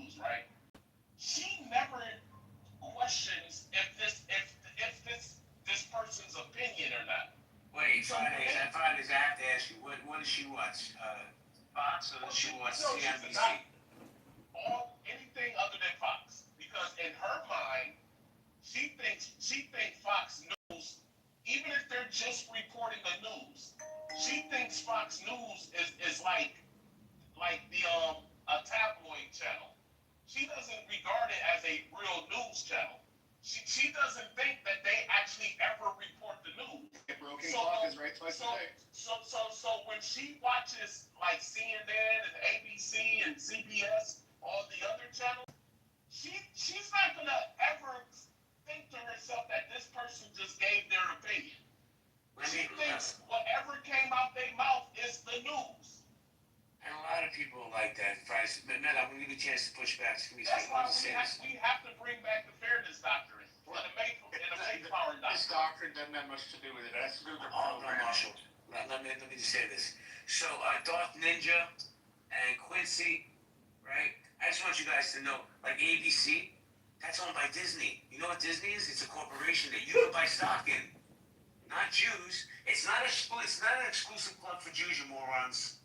news, right? She never questions if this person's opinion or not. Wait, Fridays, I have to ask you, what does she watch? Fox, or does she watch CNBC? All anything other than Fox, because in her mind, she thinks Fox News, even if they're just reporting the news, she thinks Fox News is like the a tabloid channel. She doesn't regard it as a real news channel. She doesn't think that they actually ever report the news. A broken clock is right twice a day. So when she watches like CNN and ABC and CBS, all the other channels, she's not gonna ever think to herself that this person just gave their opinion. She thinks whatever came out their mouth is the news. And a lot of people are like that. But Matt, I'm going to give you a chance to push back. That's why we have to bring back the fairness doctrine and the Mayflower doctrine. This doctrine doesn't have much to do with it. It has to do with the program. Marshall. Let me just say this. So, Darth Ninja and Quincy, right? I just want you guys to know, like ABC, that's owned by Disney. You know what Disney is? It's a corporation that you can buy stock in. Not Jews. It's not an exclusive club for Jews, you morons.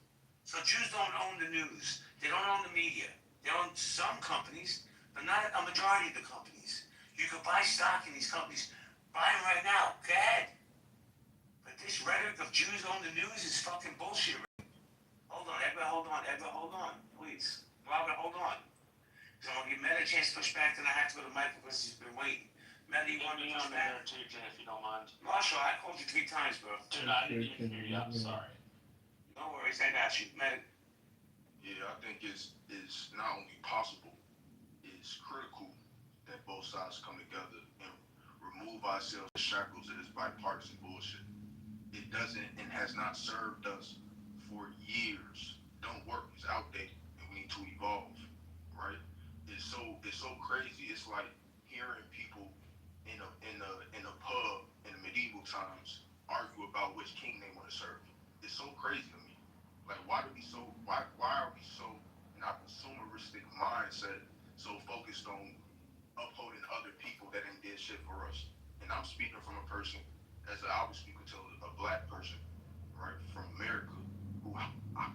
So Jews don't own the news. They don't own the media. They own some companies, but not a majority of the companies. You can buy stock in these companies. Buy them right now. Go ahead. But this rhetoric of Jews own the news is fucking bullshit. Hold on, Edward, hold on, please. Robert, hold on. Because I'm going to give Meta a chance to push back, then I have to go to Michael because he's been waiting. Meta, you want to push back? Too, Jen, if you don't mind. Marshall, I called you 3 times, bro. Dude, I didn't even hear you. I'm sorry. No worries, I got you. Meta. Yeah, I think it's not only possible, it's critical that both sides come together and remove ourselves from shackles of this bipartisan bullshit. It doesn't and has not served us for years. Don't work. It's outdated, and we need to evolve. Right? It's so crazy. It's like hearing people in a pub in the medieval times argue about which king they want to serve. It's so crazy to me. Like, why are we so in our consumeristic mindset so focused on upholding other people that ain't did shit for us? And I'm speaking from a person, as I always speak to a black person, right, from America, who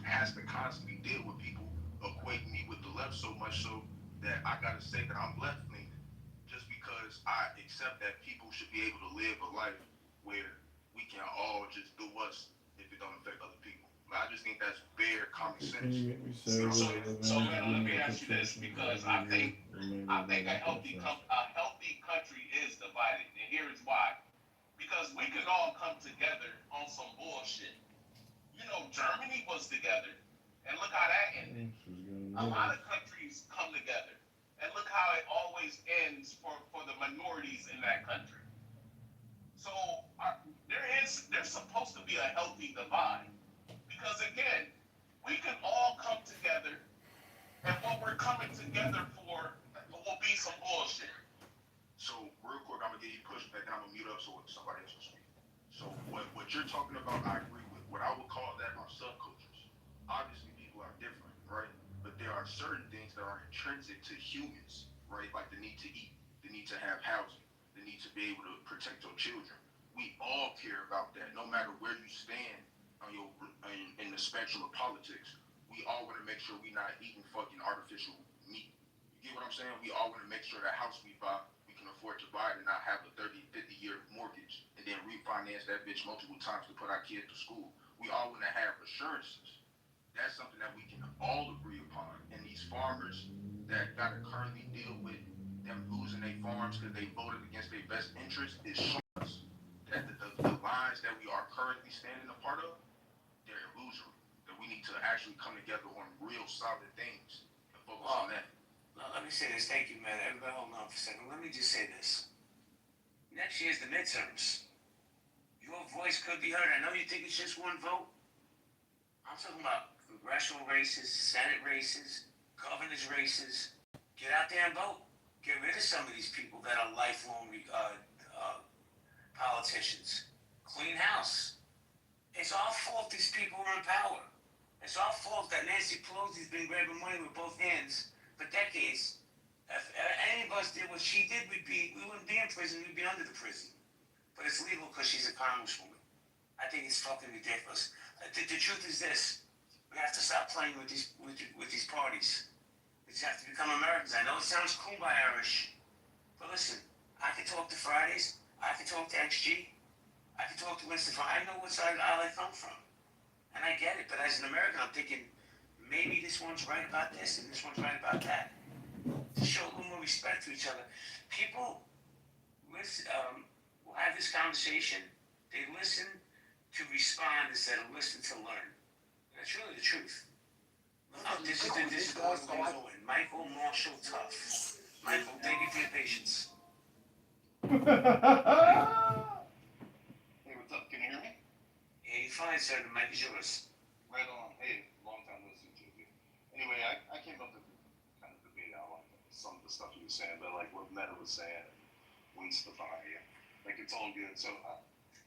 has to constantly deal with people equating me with the left so much so that I gotta say that I'm left-leaning just because I accept that people should be able to live a life where we can all just do us if it don't affect other people. I just think that's bare common sense. So let me ask you this, because I think a healthy country is divided, and here is why. Because we can all come together on some bullshit. You know, Germany was together, and look how that ended. A lot of countries come together, and look how it always ends for the minorities in that country. So there's supposed to be a healthy divide. Because again, we can all come together, and what we're coming together for will be some bullshit. So real quick, I'm gonna get you pushback, and I'm gonna mute up so somebody else will speak. So what you're talking about, I agree with. What I would call that are subcultures. Obviously, people are different, right? But there are certain things that are intrinsic to humans, right? Like the need to eat, the need to have housing, the need to be able to protect your children. We all care about that, no matter where you stand on in the spectrum of politics. We all want to make sure we're not eating fucking artificial meat. You get what I'm saying? We all want to make sure the house we buy, we can afford to buy it and not have a 30, 50-year mortgage and then refinance that bitch multiple times to put our kids to school. We all want to have assurances. That's something that we can all agree upon. And these farmers that got to currently deal with them losing their farms because they voted against their best interest is showing us that the lines that we are currently standing a part of, they're illusory. That we need to actually come together on real solid things and focus on that. Let me say this. Thank you, man. Everybody hold on for a second. Let me just say this. Next year's the midterms. Your voice could be heard. I know you think it's just one vote. I'm talking about congressional races, Senate races, governor's races. Get out there and vote. Get rid of some of these people that are lifelong politicians. Clean house. It's our fault these people are in power. It's our fault that Nancy Pelosi's been grabbing money with both hands for decades. decades, if any of us did what she did, we wouldn't be in prison, we'd be under the prison. But it's legal because she's a congresswoman. I think it's fucking ridiculous. The truth is this: we have to stop playing with these parties. We just have to become Americans. I know it sounds cool by Irish, but listen, I can talk to Fridays, I can talk to XG, I can talk to Winston. I know what side I come from, and I get it. But as an American, I'm thinking maybe this one's right about this and this one's right about that. To show a little more respect to each other, people will have this conversation. They listen to respond instead of listen to learn. That's really the truth. This is what we're doing. Michael Marshall Tough. Michael, thank you for your patience. Hey, what's up? Can you hear me? Yeah, you're fine, sir. The mic is yours. Right on. Hey, long time listening to you. Anyway, I came up to kind of debate out on some of the stuff you were saying, but like what Meta was saying, Gwen Stefani, like it's all good. So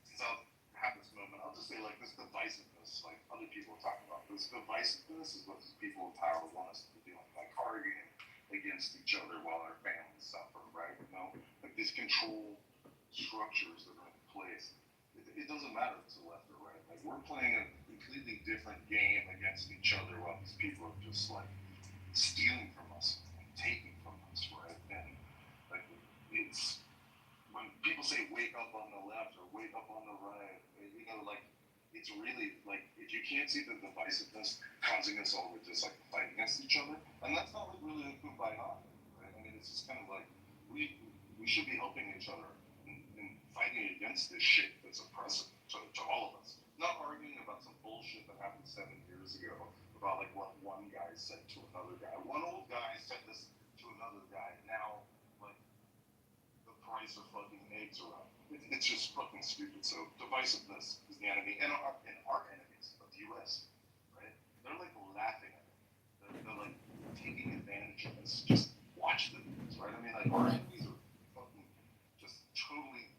since I'll have this moment, I'll just say like this divisiveness, like other people are talking about. This divisiveness is what these people in power want us to be doing, like arguing against each other while our families suffer, right? You know, like these control structures that are in place. It doesn't matter if it's the left or right. Like we're playing a completely different game against each other while these people are just like stealing from us, and taking from us, right? And like it's when people say wake up on the left or wake up on the right, you know, like it's really like if you can't see the divisiveness causing us all to just like fight against each other, and that's not like really a kumbaya, right? I mean, it's just kind of like we should be helping each other in fighting against this shit that's oppressive to all of us. Not arguing about some bullshit that happened 7 years ago about like what one guy said to another guy. One old guy said this to another guy. Now, like the price of fucking eggs are up. It's just fucking stupid. So divisiveness is the enemy, and our enemies of the U.S. Right? They're like laughing at it. They're like taking advantage of us. Just watch the news, right? I mean, like our enemies are fucking just totally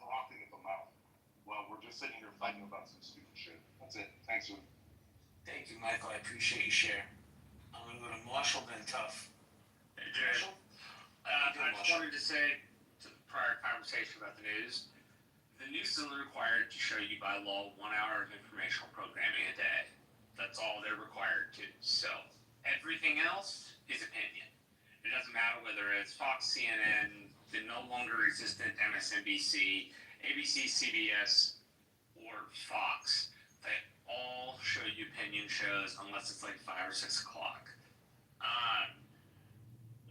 frothing at the mouth while we're just sitting here fighting about some stupid shit. That's it. Thanks, sir. Thank you, Michael. I appreciate you share. I'm gonna go to Marshall, then Tough. Hey, Jared. Marshall? I just wanted to say to the prior conversation about the news is only required to show you by law 1 hour of informational programming a day. That's all they're required to. So everything else is opinion. It doesn't matter whether it's Fox, CNN, the no longer existent MSNBC, ABC, CBS, or Fox. They all show you opinion shows unless it's like 5 or 6 o'clock.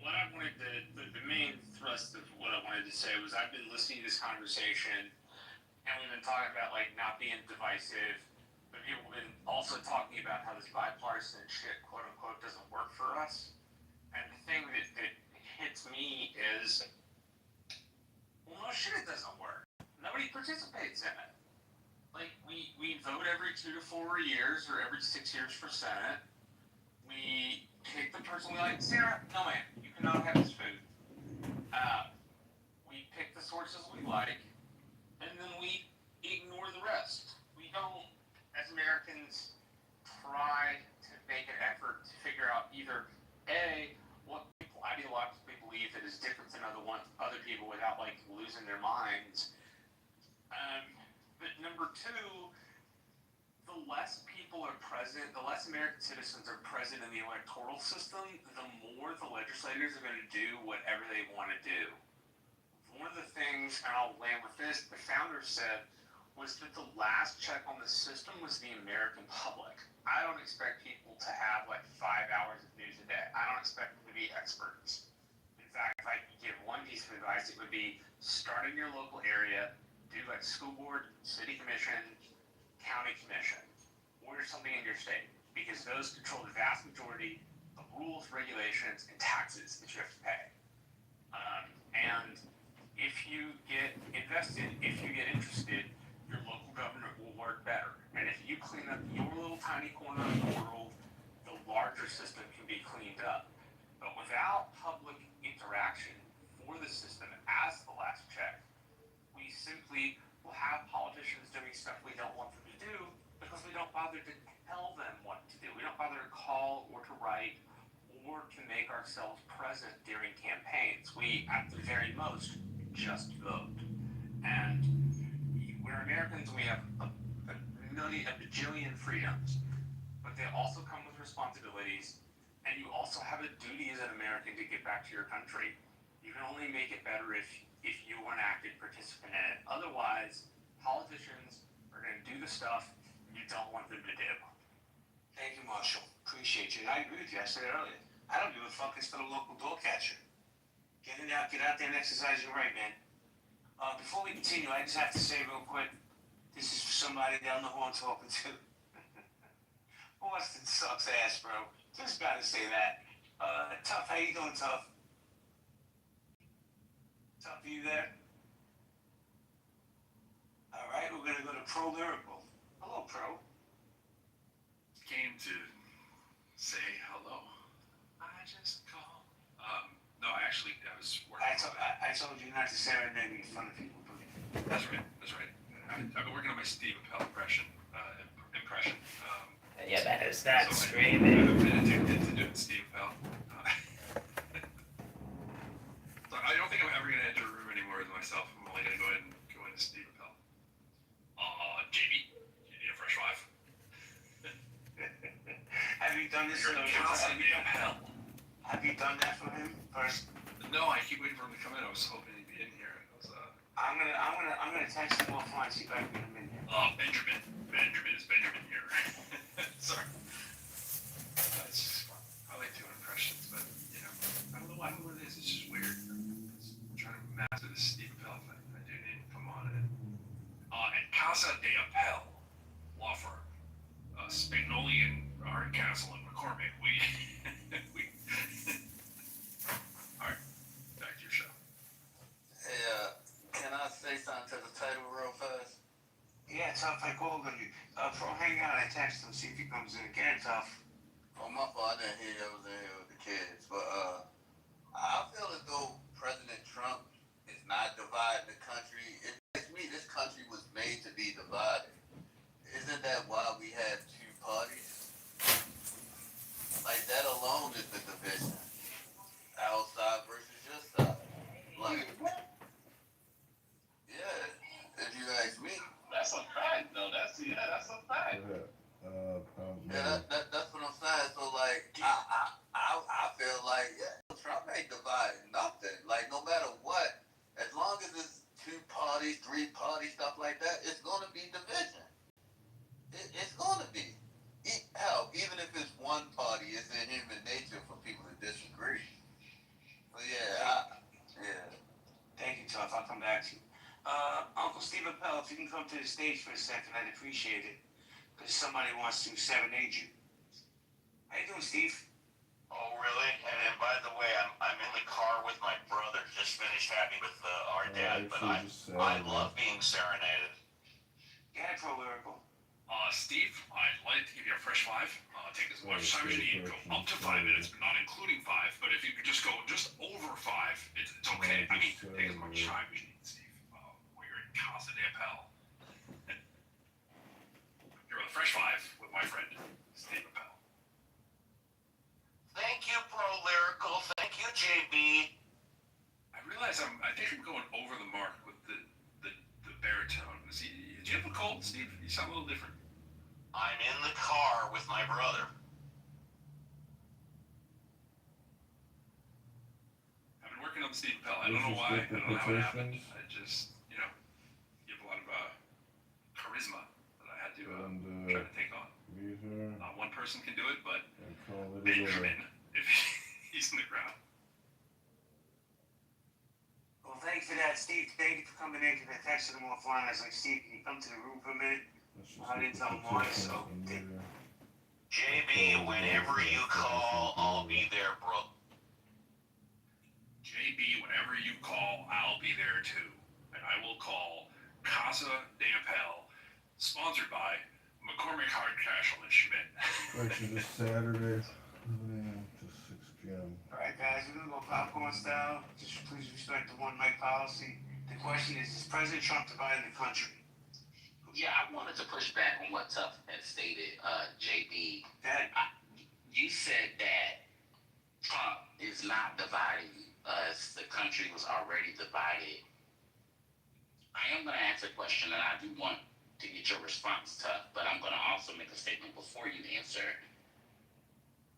What I wanted the main thrust of what I wanted to say was I've been listening to this conversation and we've been talking about like not being divisive, but people have been also talking about how this bipartisan shit, quote unquote, doesn't work for us. And the thing that hits me is, well, no shit, it doesn't work. Nobody participates in it. Like, we vote every 2 to 4 years or every 6 years for Senate. We pick the person we like. Sarah, no man, you cannot have this food. We pick the sources we like, and then we ignore the rest. We don't, as Americans, try to make an effort to figure out either A, what people ideologically believe that is different than other people without like losing their minds. But number 2, the less people are present, the less American citizens are present in the electoral system, the more the legislators are going to do whatever they want to do. One of the things, and I'll land with this, the founders said, was that the last check on the system was the American public. I don't expect people to have like 5 hours of news a day. I don't expect them to be experts. In fact, if I could give one piece of advice, it would be start in your local area, do like school board, city commission, county commission, or something in your state, because those control the vast majority of rules, regulations, and taxes that you have to pay. And if you get invested, if you get interested, your local government will work better. And if you clean up your little tiny corner of the world, the larger system can be cleaned up. But without public interaction for the system as the last check, we simply will have politicians doing stuff we don't want them to do because we don't bother to tell them what to do. We don't bother to call or to write or to make our ourselves present during campaigns. We, at the very most, just vote. And we're Americans, we have a bajillion freedoms, but they also come with responsibilities, and you also have a duty as an American to give back to your country. You can only make it better if you are an active participant in it. Otherwise, politicians are going to do the stuff you don't want them to do. Thank you, Marshall. Appreciate you. I agree with you. I said it earlier. I don't give a fuck. It's for the local door catcher. Get out there and exercise your right, man. Before we continue, I just have to say real quick, this is for somebody that I don't know who I'm talking to. Boston sucks ass, bro. Just gotta say that. Tough, how you doing, Tough? Tough, are you there? All right, we're gonna go to Pro Lyrical. Hello, Pro. Came to say hello. I just called. No, actually, I was working. I told you not to serenade me in front of people. That's right. I've been working on my Steve Appel impression. Yeah, that is that so screaming. I've been addicted to doing Steve Appel. So I don't think I'm ever gonna enter a room anymore with myself. I'm only gonna go ahead and go into Steve Appel. JB, you need a fresh five? Have you done this? You're Appel. Have you done that for him first? No, I keep waiting for him to come in. I was hoping he'd be in here. I'm gonna text him offline, see if I can get him in here. Benjamin is Benjamin here. Sorry. It's just fun. I like doing impressions, but I don't know what it is. It's just weird. I'm trying to master this Steve Appel thing. I do need to come on it. And Casa de Appel law firm, Spagnoli and Hardcastle and McCormick. We. All right, back to your show. Hey, can I say something to the title real fast? Yeah, Tough, I called on you. Pro, hang out, I text him, see if he comes in again, Tough. Oh, my fault, I didn't hear you. I was in here with the kids. But I feel as though President Trump is not dividing the country. It makes me, this country was made to be divided. Isn't that why we have two parties? Like, that alone is the division. Our side versus your side. Like, yeah, if you ask me. That's a fact, though. That's a fact. Yeah, that's what I'm saying. So, like, I feel like, yeah, Trump ain't dividing nothing. Like, no matter what, as long as it's two parties, three parties, stuff like that, it's going to be division. It's going to be. Hell, even if it's one party, it's in human nature for people to disagree. But, yeah, yeah. Thank you, Tough, I'll come back to you. Uncle Steve Appel, if you can come to the stage for a second, I'd appreciate it. Because somebody wants to serenade you. How you doing, Steve? Oh, really? And by the way, I'm in the car with my brother. Just finished having with our dad, but I love being serenaded. Yeah, Pro Lyrical. Steve, I'd like to give you a fresh five. Take as much time as you need. Go up to 5 minutes, but not including 5. But if you could just go just over 5, it's okay. I mean, take as much time as you need, Steve. We're in Casa de Appel. You're on a fresh 5 with my friend, Steve Appel. Thank you, Pro Lyrical. Thank you, JB. I realize I think I'm going over the mark with the baritone. Did you have a cold, Steve? You sound a little different. I'm in the car with my brother. I've been working on the Steve Appel. I don't know why. I don't know how it happened. I just, you have a lot of charisma that I had to try to take on. Not one person can do it, but Benjamin, if he's in the crowd. Well, thanks for that, Steve. Thank you for coming in, because I texted him offline. I was like, Steve, can you come to the room for a minute? I didn't tell him why, so... JB, whenever you call, I'll be there, bro. JB, whenever you call, I'll be there too. And I will call Casa de Appel, sponsored by McCormick, Hardcastle, and Schmidt. Actually, this Saturday, 7 a.m. to 6 p.m. Alright, guys, we're gonna go popcorn style. Just please respect the one mic policy. The question is President Trump dividing the country? Yeah, I wanted to push back on what Tough had stated, JB. That You said that Trump is not dividing us. The country was already divided. I am going to ask a question, and I do want to get your response, Tuck, but I'm going to also make a statement before you answer.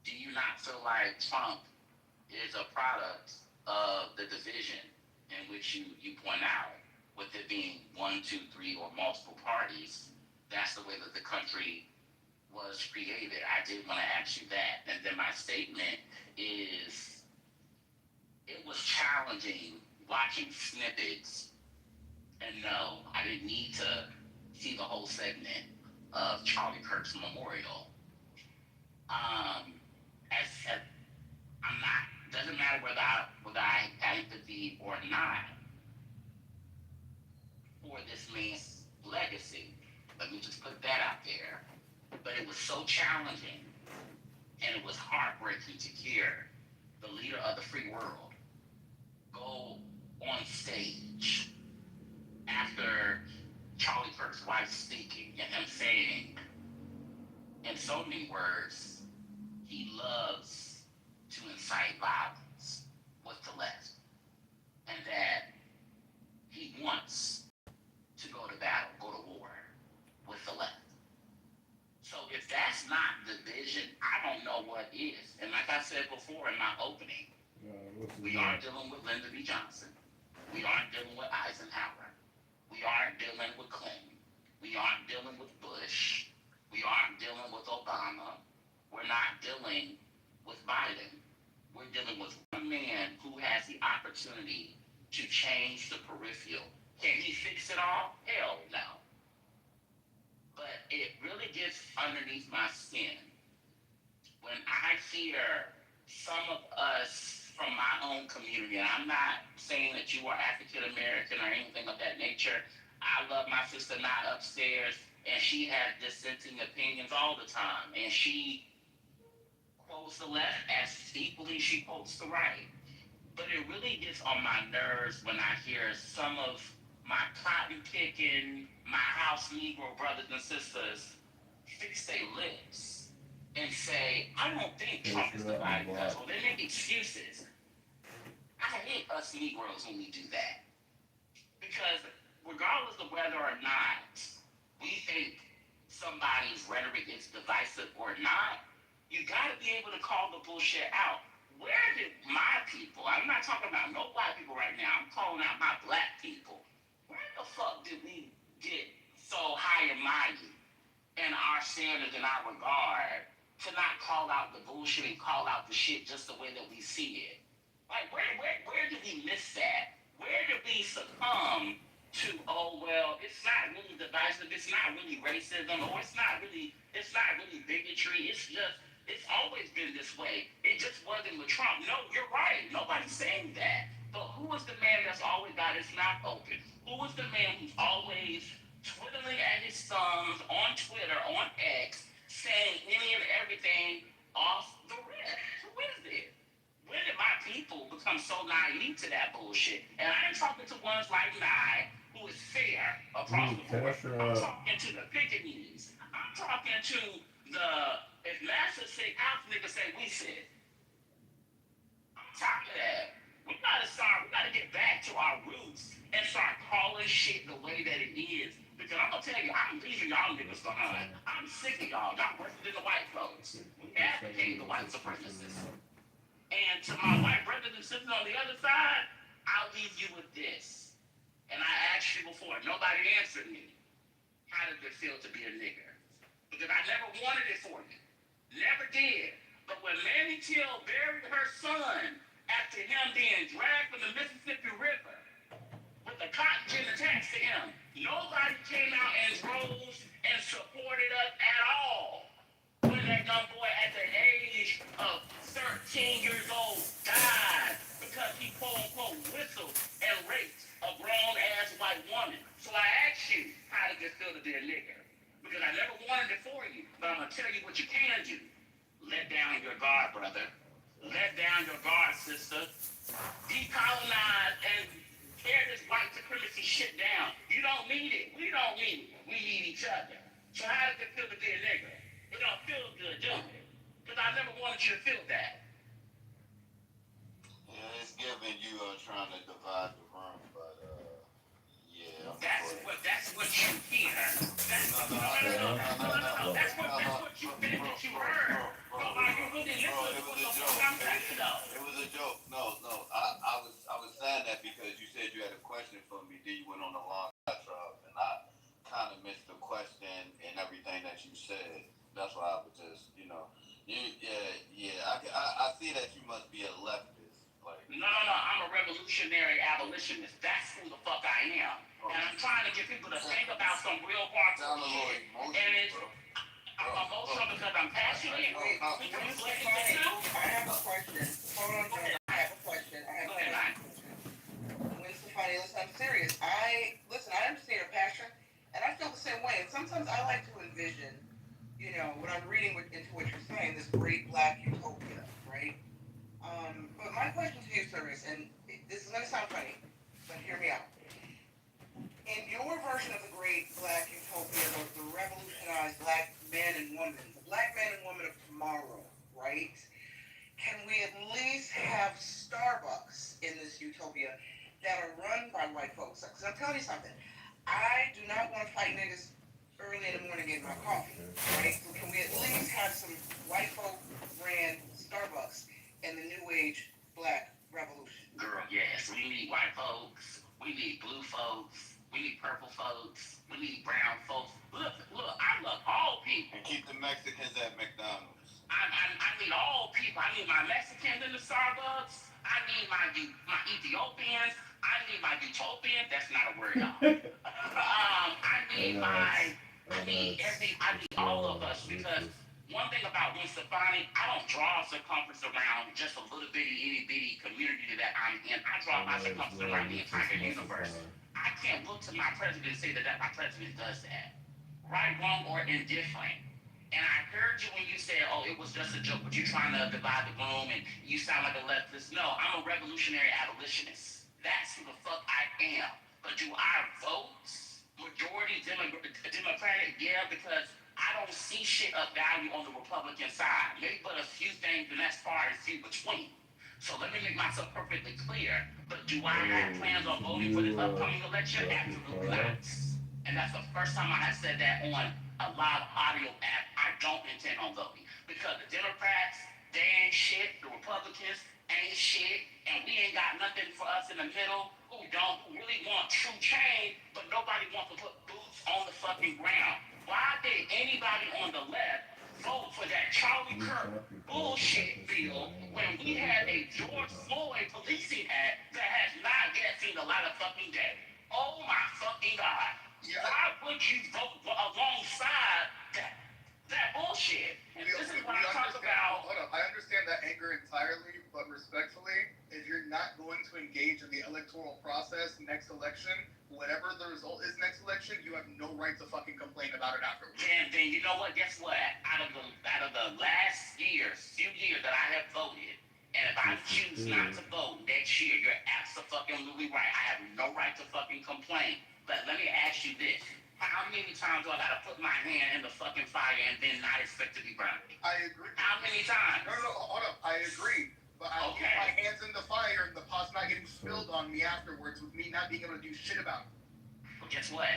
Do you not feel like Trump is a product of the division in which you point out, with it being 1, 2, 3, or multiple parties? That's the way that the country was created. I did want to ask you that. And then my statement is, it was challenging watching snippets, and no, I didn't need to see the whole segment of Charlie Kirk's memorial. As I'm not, doesn't matter whether I have empathy or not for this man's legacy. Let me just put that out there. But it was so challenging, and it was heartbreaking to hear the leader of the free world go on stage after Charlie Kirk's wife speaking and him saying, in so many words, he loves to incite violence with the left, and that he wants to go to battle, go to war with the left. So if that's not division, I don't know what is. And like I said before in my opening, we aren't dealing with Lyndon B. Johnson. We aren't dealing with Eisenhower. We aren't dealing with Clinton. We aren't dealing with Bush. We aren't dealing with Obama. We're not dealing with Biden. We're dealing with one man who has the opportunity to change the peripheral. Can he fix it all? Hell no. But it really gets underneath my skin when I hear some of us from my own community, and I'm not saying that you are African American or anything of that nature. I love my sister not upstairs, and she has dissenting opinions all the time, and she quotes the left as equally she quotes the right. But it really gets on my nerves when I hear some of my cotton picking, my house Negro brothers and sisters fix their lips and say, I don't think Trump is dividing us. Well, they make excuses. I hate us Negroes when we do that. Because regardless of whether or not we think somebody's rhetoric is divisive or not, you got to be able to call the bullshit out. Where did my people, I'm not talking about no black people right now, I'm calling out my black people. Where the fuck did we get so high and mighty in our standards and our regard to not call out the bullshit and call out the shit just the way that we see it? Like, where did we miss that? Where did we succumb to, oh, well, it's not really divisive, it's not really racism, or it's not really bigotry, it's always been this way. It just wasn't with Trump. No, you're right. Nobody's saying that. But who was the man that's always got his mouth open? Who was the man who's always twiddling at his thumbs on Twitter, on X, saying any and everything off the rip? Who is it? When did my people become so naive to that bullshit? And I ain't talking to ones like I, who is fair across the board. I'm talking to the pickaninnies. I'm talking to the, if Master say out, niggas say we said. I'm tired of that. We gotta get back to our roots and start calling shit the way that it is. Because I'm gonna tell you, I'm leaving y'all niggas behind. I'm sick of y'all. Y'all worse than the white folks. We advocate the white supremacists. And to my white brothers and sisters on the other side, I'll leave you with this. And I asked you before, nobody answered me. How does it feel to be a nigger? Because I never wanted it for you. Never did. But when Mammy Till buried her son after him being dragged from the Mississippi River with the cotton gin attached to him, nobody came out in droves and supported us at all. When that young boy at the age of 13 years old died because he quote-unquote whistled and raped a grown-ass white woman. So I asked you, how does it feel to be a nigger? Because I never wanted it for you, but I'm going to tell you what you can do. Let down your guard, brother. Let down your guard, sister. Decolonize and tear this white supremacy shit down. You don't need it. We don't need it. We need each other. So how does it feel to be a nigger? It don't feel good, do it? Because I never wanted you to feel that. didn't listen Bro, to it was what a the joke. fuck I'm saying, though. It was a joke. No. I was saying that because you said you had a question for me. Then you went on a long diatribe, and I kind of missed the question and everything that you said. That's why I was just, I see that you must be a leftist. Like, No. I'm a revolutionary abolitionist. That's who the fuck I am. And I'm trying to get people to think about some real sound hardcore a little shit. emotional, And it's, bro. I'm emotional because I'm passionate. Wait, Because wait, what is it too? I have a question. Hold on, Joe. I have a question. Go ahead, man. When Stefani, listen, I'm serious. I understand your passion, and I feel the same way. And sometimes I like to envision, when I'm reading into what you're saying, this great black utopia, right? But my question to you, sir, is, and this is going to sound funny, but hear me out. In your version of the great black utopia, the revolutionized black man and woman, the black man and woman of tomorrow, right? Can we at least have Starbucks in this utopia that are run by white folks? Because I'm telling you something, I do not want to fight niggas early in the morning getting my coffee, right? So can we at least have some white folk ran Starbucks in the new age black revolution? Girl, yes. We need white folks. We need blue folks. We need purple folks. We need brown folks. Look, I love all people. And keep the Mexicans at McDonald's. I need all people. I need my Mexicans in the Starbucks. I need my Ethiopians. I need my utopians. That's not a word, y'all. I need all of us, because one thing about me, Stefani, I don't draw circumference around just a little bitty, itty bitty community that I'm in. I draw my circumference around the entire universe. I can't look to my president and say that my president does that. Right, wrong, or indifferent. And I heard you when you said, oh, it was just a joke, but you're trying to divide the room and you sound like a leftist. No, I'm a revolutionary abolitionist. That's who the fuck I am. But do I vote majority Democratic? Yeah, because I don't see shit of value on the Republican side. Maybe but a few things, and that's far and few between. So let me make myself perfectly clear. But do I have plans on voting for this upcoming election? Absolutely not. And that's the first time I have said that on a live audio app. I don't intend on voting. Because the Democrats, they ain't shit. The Republicans ain't shit. And we ain't got nothing for us in the middle who really want true change, but nobody wants to put boots on the fucking ground. Why did anybody on the left vote for that Charlie Kirk bullshit bill when we had a George Floyd policing act that has not yet seen the light of fucking day? Oh my fucking God. Yeah. Why would you vote alongside that bullshit? And this is what I talk about. Hold up, I understand that anger entirely, but respectfully, if you're not going to engage in the electoral process next election, whatever the result is next election, you have no right to fucking complain about it afterwards. Then you know what? Guess what? Out of the last few years that I have voted, and if I choose not to vote next year, you're absolutely right. I have no right to fucking complain. But let me ask you this. How many times do I gotta put my hand in the fucking fire and then not expect to be burned? I agree. How many times? No, hold up. I agree. But I keep my hands in the fire and the pot's not getting spilled on me afterwards with me not being able to do shit about it. But guess what?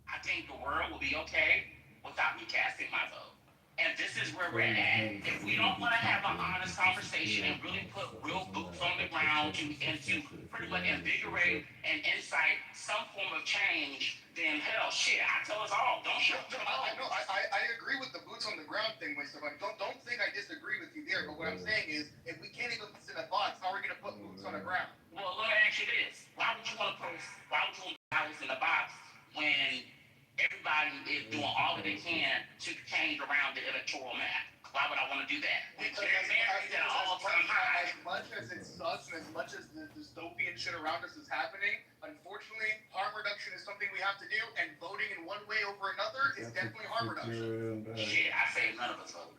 I think the world will be okay without me casting my vote. And this is where we're at. If we don't want to have an honest conversation and really put real boots on the ground and to pretty much invigorate and incite some form of change, then hell, shit, I tell us all, don't show up to the vote. I agree with the boots on the ground thing, Mr. But don't think I disagree with you there. But what I'm saying is, if we can't even sit in a box, how are we going to put boots on the ground? Well, let me ask you this. Why would you want to put ballots in the box when everybody is doing all that they can to change around the electoral map? Why would I want to do that? Because Americans at an all-time high. as much as it sucks and as much as the dystopian shit around us is happening, unfortunately, harm reduction is something we have to do, and voting in one way over another is definitely harm reduction. Shit, I say none of us vote.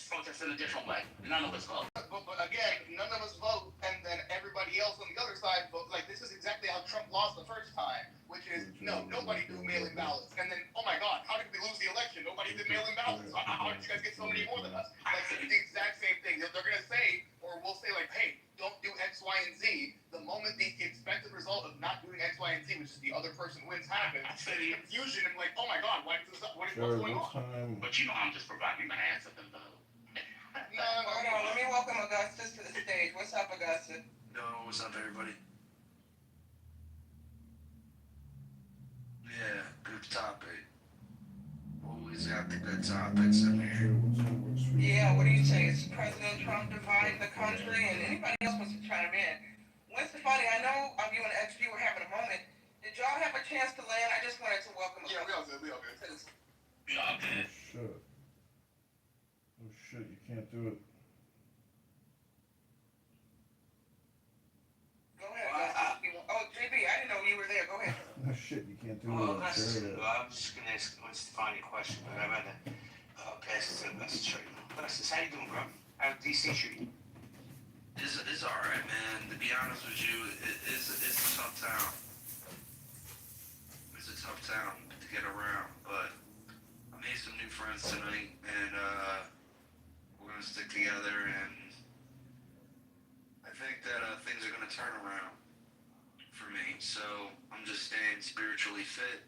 Protest in a different way. None of us vote. But again, none of us vote, and then everybody else on the other side vote. Like, this is exactly how Trump lost the first time, which is, nobody do mail-in ballots. And then, oh my God, how did we lose the election? Nobody did mail-in ballots. How did you guys get so many more than us? Like, it's the exact same thing. They're going to say, or we'll say, like, hey, don't do X, X, Y, and Z. The moment the expected result of not doing X, Y, and Z, which is the other person wins, happens, the confusion and like, oh my god, what's going on? But you know I'm just providing the answer them though. No, let me welcome Augustus to the stage. What's up, Augustus? Yo, what's up, everybody? Yeah, good topic. Always got the good topics in here. Yeah, what do you say? Is President Trump dividing the country? And anybody else wants to chime in? When's the funny? I know you and XP were having a moment. Did y'all have a chance to land? I just wanted to welcome Yeah, we all good. We all good. Oh shit, you can't do it. Go ahead, Augustus. Oh, JB, I didn't know you were there. Go ahead. Oh shit, you can't do Well, it. I'm just gonna ask Stefani a question, but I'd rather pass it to Augustus right now. Augustus, how you doing, bro? How's DC treating you? It's alright, man. To be honest with you, it's a tough town. It's a tough town to get around, but I made some new friends tonight, and we're gonna stick together, and I think that things are gonna turn around for me. So I'm just staying spiritually fit.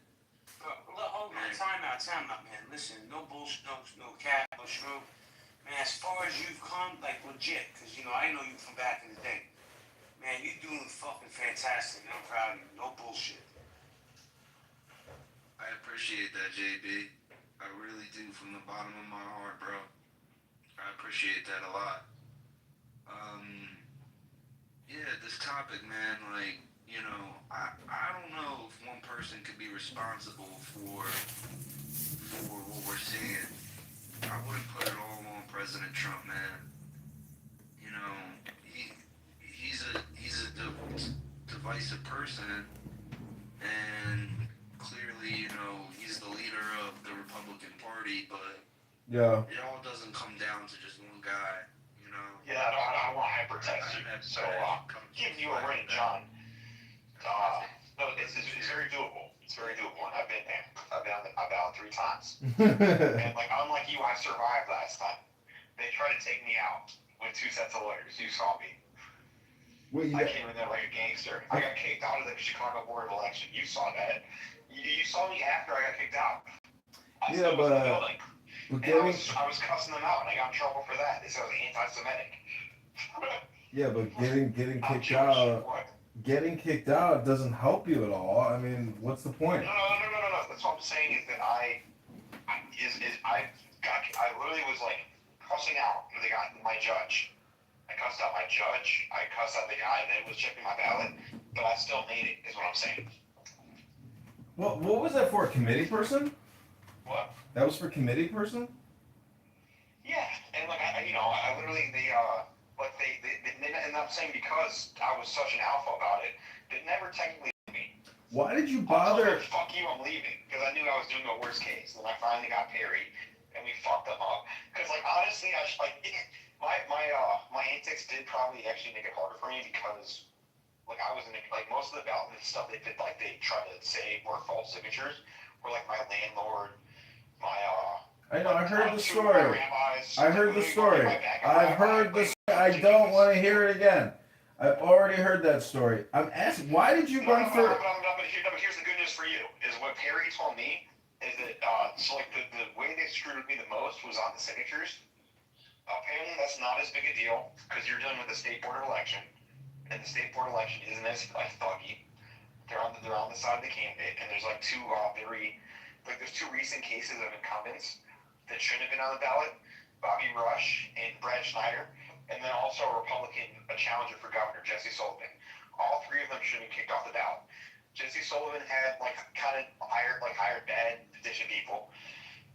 Hold on, time out, man. Listen, no bullshit, no cap, no shroom. Man, as far as you've come, like legit, because you know I know you from back in the day. Man, you're doing fucking fantastic, and I'm proud of you. No bullshit. I appreciate that, JB. I really do, from the bottom of my heart, bro. I appreciate that a lot. Yeah, this topic, man, like, you know, I don't know if one person could be responsible for what we're seeing. I wouldn't put it all on President Trump, man. You know, he's a divisive person, and clearly, you know, he's the leader of the Republican Party, but Yeah. it all doesn't come down to just one guy, you know. Yeah, I don't want to hypertext you, so giving you a ring, John. No, it's very doable. It's very doable, and I've been there. I've been out 3 times. And like, unlike you, I survived last time. They tried to take me out with 2 sets of lawyers. You saw me. Wait, I came in there like a gangster. I got kicked out of the Chicago Board of Election. You saw that. You saw me after I got kicked out. I still was in the building. And I was cussing them out, and I got in trouble for that. They said I was anti-Semitic. Yeah, but getting kicked out doesn't help you at all. I mean, what's the point? No. That's what I'm saying is that I literally was like cussing out my judge. I cussed out my judge. I cussed out the guy that was checking my ballot, but I still made it. Is what I'm saying. What was that for? A committee person? What? That was for committee person? Yeah, and like I literally they and I'm saying because I was such an alpha about it, they never technically did me. Why did you I bother? told them, fuck you, I'm leaving, because I knew I was doing the worst case. And I finally got Perry, and we fucked them up. Because like honestly, my antics did probably actually make it harder for me because like I was in like most of the ballot stuff they did, like they tried to say were false signatures, were like my landlord, my I know, I heard the story. I heard the story. I've heard the story. I don't want to hear it again. I've already heard that story. I'm asking, why did you run for... But here's the good news for you, is what Perry told me is that, so like the way they screwed me the most was on the signatures. Apparently that's not as big a deal, because you're dealing with the state board election, and the state board election isn't as like thuggy. They're on the side of the candidate, and there's like 2 there's 2 recent cases of incumbents that shouldn't have been on the ballot, Bobby Rush and Brad Schneider, and then also a Republican, a challenger for governor, Jesse Sullivan. All 3 of them should have been kicked off the ballot. Jesse Sullivan had like kind of hired bad petition people,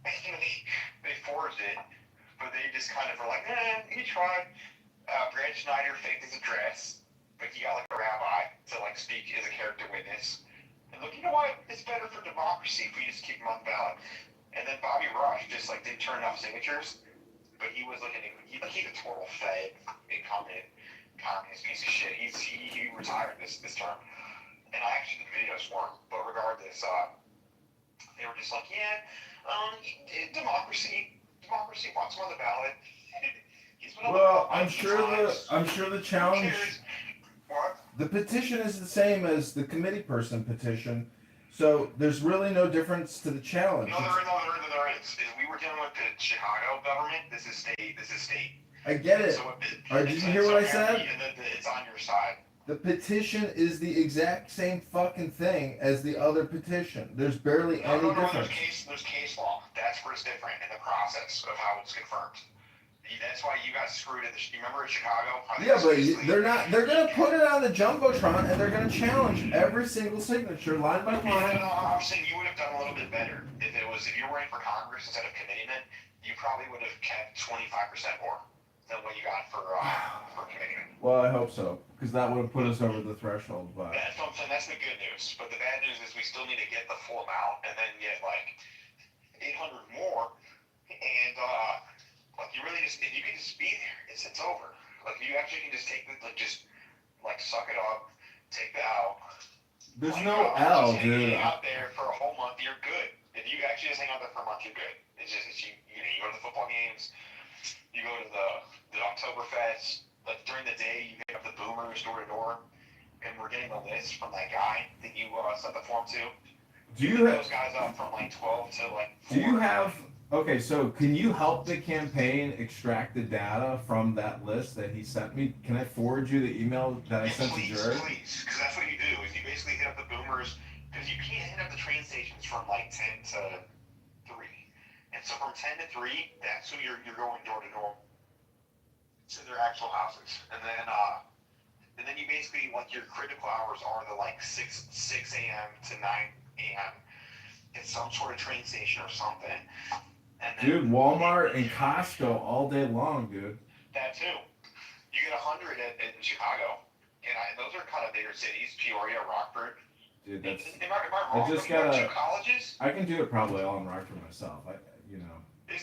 and they forged it, but they just kind of were like, he tried. Brad Schneider faked his address, but he got like a rabbi to like speak as a character witness. And look, you know what? It's better for democracy if we just keep him on the ballot. And then Bobby Rush just like didn't turn enough signatures, but he was looking. He's a total fed, incumbent, communist piece of shit. He retired this term, and the videos weren't. But regardless, they were just like, democracy wants him on the ballot. Well, I'm sure the challenge. The petition is the same as the committee person petition, so there's really no difference to the challenge. No, there is. We were dealing with the Chicago government. This is state. I get it. So Did you hear what I said? It's on your side. The petition is the exact same fucking thing as the other petition. There's barely any difference. There's case law. That's where it's different in the process of how it's confirmed. That's why you got screwed at you remember in Chicago? Yeah, but they're not. They're gonna put it on the jumbotron and they're gonna challenge every single signature line by line. No, I'm saying you would have done a little bit better if you were running for Congress instead of committeeman. You probably would have kept 25% more than what you got for committeeman. Well, I hope so, because that would have put us over the threshold. But that's what I'm saying. That's the good news. But the bad news is we still need to get the full amount and then get like 800 more. And like you really just, if you can just be there, it's over. Like you actually can just take the, like suck it up, take the L. There's no L, dude. Hang out there for a whole month, you're good. If you actually just hang out there for a month, you're good. It's just you go to the football games, you go to the Oktoberfest. Like during the day, you pick up the boomers door to door, and we're getting a list from that guy that you sent the form to. Do you have those guys up from like 12 to like 4? Do you have? Okay, so can you help the campaign extract the data from that list that he sent me? Can I forward you the email that I sent to Jared? Please, because that's what you do, is you basically hit up the boomers, because you can't hit up the train stations from like 10 to 3. And so from 10 to 3, that's who you're going door to door to their actual houses. And then you basically, like your critical hours are the like 6 a.m. to 9 a.m. at some sort of train station or something. And then, dude, Walmart and Costco all day long, dude. That too. You get 100 in Chicago, and those are kind of bigger cities, Peoria, Rockford. Dude, that's. Am I wrong? I just gotta. 2 colleges? I can do it probably all in Rockford myself. Is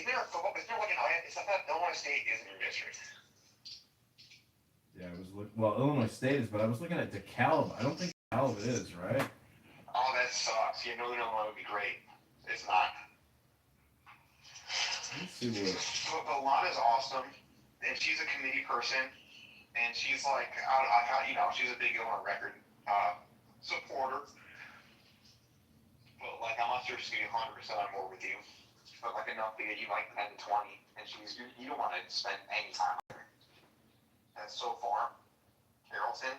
there a football? Is there like an IS? It's not that Illinois State is in your district. Yeah, Illinois State is, but I was looking at DeKalb. I don't think DeKalb is, right? Oh, that sucks. Yeah, Northern Illinois would be great. It's not. Let's see what. But Lana's awesome, and she's a committee person, and she's like, she's a big Illinois record supporter. But like, I'm not sure she's gonna be 100% on board with you. But like enough to get you like 10 to 20, and you don't want to spend any time with her. That's so far, Carrollton.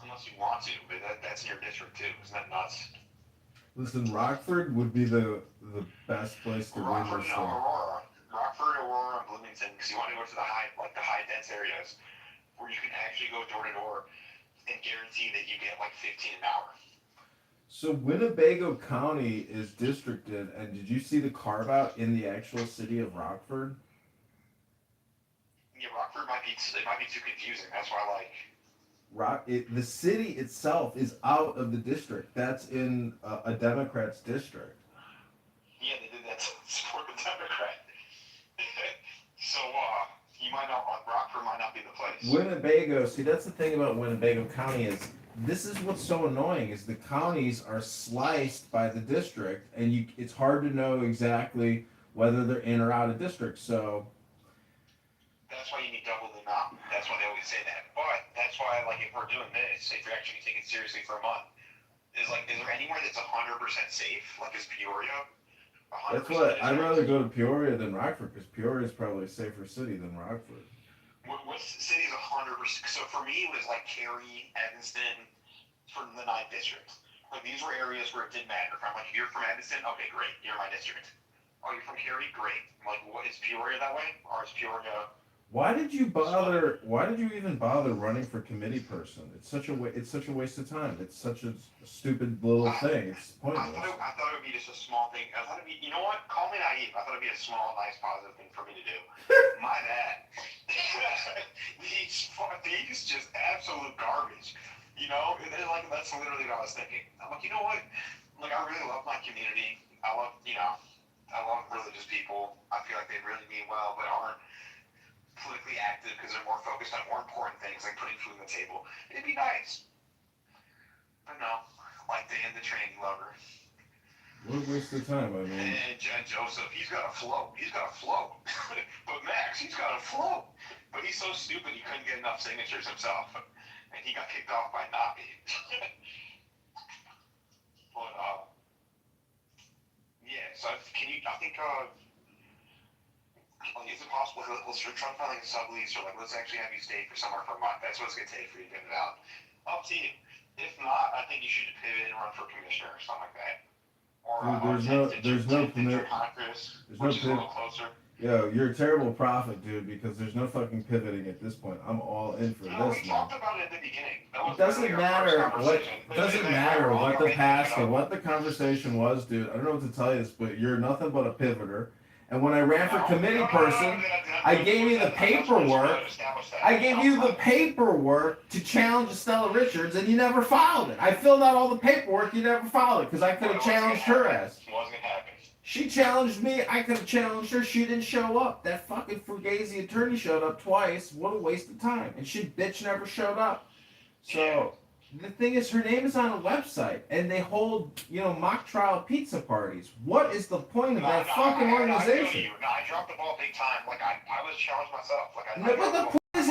Unless you want to, but that's in your district too. Isn't that nuts? Listen, Rockford would be the best place to win this thing. Rockford, Aurora, and Bloomington, because you want to go to the high dense areas where you can actually go door to door and guarantee that you get like 15 an hour. So Winnebago County is districted, and did you see the carve out in the actual city of Rockford? Yeah, Rockford might be too confusing. That's why the city itself is out of the district. That's in a Democrat's district. Yeah, they did that to support the Democrat. So you might not. Rockford might not be the place. Winnebago. See, that's the thing about Winnebago County is. This is what's so annoying is the counties are sliced by the district, and it's hard to know exactly whether they're in or out of district. So that's why you need double the amount. That's why they always say that. But that's why, like, if we're doing this, if you're actually taking it seriously for a month, is there anywhere that's 100% safe? Like, is Peoria? That's what I'd rather go to Peoria than Rockford, because Peoria is probably a safer city than Rockford. What city is 100%? So for me, it was like Cary, Evanston, from the 9th district. Like these were areas where it didn't matter. If I'm like, you're from Evanston, okay, great, you're my district. Oh, you're from Cary, great. I'm like, what is Peoria that way, or is Peoria? Why did you even bother running for committee person? It's such a waste of time. It's such a stupid little thing. It's pointless. I thought it would be just a small thing. I thought it'd be, you know what? Call me naive. I thought it'd be a small, nice, positive thing for me to do. My bad. These just absolute garbage. You know, that's literally what I was thinking. I'm like, you know what? Like, I really love my community. I love religious people. I feel like they really mean well, but aren't politically active because they're more focused on more important things like putting food on the table. It'd be nice. But no, like Dan the tranny lover. What a waste of time, I mean. And Joseph, he's got a flow. but Max, he's got a float. But he's so stupid he couldn't get enough signatures himself, and he got kicked off by not being. But yeah. So can you? I think like, is it possible? Let's try to find like a sublease, or like let's actually have you stay for somewhere for a month. That's what it's gonna take for you to get it out. Up to you. If not, I think you should pivot and run for commissioner or something like that. Or Dude, there's no Congress, there's which no is a little closer. Yo, you're a terrible prophet, dude, because there's no fucking pivoting at this point. I'm all in for No, this, we man. talked about it at the beginning. That was It doesn't literally our first matter what conversation. doesn't matter what the past or what the conversation was, dude. I don't know what to tell you this, but you're nothing but a pivoter. And when I ran for committee person, I gave you the paperwork. I gave you the paperwork to challenge Stella Richards, and you never filed it. I filled out all the paperwork, you never filed it, because I could have challenged her ass. Wasn't happening. She challenged me, I could have challenged her, she didn't show up. That fucking Fugazi attorney showed up twice. What a waste of time. And she bitch never showed up. So the thing is, her name is on a website, and they hold, mock trial pizza parties. What is the point of that fucking organization? I dropped the ball big time. Like I was challenged myself. No, but the point is,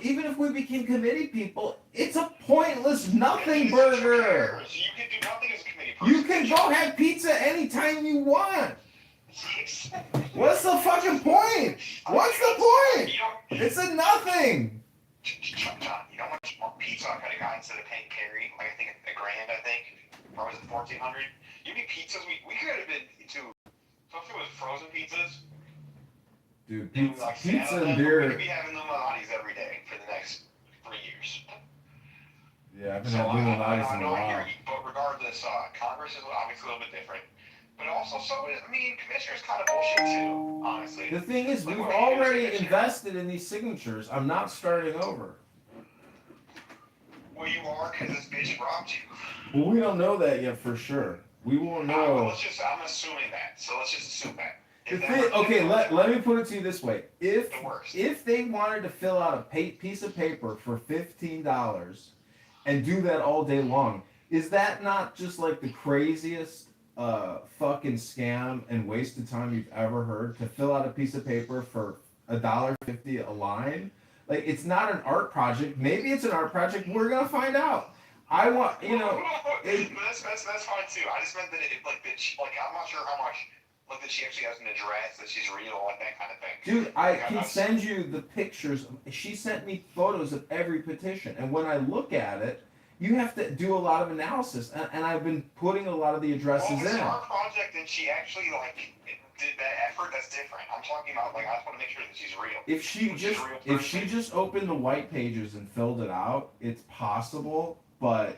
even if we became committee people, it's a pointless nothing burger. You can do nothing as a committee person. You can go have pizza anytime you want. What's the fucking point? What's the point? It's a nothing. John, you know how much more pizza I could have gotten instead of paying Carrie? Like I think $1,000, I think. Or was it $1,400? You mean pizzas? We could have been to, especially with frozen pizzas. Dude, Like pizza and we beer. could be having them Milani's every day for the next 3 years. Yeah, I've been So having I Illuminati's in a know I while. hear you, but regardless, Congress is obviously a little bit different. But also, commissioner's kind of bullshit too, honestly. The thing is, Like, we've what do you do as already commissioner? invested in these signatures. I'm not starting over. Well, you are because this bitch robbed you. Well, we don't know that yet for sure. We won't Well, know. I'm assuming that. So let's just assume that. The If that thing, were to okay, happen, let me put it to you this way: if the worst. they wanted to fill out a piece of paper for $15 and do that all day long, is that not just like the craziest fucking scam and waste of time you've ever heard? To fill out a piece of paper for $1.50 a line? Like, it's not an art project. Maybe it's an art project. We're gonna find out. I want, that's fine too. I just meant that I'm not sure how much. Like that she actually has an address, that she's real, like that kind of thing. Dude, I can send you the pictures. She sent me photos of every petition, and when I look at it, you have to do a lot of analysis, and I've been putting a lot of the addresses Well, if it's in. an art project and she actually did that effort, that's different. I'm talking about I just want to make sure that she's real. If she just opened the white pages and filled it out, it's possible. But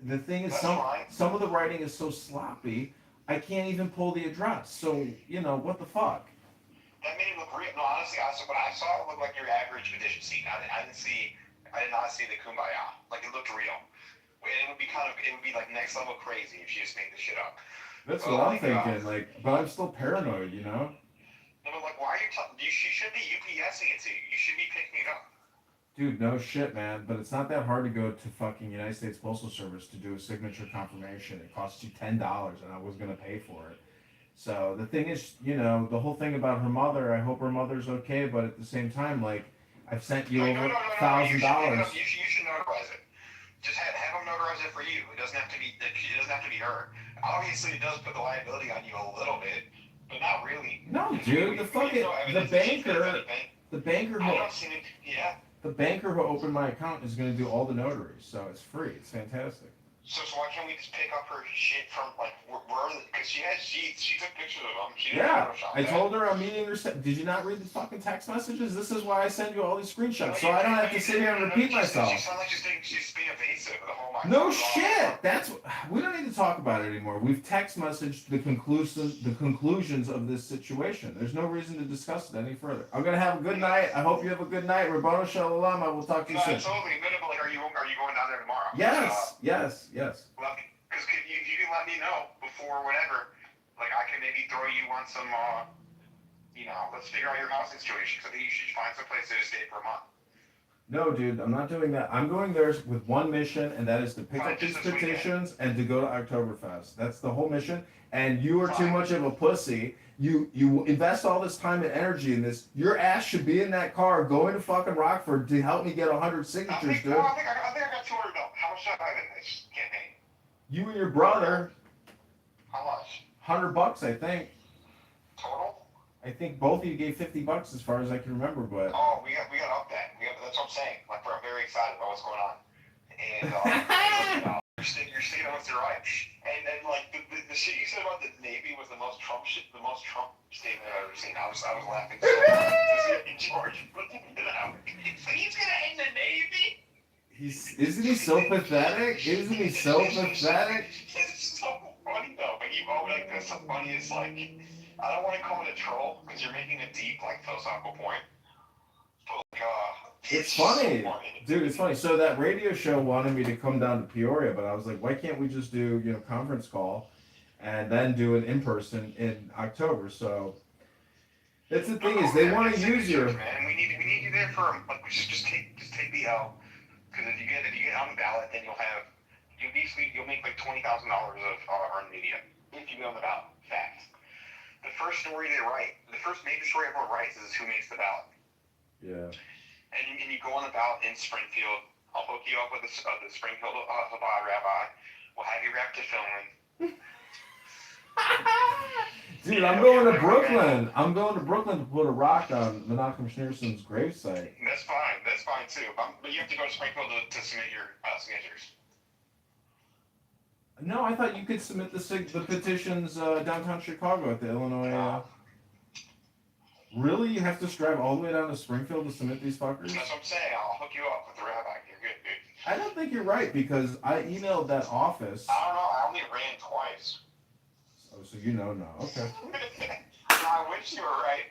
the thing is, some of the writing is so sloppy, I can't even pull the address. So what the fuck? That made it look real. No, honestly, what I saw looked like your average petition scene. I did not see the kumbaya. Like it looked real. It would be like next level crazy if she just made this shit up. That's what I'm thinking. But I'm still paranoid, No, but why are you talking? She should be UPSing it to you. You should be picking it up. Dude, no shit, man. But it's not that hard to go to fucking United States Postal Service to do a signature confirmation. It costs you $10, and I was gonna pay for it. So the thing is, the whole thing about her mother. I hope her mother's okay, but at the same time, I've sent you over $1,000. You should notarize it. Just have them notarize it for you. It doesn't have to be. It doesn't have to be her. Obviously, it does put the liability on you a little bit, but not really. No, dude. The banker who opened my account is going to do all the notaries, so it's free. It's fantastic. So why can't we just pick up her shit from because she took pictures of them. She didn't Photoshop I that. told her I'm meeting her. Did you not read the fucking text messages? This is why I send you all these screenshots, so I don't have to sit here and repeat myself. She sounds like she's being evasive the whole time. No shit. We don't need to talk about it anymore. We've text messaged the conclusions of this situation. There's no reason to discuss it any further. I'm gonna have a good night. I hope you have a good night. Rabbanu Shalom. I will talk to you soon. Totally. But are you going down there tomorrow? Yes. Well, because if you can let me know before whatever, I can maybe throw you on some, let's figure out your housing situation. Because I think you should find some place to stay for a month. No, dude, I'm not doing that. I'm going there with one mission, and that is to pick Fine, up these just this weekend. petitions and to go to Oktoberfest. That's the whole mission. And you are too Fine. much of a pussy. You invest all this time and energy in this. Your ass should be in that car going to fucking Rockford to help me get 100 I signatures, think, dude. no, I think I got 200 mil. How much should I have in this campaign? You and your brother, How much? $100, I think. Total? I think both of you gave $50 as far as I can remember, but. Oh, we got up that. That's what I'm saying. Like, I'm very excited about what's going on. And you're sticking with the right. And then like the shit you said about the Navy was the most Trump statement I've ever seen. I was laughing so hard to see George putting it out. He's gonna end the Navy. Isn't he so pathetic? Isn't he so pathetic? It's so funny though. But you always like that's so funny. It's like I don't want to call it a troll because you're making a deep like philosophical point. But like, it's funny, dude. It's funny. So that radio show wanted me to come down to Peoria, but I was like, why can't we just do conference call, and then do an in person in October? So that's the thing is they want to use you. Man, we need you there for like just take the L. Because if you get on the ballot, then you'll make like $20,000 of earned media if you get on the ballot. Fact. The first story they write, the first major story everyone writes is who makes the ballot. Yeah. And you go on the ballot in Springfield. I'll hook you up with the Springfield Chabad rabbi. We'll have you wrapped to filming. Dude, I'm going to Brooklyn. I'm going to Brooklyn to put a rock on Menachem Schneerson's gravesite. That's fine. That's fine too. But you have to go to Springfield to submit your signatures. No, I thought you could submit the petitions downtown Chicago at the Illinois. Really? You have to drive all the way down to Springfield to submit these fuckers? That's what I'm saying. I'll hook you up with the rabbi. You're good, dude. I don't think you're right because I emailed that office. I don't know. I only ran twice. Oh, so you know now. Okay. I wish you were right.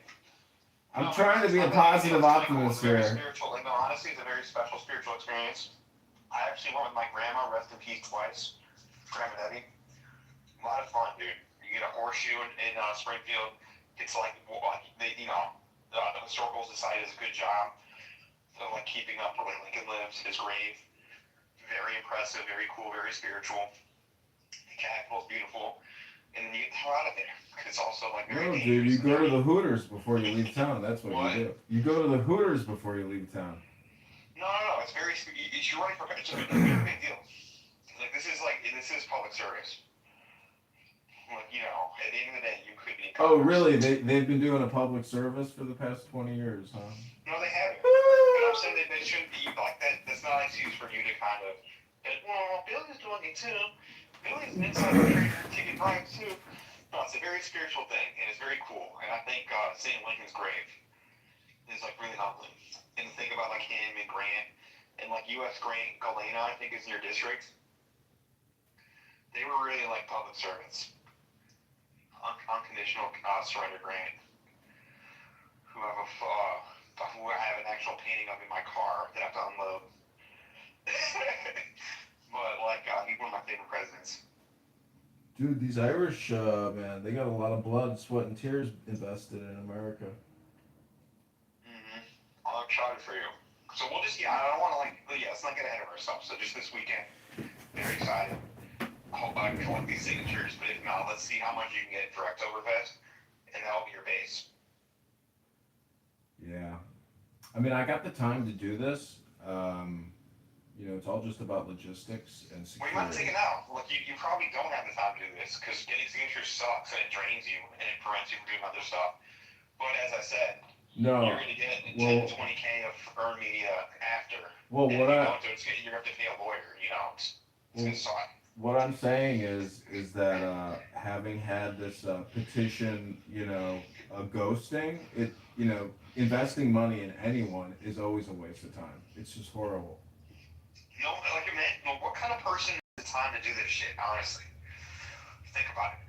I'm trying to be a positive optimist here. Spiritual. Like, honestly, it's a very special spiritual experience. I actually went with my grandma, rest in peace, twice. Grandma Debbie. A lot of fun, dude. You get a horseshoe in Springfield. It's like the historical society does a good job of like keeping up where Lincoln lives, his grave. Very impressive, very cool, very spiritual. The Capitol's beautiful, and then you get the hell out of there. It's also like very No, dude, you dangerous. go to the Hooters before you leave town. That's what you do. You go to the Hooters before you leave town. No. It's very. You're right for it's a big deal. Like this is public service. Like, at the end of the day, you could be. Oh, really? They've been doing a public service for the past 20 years, huh? No, they haven't. But I'm saying that they shouldn't be like that. That's not an excuse for you to kind of. Well, Billy's doing it too. Billy's an insider trader taking bribes too. No, it's a very spiritual thing, and it's very cool. And I think St. Lincoln's grave is like really humbling. And to think about like him and Grant and like U.S. Grant, Galena, I think is in your district. They were really like public servants. Unconditional surrender Grant, who I have an actual painting of in my car that I have to unload. But like he's one of my favorite presidents. Dude, these Irish, man, they got a lot of blood, sweat, and tears invested in America. I'm excited for you. So we'll just I don't want to let's not get ahead of ourselves. So just this weekend, very excited. I hope I can collect these signatures, but if not, let's see how much you can get for Oktoberfest, and that'll be your base. Yeah. I mean, I got the time to do this. It's all just about logistics and security. Well, you might take it out. Look, you probably don't have the time to do this, because getting signatures sucks, and it drains you, and it prevents you from doing other stuff. But as I said, you're going to get 10 to 20K of earned media after. Well, and what you're going to have to pay a lawyer, it's going to suck. What I'm saying is that having had this petition, a ghosting, investing money in anyone is always a waste of time. It's just horrible. What kind of person has the time to do this shit, honestly? Think about it.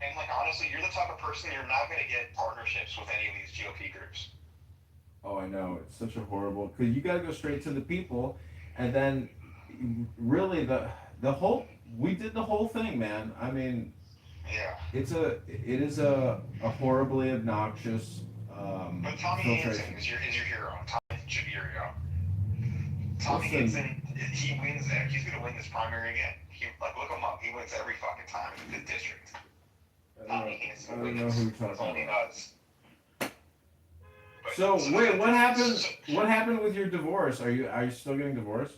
And, honestly, you're the type of person you're not going to get partnerships with any of these GOP groups. Oh, I know. It's such a horrible... Because you got to go straight to the people, and then really the whole... We did the whole thing, man. I mean... Yeah. It is a horribly obnoxious but Tommy Hansen is your hero. Tommy should be your hero. Tommy Listen. Hinson, he wins there. He's gonna win this primary again. Look him up. He wins every fucking time in the district. Tommy I Hinson don't know wins. who you're That's all talking he about. does. But, So wait, what happened? So, What happened with your divorce? Are you still getting divorced?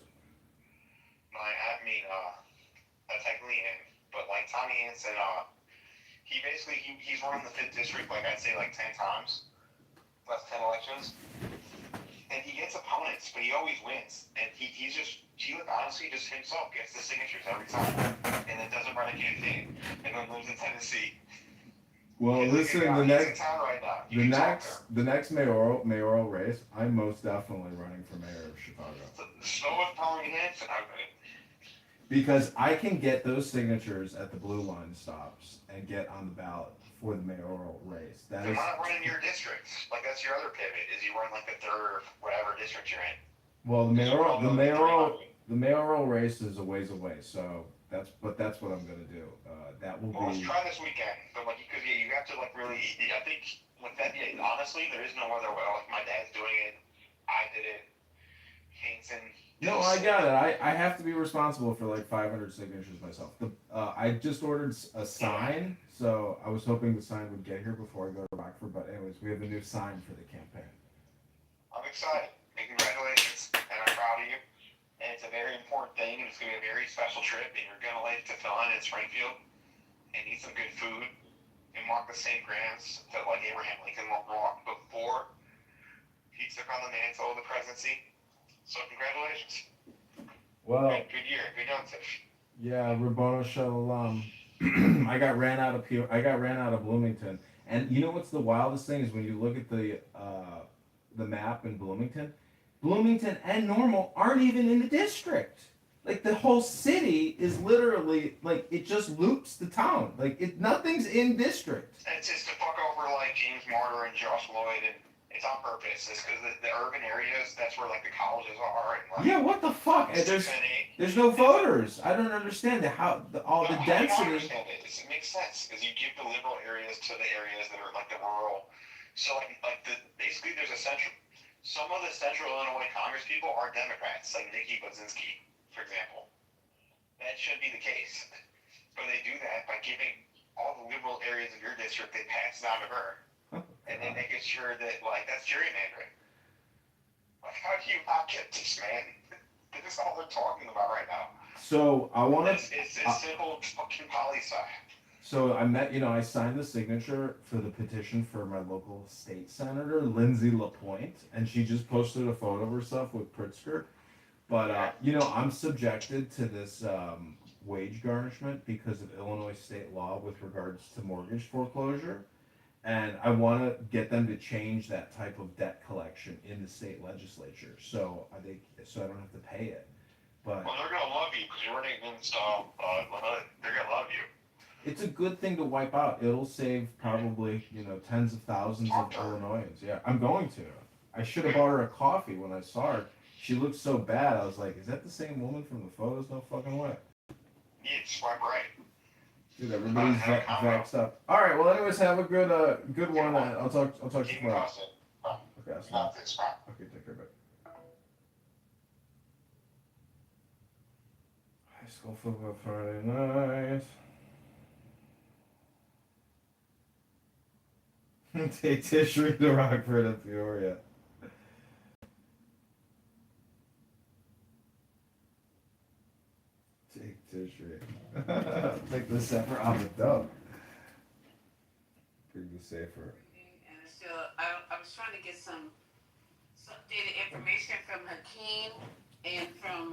I mean, I technically am, but like Tommy Hinson, he basically he's run the fifth district like I'd say like 10 times, last 10 elections, and he gets opponents, but he always wins, and he honestly just himself gets the signatures every time, and then doesn't run a campaign, and then lives in Tennessee. Well, listen, he's the in next town right now. the next mayoral race, I'm most definitely running for mayor of Chicago. So with Tommy Hinson, Because I can get those signatures at the blue line stops and get on the ballot for the mayoral race. That then is. why not run in your district? Like that's your other pivot, is you run like the third or whatever district you're in. Well, the mayoral race is a ways away, so that's what I'm gonna do. That will Well, let's be. try this weekend. But like, because you have to like really. I think with that, honestly, there is no other way. Like my dad's doing it, I did it. Hanson. No, I got it. I have to be responsible for like 500 signatures myself. I just ordered a sign, so I was hoping the sign would get here before I go to Rockford. But anyways, we have a new sign for the campaign. I'm excited. And congratulations, and I'm proud of you. And it's a very important thing, and it's going to be a very special trip, and you're going to like to fill in Springfield and eat some good food and walk the same grounds that like Abraham Lincoln walked before he took on the mantle of the presidency. So congratulations. Well, good year, good youngsters. yeah, Rabboni Shalom. I got ran out of Bloomington, and you know what's the wildest thing is when you look at the map in Bloomington. Bloomington and Normal aren't even in the district. Like the whole city is literally like it just loops the town. Like nothing's in district. It's just to fuck over like James Martyr and Josh Lloyd, and it's on purpose. It's because the urban areas, that's where like the colleges are. And, like, Yeah, what the fuck? And there's no voters. I don't understand all the density. I understand it. It makes sense because you give the liberal areas to the areas that are like the rural. So basically there's a central. Some of the central Illinois Congress people are Democrats, like Nikki Budzinski, for example. That should be the case. But they do that by giving all the liberal areas of your district, they pass it on to her. And then making sure that, like, that's gerrymandering. Like, how do you not get this, man? This is all they're talking about right now. So I want to. It's simple fucking poli-sci. So I signed the signature for the petition for my local state senator, Lindsay LaPointe, and she just posted a photo of herself with Pritzker. But, I'm subjected to this wage garnishment because of Illinois state law with regards to mortgage foreclosure. And I want to get them to change that type of debt collection in the state legislature so I don't have to pay it. But well, they're going to love you because you're running against, they're going to love you. It's a good thing to wipe out. It'll save probably, tens of thousands of Illinoisans. Yeah, I'm going to. I should have bought her a coffee when I saw her. She looked so bad. I was like, is that the same woman from the photos? No fucking way. Yeah, swipe right. Dude, everybody's vexed up. All right. Well, anyways, have a good one. I'll talk to you tomorrow. Okay, okay, take care, bye. High school football Friday night. Take Tishri to Rockford Peoria. Take Tishri. Take the separate on the dub. Pretty safer. And so I was trying to get some updated information from Hakeem and from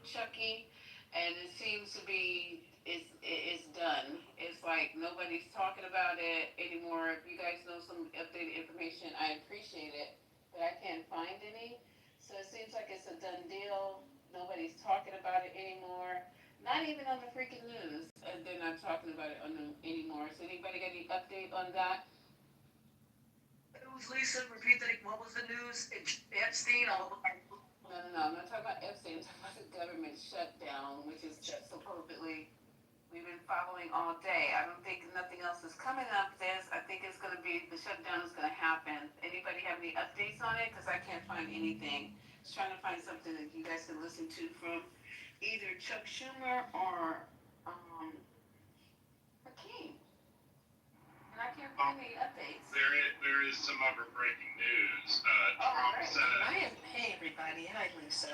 Chucky, and it seems to be it's done. It's like nobody's talking about it anymore. If you guys know some updated information, I appreciate it, but I can't find any. So it seems like it's a done deal. Nobody's talking about it anymore. Not even on the freaking news. They're not talking about it anymore. So anybody got any update on that? It was Lisa. Repeat that. What was the news? Epstein. No. I'm not talking about Epstein. I'm talking about the government shutdown, which is supposedly we've been following all day. I don't think nothing else is coming up. I think it's going to be the shutdown is going to happen. Anybody have any updates on it? Because I can't find anything. Just trying to find something that you guys can listen to from either Chuck Schumer or Hakeem. And I can't find any updates. There is some other breaking news. Trump Great. said. Hey everybody, hi Lisa.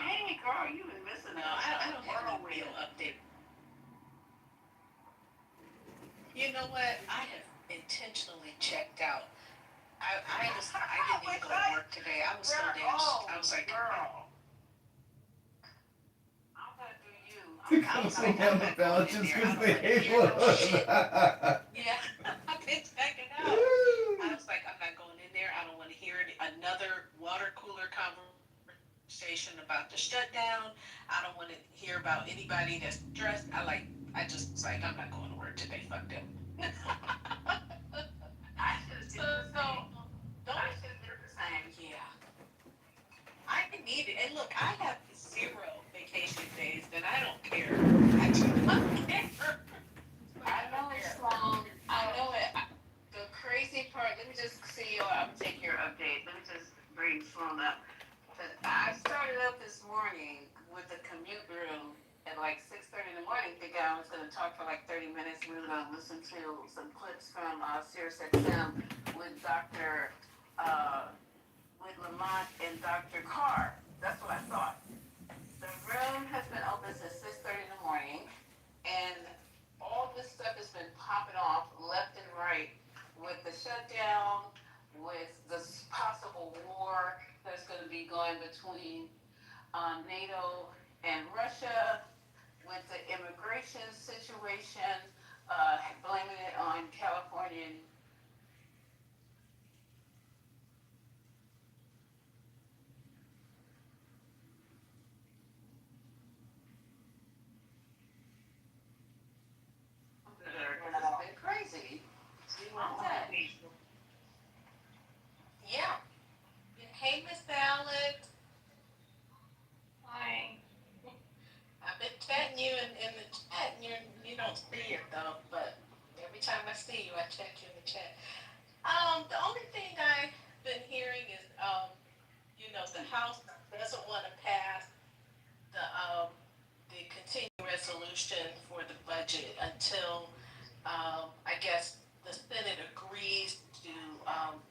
Hey girl, you've been missing us. I don't have any real update. You know what? I have intentionally checked out. I didn't even go to work today. I was so damn. I was like, girl. I'm gonna do you. I was like, I'm not going in there. I don't want to hear no shit. Yeah, I've been checking out. I was like, I'm not going in there. I don't want to hear another water cooler conversation about the shutdown. I don't want to hear about anybody that's stressed. I just was like, I'm not going to work today. Fuck them. I should have did the same. I should have did the same. Yeah. I need it. And look, I have 0 vacation days, and I don't care. I do not care. I know it's long. I know it. The crazy part, let me just see, I'm gonna take your update. Let me just bring Sloan up. But I started up this morning with the commute room at like 6:30 in the morning. Thinking I was gonna talk for like 30 minutes. We were gonna listen to some clips from Sirius XM with with Lamont and Dr. Carr. That's what I thought. The room has been open since 6:30 in the morning, and all this stuff has been popping off left and right with the shutdown, with this possible war that's going to be going between NATO and Russia, with the immigration situation, blaming it on California. It's been crazy. Yeah. Hey, Miss Ballard. Hi. I've been chatting you in the chat, and you don't see it though, but every time I see you, I check you in the chat. The only thing I've been hearing is, the House doesn't want to pass the continuing resolution for the budget until, I guess, the Senate agrees to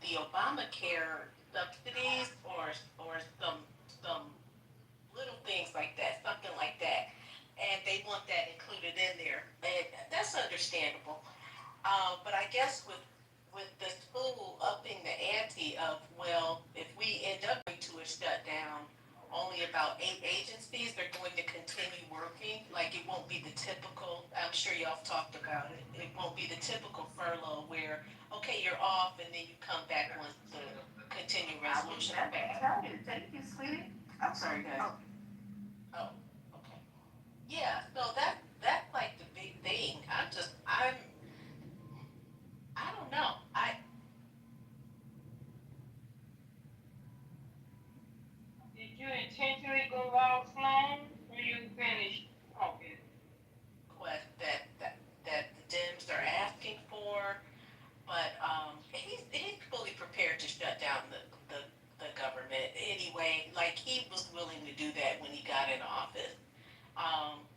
the Obamacare subsidies or some little things like that, something like that, and they want that included in there, and that's understandable. But I guess with the school upping the ante of, well, if we end up going to a shutdown, only about 8 agencies are going to continue working. Like, it won't be the typical, I'm sure y'all have talked about it, it won't be the typical furlough where, okay, you're off and then you come back once the continuing resolution passed. Thank you, sweetie. I'm sorry, guys. Oh, okay. Yeah, so that's like the big thing. I don't know. Did you intentionally go out, Sloan, or you finished talking? Request that the Dems are asking for, but he's fully prepared to shut down the government anyway. Like, he was willing to do that when he got in office.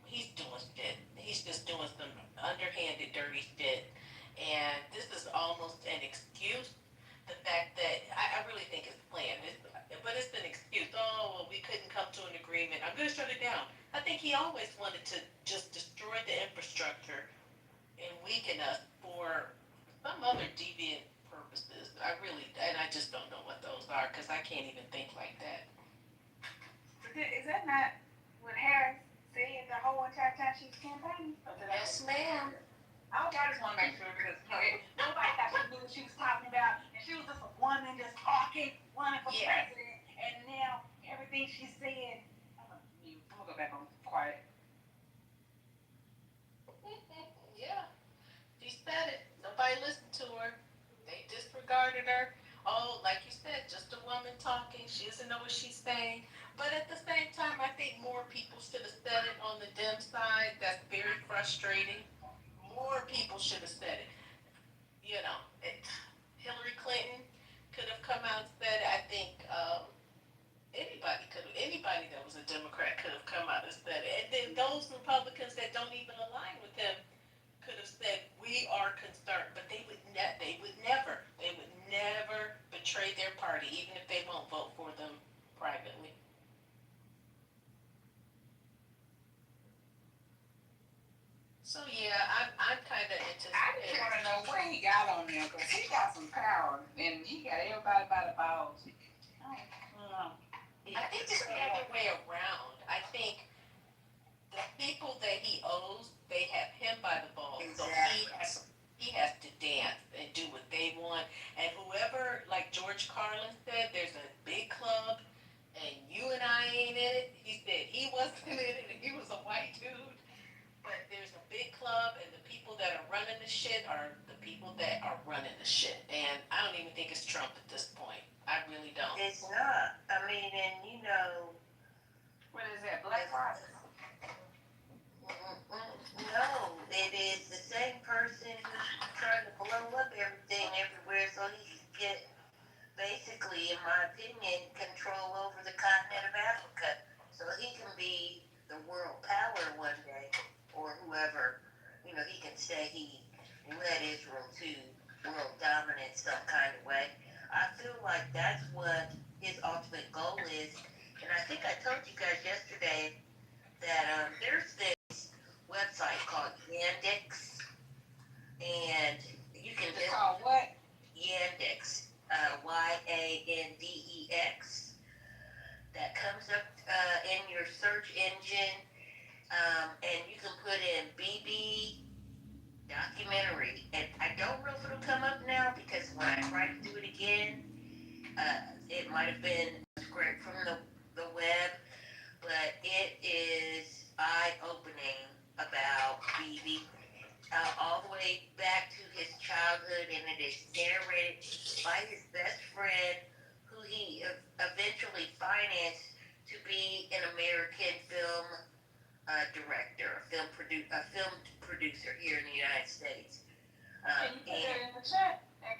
He's doing shit. He's just doing some underhanded, dirty shit. And this is almost an excuse. The fact that I really think it's planned, but it's an excuse. Oh, well, we couldn't come to an agreement. I'm going to shut it down. I think he always wanted to just destroy the infrastructure and weaken us for some other deviant purposes. And I just don't know what those are, because I can't even think like that. Is that not what Harris said the whole entire time she was campaigning? Yes, ma'am. I just want to make sure, because nobody thought she knew what she was talking about, and she was just a woman just talking, running for president, and now everything she said, I'm gonna go back on quiet. Yeah, she said it. Nobody listened to her. They disregarded her. Oh, like you said, just a woman talking. She doesn't know what she's saying. But at the same time, I think more people should have said it on the Dem side. That's very frustrating. More people should have said it. Hillary Clinton could have come out and said it. I think anybody even if they won't vote for them privately. So yeah, I'm kind of into. I just want to know where he got on there, because he got some power, and he got everybody by the balls. I don't know. I think it's the other way around. I think the people that he owes, they have him by the balls. Exactly. So he has to dance and do what they want. And whoever, like George Carlin said, there's a big club, and you and I ain't in it. He said he wasn't in it, and he was a white dude. But there's a big club, and the people that are running the shit are the people that are running the shit. And I don't even think it's Trump at this point. I really don't. It's not. I mean, and you know. What is that, Black Rock? No, it is the same person who's trying to blow up everything everywhere so he can get, basically, in my opinion, control over the continent of Africa. So he can be the world power one day, or whoever, you know, he can say he led Israel to world dominance some kind of way. I feel like that's what his ultimate goal is. And I think I told you guys yesterday that there's this website called Yandex, and you can It's called what? Yandex, Yandex. That comes up in your search engine, and you can put in BB documentary. And I don't know if it'll come up now, because when I try to do it again, it might have been scraped from the web, but it is eye-opening about BB, all the way back to his childhood, and it is narrated by his best friend, who he eventually financed to be an American film director, a film producer here in the United States. Can you put that in the chat? I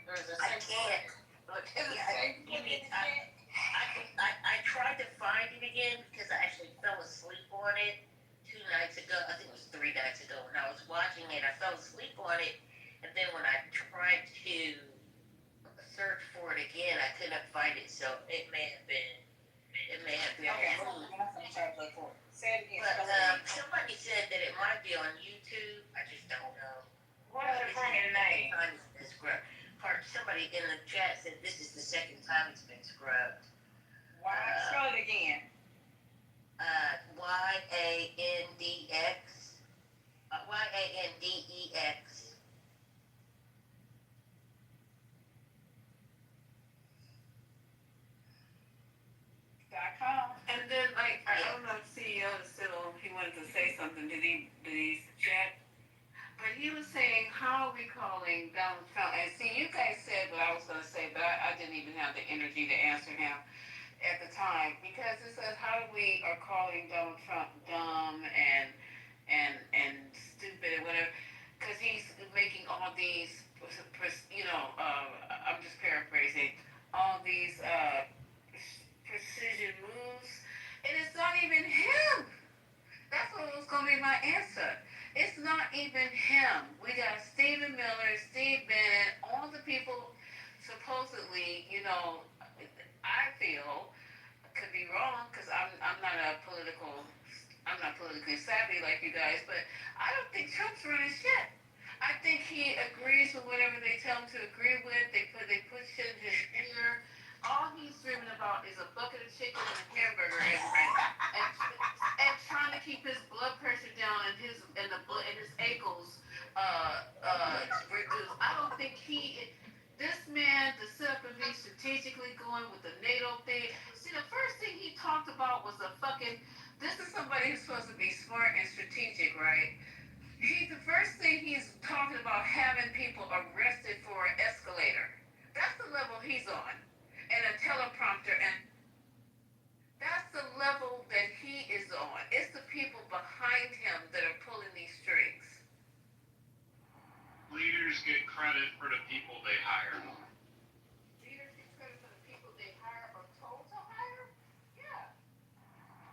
can't. Look, I tried to find it again, because I actually fell asleep on it 2 nights ago. I think it was 3 nights ago when I was watching it. I fell asleep on it, and then when I tried to search for it again, I couldn't find it. So it may have been Okay, removed. say it again. But somebody said that it might be on YouTube. I just don't know. What is the friggin' name? Somebody in the chat said this is the second time it's been scrubbed. Why? Spell it again. Yandx. Yandex. .com. And then, like, I don't know if CEO still, he wanted to say something. Did he chat? But he was saying, how are we calling Donald Trump? And see, you guys said what I was going to say, but I didn't even have the energy to answer him at the time, because it says, how we are calling Donald Trump dumb and stupid and whatever, because he's making all these, I'm just paraphrasing, all these precision moves, and it's not even him. That's what was going to be my answer. It's not even him. We got Stephen Miller, Steve Bannon, all the people supposedly, I feel, could be wrong, because I'm not politically savvy like you guys, but I don't think Trump's running shit. I think he agrees with whatever they tell him to agree with. They put shit in his ear. All he's dreaming about is a bucket of chicken and a hamburger and trying to keep his blood pressure down and his ankles reduced. I don't think this man, to sit up and be strategically going with the NATO thing. See, the first thing he talked about was this is somebody who's supposed to be smart and strategic, right? The first thing he's talking about having people arrested for an escalator. That's the level he's on. And a teleprompter, and that's the level that he is on. It's the people behind him that are pulling these strings. Leaders get credit for the people they hire. Leaders get credit for the people they hire or told to hire? Yeah.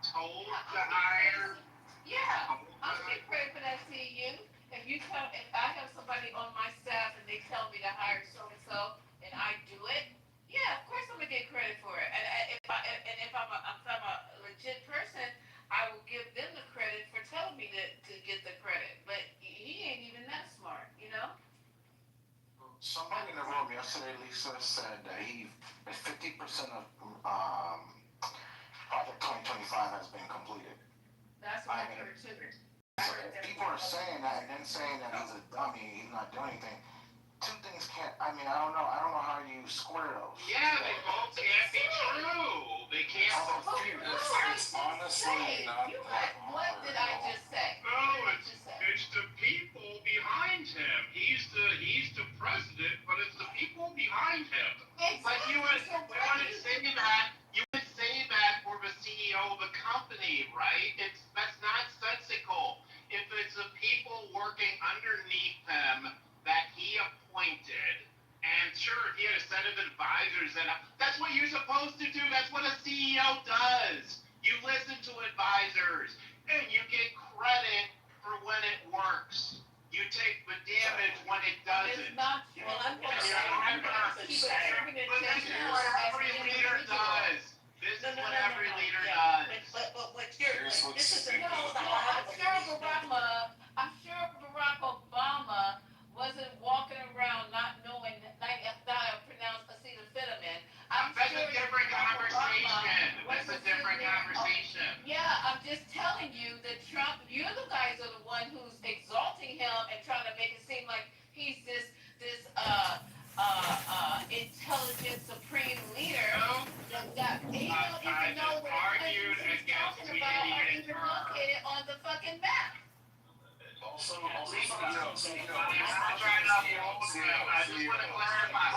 Told to hire? Yeah. I'm getting credit for that, CU. If I have somebody on my staff and they tell me to hire so-and-so, and I do it, yeah, of course I'm going to get credit has been completed. That's what I heard too. So if people are saying that and then saying that he's a dummy, he's not doing anything, two things can't, I don't know how you square those. Yeah, they both can't be true. They can't. It's honestly not that hard. What did I just say? No, it's the people behind him. He's the president, but it's the people behind him. Like you would say that for the CEO of the company, right? That's nonsensical. If it's the people working underneath him that he appointed, and sure, if he had a set of advisors, that's what you're supposed to do. That's what a CEO does. You listen to advisors, and you get credit for when it works. You take the damage when it doesn't. It's not true. Well, I'm going to say, But this is what every leader does. This is what every leader does. But what you're, Here's what's this is a stupid. I'm sure Barack Obama wasn't walking around not knowing like how to pronounce acetaminophen. That's a different conversation. That's a different conversation. Yeah, I'm just telling you that Trump, you're the guys are the one who's exalting him and trying to make it seem like he's this intelligent supreme leader that he don't even know what argued he's against talking about or the even located on the fucking map. Also, I just want to clarify.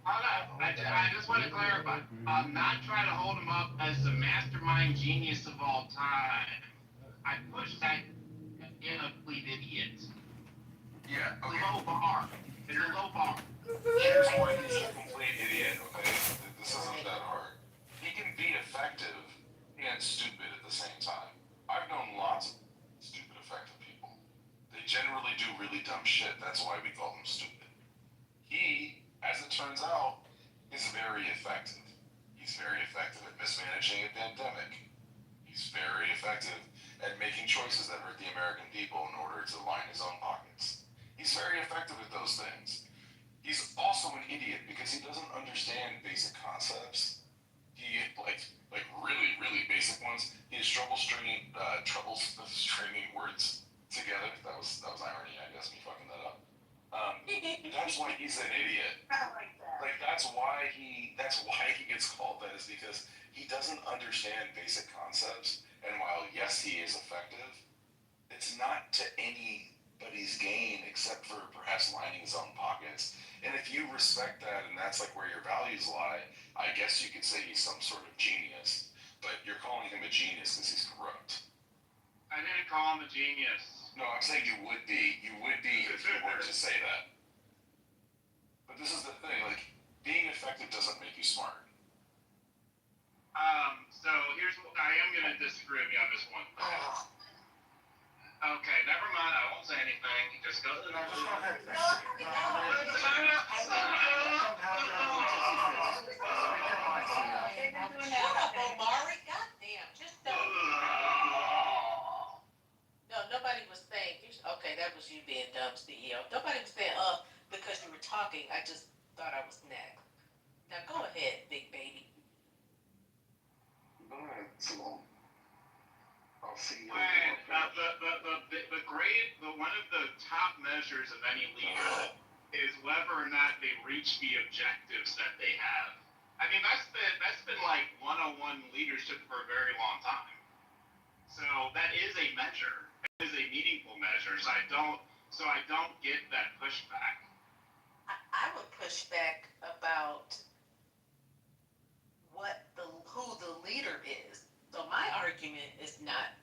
I just want to clarify. I'm not trying to hold him up as the mastermind genius of all time. I push that in a complete idiot. Yeah, It's a low bar. It's a low bar. here's why he's a complete idiot, okay? This isn't that hard. He can be effective and stupid at the same time. I've known lots of stupid, effective people. They generally do really dumb shit. That's why we call them stupid. He, as it turns out, is very effective. He's very effective at mismanaging a pandemic. He's very effective at making choices that hurt the American people in order to line his own pockets. He's very effective at those things. He's also an idiot because he doesn't understand basic concepts. He like really, really basic ones. He has trouble stringing words together. That was irony, I guess, me fucking that up. That's why he's an idiot. Like that's why he gets called that, is because he doesn't understand basic concepts. And while yes, he is effective, it's not to anybody's gain except for perhaps lining his own pockets. And if you respect that and that's like where your values lie, I guess you could say he's some sort of genius. But you're calling him a genius because he's corrupt. I didn't call him a genius. No, I'm saying you would be. You would be if you were to say that. But this is the thing, like, being effective doesn't make you smart. So here's what I am going to disagree with you on this one. Okay, never mind. I won't say anything. Just go to the next one. shut up, Omari. Goddamn, just don't. No, nobody was saying. Okay, that was you being dumb, CEO. Nobody was saying because you were talking. I just thought I was next. Now go ahead, big baby. Alright, so I'll see you. When one of the top measures of any leader is whether or not they reach the objectives that they have. I mean, that's been like 101 leadership for a very long time. So that is a measure. It is a meaningful measure. So I don't get that pushback. I would push back about who the leader is. So my argument is not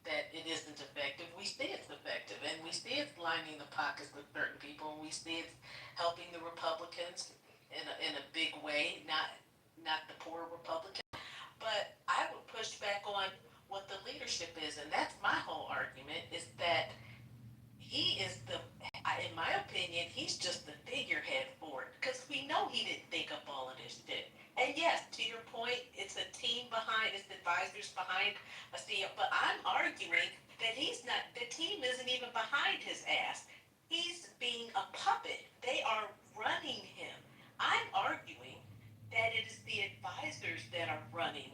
that it isn't effective. We see it's effective, and we see it's lining the pockets with certain people, and we see it's helping the Republicans in a big way, not the poor Republicans. But I would push back on what the leadership is, and that's my whole argument, is that he is in my opinion, he's just the figurehead for it, because we know he didn't think up all of this shit. And yes, to your point, it's a team behind, it's advisors behind a CEO, but I'm arguing that the team isn't even behind his ass. He's being a puppet. They are running him. I'm arguing that it is the advisors that are running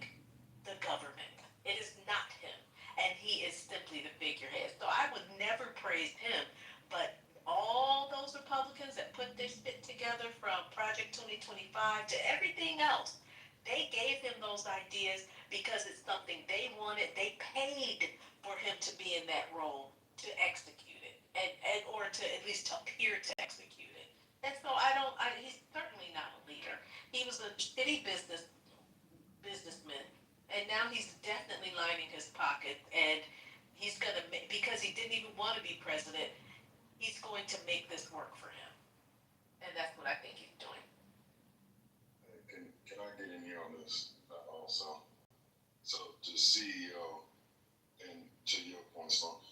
the government. It is not him. And he is simply the figurehead. So I would never praise him, but all those Republicans that put their spit together from Project 2025 to everything else, they gave him those ideas because it's something they wanted. They paid for him to be in that role to execute it, and or to at least to appear to execute it. And so he's certainly not a leader. He was a shitty businessman, and now he's definitely lining his pocket, and he's gonna because he didn't even want to be president, he's going to make this work for him, and that's what I think he's doing. Can I get in here on this also? So to CEO and to your point, so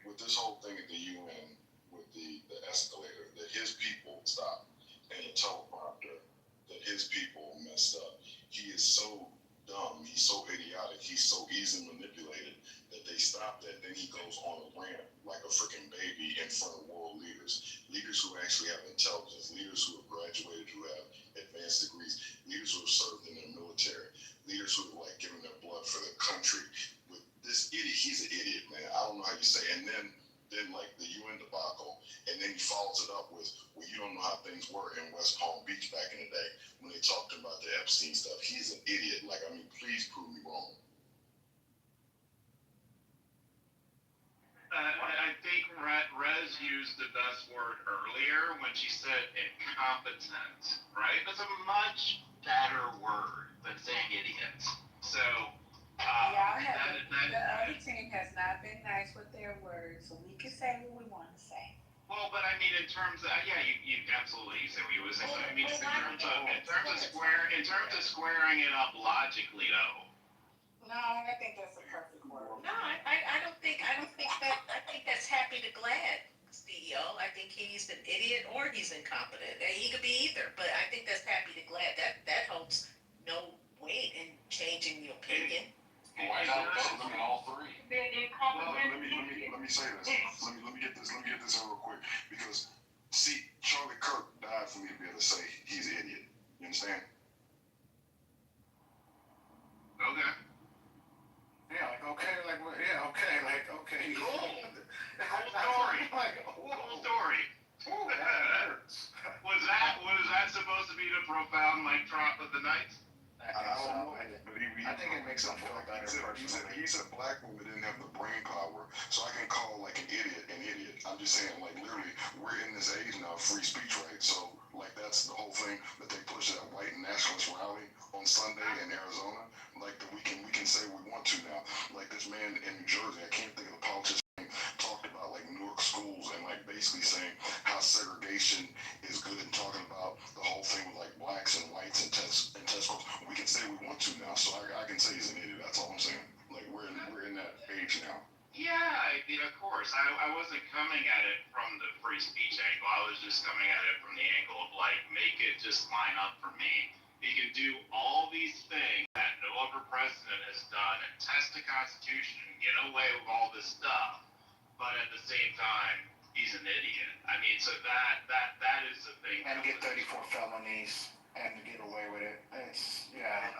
with this whole thing at the UN with the escalator, that his people stopped, and the teleprompter, that his people messed up. He is so dumb, he's so idiotic, he's so easily manipulated that they stopped that. Then he goes on a rant like a freaking baby in front of world leaders who actually have intelligence, leaders who have graduated, who have advanced degrees, leaders who have served in the military, leaders who have like given their blood for the country. With this idiot, he's an idiot, man. I don't know how you say it. And then like the UN debacle, and then he follows it up with, well, you don't know how things were in West Palm Beach back in the day when they talked about the Epstein stuff. He's an idiot. Like, I mean, please prove me wrong. I think Rez used the best word earlier when she said incompetent, right? That's a much better word than saying idiot. So, the other team has not been nice with their words, so we can say what we want to say. well, but I mean, in terms of, yeah, you absolutely, you said what you were saying. I mean, in terms of squaring it up logically, though. No, I think that's a perfect word. No, I don't think that. I think that's happy to glad CEO. I think he's an idiot or he's incompetent. He could be either, but I think that's happy to glad. That holds no weight in changing the opinion. Why not look at all three? Well, let me say this. Let me get this in real quick, because see, Charlie Kirk died for me to be able to say he's an idiot. You understand? Okay. Yeah, like okay, like what? Yeah, okay, like okay. Cool. Cool story. Cool story. Was that supposed to be the profound mic drop of the night? I think it makes him feel better. He said black women didn't have the brain power, so I can call like an idiot an idiot. I'm just saying, like literally, we're in this age now of free speech, right? So like that's the whole thing that they push that white nationalist rally on Sunday in Arizona. Like that we can say we want to now. Like this man in New Jersey, I can't think of the politician, talked about like Newark schools and like basically saying how segregation is good and talking about the whole thing with like blacks and whites and testicles. We can say we want to now, so I can say he's an idiot. That's all I'm saying. Like we're in that age now. Yeah, of course. I wasn't coming at it from the free speech angle. I was just coming at it from the angle of like, make it just line up for me. He can do all these things that no other president has done and test the Constitution and get away with all this stuff, but at the same time, he's an idiot. I mean, so that is the thing. And get 34 felonies and get away with it. It's, yeah,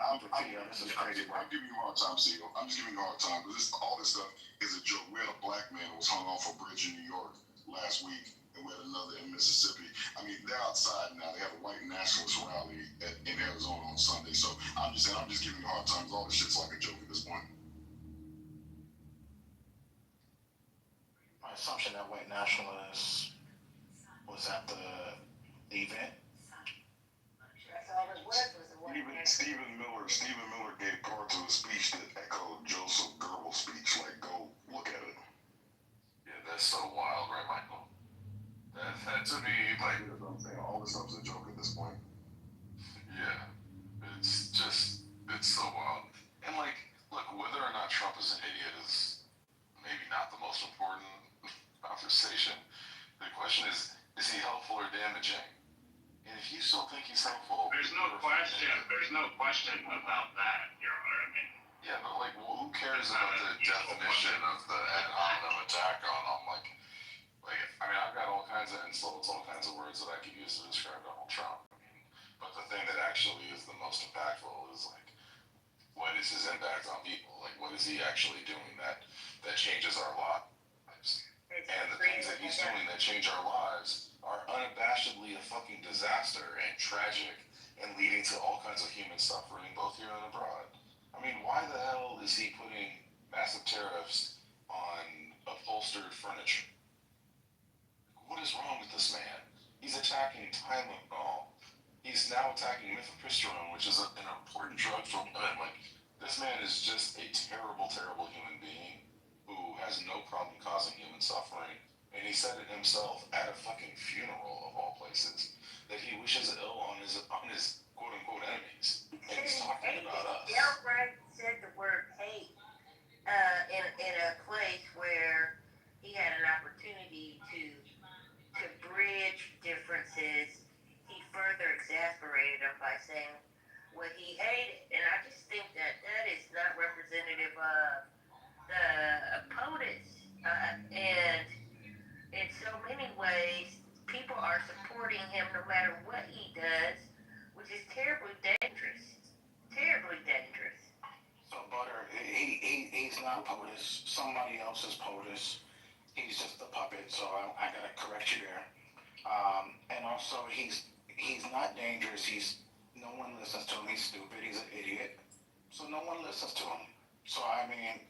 this is crazy. I'm giving you a hard time, CEO. I'm just giving you a hard time because all this stuff is a joke. We had a black man who was hung off a bridge in New York last week, and we had another in Mississippi. I mean, they're outside now. They have a white nationalist rally in Arizona on Sunday. So I'm just saying, I'm just giving you a hard time. All this shit's like a joke at this point. My assumption that white nationalists was at the event. Stephen Miller gave part to a speech that echoed Joseph Goebbels' speech. Like, go look at it. Yeah, that's so wild, right, Michael? That to me, like, you know what I'm saying, all this stuff's a joke at this point. Yeah, it's so wild. And like, look, whether or not Trump is an idiot is maybe not the most important conversation. The question is he helpful or damaging? And if you still think he's helpful, There's no question about that, Your Honor. I mean, yeah, but like, well, who cares about the definition of the ad hominem attack on him? Like, I mean, I've got all kinds of insults, all kinds of words that I could use to describe Donald Trump. I mean, but the thing that actually is the most impactful is like, what is his impact on people? Like, what is he he actually doing that changes our lives? And the things that he's doing that change our lives are unabashedly a fucking disaster and tragic and leading to all kinds of human suffering, both here and abroad. I mean, why the hell is he putting massive tariffs on upholstered furniture? What is wrong with this man? He's attacking Tylenol. He's now attacking mifepristone, which is an important drug for women. Like, this man is just a terrible, terrible human being who has no problem causing human suffering. And he said it himself at a fucking funeral of all places that he wishes ill on his quote unquote enemies. And he's talking about us. Delbright said the word hate in a place where he had an opportunity to bridge differences. He further exasperated them by saying what he hated. And I just think that is not representative of the opponents. And in so many ways, people are supporting him no matter what he does, which is terribly dangerous. Terribly dangerous. So Butter, he's not POTUS. Somebody else is POTUS. He's just a puppet, so I gotta correct you there. And also, he's not dangerous. No one listens to him. He's stupid. He's an idiot. So no one listens to him. So I mean,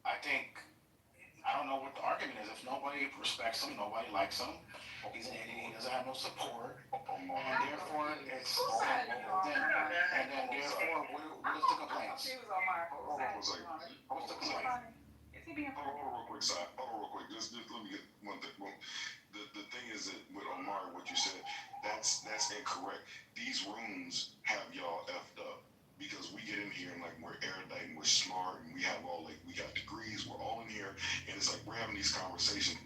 I don't know what the argument is. If nobody respects him, nobody likes him. He's an idiot. He doesn't have no support, and therefore it's. And then therefore, what is the complaints? Hold on for a second. What's the complaint? Hold on real quick, side. Hold on real quick. Just let me get one thing. Well, the thing is that with Omar, what you said, that's incorrect. These rooms have y'all effed up because we get in here and like we're erudite and we're smart and we have we got degrees. We're all in here and it's like we're having these conversations.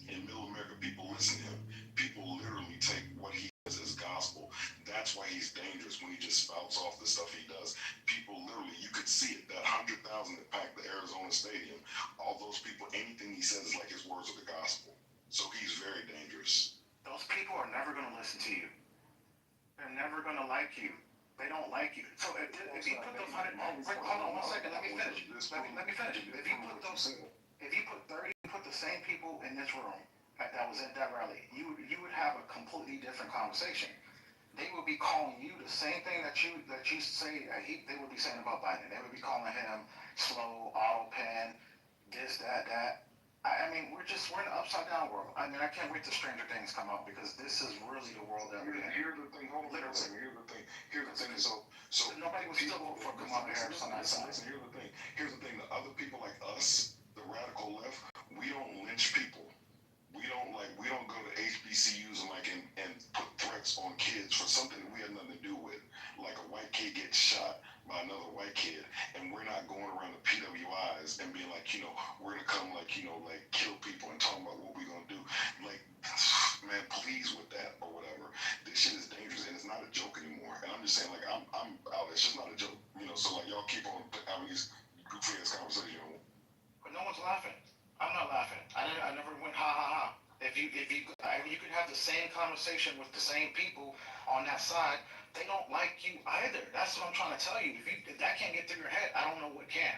In Middle America, people listen to him. People literally take what he says as gospel. That's why he's dangerous when he just spouts off the stuff he does. People literally, you could see it. That 100,000 that packed the Arizona Stadium, all those people, anything he says is like his words of the gospel. So he's very dangerous. Those people are never going to listen to you. They're never going to like you. They don't like you. So if you put those 100, hold on 1 second, let me finish. Let me finish. If you put 30, put the same people in this room that was in that rally, you would have a completely different conversation. They would be calling you the same thing that you say they would be saying about Biden. They would be calling him slow, auto pen, this, that. I mean, we're in an upside down world. I mean, I can't wait till Stranger Things come out because this is really the world that we're in. Here's the thing. Hold on. Here's the thing. So nobody was still voting for Kamala Harris on that side. Listen, here's the thing. The other people like us, the radical left, we don't lynch people. We don't go to HBCUs and put threats on kids for something that we had nothing to do with. Like a white kid gets shot by another white kid, and we're not going around the PWIs and being like, we're gonna come kill people and talking about what we're gonna do. Like, man, please with that or whatever. This shit is dangerous and it's not a joke anymore. And I'm just saying, like, I'm out. It's just not a joke, So like, y'all keep on having these goofy ass conversations. But no one's laughing. I'm not laughing. I never went ha ha ha. If you could have the same conversation with the same people on that side, they don't like you either. That's what I'm trying to tell you. If that can't get through your head, I don't know what can.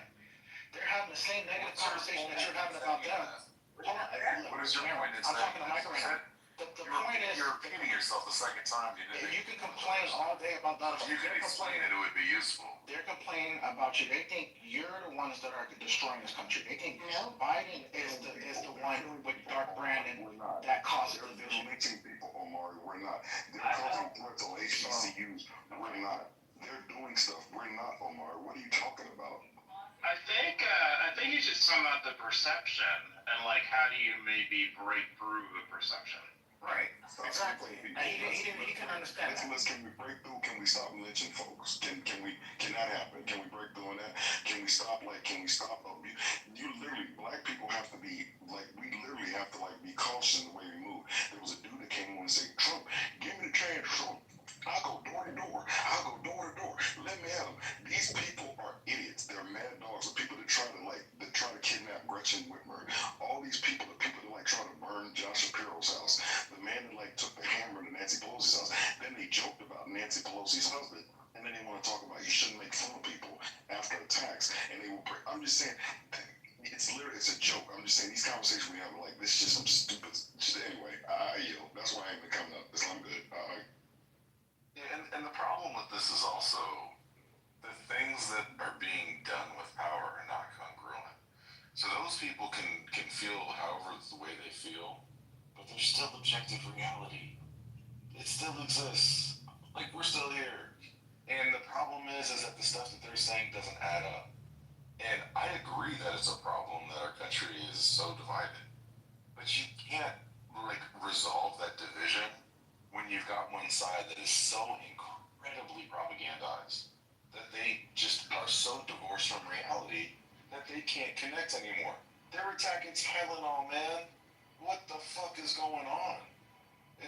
They're having the same negative conversation that you're having about them. Hold on. What is your point? I'm talking to Mike right now. The point is, you're repeating yourself the second time. You can complain all day about Donald Trump. You can explain it would be useful. They're complaining about you. They think you're the ones that are destroying this country. They think Biden is the one with Dark Brandon that causes division. People, Omari, we're not. They're causing threats on HBCUs. We're not. They're doing stuff. We're not, Omari. What are you talking about? I think he's just talking about the perception and how do you maybe break through the perception. Right. Exactly. He can understand that. Can we break through? Can we stop lynching folks? Can that happen? Can we break through on that? Can we stop abuse? Black people have to be we literally have to be cautious in the way we move. There was a dude that came on and said, Trump, give me the trash, Trump. I'll go door to door. Let me have them. These people are idiots. They're mad dogs. The people that try to kidnap Gretchen Whitmer. All these people, the people that try to burn Josh Shapiro's house. The man that took the hammer to Nancy Pelosi's house. Then they joked about Nancy Pelosi's husband. And then they want to talk about you shouldn't make fun of people after attacks. And I'm just saying, conversation we have, like, this is just some stupid shit. Anyway, that's why I ain't been coming up. I'm good. Yeah, and the problem with this is also the things that are being done with power are not congruent. So those people can feel however the way they feel, but there's still objective reality. It still exists. Like, we're still here. And the problem is that the stuff that they're saying doesn't add up. And I agree that it's a problem that our country is so divided. But you can't, like, resolve that division when you've got one side that is so incredibly propagandized that they just are so divorced from reality that they can't connect anymore. They're attacking Tylenol, man. What the fuck is going on?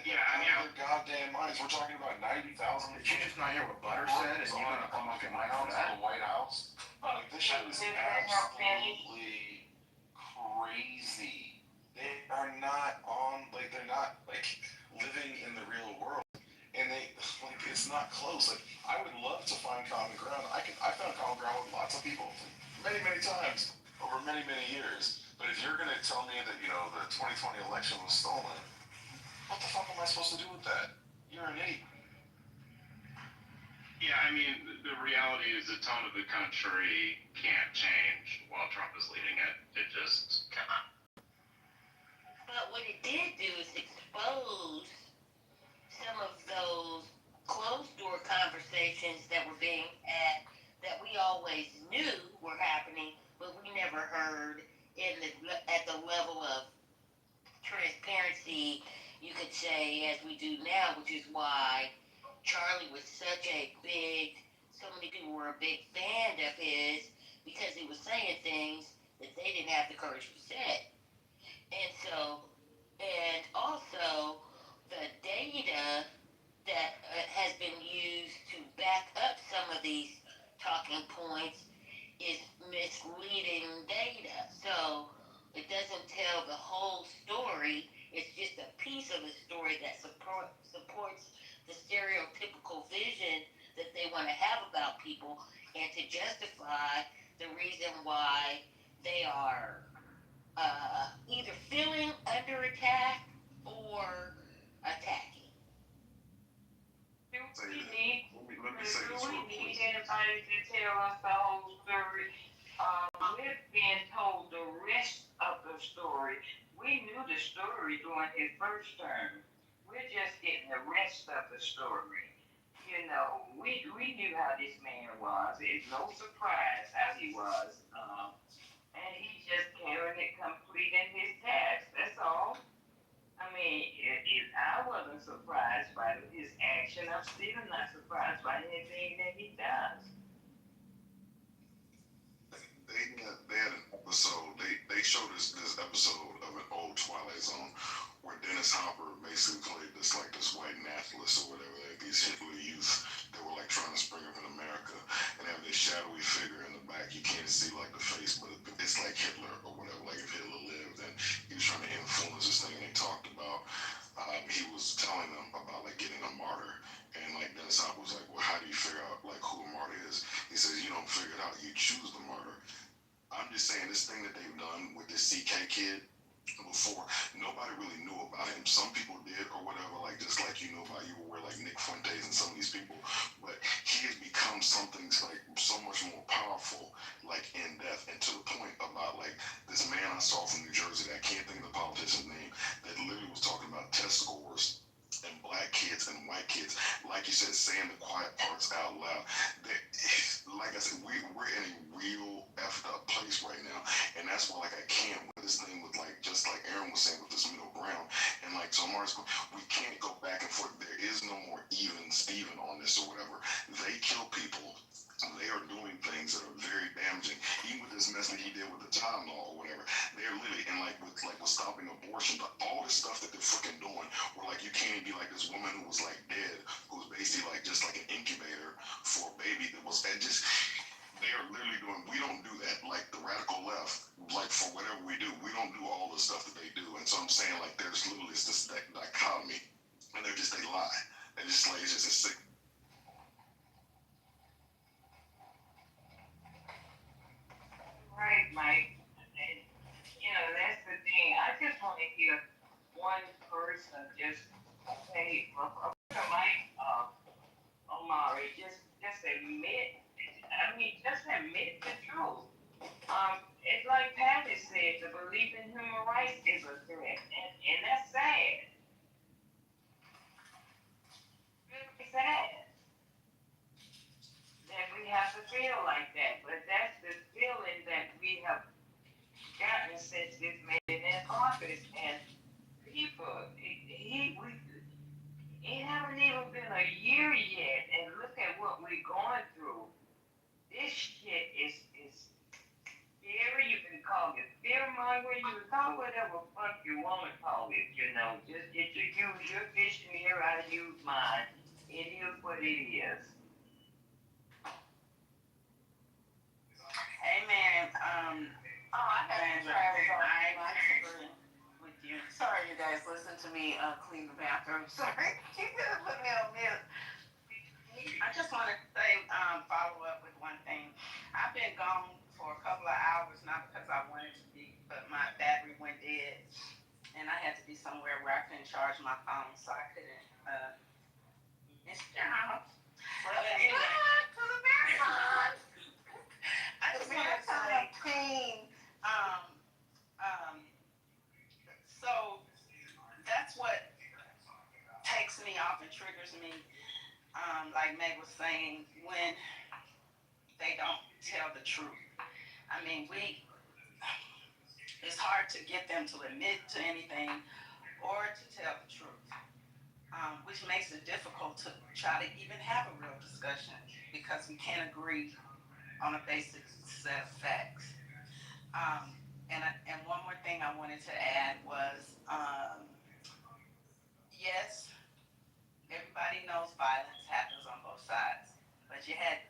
Yeah, I mean, their goddamn minds. We're talking about 90,000. Did you just not hear what Butter said, and you're gonna come up in my house? The White House. Like, this shit is absolutely crazy. They are not on, like, they're not, like, living in the real world. And they, like, it's not close. Like, I would love to find common ground. I found common ground with lots of people many, many times over many, many years. But if you're gonna tell me that, the 2020 election was stolen, what the fuck am I supposed to do with that? You're an idiot. Yeah, I mean, the reality is the tone of the country can't change while Trump is leading it. It just cannot. But what it did do is expose some of those closed door conversations that were being had that we always knew were happening, but we never heard at the level of transparency, you could say, as we do now, which is why Charlie was so many people were a big fan of his, because he was saying things that they didn't have the courage to say. And also the data that has been used to back up some of these talking points is misleading data. So it doesn't tell the whole story. It's just a piece of the story that supports the stereotypical vision that they want to have about people, and to justify the reason why they are either feeling under attack or attacking. Do we need anybody to tell us the whole story? We're being told the rest of the story. We knew the story during his first term. We're just getting the rest of the story. We knew how this man was. It's no surprise how he was. And he's just carrying it, completing his task. That's all. I mean, if I wasn't surprised by his action, I'm still not surprised by anything that he does. They had an episode. They showed this episode of an old Twilight Zone where Dennis Hopper basically played this white naturalist or whatever. Like these Hitler youth that were like trying to spring up in America, and have this shadowy figure in the back. You can't see like the face, but it's like Hitler or whatever. Like if Hitler lived, and he was trying to influence this thing. And they talked about he was telling them about like getting a martyr. And like Dennis Hopper was like, well, how do you figure out like who a martyr is? He says, you don't figure it out, you choose the martyr. I'm just saying this thing that they've done with this CK kid before, nobody really knew about him. Some people did or whatever, like just like you know about you were like Nick Fuentes and some of these people, but he has become something like so much more powerful, like in depth, and to the point about like this man I saw from New Jersey that I can't think of the politician's name, that literally was talking about test scores and black kids and white kids, like you said, saying the quiet parts out loud. That, like I said, we're in a real effed up place right now, and that's why like I can't with this thing with like just like Aaron was saying with this middle ground, and like so we can't go back and forth. There is no more even Steven on this or whatever. They kill people. They are doing things that are very damaging. Even with this mess that he did with the Tylenol or whatever, they're literally, and like with stopping abortion, but all this stuff that they're freaking doing, where like you can't be like this woman who was like dead, who was basically like just like an incubator for a baby that was, and just, they are literally doing, we don't do that. Like the radical left, like for whatever we do, we don't do all the stuff that they do. And so I'm saying like there's literally this dichotomy, and they lie. And it's like, it's just a sick. Right, Mike. And, that's the thing. belief in human rights is a threat, and that's sad. Really sad that we have to feel like that, but that's the feeling that we have gotten since this man in office. And people, it haven't even been a year yet, and look at what we're going through. This shit is scary. You can call it fear mongering. You can call whatever fuck you want to call it. You know, just get use your vision here. I use mine. It is what it is. Amen. I had to travel with you. Sorry, you guys. Listen to me clean the bathroom. Sorry. You could put me on mute. I just want to say, follow up with one thing. I've been gone for a couple of hours, not because I wanted to be, but my battery went dead, and I had to be somewhere where I couldn't charge my phone, so I couldn't miss y'all. But anyway, to the marathon. I just want to say, so that's what takes me off and triggers me. Like Meg was saying, when they don't tell the truth. I mean, it's hard to get them to admit to anything or to tell the truth, which makes it difficult to try to even have a real discussion because we can't agree on a basic set of facts. And one more thing I wanted to add was, yes, everybody knows violence happens on both sides, but you had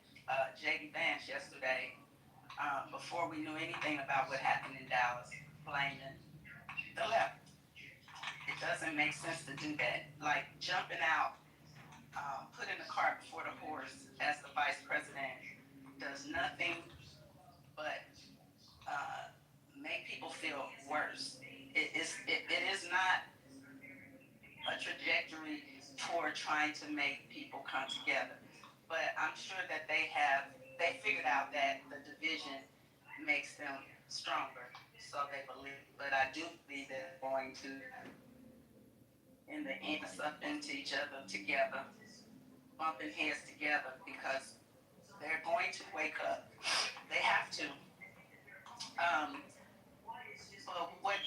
J.D. Vance yesterday, before we knew anything about what happened in Dallas, blaming the left. It doesn't make sense to do that. Like jumping out, putting the cart before the horse as the vice president does nothing but make people feel worse. It is not a trajectory toward trying to make people come together. But I'm sure that they figured out that the division makes them stronger. So they believe. But I do believe they're going to, in the end, up into each other together, bumping heads together because they're going to wake up. They have to. But what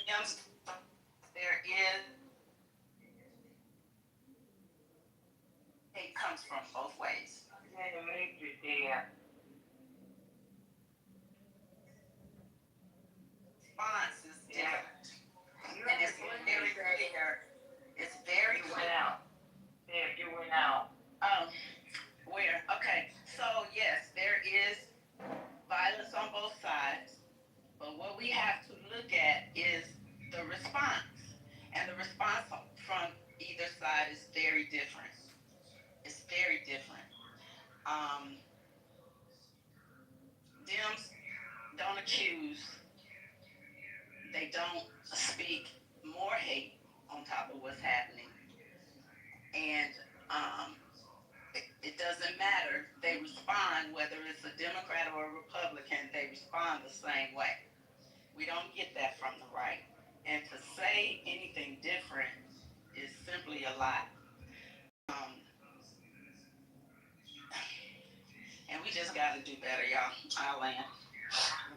there is, it comes from both ways. Response is different. And it's very clear. It's very clear. Yeah, you went out. Where? Okay. So yes, there is violence on both sides. But what we have to look at is the response. And the response from either side is very different. It's very different. Dems don't accuse. They don't speak more hate on top of what's happening. And it doesn't matter. They respond, whether it's a Democrat or a Republican, they respond the same way. We don't get that from the right. And to say anything different is simply a lie. And we just got to do better, y'all. I'll land.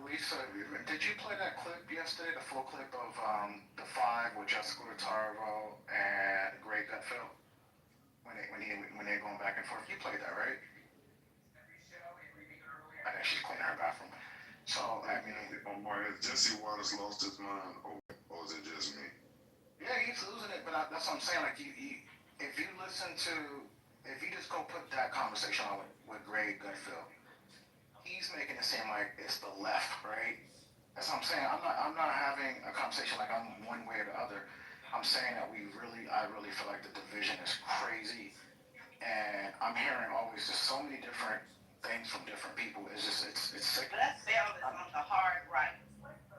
Lisa, did you play that clip yesterday, the full clip of the five with Jessica Tarvo and Greg Gutfeld? When they're going back and forth. You played that, right? I think she's cleaning her bathroom. So, I mean... Has Jesse Waters lost his mind, or is it just me? Yeah, he's losing it, but that's what I'm saying. Like, if you just go put that conversation on with Greg Gutfeld, he's making it seem like it's the left, right? That's what I'm saying. I'm not having a conversation like I'm one way or the other. I'm saying that I really feel like the division is crazy, and I'm hearing always just so many different things from different people. It's sick. Let's sell this on the hard right.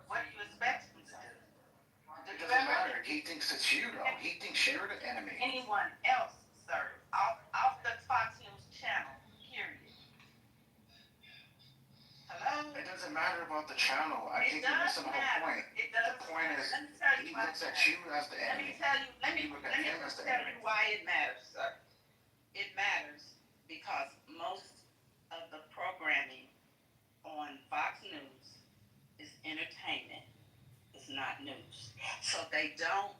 What do you expect him to do? It doesn't matter. He thinks it's you, though. He thinks you're the enemy. Anyone else, sir, off the Fox News channel, period. Hello? It doesn't matter about the channel. I think you missing the whole point. It does. The point is, Let me tell you he why. looks at you as the Let enemy. me tell you. Let me You look at him as the tell enemy. you why it matters, sir. It matters because most of the programming on Fox News is entertainment. It's not news. So they don't.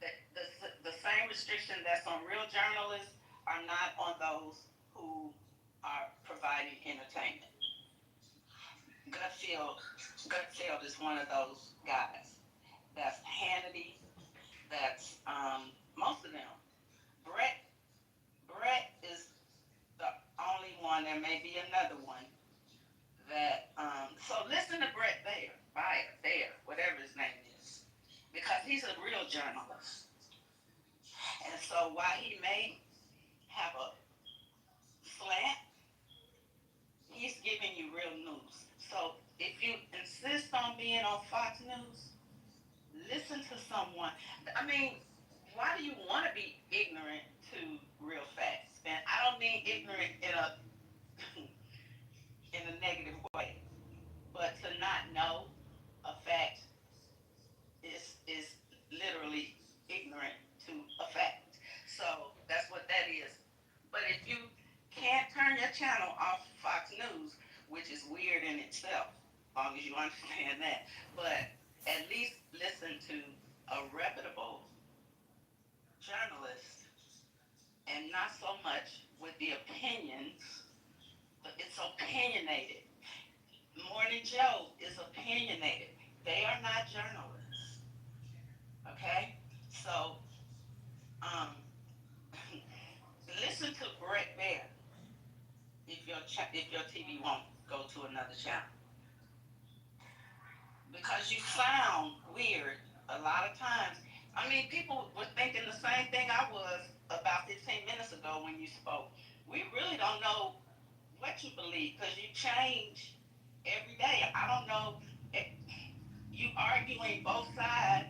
The same restriction that's on real journalists are not on those who are providing entertainment. Gutfield is one of those guys. That's Hannity. That's most of them. Brett is the only one. There may be another one that. So listen to Brett Baer, whatever his name is, because he's a real journalist. And so while he may have a slant, he's giving you real news. So if you insist on being on Fox News, listen to someone. I mean, why do you want to be ignorant to real facts? And I don't mean ignorant in a in a negative way, but to not know a fact is literally ignorant to a fact. So that's what that is. But if you can't turn your channel off Fox News, which is weird in itself, as long as you understand that, but at least listen to a reputable journalist and not so much with the opinions, but it's opinionated. Morning Joe is opinionated. They are not journalists. Okay? So, listen to Brett Baer if your TV won't go to another channel. Because you sound weird a lot of times. I mean, people were thinking the same thing I was about 15 minutes ago when you spoke. We really don't know what you believe because you change every day. I don't know if you arguing both sides,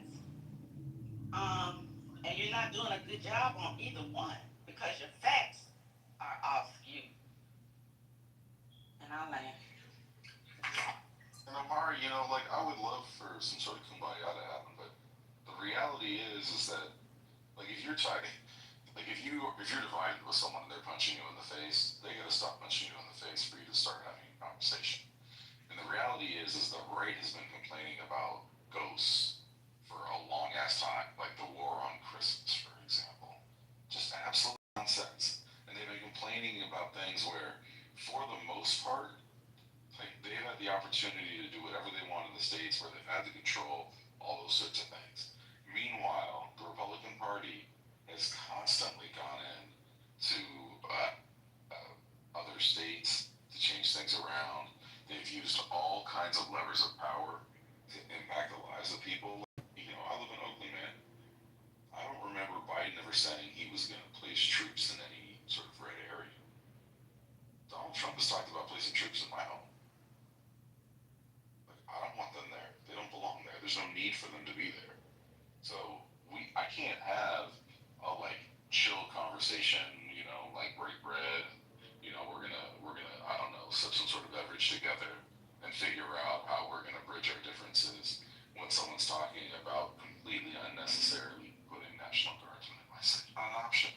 and you're not doing a good job on either one because your facts are off skewed. And I'll land. And Amari, you know, like I would love for some sort of kumbaya to happen, but the reality is that like if you're tight, like if you're divided with someone and they're punching you in the face, they gotta stop punching you in the face for you to start having a conversation. And the reality is the right has been complaining about ghosts for a long ass time, like the war on Christmas, for example. Just absolute nonsense. And they've been complaining about things where, for the most part, like they've had the opportunity to do whatever they want in the states where they've had to control all those sorts of things. Meanwhile, the Republican Party has constantly gone in to other states to change things around. They've used all kinds of levers of power to impact the lives of people. You know, I live in Oakland, man. I don't remember Biden ever saying he was going to place troops in any sort of red area. Donald Trump has talked about placing troops in my home. I don't want them there. They don't belong there. There's no need for them to be there. So I can't have a like chill conversation, you know, like break bread. You know, we're gonna I don't know, sip some sort of beverage together and figure out how we're gonna bridge our differences when someone's talking about completely unnecessarily putting National Guardsmen in my city. Not an option.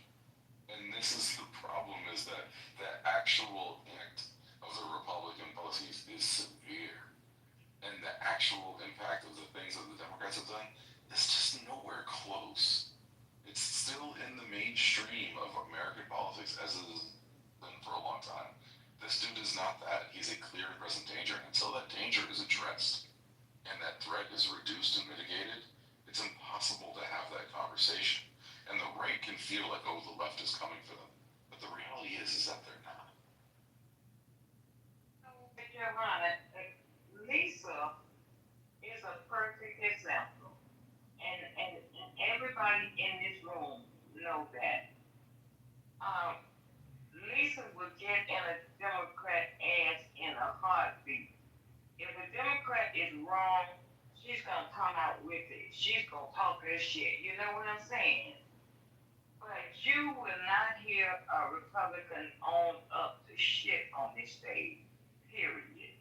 And this is the problem: is that the actual act of the Republican policies is severe. And the actual impact of the things that the Democrats have done is just nowhere close. It's still in the mainstream of American politics as it has been for a long time. This dude is not that. He's a clear and present danger. And until that danger is addressed and that threat is reduced and mitigated, it's impossible to have that conversation. And the right can feel like, oh, the left is coming for them. But the reality is that they're not. Lisa is a perfect example, and everybody in this room know that. Lisa would get in a Democrat ass in a heartbeat. If a Democrat is wrong, she's gonna come out with it. She's gonna talk her shit. You know what I'm saying? But you will not hear a Republican own up to shit on this stage. Period.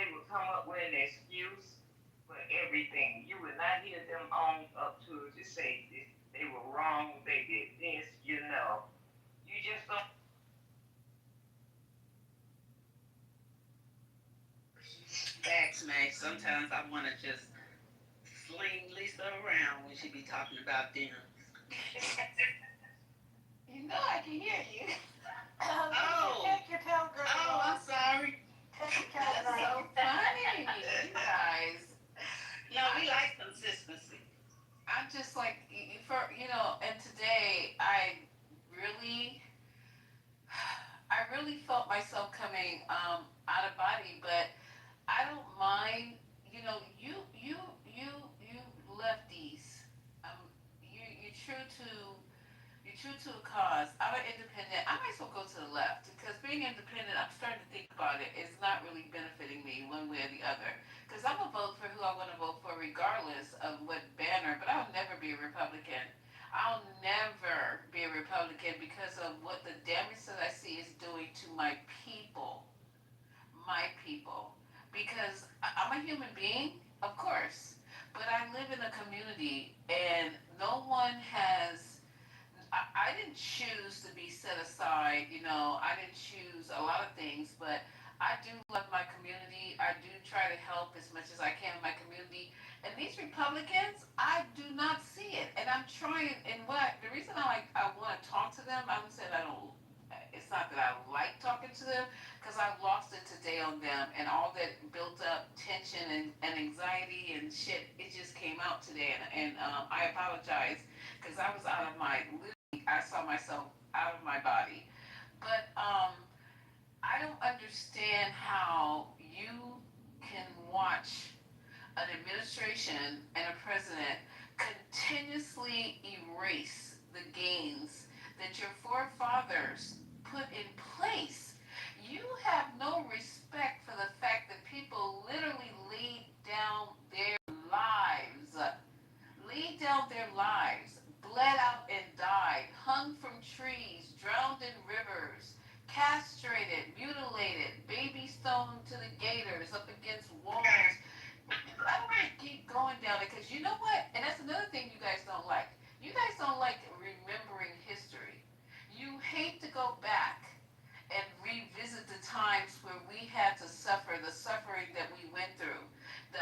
they would come up with an excuse for everything. You would not hear them own up to it to say this, they were wrong, they did this, you know. You just don't. Facts, Max. Sometimes I want to just sling Lisa around when she be talking about them. You know I can hear you. Oh, Take your telegram oh, I'm sorry. Take your That's telegram so funny. You guys. No, we like consistency. I'm just like, and today really, I really felt myself coming out of body, but I don't mind, you lefties, um, you're true to a cause. I'm an independent. I might as well go to the left because being independent, I'm starting to think about it, is not really benefiting me one way or the other. Because I'm gonna vote for who I want to vote for, regardless of what banner. But I'll never be a Republican. I'll never be a Republican because of what the damage that I see is doing to my people. My people. Because I'm a human being, of course, but I live in a community, and no one has I didn't choose to be set aside. I didn't choose a lot of things, but I do love my community. I do try to help as much as I can in my community. And these Republicans, I do not see it. And I'm trying. And the reason I want to talk to them, I'm saying I don't. It's not that I like talking to them, because I lost it today on them, and all that built up tension and anxiety and shit. It just came out today, and I apologize because I was out of my. I saw myself out of my body. But I don't understand how you can watch an administration and a president continuously erase the gains that your forefathers put in place. You have no respect for the fact that people literally laid down their lives, bled out and died, hung from trees, drowned in rivers, castrated, mutilated, baby stoned to the gators up against walls. I don't want to keep going down it because you know what? And that's another thing you guys don't like. You guys don't like remembering history. You hate to go back and revisit the times where we had to suffer the suffering that we went through,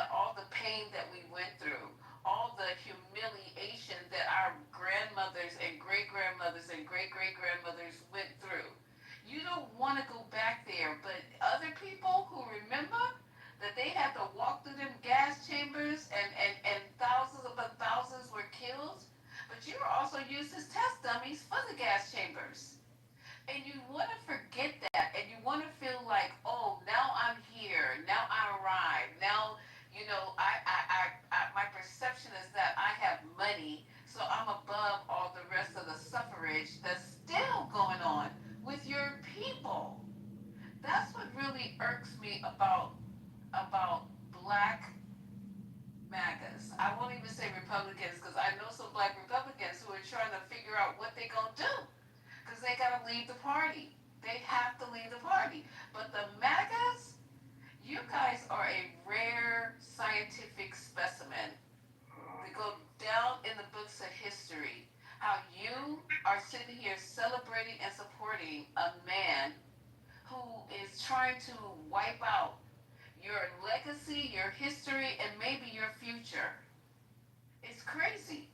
all the pain that we went through, all the humiliation that our grandmothers and great grandmothers and great great grandmothers went through. You don't want to go back there, but other people who remember that they had to walk through them gas chambers and thousands upon thousands were killed, but you were also used as test dummies for the gas chambers. And you want to forget that, and you want to feel like, oh, now I'm here, now I arrived, now, my perception is that I have money, so I'm above all the rest of the suffrage that's still going on with your people. That's what really irks me about black MAGAs. I won't even say Republicans because I know some black Republicans who are trying to figure out what they're going to do because they got to leave the party. They have to leave the party. But the MAGAs, you guys are a rare scientific specimen. They go down in the books of history. How you are sitting here celebrating and supporting a man who is trying to wipe out your legacy, your history, and maybe your future. It's crazy.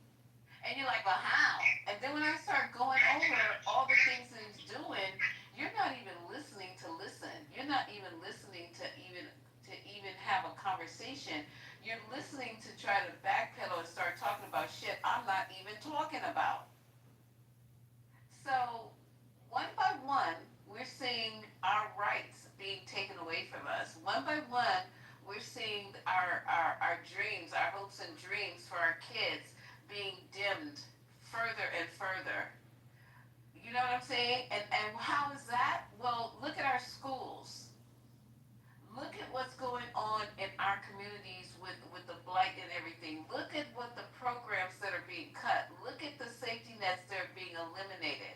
And you're like, well, how? And then when I start going over all the things that he's doing, you're not even listening to listen. You're not even listening to even have a conversation. You're listening to try to backpedal and start talking about shit I'm not even talking about. So one by one, we're seeing our rights being taken away from us. One by one, we're seeing our dreams, our hopes and dreams for our kids being dimmed further and further. You know what I'm saying? And how is that? Well, look at our schools. Look at what's going on in our communities with the blight and everything. Look at what the programs that are being cut. Look at the safety nets that are being eliminated.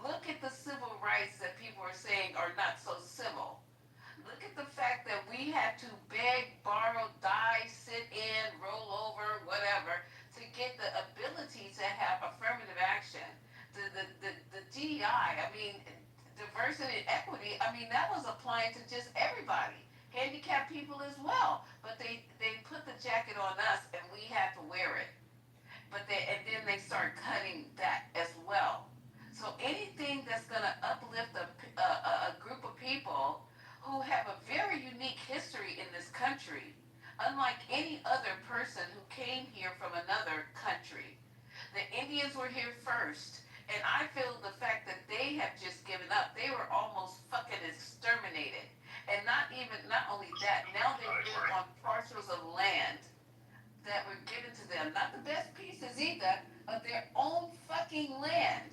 Look at the civil rights that people are saying are not so civil. Look at the fact that we had to beg applying to just everybody, handicapped people as well. But they put the jacket on us, and we have to wear it. And then they start cutting that as well. So anything that's going to uplift a group of people who have a very unique history in this country, unlike any other person who came here from another country. The Indians were here first, and I feel the fact that they have just given up. They were almost fucking exterminated. And not only that, now they live on parcels of land that were given to them. Not the best pieces either, of their own fucking land.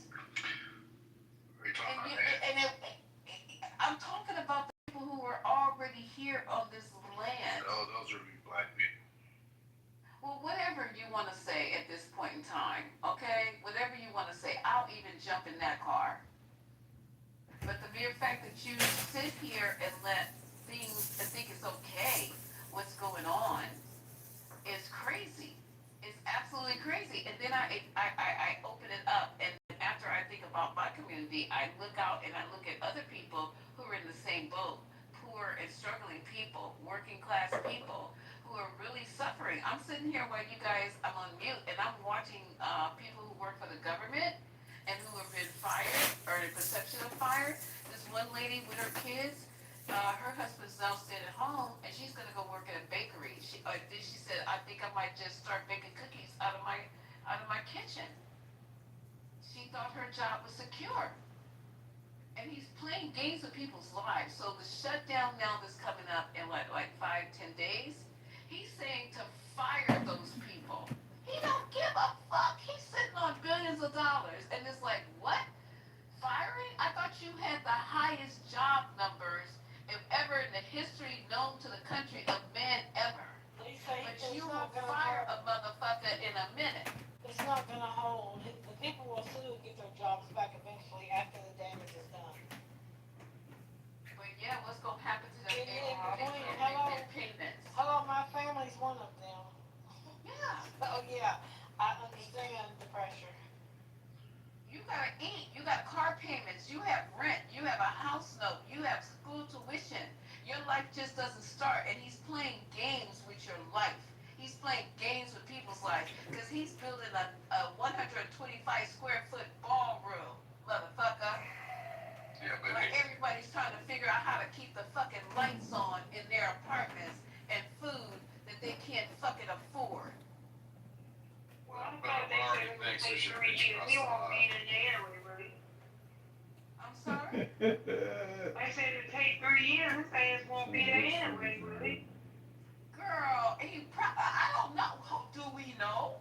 I'm talking about the people who were already here on this land. Oh, those are black people. Well, whatever you want to say at this point in time, okay? Whatever you want to say, I'll even jump in that car. But the mere fact that you sit here and let things think it's okay, what's going on, is crazy. It's absolutely crazy. And then I open it up, and after I think about my community, I look out and I look at other people who are in the same boat, poor and struggling people, working class people who are really suffering. I'm sitting here while you guys, I'm on mute, and I'm watching people who work for the government and who have been fired or in perception of fired. This one lady with her kids, her husband's now staying at home, and she's gonna go work at a bakery. She said, I think I might just start baking cookies out of my kitchen. She thought her job was secure. And he's playing games with people's lives. So the shutdown now that's coming up in like 5-10 days, he's saying to fire those people. He don't give a fuck. He's sitting on billions of dollars. And it's like, what? Firing? I thought you had the highest job numbers if ever in the history known to the country of man ever. But you will fire a motherfucker in a minute. It's not gonna hold. The people will sue and get their jobs back eventually after the damage is done. But yeah, what's gonna happen to them payments? Hello, my family's one of them. Yeah. Oh yeah, I understand the pressure. You gotta eat, you got car payments, you have rent, you have a house note, you have school tuition. Your life just doesn't start, and he's playing games with your life. He's playing games with people's lives, because he's building a 125 square foot ballroom, motherfucker. Yeah, but like everybody's trying to figure out how to keep the fucking lights on in their apartments and food that they can't fucking afford. Well, I'm glad they said it would take 3 years. We won't be in there anyway, really. I'm sorry? I said it would take 3 years. This ass won't be there anyway, really. Girl, I don't know. Do we know?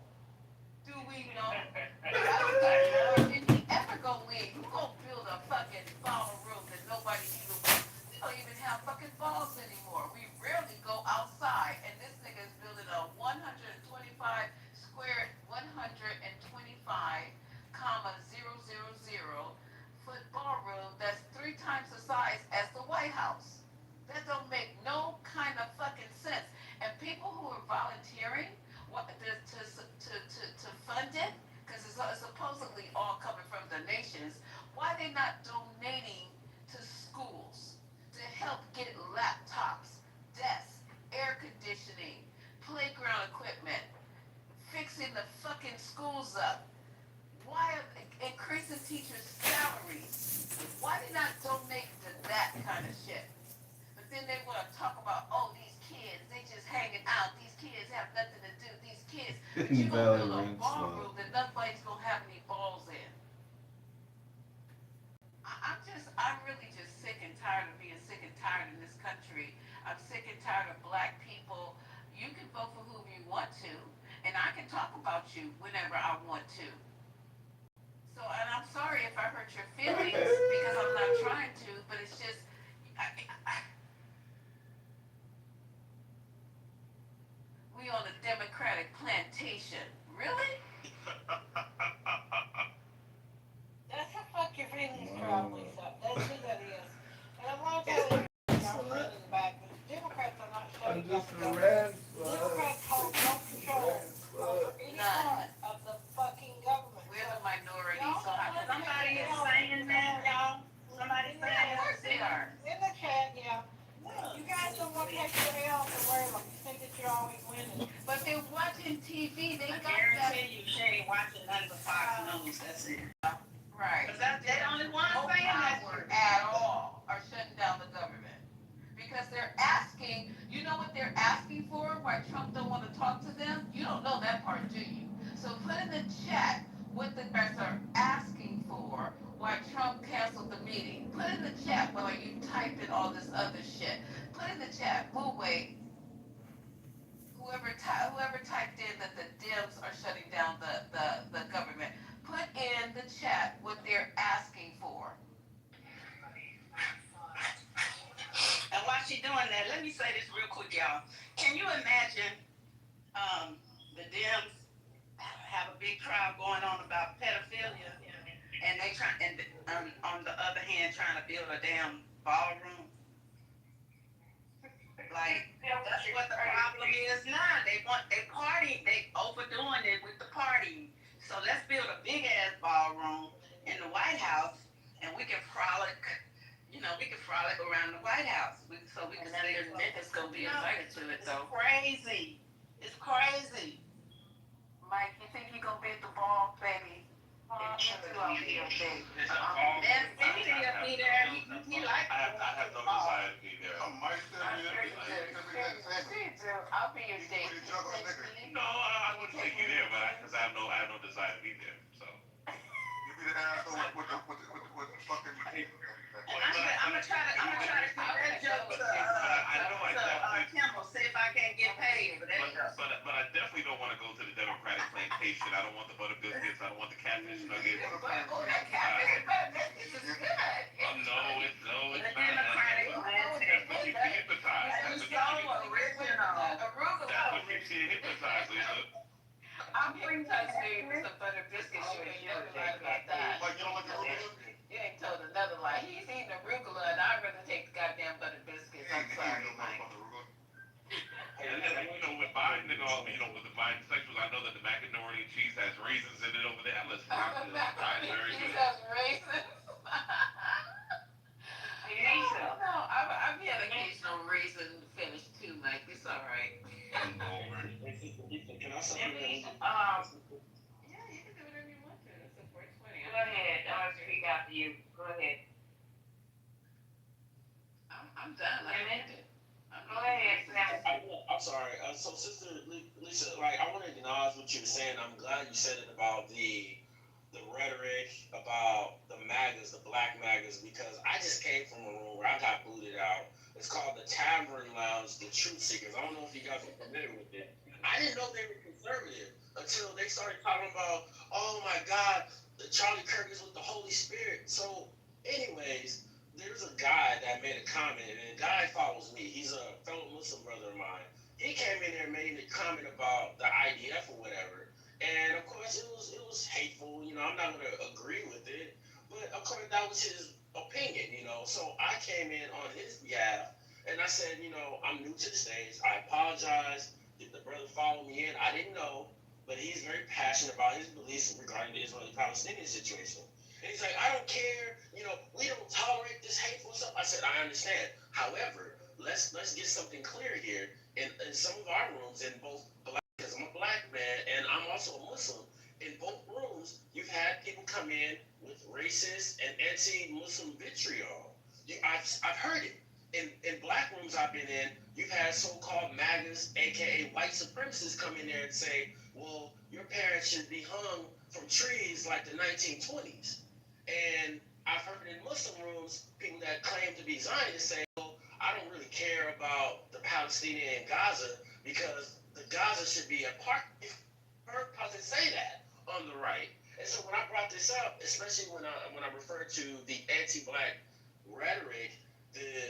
Do we know? I don't think if he ever gonna leave, who gonna build a fucking ballroom that nobody even wants? We don't even have fucking balls anymore. We rarely go outside, and this nigga is building a 125 square, 125, comma 000 foot ballroom that's 3 times the size as the White House. That don't make no kind of fucking sense. And people who are volunteering to fund it, because it's supposedly all coming from donations, why they not donating to schools to help get laptops, desks, air conditioning, playground equipment, fixing the fucking schools up? Why are they increasing teachers' salaries? Why they not donate to that kind of shit? But then they want to talk about, oh, these kids, they just hanging out. These kids have nothing to do. These kids, but you gonna build a ballroom that nobody's gonna have any balls in. I'm really just sick and tired of being sick and tired in this country. I'm sick and tired of black people. You can vote for who you want to, and I can talk about you whenever I want to. So, and I'm sorry if I hurt your feelings because I'm not trying to, but it's just, we on a Democratic plantation. Really? That's a fuck your feelings crowd, Lisa. That's who that is. And I'm gonna tell you, y'all run in the back, but Democrats are not shutting down the government. Democrats hold no control over any part of the fucking government. We're the minority, so Somebody is saying that, y'all. Somebody saying of course they are. In the chat, yeah. take your L's and wear them. You think that you're always winning. But they're watching TV. They I got that. guarantee you, she ain't watching none but Fox News. That's it. Right. Cause they're the only ones No saying that. power at all are shutting down the government. Because they're asking, you know what they're asking for? Why Trump don't want to talk to them? You don't know that part, do you? So put in the chat what the guys are asking for, why Trump canceled the meeting. Put in the chat while you type in all this other shit. Put in the chat, we'll wait. Whoever typed in that the Dems are shutting down the government, put in the chat what they're asking for. And while she doing that, let me say this real quick, y'all. Can you imagine the Dems have a big trial going on about pedophilia, and they on the other hand trying to build a damn ballroom? Like, that's what the problem is now. They overdoing it with the party. So let's build a big ass ballroom in the White House, and we can frolic. We can frolic around the White House. So we can say there's niggas gonna be invited to it though. It's crazy. It's crazy. Mike, you think you're gonna be at the ball, baby? And Cindy will be there. He likes I have no desire to be there. I'll be your date. No, I wouldn't take you there, but because I have no desire to be there. So. You be the asshole with the fucking. I'm gonna try to do that joke to Kimball. See if I can't get paid for that joke. But I definitely don't want to go to the Democratic plantation. I don't want the butter biscuits. I don't want the catfish nuggets. Oh, that catfish is good. No, it's The not. Democratic That's what you see hypnotized. That's so original. That's what you see hypnotized, Lisa. I'm bring touch me with some butter biscuits. You ain't lie about that. Like, you don't like the arugula? You ain't told another lie. He's eating arugula, and I'd rather take the goddamn butter biscuits. I'm sorry, Mike. And with Biden and all, with the Biden sexuals, I know that the macaroni and cheese has raisins in it over there. Let's rock this. Very good. Has raisins. No, I've had occasional raisin finish too, Mike. It's all right. Can I say Yeah, you can do whatever you want to. It's a 420. Go ahead. I'm gonna speak after you. Go ahead. I'm done. I meant it. Go ahead. I'm sorry. So, Sister Lisa, I want to acknowledge what you were saying. I'm glad you said it about the rhetoric about the MAGAs, the black MAGAs, because I just came from a room where I got booted out. It's called the Tavern Lounge, the Truth Seekers. I don't know if you guys are familiar with it. I didn't know they were conservative until they started talking about, oh my God, Charlie Kirk is with the Holy Spirit. So, anyways, there's a guy that made a comment, and the guy follows me. He's a fellow Muslim brother of mine. He came in there and made a comment about the IDF or whatever. And of course, it was hateful. I'm not going to agree with it. But of course, that was his opinion, So I came in on his behalf, and I said, I'm new to the stage. I apologize. If the brother followed me in, I didn't know. But he's very passionate about his beliefs regarding the Israeli-Palestinian situation. And he's like, I don't care. We don't tolerate this hateful stuff. I said, I understand. However, let's get something clear here. In some of our rooms, in both black, because I'm a black man and I'm also a Muslim, in both rooms, you've had people come in with racist and anti-Muslim vitriol. I've heard it. In black rooms I've been in, you've had so-called MAGAs, aka white supremacists, come in there and say, well, your parents should be hung from trees like the 1920s. And I've heard in Muslim rooms, people that claim to be Zionists say, well, I don't really care about the Palestinian and Gaza because the Gaza should be a part. I've heard Prophet say that on the right. And so when I brought this up, especially when I referred to the anti-black rhetoric,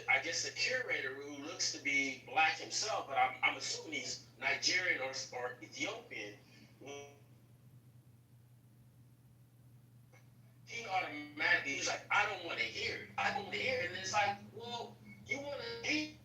I guess the curator who looks to be black himself, but I'm assuming he's Nigerian or Ethiopian, he automatically, he's like, I don't want to hear it. I don't want to hear it. And it's like, well, you want to hate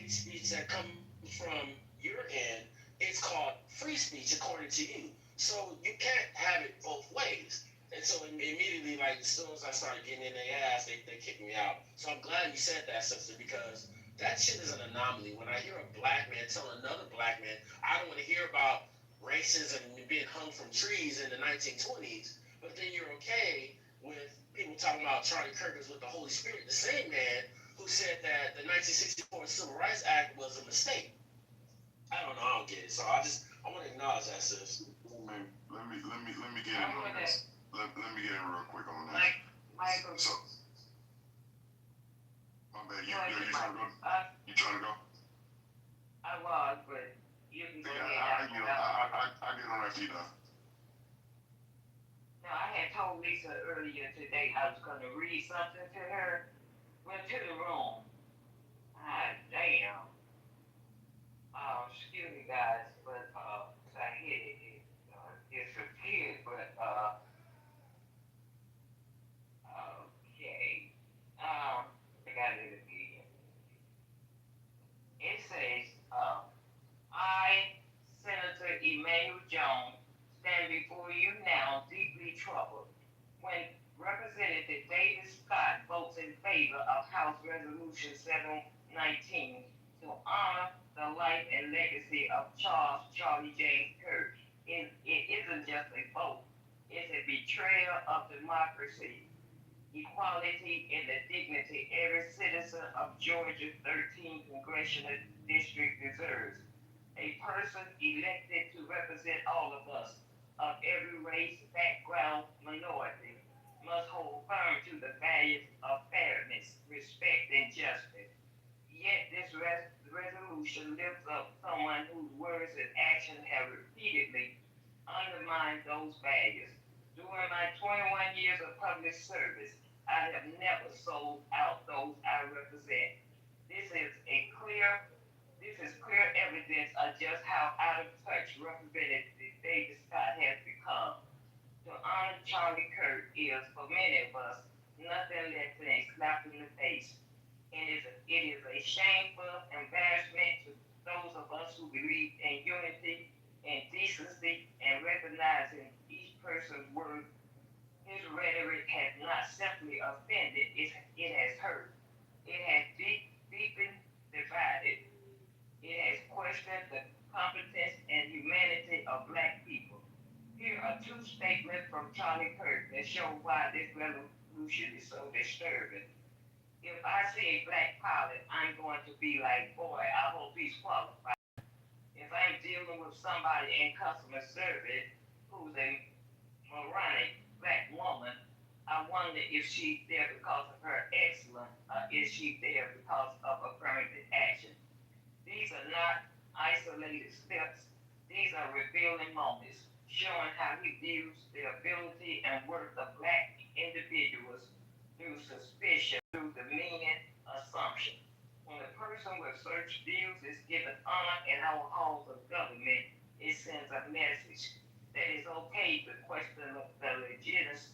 speech that comes from your end. It's called free speech according to you. So you can't have it both ways. And so immediately, like as soon as I started getting in their ass, they kicked me out. So I'm glad you said that, sister, because that shit is an anomaly. When I hear a black man tell another black man, I don't want to hear about racism and being hung from trees in the 1920s, but then you're okay with people talking about Charlie Kirk with the Holy Spirit, the same man who said that the 1964 Civil Rights Act was a mistake. I don't know, I don't get it. So I want to acknowledge that, sis. Man, let me get in on this. Let me get in real quick on that. Michael. So, my bad. You trying to go? You trying to go? I was, but you can go ahead. I get on after you done. No, I had told Lisa earlier today I was going to read something to her. Went to the room. Ah, damn. Excuse me, guys, but I hit it. Disappeared, but okay. I got it again. It says, I, Senator Emmanuel Jones, stand before you now deeply troubled. When Representative David Scott votes in favor of House Resolution 719 to honor the life and legacy of Charlie James Kirk, it isn't just a vote, it's a betrayal of democracy, equality, and the dignity every citizen of Georgia's 13th Congressional District deserves. A person elected to represent all of us, of every race, background, minority, must hold firm to the values of fairness, respect, and justice. Yet this resolution lifts up someone whose words and actions have repeatedly undermined those values. During my 21 years of public service, I have never sold out those I represent. This is clear evidence of just how out of touch Representative David Scott has become. To honor Charlie Kirk is, for many of us, nothing less than a slap in the face. It is a shameful embarrassment to those of us who believe in unity and decency and recognizing each person's worth. His rhetoric has not simply offended, it has hurt. It has deepened, divided. It has questioned the competence and humanity of black people. Here are two statements from Charlie Kirk that show why this resolution is so disturbing. If I see a black pilot, I'm going to be like, boy, I hope he's qualified. If I'm dealing with somebody in customer service who's a moronic black woman, I wonder if she's there because of her excellence, or is she there because of affirmative action? These are not isolated steps. These are revealing moments, showing how he views the ability and worth of black individuals through suspicion, through demeaning assumption. When a person with such views is given honor in our halls of government, it sends a message that it's okay to question the legitimacy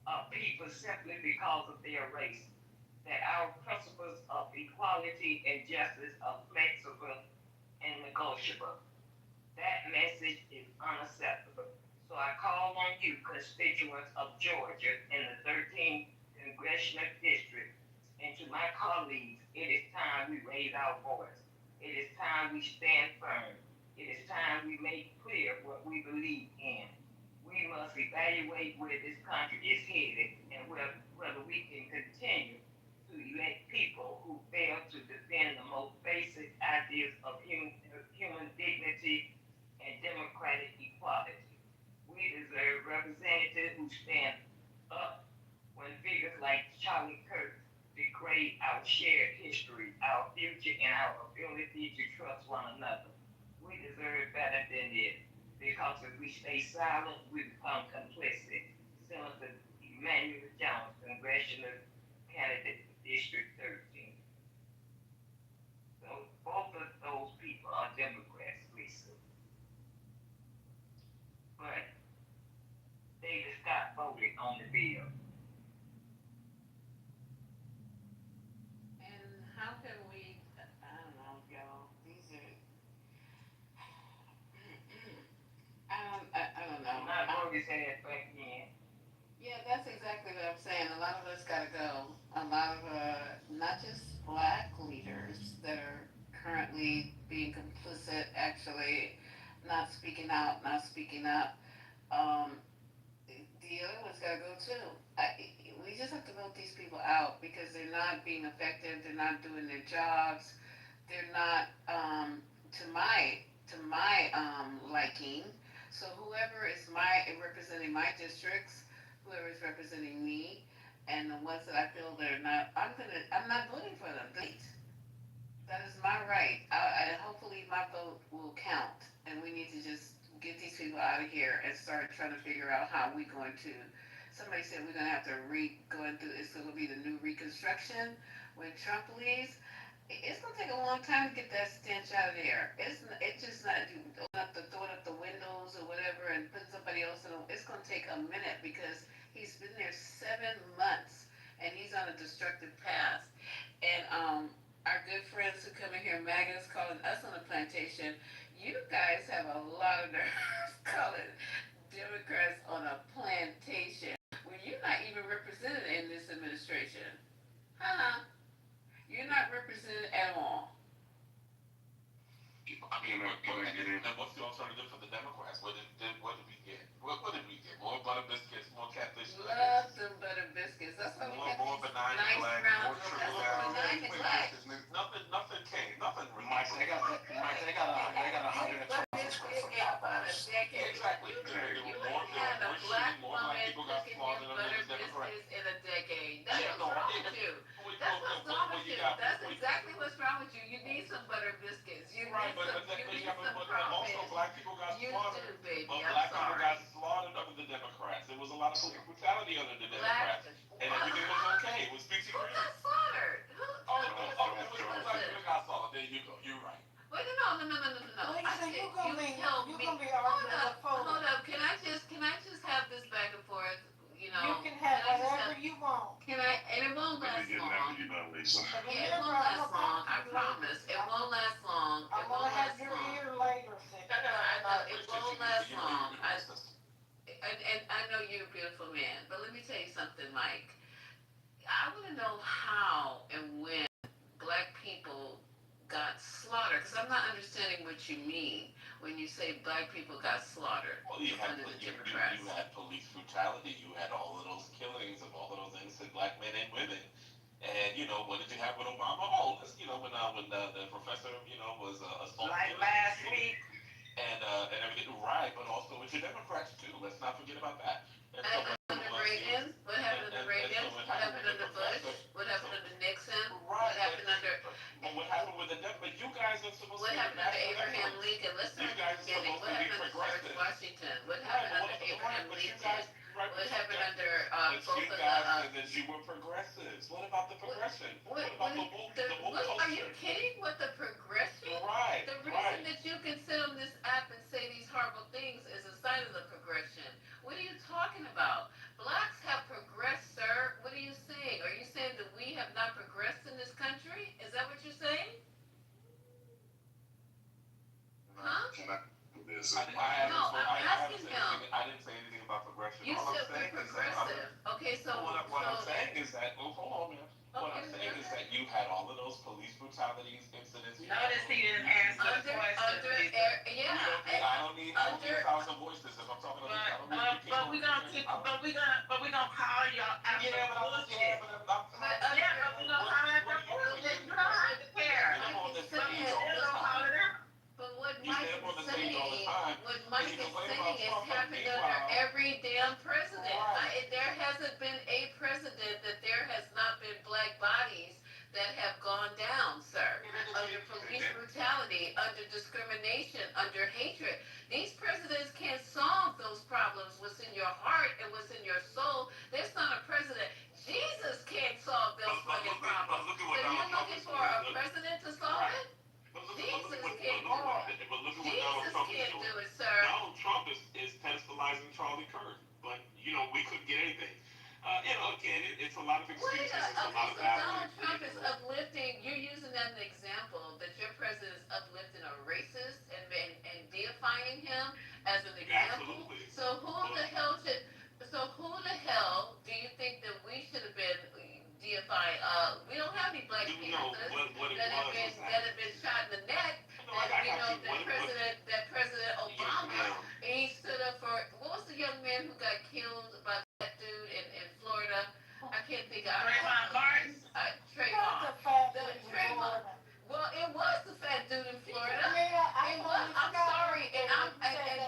of people simply because of their race. That our principles of equality and justice are flexible and negotiable. That message is unacceptable. So I call on you, constituents of Georgia in the 13th Congressional District, and to my colleagues, it is time we raise our voice. It is time we stand firm. It is time we make clear what we believe in. We must evaluate where this country is headed and whether we can continue to elect people who fail to defend the most basic ideas of human dignity and democratic equality. We deserve representatives who stand up when figures like Charlie Kirk degrade our shared history, our future, and our ability to trust one another. We deserve better than this, because if we stay silent, we become complicit. Senator Emmanuel Jones, congressional candidate for District 13. So both of those people are Democrats, Lisa. But David Scott voted on the bill. And how can we, I don't know, y'all, these are, I don't know. his ass back in. Yeah, that's exactly what I'm saying. A lot of us gotta go. A lot of, not just black leaders that are currently being complicit, actually not speaking out, not speaking up. Um, the other ones gotta go too. We just have to vote these people out because they're not being effective. They're not doing their jobs. They're not, to my liking. So whoever is representing my districts, whoever is representing me, and the ones that I feel they're not, I'm not voting for them. That is my right. Hopefully my vote will count, and we need to just get these people out of here and start trying to figure out how we going to. Somebody said we're gonna have to it's gonna be the new reconstruction when Trump leaves. It's gonna take a long time to get that stench out of there. It's just not throwing up the windows or whatever and putting somebody else in. It's gonna take a minute because he's been there 7 months and he's on a destructive path. And our good friends who come in here, MAGAs, calling us on the plantation, you guys have a lot of nerve calling Democrats on a plantation when you're not even represented in this administration. Huh? You're not represented at all. I mean, and what's the alternative for the Democrats? What did we get? What did we get? More butter biscuits, more catfish nuggets. Love them butter biscuits. That's why we have more these benign nice neglect, round. more triple That's down. benign neglect. Nothing came. Nothing really. Mike, they got 120 square foot compounds. Exactly. You ain't had a black woman cooking you butter biscuits in a decade. That's what's wrong with you. That's what's wrong with you. That's exactly what's wrong with you. You need some butter biscuits. You need some crawfish. Also, black people got slaughtered. You do, baby. But I'm black people sorry. got slaughtered under the Democrats. There was a lot of police brutality under the Democrats. And everything was okay. It was peachy Who green. got slaughtered? There was no black people got slaughtered. There you go. You're right. Wait, no. Well, I so said, you're gonna be arguing hold up. Can I just have this back and forth? You know, You can have whatever you want. and it won't last long. Lisa. But Yeah, it won't last long. I promise. It won't last long. I'm It won't gonna have last your long. ear later. I know it won't last long. And I know you're a beautiful man, but let me tell you something, Mike. I want to know how and when black people got slaughtered, because I'm not understanding what you mean when you say black people got slaughtered Well, you under the Democrats. you had police brutality. You had all of those killings of all of those innocent black men and women. And what did you have with Obama? Oh, when the professor was assaulted. Like last week. And everything, right? But also with the Democrats too. Let's not forget about that. And And under Reagan, what happened under Reagan? What happened under Bush? What happened under Nixon? What happened under? But what happened with the Democrats? But you guys are supposed What to be happened under national Abraham experts. Lincoln? Let's You start guys at the are beginning. supposed What to be happened under George progressive. Washington? What happened under Abraham Lincoln? What happened under But both you of guys the? said that you were progressives. What about the progression? What about the woke Are you culture? kidding? What the progression? Right. The reason that you can sit on this app and say these horrible things is a sign of the progression. What are you talking about? Blacks have progressed, sir. What are you saying? Are you saying that we have not progressed in this country? Is that what you're saying? Huh? I'm asking him. I didn't say anything about progression. You All I'm said we're saying is that progressive. Okay, so what I'm saying is that hold on, man. What I'm saying is that you had all of those police brutalities, incidents. Notice he didn't answer the question. I don't need 1,000 voices if I'm talking about this. But we gonna call y'all after bullshit. But we gonna call after bullshit. You don't have to care. But what Mike is saying is happening under every damn president. There hasn't been a president that there has not been black bodies that have gone down, sir. Under police brutality, under discrimination, under hatred. These presidents can't solve those problems, what's in your heart and what's in your soul. There's not a president. Jesus can't solve those fucking problems. So you're looking for a president to solve it? Jesus can't do it. Jesus can't do it, sir. Donald Trump is pedestalizing Charlie Kirk, but we couldn't get anything. Again, it's a lot of excuses. Donald Trump is uplifting. You're using that as an example that your president is uplifting a racist and deifying him as an example. Absolutely. So who the hell clarify, we don't have any Black Panthers that have been shot in the neck. And we know that President Obama, he stood up for, what was the young man who got killed by that dude in Florida? I can't think of Trayvon Martin. Trayvon. Trayvon. Well, it was the fat dude in Florida. It was. I'm sorry, and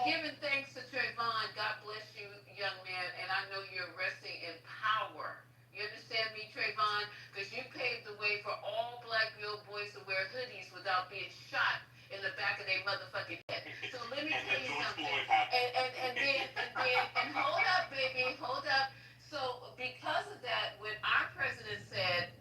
giving thanks to Trayvon. God bless you, young man. And I know you're resting in power. You understand me, Trayvon? Because you paved the way for all Black little boys to wear hoodies without being shot in the back of their motherfucking head. So let me tell you something. And hold up, baby, hold up. So because of that, when our president said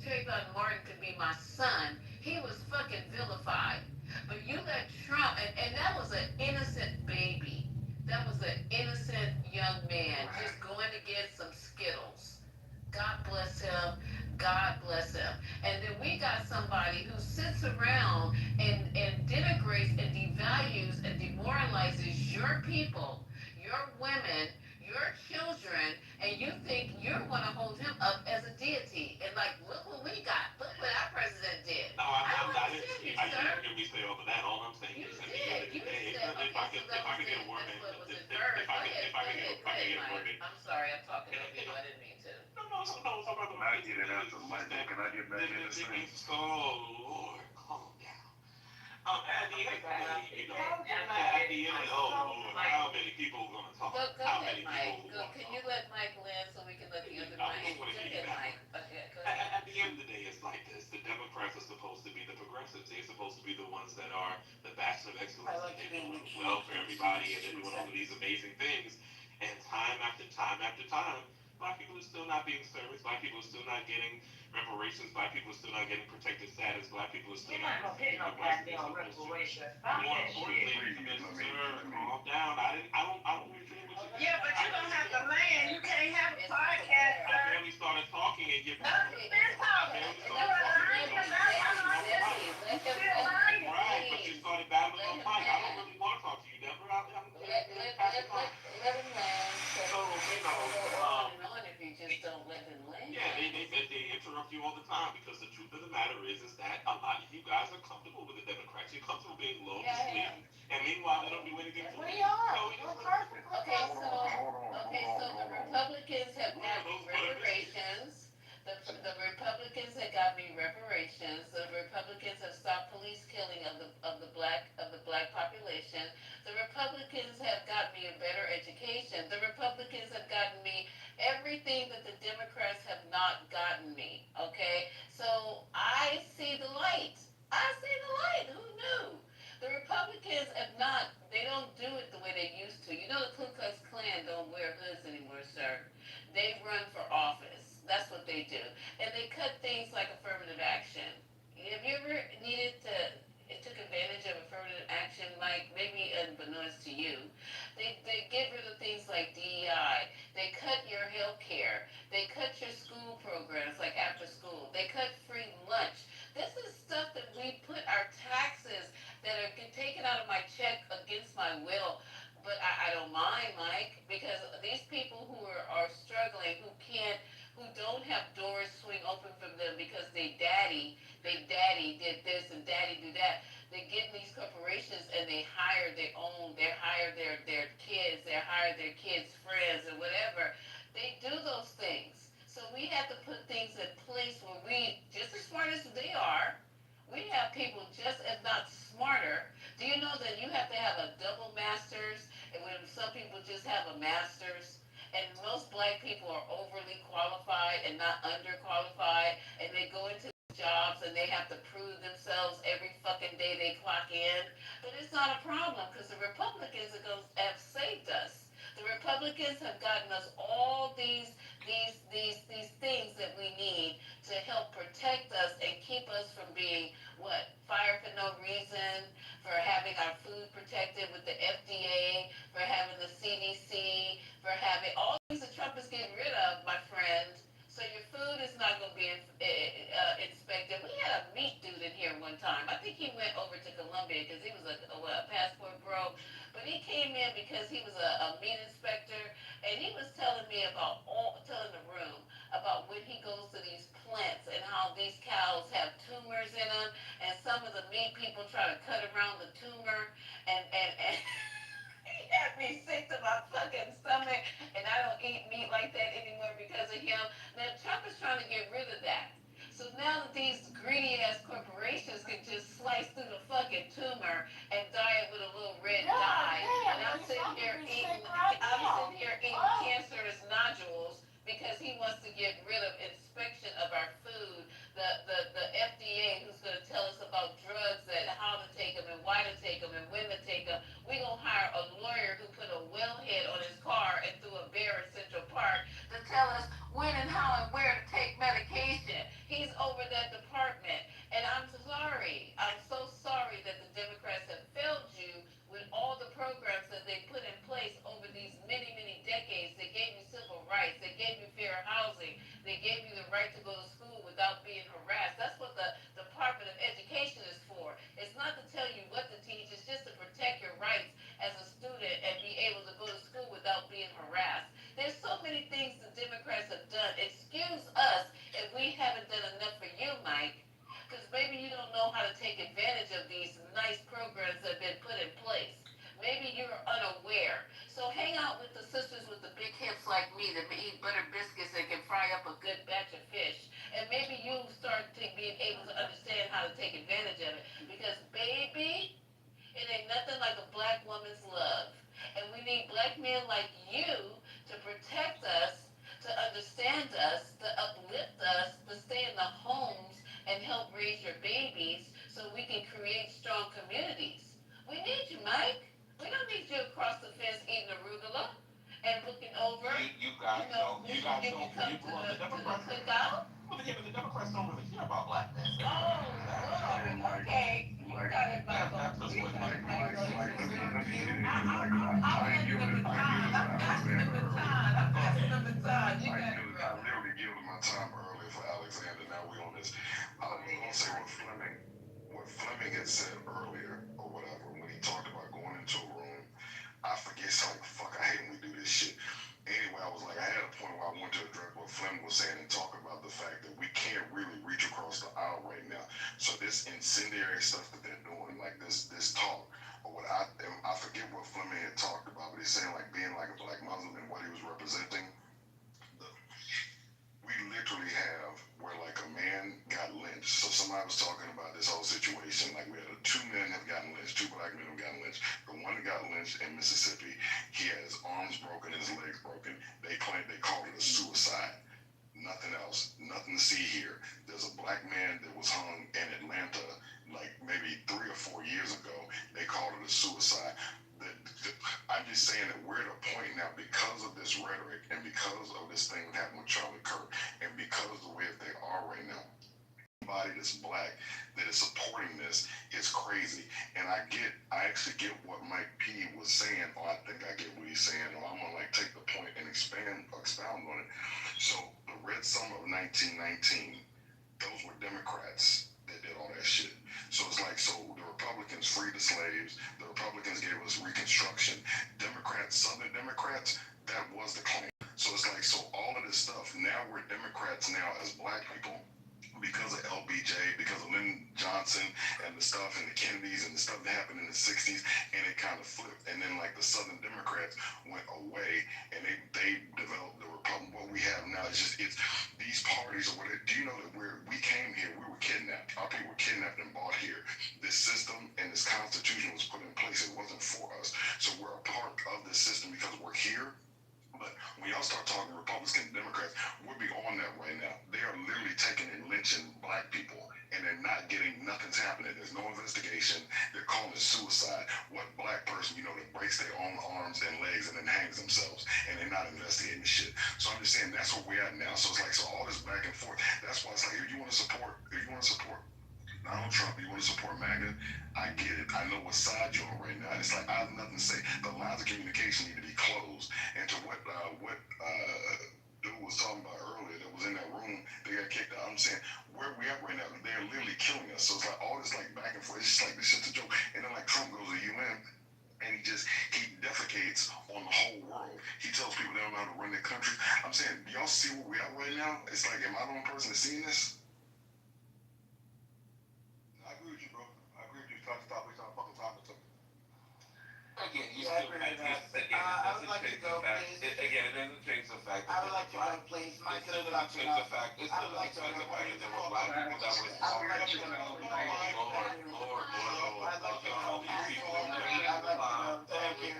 Trayvon Martin could be my son, he was fucking vilified. But you let Trump, and that was an innocent baby. That was an innocent young man just going to get some Skittles. God bless him. God bless him. And then we got somebody who sits around and denigrates and devalues and demoralizes your people, your women, your children, and you think you're going to hold him up as a deity. And like, look what we got. Look what our president did. No, I didn't hear me say all of that. All I'm saying is at the end of the day, if I could get a word in, if I could get a word in. I'm sorry, I'm talking over you. I didn't mean to. No, it's about the I get it after the mic. Can I get back in this thing? Oh, Lord, calm down. At the end of the day, you know, at the end of oh, Lord, how many people are going to talk? Go How ahead, many Mike. people want to Can talk? you let Mike land so we can let the other I Mike? don't want Go to hear ahead, that. Mike. Okay, go ahead. At the end of the day, it's like this. The Democrats are supposed to be the progressives. They're supposed to be the ones that are the bastion of excellence. They're doing well for everybody, and they're doing all of these amazing things. And time after time after time, Black people are still not being serviced. Black people are still not getting reparations. Black people are still not getting protected status. Black people are still You're not not gonna get no goddamn reparations. Stop more that importantly, shit. sir, calm down. I don't agree with you. Yeah, but you don't have to land. You can't have a podcast, I sir. barely started talking and you're Nothing's been talking. You are lying about Let him lying. right, but you started battling on mic. I don't really want to talk to you, Deborah. Let him land. So, you know, on if you just don't let him land. yeah, they interrupt you all the time because the truth of the matter is that a lot of you guys are comfortable with the Democrats. You're comfortable being low to sleep, and meanwhile they don't do anything for you. We are. We're perfect. Okay, so the Republicans have got me reparations. The Republicans have got me reparations. The Republicans have stopped police killing of the black population. The Republicans have got me a better education. The Republicans have gotten me everything that the Democrats have not gotten me. Okay, so I see the light. I see the light. Who knew? The Republicans have not. They don't do it the way they used to. You know, the Ku Klux Klan don't wear hoods anymore, sir. They run for office. That's what they do. And they cut things like affirmative action. Have you ever needed to, it took advantage of affirmative action, like maybe unbeknownst to you? They get rid of things like DEI. They cut your health care. They cut your school programs like after school. They cut free lunch. This is stuff that we put our taxes that are taken out of my check against my will. But I don't mind, Mike, because these people who are struggling, who don't have doors swing open for them because they daddy did this and daddy do that. They get in these corporations and they hire their kids, they hire their kids' friends or whatever. They do those things. So we have to put things in place where we, just as smart as they are, we have people just if not smarter. Do you know that you have to have a double master's, and when some people just have a master's? And most black people are overly qualified and not underqualified, and they go into jobs and they have to prove themselves every fucking day they clock in. But it's not a problem because the Republicans have saved us. The Republicans have gotten us all these things that we need to help protect us and keep us from being fired for no reason, for having our food protected with the FDA, for having the CDC, for having all things that Trump is getting rid of, my friend. So your food is not going to be inspected. We had a meat dude in here one time. I think he went over to Colombia because he was a passport bro. But he came in because he was a meat inspector, and he was telling the room about when he goes to these plants and how these cows have tumors in them, and some of the meat people try to cut around the tumor, and he had me sick to my fucking stomach, and I don't eat meat like that anymore because of him. Now Trump is trying to get rid of that. So now that these greedy ass corporations can just slice through the fucking tumor and dye it with a little red dye, and I'm sitting here eating cancerous nodules because he wants to get rid of inspection of our food. The FDA, who's going to tell us about drugs, and how to take them and why to take them and when to take them. We gonna hire a lawyer who put a wellhead on his car and threw a bear in Central Park to tell us when and how and where to take medication. He's over that department, and I'm sorry. I'm so sorry that the Democrats have failed you with all the programs that they put in place over these many, many decades. They gave you civil rights. They gave you fair housing. They gave you the right to go to school without being harassed. That's what the Department of Education is for. It's not to tell you what to teach. It's just to protect your rights as a student and be able to go to school without being harassed. There's so many things the Democrats have done. Excuse us if we haven't done enough for you, Mike, because maybe you don't know how to take advantage of these nice programs that have been put in place. Maybe you're unaware. So hang out with the sisters with the big hips like me that eat butter biscuits and can fry up a good batch of fish. And maybe you start being able to understand how to take advantage of it. Because baby, it ain't nothing like a black woman's love. And we need black men like you to protect us, to understand us, to uplift us, to stay in the homes and help raise your babies so we can create strong communities. We need you, Mike. We don't need you across the fence eating arugula and looking over. You guys don't. You come to the cookout. Well, yeah, but the Democrats don't really care about black men. Oh, Lord, okay. You got it, Michael. That's what You got it, Mike. Michael. I'll give the baton. I'm passing the baton. I'm passing the baton. You got it, bro. I literally yielded my time earlier for Alexander. Now we on this. I was going to say what Fleming had said earlier or whatever when he talked about going into a room. I forget something. Fuck, I hate when we do this shit. Anyway, I was like, I had a point where I wanted to address what Fleming was saying and talk about the fact that we can't really reach across the aisle right now. So this incendiary stuff that they're doing, like this talk, or what I forget what Fleming had talked about, but he's saying like being like a black Muslim and what he was representing. We literally have where like a man got lynched. So somebody was talking about this whole situation. Like we had two men have gotten lynched, two black men have gotten lynched. The one that got lynched in Mississippi, he had his arms broken, his legs broken. They called it a suicide. Nothing else. Nothing to see here. There's a black man that was hung in Atlanta like maybe 3 or 4 years ago. They called it a suicide. I'm just saying that we're at a point now because of this rhetoric and because of this thing that happened with Charlie Kirk and because of the way that they are right now. Anybody that's black that is supporting this is crazy. And I actually get what Mike P was saying, or I think I get what he's saying, or I'm gonna like take the point and expound on it. So the Red Summer of 1919, those were Democrats that did all that shit. So it's like, so the Republicans freed the slaves, the Republicans gave us Reconstruction. Democrats, Southern Democrats, that was the claim. So it's like, so all of this stuff, now we're Democrats now as black people because of LBJ, because of Lyndon Johnson and the stuff and the Kennedys and the stuff that happened in the 60s, and it kind of flipped. And then like the Southern Democrats went away and they developed the Republic. What we have now is just, it's these parties or whatever. Do you know that we came here, we were kidnapped. Our people were kidnapped and bought here. This system and this constitution was put in place. It wasn't for us. So we're a part of this system because we're here. But when y'all start talking Republicans and Democrats, we'll be on that right now. They are literally taking and lynching black people, and they're not getting, nothing's happening. There's no investigation. They're calling it suicide. What black person, that breaks their own arms and legs and then hangs themselves, and they're not investigating the shit. So I'm just saying that's where we're at now. So it's like, so all this back and forth, that's why it's like, if you want to support Donald Trump, you want to support MAGA, I get it. I know what side you're on right now. And it's like, I have nothing to say. The lines of communication need to be closed. And to what dude was talking about earlier that was in that room, they got kicked out. I'm saying, where we at right now, they're literally killing us. So it's like all this like back and forth. It's just like, this shit's a joke. And then like Trump goes to the UN and he defecates on the whole world. He tells people they don't know how to run their country. I'm saying, do y'all see where we are right now? It's like, am I the only person that's seeing this? I agree with you, bro. I agree with you. Stop wasting our fucking time with something. Again, you Yeah, I still agree with that. again, I it would doesn't like to change go, the fact. please. Again, it doesn't change the fact. I would like to go, please. My It still doesn't change the fact. It still doesn't change the fact that there were black people that were. I would like to go. Lord. I'd like to go. I'd like to go. Thank you.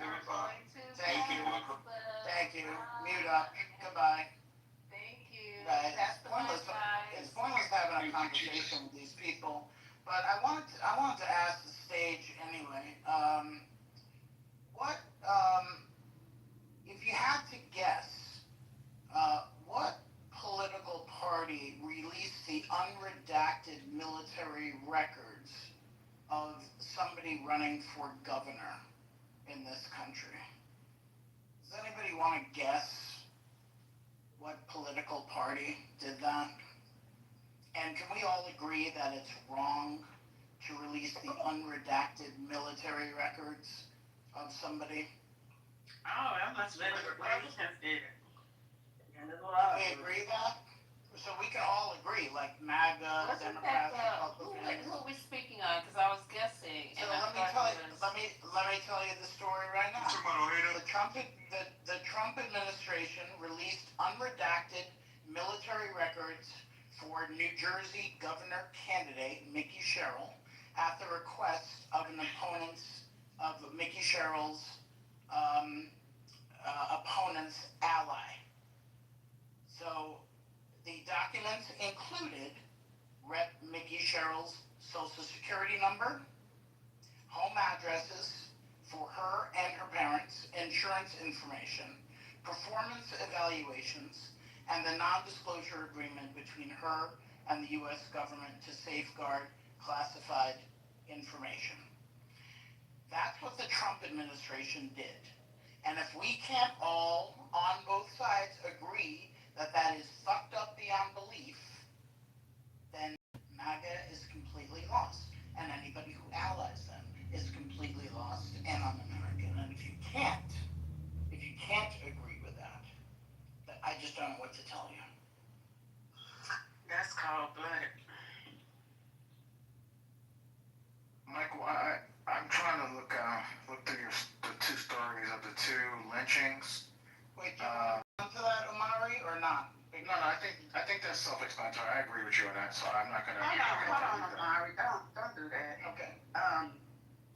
Thank you. Thank you. Mute up. Goodbye. Thank you. Right. That's the one, It's guys. pointless having a conversation with these people. But I wanted to ask the stage anyway. If you had to guess, what political party released the unredacted military records of somebody running for governor in this country? Does anybody want to guess what political party did that? And can we all agree that it's wrong to release the unredacted military records of somebody? Oh, that must have been the Republicans did it. And there's a Do lot of we agree that? So we can all agree, like MAGA, Wasn't Democrats, that Republicans. who are we speaking on? Because I was guessing. So and I let me thought tell you the story right now. The Trump administration released unredacted military records for New Jersey governor candidate Mickey Sherrill at the request of an Mickey Sherrill's opponent's ally. So the documents included Rep. Mickey Sherrill's social security number, home addresses for her and her parents, insurance information, performance evaluations, and the non-disclosure agreement between her and the U.S. government to safeguard classified information. That's what the Trump administration did. And if we can't all, on both sides, agree that that is fucked up beyond belief, then MAGA is completely lost. And anybody who allies them is completely lost and un-American. And if you can't agree with that, then I just don't know what to tell you. That's cold-blooded. Michael, I'm trying to look through the two stories of the two lynchings. Wait, do you want to come to that, Omari, or not? No, I think that's self-explanatory. I agree with you on that, so I'm not gonna. Hold on, Omari. Don't do that. Okay.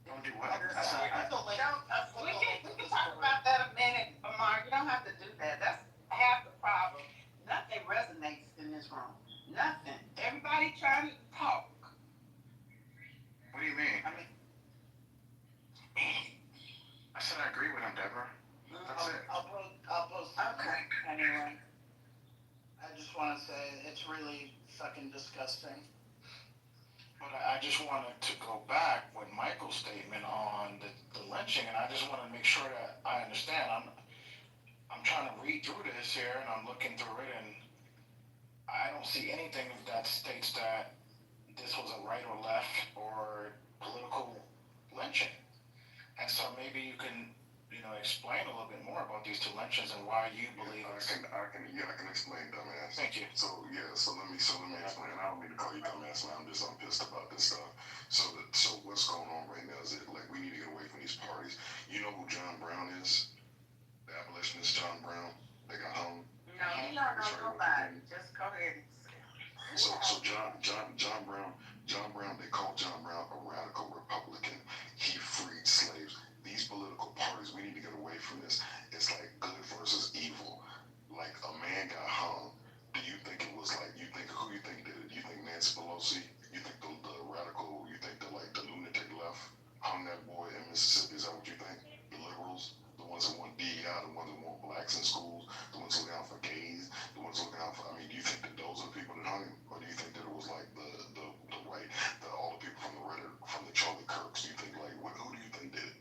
Don't do what? We can talk about that a minute, Omari. You don't have to do that. That's half the problem. Nothing resonates in this room. Nothing. Everybody trying to talk. What do you mean? I said I agree with him, Deborah. That's it. I'll post Okay. anyway. I just want to say it's really fucking disgusting. But I just wanted to go back with Michael's statement on the lynching, and I just want to make sure that I understand. I'm trying to read through this here, and I'm looking through it, and I don't see anything that states that this was a right or left or political lynching. And so maybe you can, explain a little bit more about these two lynchings and why you believe I can explain, dumbass. Thank you. So let me explain. I don't mean to call you dumbass, man. I'm pissed about this stuff. So what's going on right now is that we need to get away from these parties. You know who John Brown is? The abolitionist John Brown. They got hung. No, you don't know nobody. Just go ahead and say. So John Brown, they call John Brown a radical Republican. He freed slaves. These political parties, we need to get away from this. It's like good versus evil. Like a man got hung. Do you think it was who you think did it? You think Nancy Pelosi? You think the radical, you think the lunatic left hung that boy in Mississippi? Is that what you think? The liberals? The ones that want DEI, the ones that want blacks in schools, the ones looking out for gays, the ones looking out for, do you think that those are the people that hung him? Or do you think that it was like the white, all the people from the Charlie Kirks? Do you think who do you think did it?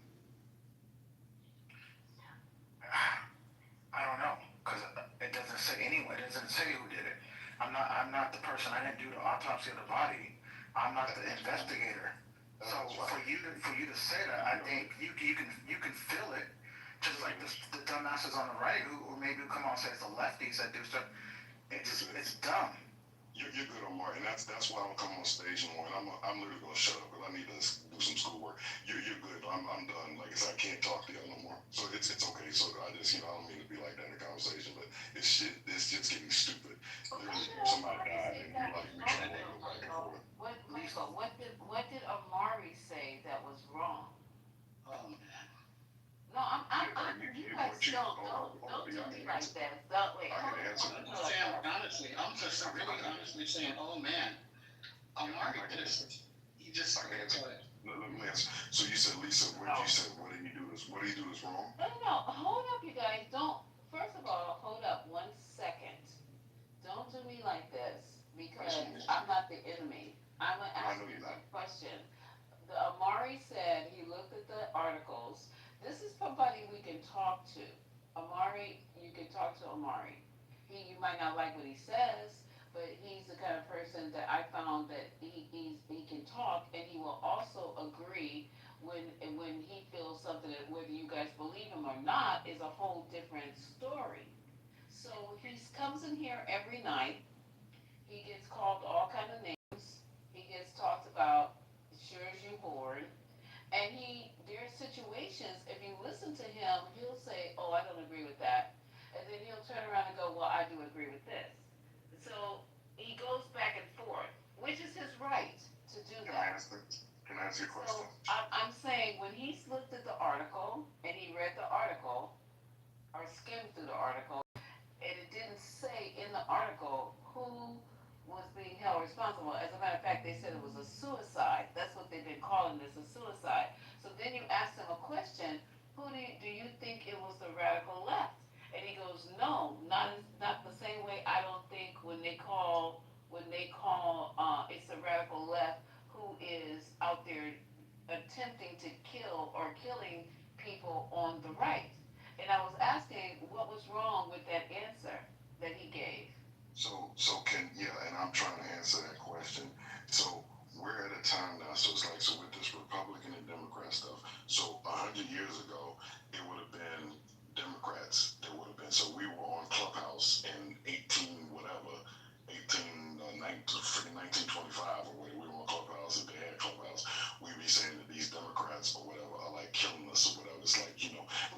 I don't know, because it doesn't say anyway. It doesn't say who did it. I'm not the person. I didn't do the autopsy of the body. I'm not the investigator. So for you to say that, I think you can feel it, just like the dumbasses on the right who maybe come out and say it's the lefties that do stuff. It's dumb. You're good, Omar, and that's why I don't come on stage anymore. And I'm literally gonna shut up because I need to do some schoolwork. You're good. I'm done. Like I said, I can't talk to you no more. So it's okay. So I just I don't mean to be like that in the conversation, but it's just getting stupid. Literally, somebody died and we trying to go back and forth. What did Amari say that was wrong? No, you guys don't do me like that. Wait, Honestly, I'm just really honestly saying, oh man, Amari he just. Let me answer. So you said, Lisa, what you said? What did he do is wrong? No, hold up, you guys. First of all, hold up 1 second. Don't do me like this because I'm not the enemy. I'm going to ask you a question. The Amari said he looked at the articles. This is somebody we can talk to. Amari, you can talk to Amari. You might not like what he says, but he's the kind of person that I found that he can talk, and he will also agree when he feels something that whether you guys believe him or not is a whole different story. So he comes in here every night. He gets called all kind of names. He gets talked about, sure as you bored. And there's situations, if you listen to him, he'll say, oh, I don't agree with that. And then he'll turn around and go, well, I do agree with this. So he goes back and forth, which is his right to do that. Can I answer your question? So I'm saying when he's looked at the article and he read the article or skimmed through the article, and it didn't say in the article who was being held responsible. As a matter of fact, they said it was a suicide. That's what they've been calling this, a suicide. So then you ask him a question, do you think it was the radical left? And he goes, no, not the same way. I don't think when they call it's the radical left who is out there attempting to kill or killing people on the right. And I was asking what was wrong with that answer that he gave. And I'm trying to answer that question. So we're at a time now, so it's like, so with this Republican and Democrat stuff, so 100 years ago, it would have been Democrats. So we were on Clubhouse in 1925 or whatever, we were on Clubhouse, if they had Clubhouse, we'd be saying that these Democrats or whatever are like killing us or whatever. It's like,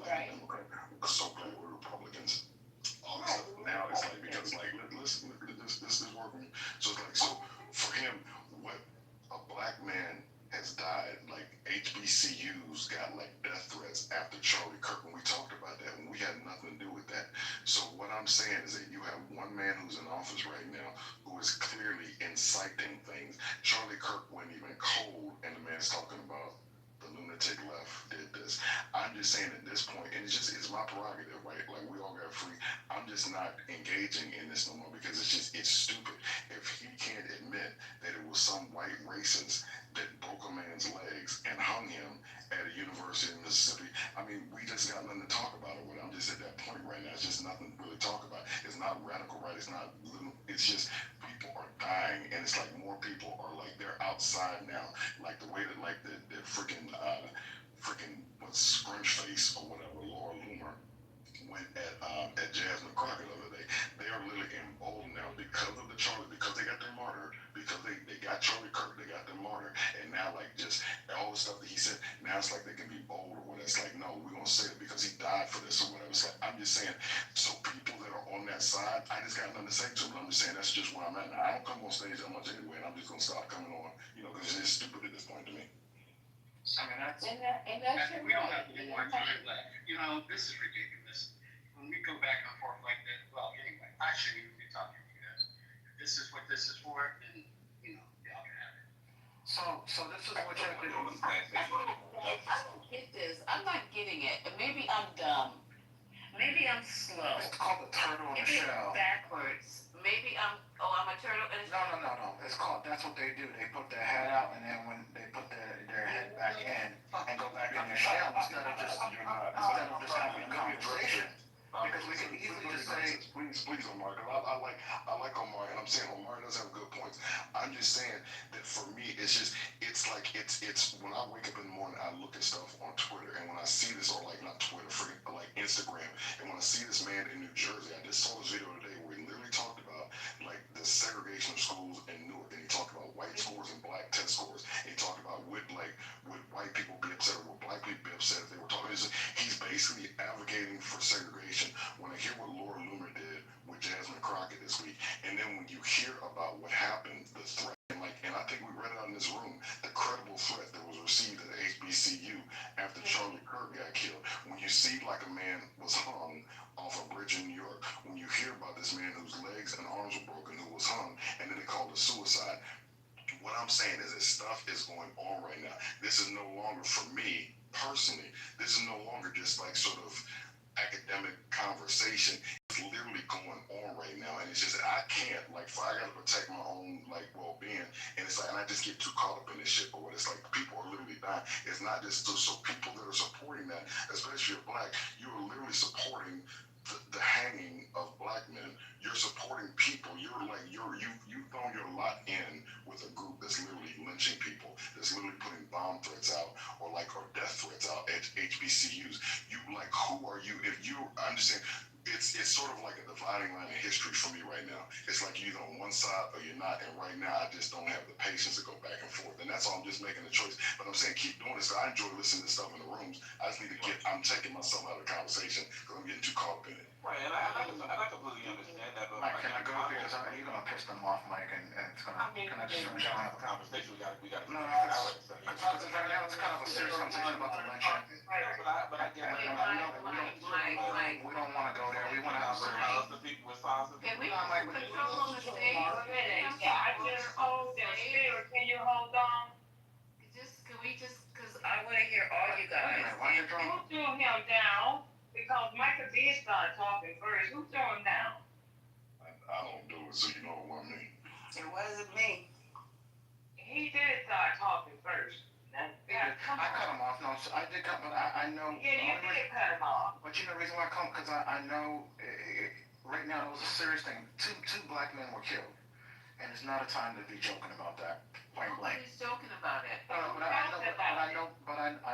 like Democrat, so glad we're Republicans. All this stuff. Now it's like, because like, listen, this is working. So it's like, so for him, what a black man has died, like HBCUs got like death threats after Charlie Kirk, and we talked about that, and we had nothing to do with that. So what I'm saying is that you have one man who's in office right now who is clearly inciting things. Charlie Kirk went even cold, and the man's talking about the lunatic left did this. I'm just saying at this point, and it's my prerogative, right? Like we all got free. I'm just not engaging in this no more because it's stupid. If he can't admit that it was some white racist that broke a man's legs and hung him at a university in Mississippi, I mean, we just got nothing to talk about it with. I'm just at that point right now. It's just nothing to really talk about. It's not radical, right? It's just people are dying, and it's like more people are like they're outside now, like the way that like the freaking what's Scrunch Face or whatever, Laura Loomer went at Jasmine Crockett the other day. They are literally emboldened now because of because they got their martyr, because they got Charlie Kirk, they got their martyr, and now like just all the stuff that he said, now it's like they can be bold or whatever. It's like, no, we're gonna say it because he died for this or whatever. It's like, I'm just saying, so people that are on that side, I just got nothing to say to them. I'm just saying that's just where I'm at now. I don't come on stage that much anyway, and I'm just gonna stop coming on, because it's just stupid at this point to me. I mean, that's we don't have any more time left. This is ridiculous. When we go back and forth like this, well, anyway, I shouldn't even be talking to you guys. If this is what this is for, then, y'all can have it. So this is what you have to do. I don't get this. I'm not getting it. Maybe I'm dumb. Maybe I'm slow. It's called the turtle in the Maybe shell. I'm backwards. Maybe I'm a turtle in a shell. No. That's what they do. They put their head out, and then when they put their head back in and go back in their shell instead of just having a conversation. Because we can easily just say, please, Omar, because I like Omar, and I'm saying Omar does have good points. I I'm just saying that for me, it's like when I wake up in the morning, I look at stuff on Twitter, and when I see this, or like not Twitter, but like Instagram, and when I see this man in New Jersey, I just saw this video today where he literally talked about like the segregation of schools in Newark, and he talked about white scores and black test scores. And he talked about would white people be upset or would black people be upset if they were talking. He's basically advocating for segregation. When I hear what Laura Loomer did with Jasmine Crockett this week, and then when you hear about what happened, the threat, and I think we read it out in this room, the credible threat that was received at HBCU after Charlie Kirk got killed. When you see like a man was hung off a bridge in New York, when you hear about this man whose legs and arms were broken who was hung, and then they called it suicide. What I'm saying is that stuff is going on right now. This is no longer, for me personally, this is no longer just like sort of academic conversation. It's literally going on right now, and it's just that I can't, like, I gotta protect my own like well-being, and it's like, and I just get too caught up in this shit. But when it's like people are literally dying, it's not just so people that are supporting that, especially if you're black, you are literally supporting the hanging of black men. You're supporting people. You've thrown your lot in with a group that's literally lynching people, that's literally putting bomb threats out or death threats out at HBCUs. Who are you? If you understand, it's sort of like a dividing line in history for me right now. It's like you're either on one side or you're not. And right now, I just don't have the patience to go back and forth. And that's all. I'm just making a choice. But I'm saying keep doing this. I enjoy listening to stuff in the rooms. I just need to I'm taking myself out of the conversation because I'm getting too caught up in it. Right, and I completely understand that, but Mike, can I go because you're gonna piss them off, Mike, and it's gonna. Can I just finish on have a conversation? We got. No, because right now it's kind of a serious conversation about the lynching. But I get it. We don't want to go there. We want to have a The people responsible. Can we control on the stage? I just hold them. Spirit, can you hold on? Can we just, because I want to hear all you guys. Who threw him down? Because Michael B started talking first. Who threw him down? I don't do it, so you know what I mean. It wasn't me. He did start talking first. I cut him off. No, so I did cut, but I know. Yeah, you did cut him off. But you know the reason why I cut him? Because I know right now it was a serious thing. Two black men were killed, and it's not a time to be joking about that. Point blank. Nobody's joking about it. But I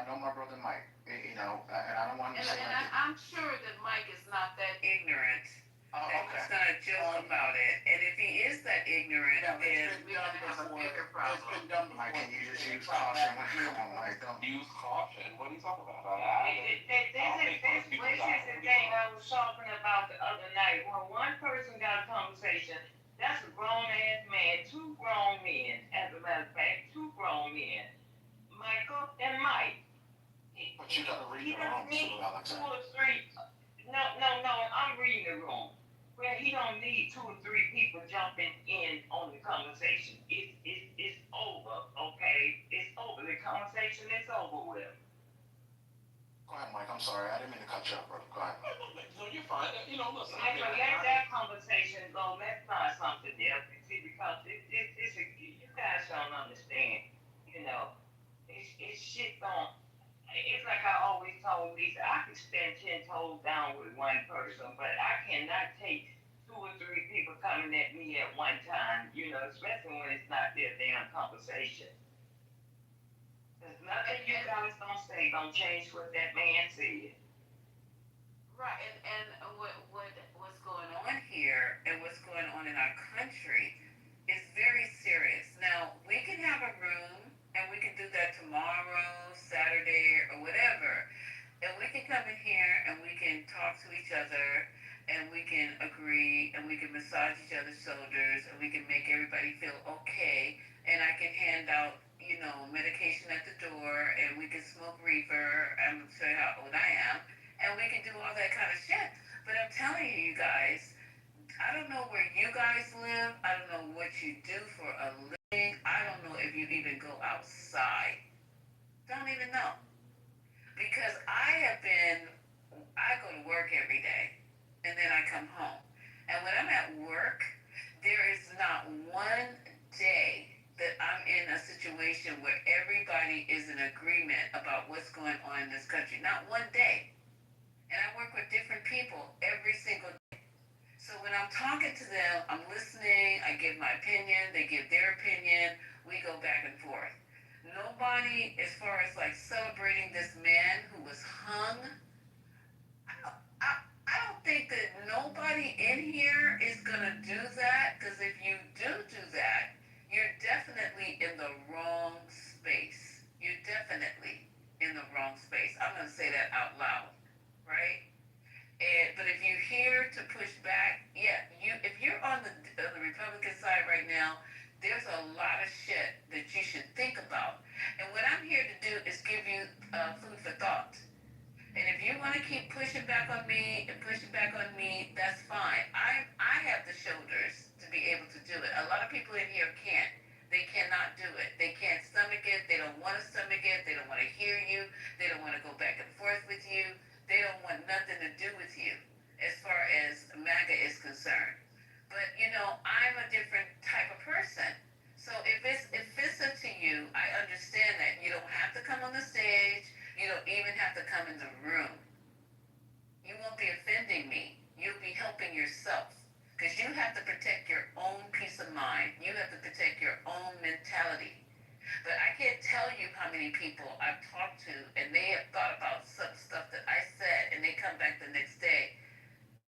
know my brother Mike. And I don't want to say And I'm sure that Mike is not that ignorant. Oh, that okay. He's gonna joke about it. And if he is that ignorant, then we're gonna have a bigger problem. Mike, can you just use caution? Come on, Mike. Don't Use caution. What are you talking about? This is the thing I was talking about the other night. When one person got a conversation, that's a grown ass man, two grown men, as a matter of fact, two grown men, Michael and Mike. But you gotta read the room too, Alexander. 2 or 3. No, I'm reading the room. Well, he don't need 2 or 3 people jumping in on the conversation. It's over, okay? It's over. The conversation is over with. Go ahead, Mike. I'm sorry. I didn't mean to cut you off, brother. Go ahead. No, you're fine. Listen. Michael, let that conversation go. Let's start something else. See, because you guys don't understand. It's shit don't. It's like I always told Lisa, I could stand 10 toes down with one person, but I cannot take 2 or 3 people coming at me at one time, especially when it's not their damn conversation. There's nothing you guys don't say gonna change what that man said. Right, and what's going on here and what's going on in our country is very serious. Now, we can have a room and we can do that tomorrow, Saturday, or whatever. And we can come in here and we can talk to each other and we can agree and we can massage each other's shoulders and we can make everybody feel okay. And I can hand out, medication at the door and we can smoke reefer. I'm not sure how old I am. And we can do all that kind of shit. But I'm telling you guys, I don't know where you guys live. I don't know what you do for a living. I don't know if you even go outside. Don't even know. Because I go to work every day. And then I come home. And when I'm at work, there is not one day that I'm in a situation where everybody is in agreement about what's going on in this country. Not one day. And I work with different people every single day. So when I'm talking to them, I'm listening, I give my opinion, they give their opinion. nobody, as far as like celebrating this man who was hung, I don't think that nobody in here is gonna do that, because if you do that, you're definitely in the wrong space. You're definitely in the wrong space. I'm gonna say that out loud, right? But if you're here to push back, yeah, if you're on the Republican side right now, there's a lot of shit that you should think about. And what I'm here to do is give you food for thought. And if you want to keep pushing back on me, that's fine. I have the shoulders to be able to do it. A lot of people in here can't. They cannot do it. They can't stomach it. They don't want to stomach it. They don't want to hear you. They don't want to go back and forth with you. They don't want nothing to do with you as far as MAGA is concerned. But, I'm a different type of person. So if it's up to you, I understand that. You don't have to come on the stage. You don't even have to come in the room. You won't be offending me. You'll be helping yourself. Because you have to protect your own peace of mind. You have to protect your own mentality. But I can't tell you how many people I've talked to, and they have thought about some stuff that I said, and they come back the next day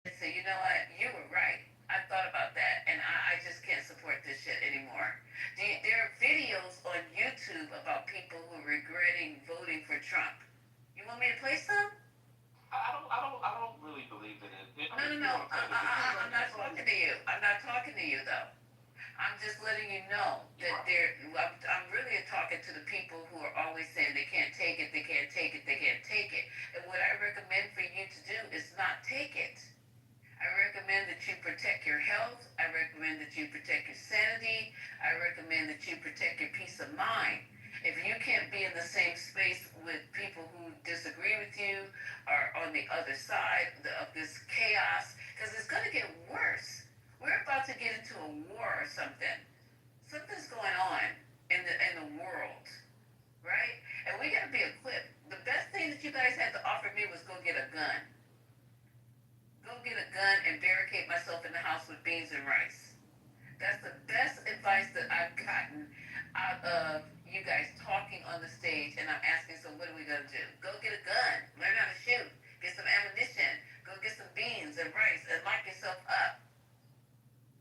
and say, you know what, you were right. I thought about that, and I just can't support this shit anymore. There are videos on YouTube about people who are regretting voting for Trump. You want me to play some? I don't really believe in it. No. I'm not talking to you. I'm not talking to you, though. I'm just letting you know that I'm really talking to the people who are always saying they can't take it, they can't take it, they can't take it. And what I recommend for you to do is not take it. I recommend that you protect your health. I recommend that you protect your sanity. I recommend that you protect your peace of mind. If you can't be in the same space with people who disagree with you or on the other side of this chaos, because it's going to get worse. We're about to get into a war or something. Something's going on in the world, right? And we got to be equipped. The best thing that you guys had to offer me was go get a gun. Go get a gun and barricade myself in the house with beans and rice. That's the best advice that I've gotten out of you guys talking on the stage, and I'm asking, so what are we gonna do? Go get a gun, learn how to shoot, get some ammunition, go get some beans and rice, and lock yourself up.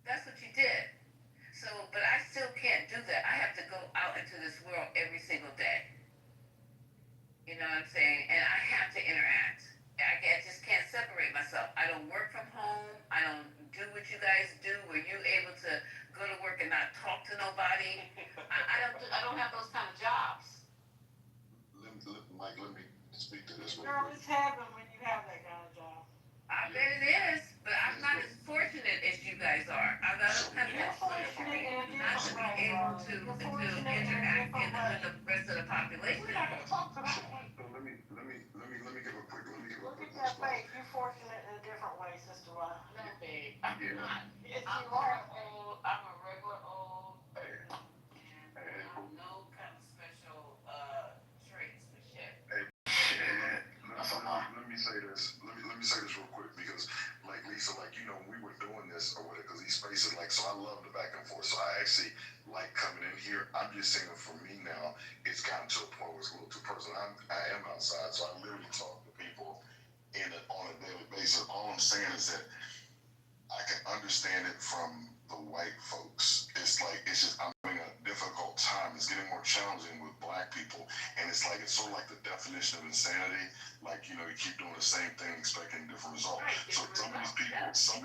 That's what you did. So, but I still can't do that. I have to go out into this world every single day. You know what I'm saying? And I have to interact. I just can't separate myself. I don't work from home. I don't do what you guys do, where you're able to go to work and not talk to nobody. I don't have those kind of jobs. Mike, let me speak to this real Girl, quick. it's heaven when you have that kind of job. I bet it is, but I'm not as fortunate as you guys are. I don't have that luxury not to be able to interact with the rest of the population. We're not gonna talk about it. So let me give a quick Look at that face. You're fortunate in a different way, Sister Love. No, babe, I'm not. Yes, I'm you are. old. I'm a regular old. And I have no kind of special traits for shit. Let me say this. Let me say this real quick, because like Lisa, like, when we were doing this or whatever, because these spaces, like, so I love the back and forth. So I actually like coming in here. I'm just saying that for me now, it's gotten to a point where it's a little too personal. I am outside, so I literally talk to people on a daily basis. All I'm saying is that I can understand it from the white folks. It's just I'm having a difficult time. It's getting more challenging with black people, and it's sort of like the definition of insanity. Like, you keep doing the same thing expecting different results. Right, So some of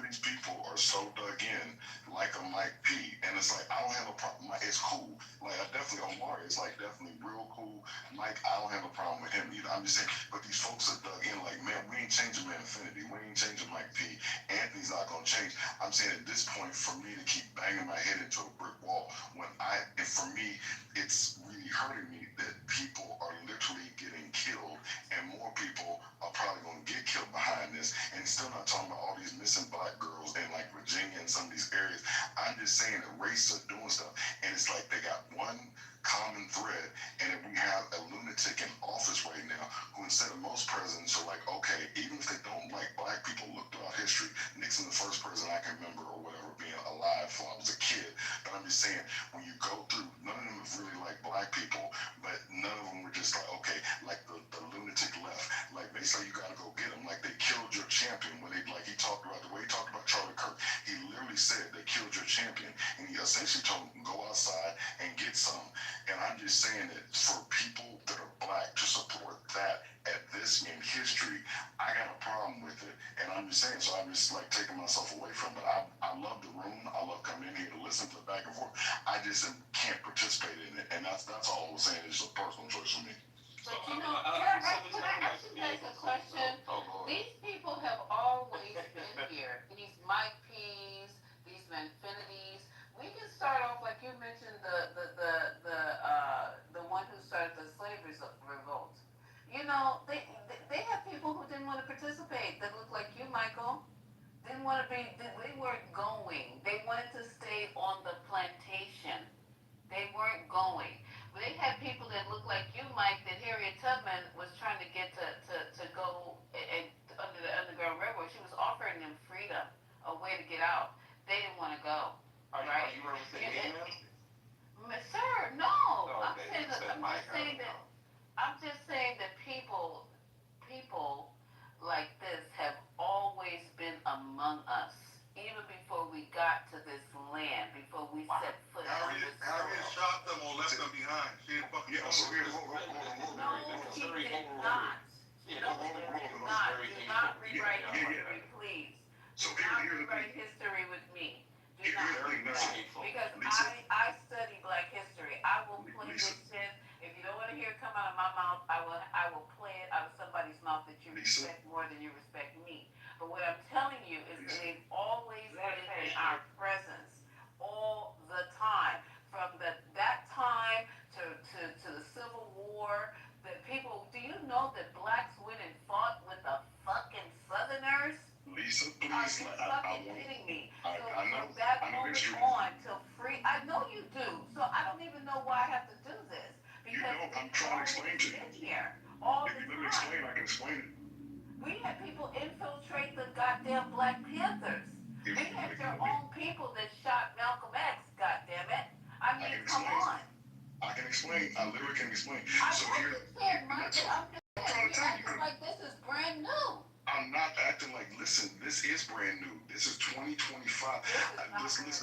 these people are so dug in, like a Mike P, and it's like, I don't have a problem. It's cool. Like, I definitely, Omar is definitely real cool. Mike, I don't have a problem with him either. I'm just saying, but these folks are dug in, like, man, we ain't changing Man Infinity. We ain't changing Mike P. Anthony's not gonna change. I'm saying at this point, for me to keep banging my head into a brick wall, and for me, it's really hurting me that people are literally getting killed, and more people are probably going to get killed behind this. And still not talking about all these missing black girls in Virginia and some of these areas. I'm just saying that racists are doing stuff, and it's like they got one common thread, and if we have a lunatic in office right now who, instead of most presidents, are like, okay, even if they don't like black people, look throughout history, Nixon, the first president I can remember or whatever, being alive when I was a kid. But I'm just saying, when you go through, none of them have really liked black people, but none of essentially told them go outside and get some. And I'm just saying that for people that are black to support that at this in history, I got a problem with it. And I'm just saying, so I'm just like taking myself away from it. I love the room. I love coming in here to listen to the back and forth. I just can't participate in it. And that's all I'm saying. It's a personal choice for me. But can I ask you guys a question? These people have always been here. These Mike P's, these Manfinities. We can start off like you mentioned the one who started the slavery revolt. You know, they have people who didn't want to participate that look like you, Michael. Didn't want to be. They weren't going. They wanted to stay on the plantation. They weren't going. They had people that looked like you, Mike, that Harriet Tubman was trying to get to go under the Underground Railroad. She was offering them freedom, a way to get out. They didn't want to go. Are you representing email? Sir, no. I'm just saying that people like this have always been among us. Even before we got to this land, before we set foot on this soil. Harriet shot them or left them behind. She didn't fucking No, she did not. No, she did not. Do not rewrite history, please. Do not rewrite history with me. Do not do that. Because I study black history. I will play this shit. If you don't want to hear it come out of my mouth, I will play it out of somebody's mouth that you respect more than you respect me. But what I'm telling you is that they've always been in our presence all the time. From that time to the Civil War, that people, do you know that blacks went and fought with the fucking Southerners? Lisa, please. Are you fucking kidding me? I know. From that moment on till free, I know you do. So I don't even know why I have to do this. Because I'm trying to explain to you. Here, all if the you let me explain, I can explain it. We had people infiltrate the goddamn Black Panthers. We had your own people that shot Malcolm X, goddammit. I mean, come on. I can explain. I literally can explain. I understand, Mike, I'm just saying, you're acting like this is brand new. I'm not acting like, listen, this is brand new. This is 2025. Listen to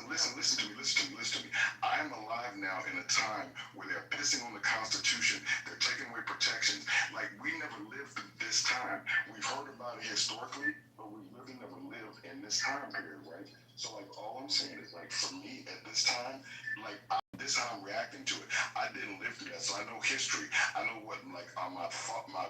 me. I am alive now in a time where they're pissing on the Constitution. They're taking away protections. Like, we never lived through this time. We've heard about it historically, but we really never lived in this time period, right? So, like, all I'm saying is, like, for me at this time, like, this is how I'm reacting to it. I didn't live through that, so I know history. I know what, like, my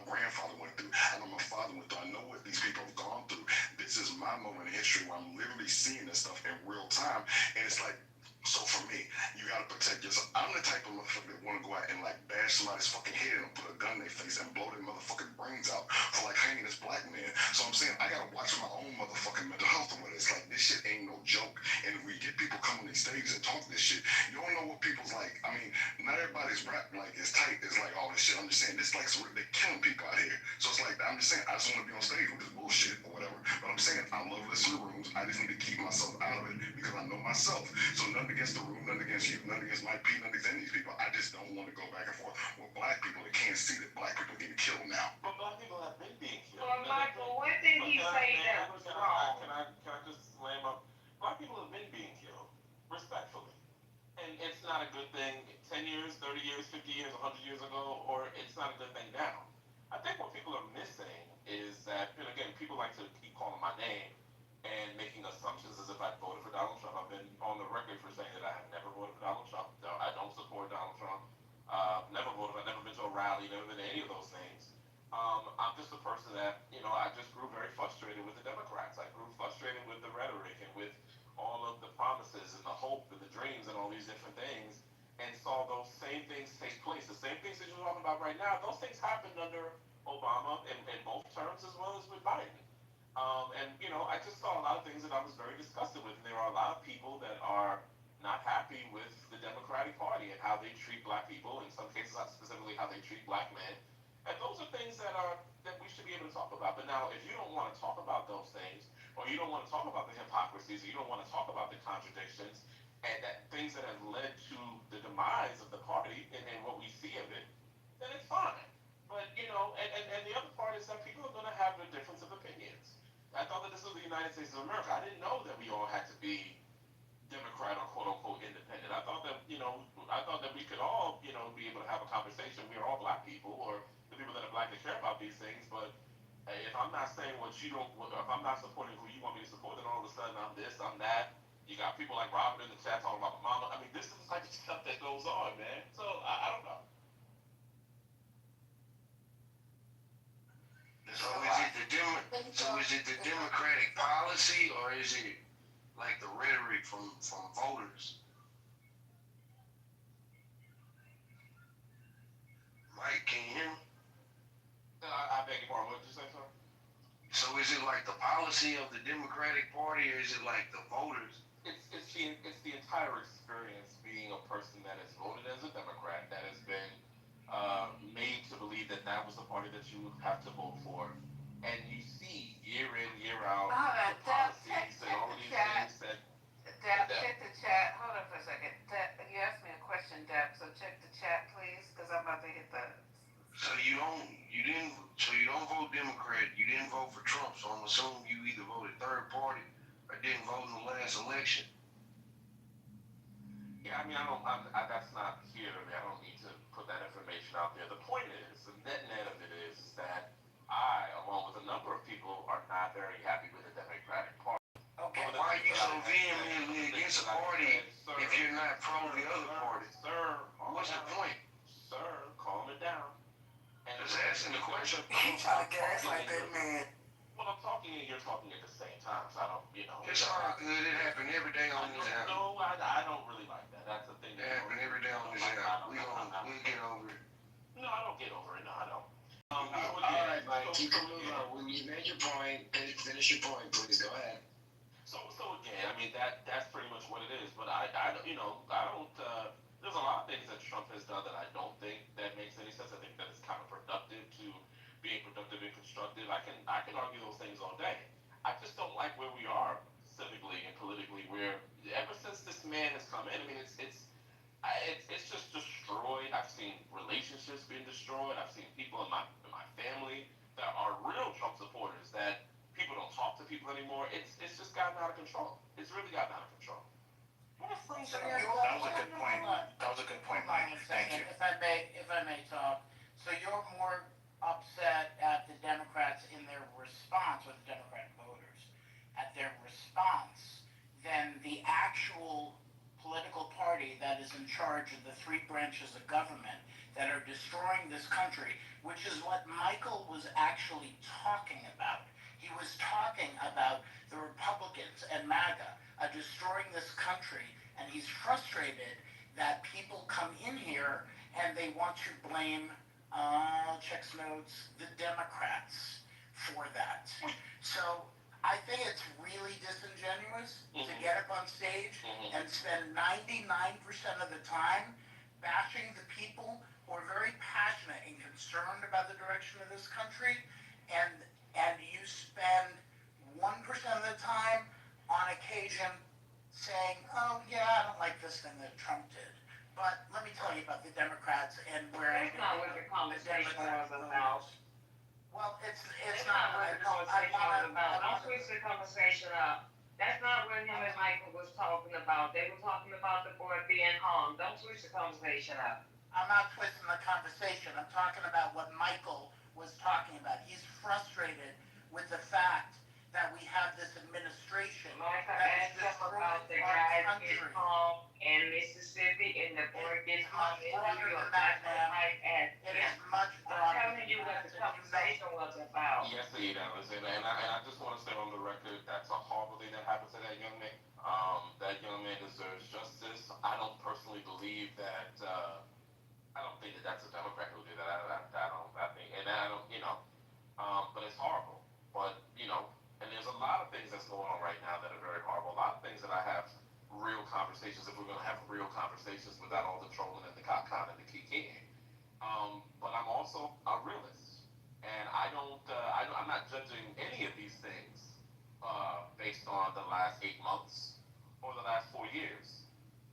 grandfather went through. I know my father went through. I know what these people have gone through. This is my moment in history where I'm literally seeing this stuff in real time, and it's like, so for me, you gotta protect yourself. I'm the type of motherfucker that wanna go out and like bash somebody's fucking head and put a gun in their face and blow their motherfucking brains out for like hanging this black man. So I'm saying I gotta watch my own motherfucking mental health and what it's like. This shit ain't no joke. And we get people come on these stages and talk this shit. You don't know what people's like. I mean, not everybody's rap like as tight as like all this shit. I'm just saying this like they're killing people out here. So it's like I'm just saying I just wanna be on stage with this bullshit or whatever. But I'm saying I love listening to rooms. I just need to keep myself out of it because I know myself. So nothing against the room, nothing against you, nothing against Mike P, nothing against these people. I just don't want to go back and forth with black people that can't see that black people getting killed now. But black people have been being killed. Well, Michael, what did he say that was wrong? Can I just slam up? Black people have been being killed, respectfully. And it's not a good thing 10 years, 30 years, 50 years, 100 years ago, or it's not a good thing now. I think what people are missing is that, and again, people like to keep calling my name and making assumptions as if I voted for Donald Trump. I've been on the record for saying that I have never voted for Donald Trump. No, I don't support Donald Trump. Never voted. I've never been to a rally, never been to any of those things. I'm just a person that, I just grew very frustrated with the Democrats. I grew frustrated with the rhetoric and with all of the promises and the hope and the dreams and all these different things, and saw those same things take place. The same things that you're talking about right now, those things happened under Obama in both terms as well as with Biden. I just saw a lot of things that I was very disgusted with. And there are a lot of people that are not happy with the Democratic Party and how they treat black people, in some cases specifically how they treat black men. And those are things that we should be able to talk about. But now, if you don't want to talk about those things, or you don't want to talk about the hypocrisies, or you don't want to talk about the contradictions, and that things that have led to the demise of the party and what we see of it, then it's fine. But, and the other part is that people are going to have a difference of opinions. I thought that this was the United States of America. I didn't know that we all had to be Democrat or quote unquote independent. I'm not saying what you don't. If I'm not supporting who you want me to support, then all of a sudden I'm this, I'm that. You got people like Robert in the chat talking about mama. I mean, this is the type of stuff that goes on, man. So I don't know. So is it the Democratic policy, or is it like the rhetoric from voters? Mike, can you hear me? I beg your pardon. What did you say, sir? So is it like the policy of the Democratic Party, or is it like the voters? It's the entire experience being a person that has voted as a Democrat that has been made to believe that that was the party that you would have to vote for, and you see year in year out the policies and all of these things that. Deb, check the chat. Hold on for a second. Deb, you asked me a question, Deb. So check the chat, please, because I'm about to hit the. So you don't vote Democrat. You didn't vote for Trump. So I'm assuming you either voted third party or didn't vote in the last election. Yeah, I mean, that's not here to me. I don't need to put that information out there. The point is, the net of it is that I, along with a number of people, are not very happy with the Democratic Party. Okay, why are you so vehemently against a party if you're not pro the other party? Sir, what's the point? Sir, calm it down. And just asking the question. He trying to gaslight that man. Well, I'm talking and you're talking at the same time, so I don't, It's all good. It happened every day on this app. No, I don't really like that. That's the thing. It happened every day on this app. We'll get over it. No, I don't get over it. No, I don't. All right, Mike, keep it moving on. When you made your point, finish your point, please. Go ahead. So again, I mean that's pretty much what it is. But I don't. There's a lot of things that Trump has done that I don't think that makes any sense. I think that it's counterproductive to being productive and constructive. I can argue those things all day. I just don't like where we are civically and politically. Where ever since this man has come in, I mean it's just destroyed. I've seen relationships being destroyed. I've seen people in my family that are real Trump supporters that people don't talk to people anymore. It's just gotten out of control. It's really gotten out of control. That was a good point. That was a good point, Mike. Thank you. If I may talk. So you're more upset at the Democrats in their response, or the Democratic voters, at their response, than the actual political party that is in charge of the three branches of government that are destroying this country, which is what Michael was actually talking about. He was talking about the Republicans and MAGA destroying this country, and he's frustrated that people come in here and they want to blame, checks notes, the Democrats for that. So I think it's really disingenuous to get up on stage and spend 99% of the time bashing the people who are very passionate and concerned about the direction of this country, and you spend 1% of the time on occasion saying, oh yeah, I don't like this thing that Trump did. But let me tell you about the Democrats and where That's not what the conversation was about. Well, it's That's not what the conversation was about. Don't switch the conversation up. That's not what him and Michael was talking about. They were talking about the boy being hung. Don't switch the conversation up. I'm not twisting the conversation. I'm talking about what Michael was talking about. He's frustrated with the fact that we have this administration Michael that asked is him about the destroying guy our getting country. hung in Mississippi and the boy getting hung in New York. That's what Mike asked It him. is much I'm broader. telling you what the conversation was about. Yes, it is, and I just want to say on the record that's a horrible thing that happened to that young man. That young man deserves justice. I don't personally believe that. I don't think that that's a Democrat who did that. I think, and I don't, but it's horrible. But and there's a lot of things that's going on right now that are very horrible. A lot of things that I have real conversations, if we're going to have real conversations without all the trolling and the cock-con and the kikiing. But I'm also a realist, and I'm not judging any of these things based on the last 8 months or the last 4 years.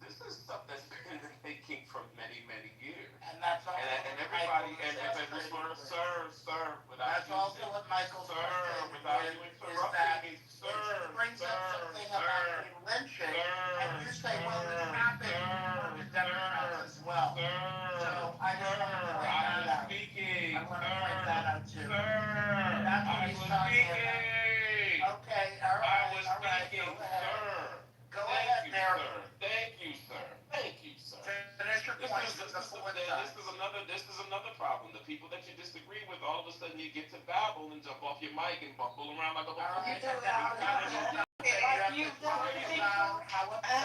This is stuff that's been in the making for many, many years. And that's also and everybody, and sir, without that's also what Michael's frustrated with, is that it brings up something about a lynching, and you say, well, this happened for the Democrats as well. So I just want to point that out. I want to point that out too. That's what he's talking This is another problem. The people that you disagree with, all of a sudden you get to babble and jump off your mic and bumble around like a Like you've done it before.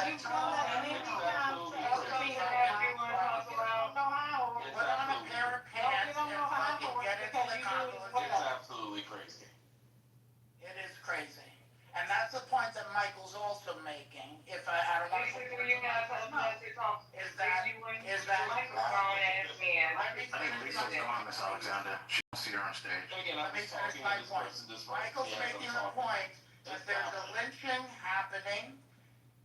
You've done that many times. You don't know how. Put on a pair of pants. You don't know how to get it because you do it as well. It's absolutely crazy. It is crazy. And that's the point that Michael's also making. If I don't want to. Is that I think Lisa's gone, Miss Alexander. She wants to see her on stage. Let me finish my point. Michael's making the point that there's a lynching happening,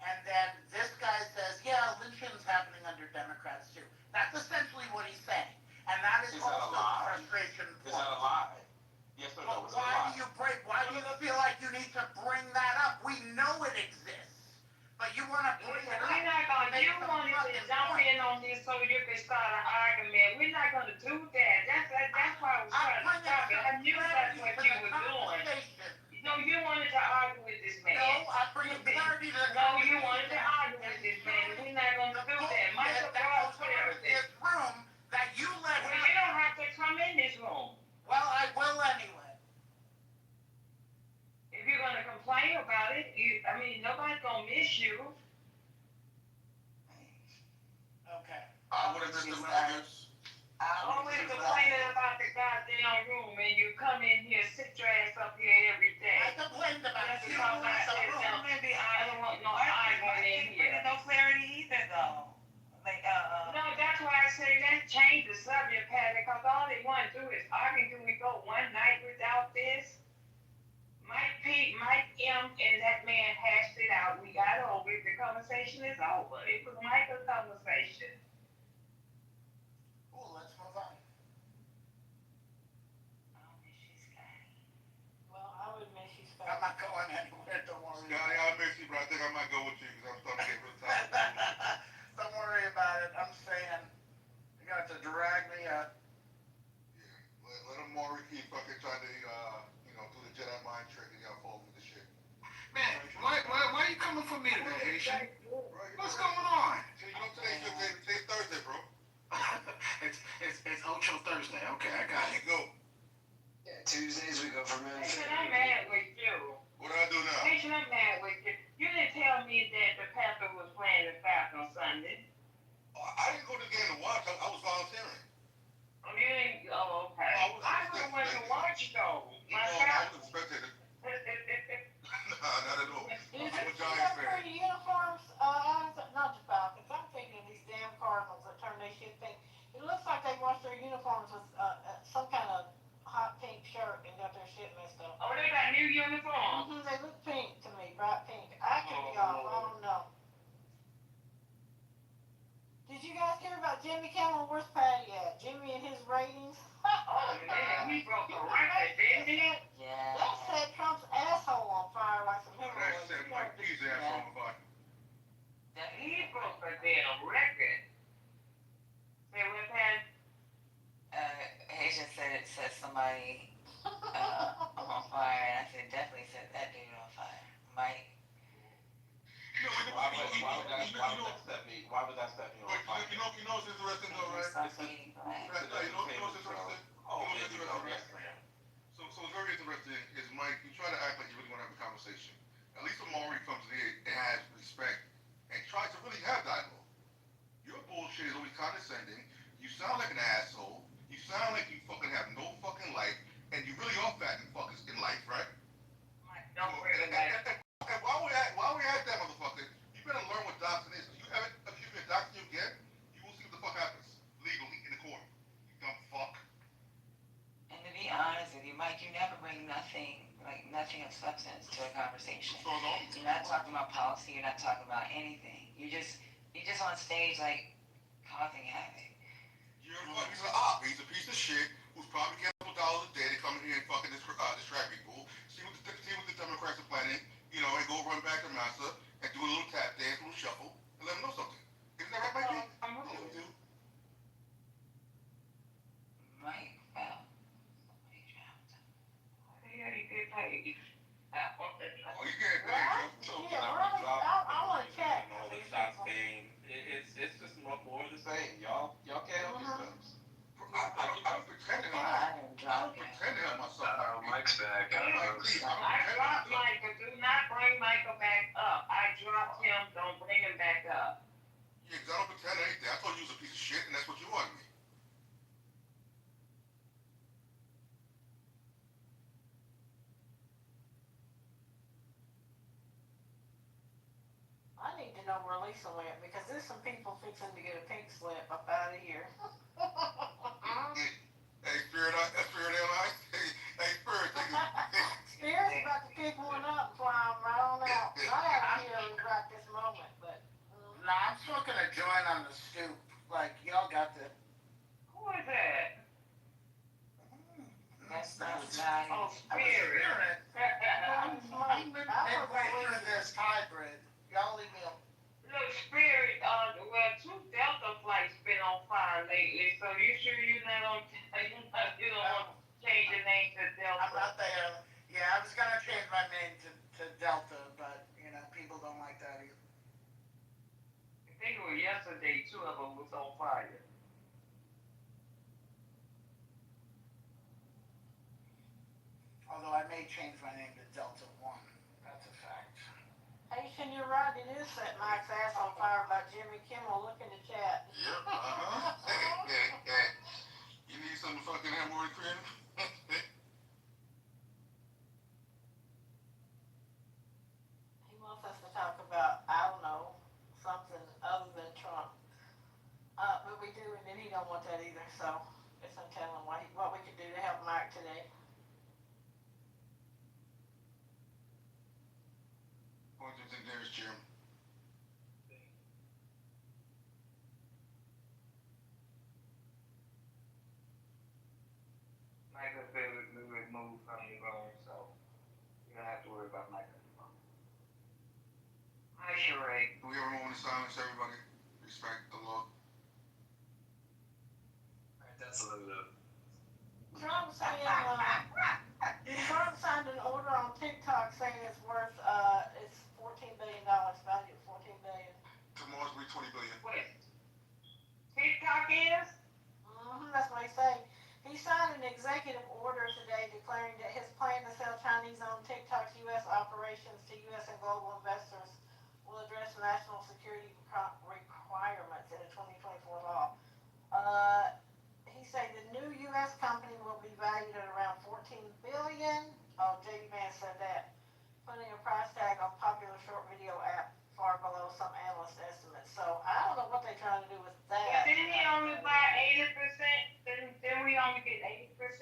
and then this guy says, yeah, lynching's happening under Democrats too. That's essentially what he's saying. And that is also the frustration point. Is that a lie? Yes or no? Why do you feel like you need to bring that up? We know it exists. But you want to bring it up. We're not gonna, you wanted to jump in on this so you could start an argument. We're not gonna do that. That's why I was trying to stop it. I knew that's what you were doing. No, you wanted to argue with this man. No, I bring clarity to No, you wanted to argue with this man. We're not gonna do that. Michael brought this room that you let him. You don't have to come in this room. Well, I will anyway. If you're gonna complain about it, nobody's gonna miss you. Okay. I would have missed the messages. Always complaining about the goddamn room, and you come in here, sit your ass up here every day. I complained about That's it. because I don't want no argument in here. No clarity either, though. No, that's why I say let's change the subject, Patty, because all they want to do is argue. Can we go one night without this? Mike M, and that man hashed it out. We got over it. The conversation is over. It was Michael's conversation. Cool, let's move on. Well, I would miss you, Scott. I'm not going anywhere, don't worry. Scotty, I miss you, but I think I might go with you because I'm starting to get real tired. Don't worry about it. I'm saying you got to drag me up. Yeah, let him Maury keep fucking trying to, do the Jedi mind trick and y'all fall for the shit. Man, why are you coming for me today, Haitian? What's going on? Today's Thursday, bro. It's Ocho Thursday. Okay, I got it. Go. Yeah, Tuesdays we go for men. Haitian, I'm mad with you. What do I do now? Haitian, I'm mad with you. You didn't tell me that the Panther was playing the Falcons on Sunday. I didn't go to the game to watch. I was volunteering. Oh, you didn't? Oh, okay. I would have went to watch though. I was a spectator. Nah, not at all. Did I'm a you Giants see fan. pretty uniforms? Not the Falcons. I'm thinking of these damn Cardinals that turn their shit pink. It looks like they washed their uniforms with some kind of hot pink shirt and got their shit messed up. Oh, they got new uniforms. They look pink to me, bright pink. I could be off. I don't know. Did you guys hear about Jimmy Kimmel? Where's Patty at? Jimmy and his ratings? Oh, man, he broke the record, didn't he? Yeah. That set Trump's asshole on fire like some That hemorrhoids. set Mike P's ass on fire. He broke the damn record. Say what, Pat? Haitian said it set somebody on fire, and I said definitely set that dude on fire. Mike. Why would that set me on fire? You know what's interesting though, right? Stop eating black. You know what's interesting? Oh, You know what's yes, interesting? ma'am. So what's very interesting is Mike, you try to act like you really want to have a conversation. At least when Maury comes in and has respect and tries to really have dialogue. Your bullshit is always condescending. You sound like an asshole. You sound like you fucking have no fucking life, and you really are fat and fuckers in life, right? Don't worry about it. And while we're at that, motherfucker, you better learn what doxing is. If you haven't, if you've been doxing you again, you will see what the fuck happens legally in the court. You dumb fuck. And to be honest with you, Mike, you never bring nothing of substance to a conversation. You're not talking about policy. You're not talking about anything. You're just on stage like causing havoc. He's an op. He's a piece of shit who's probably getting a couple dollars a day to come in here and fucking distract people. See what the Democrats are planning, and go run back to Massa and do a little tap dance, a little shuffle, and let them know something. Isn't that right, Mikey? Mike, well, Yeah, you get paid. Oh, you getting paid, Yeah, really? I want to check. All the shots came. It's just more of the same, y'all. know where Lisa went because there's some people fixing to get a pink slip up out of here. Hey, Spirit, hey, Spirit, Spirit's about to pick one up and fly them right on out. Not out here right this moment, but. No, I'm smoking a joint on the stoop. Like, y'all got the. Who is that? That's nice. Oh, Spirit. I'm living through this hybrid. Y'all leave me alone. Look, Spirit, well, 2 Delta flights been on fire lately, so you sure you don't want to change your name to Delta? I'm not there. Yeah, I was gonna change my name to Delta, but, people don't like that either. I think it was yesterday, 2 of them was on fire. Although I may change my name to Delta 1. That's a fact. Hey, can you write the news set Mike's ass on fire by Jimmy Kimmel? Look in the chat. Yep, You need something to fucking have more creative? He wants us to talk about, I don't know, something other than Trump. But we do, and then he don't want that either, so it's no telling what we could do to help Mike today. What do you think there's, Jim? Michael said we removed from the room, so you don't have to worry about Michael anymore. Hi, Sheree. Do we have a moment of silence, everybody? Respect the law. Alright, that's a little bit. Trump signed an order on TikTok saying it's worth it's $14 billion value, $14 billion. Tomorrow's be $20 billion. Wait. TikTok is? That's what he said. He signed an executive order today declaring that his plan to sell Chinese-owned TikTok's U.S. operations to U.S. and global investors will address national security requirements in a 2024 law. He said the new U.S. company will be valued at around $14 billion. Oh, J.D. Vance said that, putting a price tag on popular short video app far below some analyst estimates. So I don't know what they're trying to do with that. But didn't he only buy 80%? Didn't we only get 80%?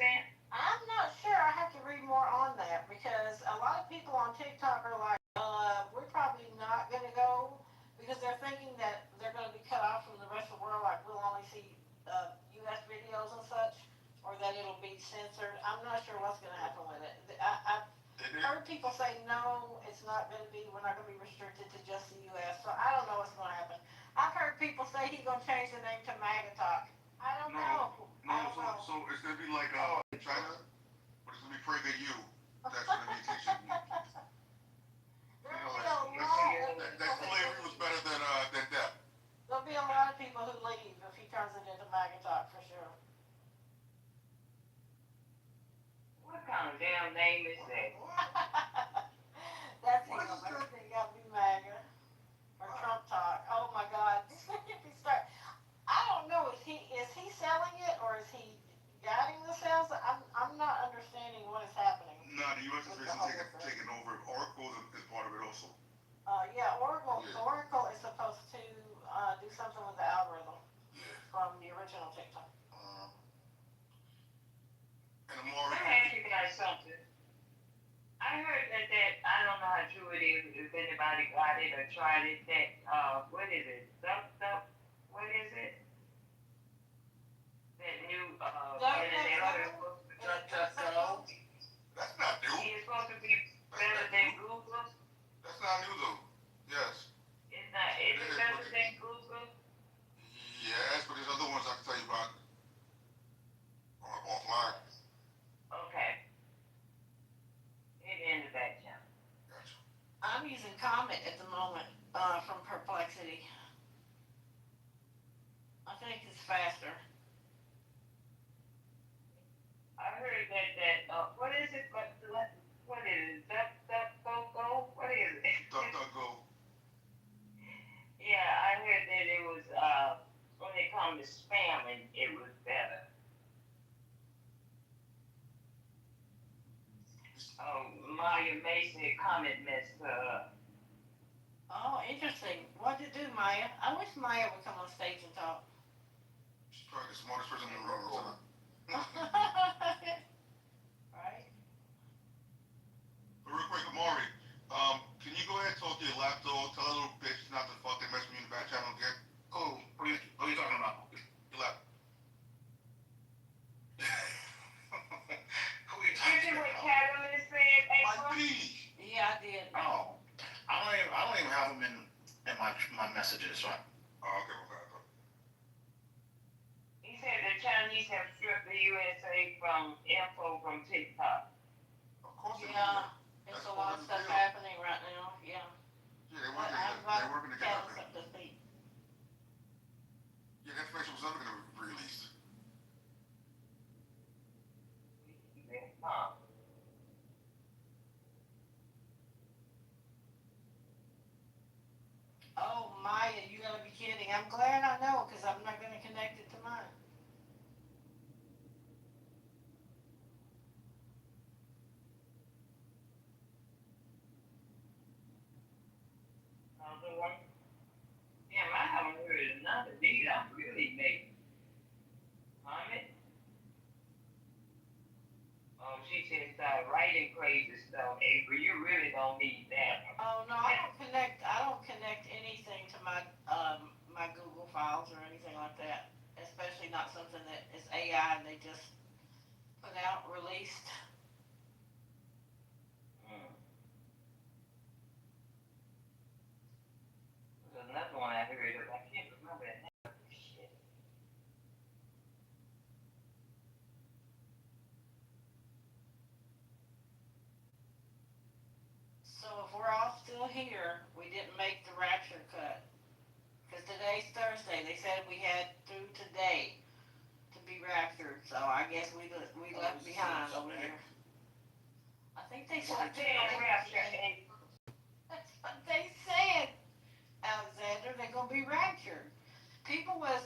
I'm not sure. I have to read more on that because a lot of people on TikTok are like, we're probably not going to go because they're thinking that they're going to be cut off from the rest of the world. Like we'll only see U.S. videos and such, or that it'll be censored. I'm not sure what's going to happen with it. I've heard people say, no, it's not going to be, we're not going to be restricted to just the U.S. So I don't know what's going to happen. I've heard people say he's going to change the name to MAGA Talk. I don't know. So it's going to be like China, but it's going to be Prager U. That's going to be teaching. That slavery was better than death. There'll be a lot of people who leave if he turns it into MAGA Talk for sure. What kind of damn name is that? That's even worse than got to be MAGA or Trump Talk. Oh my God! If he start, I don't know. Is he selling it or is he guiding the sales? I'm not understanding what is happening. No, the U.S. is basically taking over. Oracle is part of it also. Yeah, Oracle is supposed to do something with the algorithm from the original TikTok. And more. Let me ask you guys something. I heard that I don't know how true it is, if anybody got it or tried it, that, what is it? What is it? That new, internet DuckDuckGo. That's not new. It's supposed to be better than Google. That's not new though. Yes. It's not, is it better than Google? Yes, but there's other ones I can tell you about offline. Okay. It ended that channel. Gotcha. I'm using Comet at the moment from Perplexity. I think it's faster. I heard that what is it? What is it? DuckDuckGo? What is it? DuckDuckGo. Yeah, I heard that it was when it comes to spamming, it was better. Maya Mason comment messed her up. Oh, interesting. What did you do, Maya? I wish Maya would come on stage and talk. She's probably the smartest person in the room, isn't it? Right? But real quick, Amari, can you go ahead and talk to your lapdog? Tell that little bitch not to fucking mess with me in the back channel again. Oh, what are you talking about? Your lap. Who are you You talking see what about? Catalyst said, My April? B. Yeah, I did. Oh, I don't even have them in my messages. So Oh, okay, okay. He said the Chinese have stripped the USA from info from TikTok. Of course they Yeah, do. it's That's a lot of stuff happening right now. Yeah. Yeah, they're I'm working to get Catalyst out up to speed. Yeah, that information was never going to be released. Huh. Oh, Maya, you gotta be kidding. I'm glad I know because I'm not gonna connect it to mine. Damn, I haven't heard another beat. I'm really making. Mommy? Oh, she said start writing crazy stuff. April, you really don't need that. Oh no, I don't connect anything to my Google files or anything like that. Especially not something that is AI and they just put out, released. There's another one I heard of. I can't remember it now. Shit. So if we're all still here, we didn't make the rapture cut. Because today's Thursday. They said we had through today to be raptured. So I guess we left behind over here. I think they said. That's what they said, Alexander. They're gonna be raptured. People was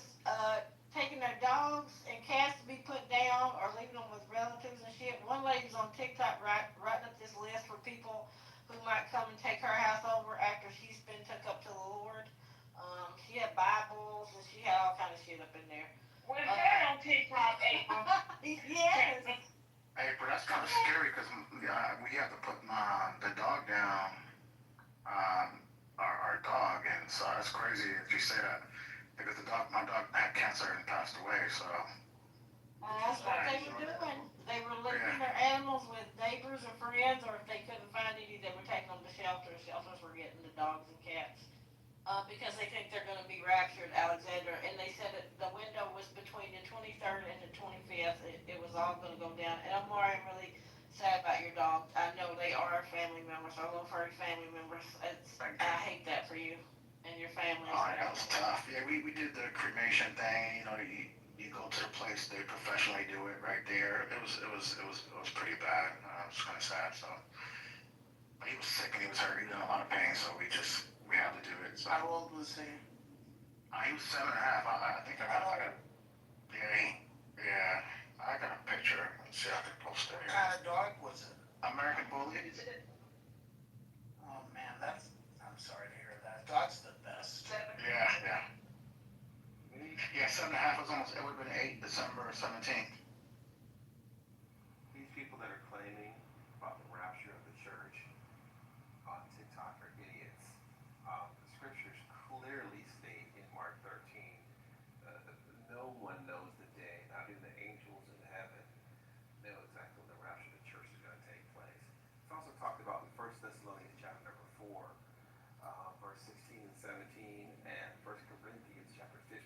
taking their dogs and cats to be put down or leaving them with relatives and shit. One lady's on TikTok writing up this list for people who might come and take her house over after she's been took up to the Lord. She had Bibles and she had all kind of shit up in there. Was that on TikTok, April? Yes. hey, but that's kind of scary because we have to put the dog down. Our dog, and so that's crazy if you say that because my dog had cancer and passed away. So that's what they were doing. They were leaving their animals with neighbors or friends, or if they couldn't find any, they were taking them to shelters. Shelters were getting the dogs and cats because they think they're going to be raptured, Alexander. And they said that the window was between the 23rd and the 25th. It was all going to go down. And I'm really sad about your dog. I know they are family members, our little furry family members. I hate that for you and your family. Oh, that was tough. Yeah, we did the cremation thing. You know, you go to the place, they professionally do it right there. It was pretty bad. It was kind of sad. So, but he was sick and he was hurt. He was in a lot of pain. So we had to do it. So. How old was he? He was 7.5. I think I got like a. Yeah. I got a picture. Let's see if I can post it What here. kind of dog was it? American Bully. Oh man, I'm sorry to hear that. Dog's the best. Yeah. Yeah, 7.5 was almost. It would have been 8 December 17th. These people that are claiming about the rapture of the church on TikTok are idiots. The scriptures clearly state in Mark 13, no one knows the day, not even the angels in heaven know exactly when the rapture of the church is going to take place. It's also talked about in 1 Thessalonians chapter number 4, verse 16 and 17, and 1 Corinthians chapter 15,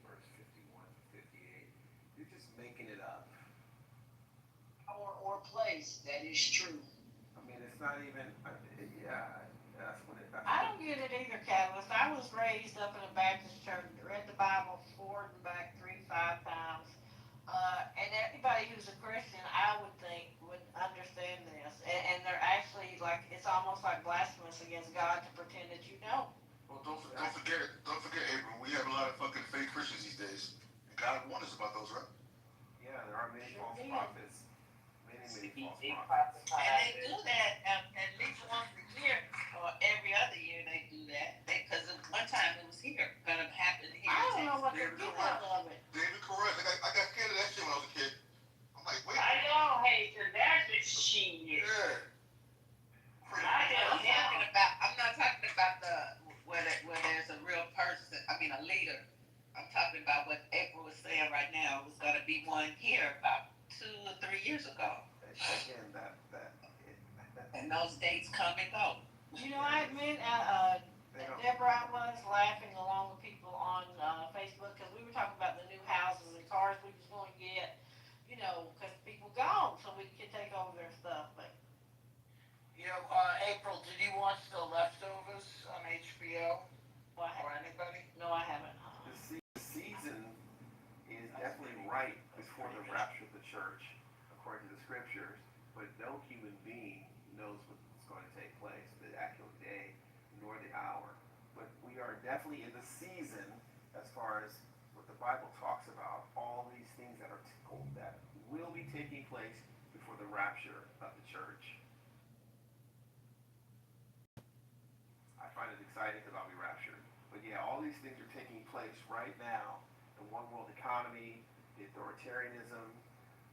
verse 51 to 58. You're just making it up. Or place, that is true. I mean, it's not even, that's what it is. I don't get it either, Catalyst. I was raised up in a Baptist church, read the Bible forward and back 3-5 times. And anybody who's a Christian, I would think, would understand this. And they're actually like, it's almost like blasphemous against God to pretend that you don't. Well, don't forget, Abram, we have a lot of fucking fake Christians these days. And God warned us about those, right? Yeah, there are many false prophets. Many false prophets. And they do that at least once a year, or every other year they do that. be one here about 2 or 3 years ago. Again, And those dates come and go. You know, I admit, Deborah, I was laughing along with people on Facebook because we were talking about the new houses and cars we was going to get, you know, because people gone so we could take over their stuff. But You know, April, did you watch The Leftovers on HBO? Or anybody? No, I haven't. the season is definitely right before the rapture of the church, according to the scriptures, but no human being knows what's going to take place, the actual day, nor the hour. But we are definitely in the season as far as what the Bible talks about, all these things that will be taking place before the rapture of the church. I find it exciting because I'll be raptured. But yeah, all these things are taking place right now. The one world economy, the authoritarianism,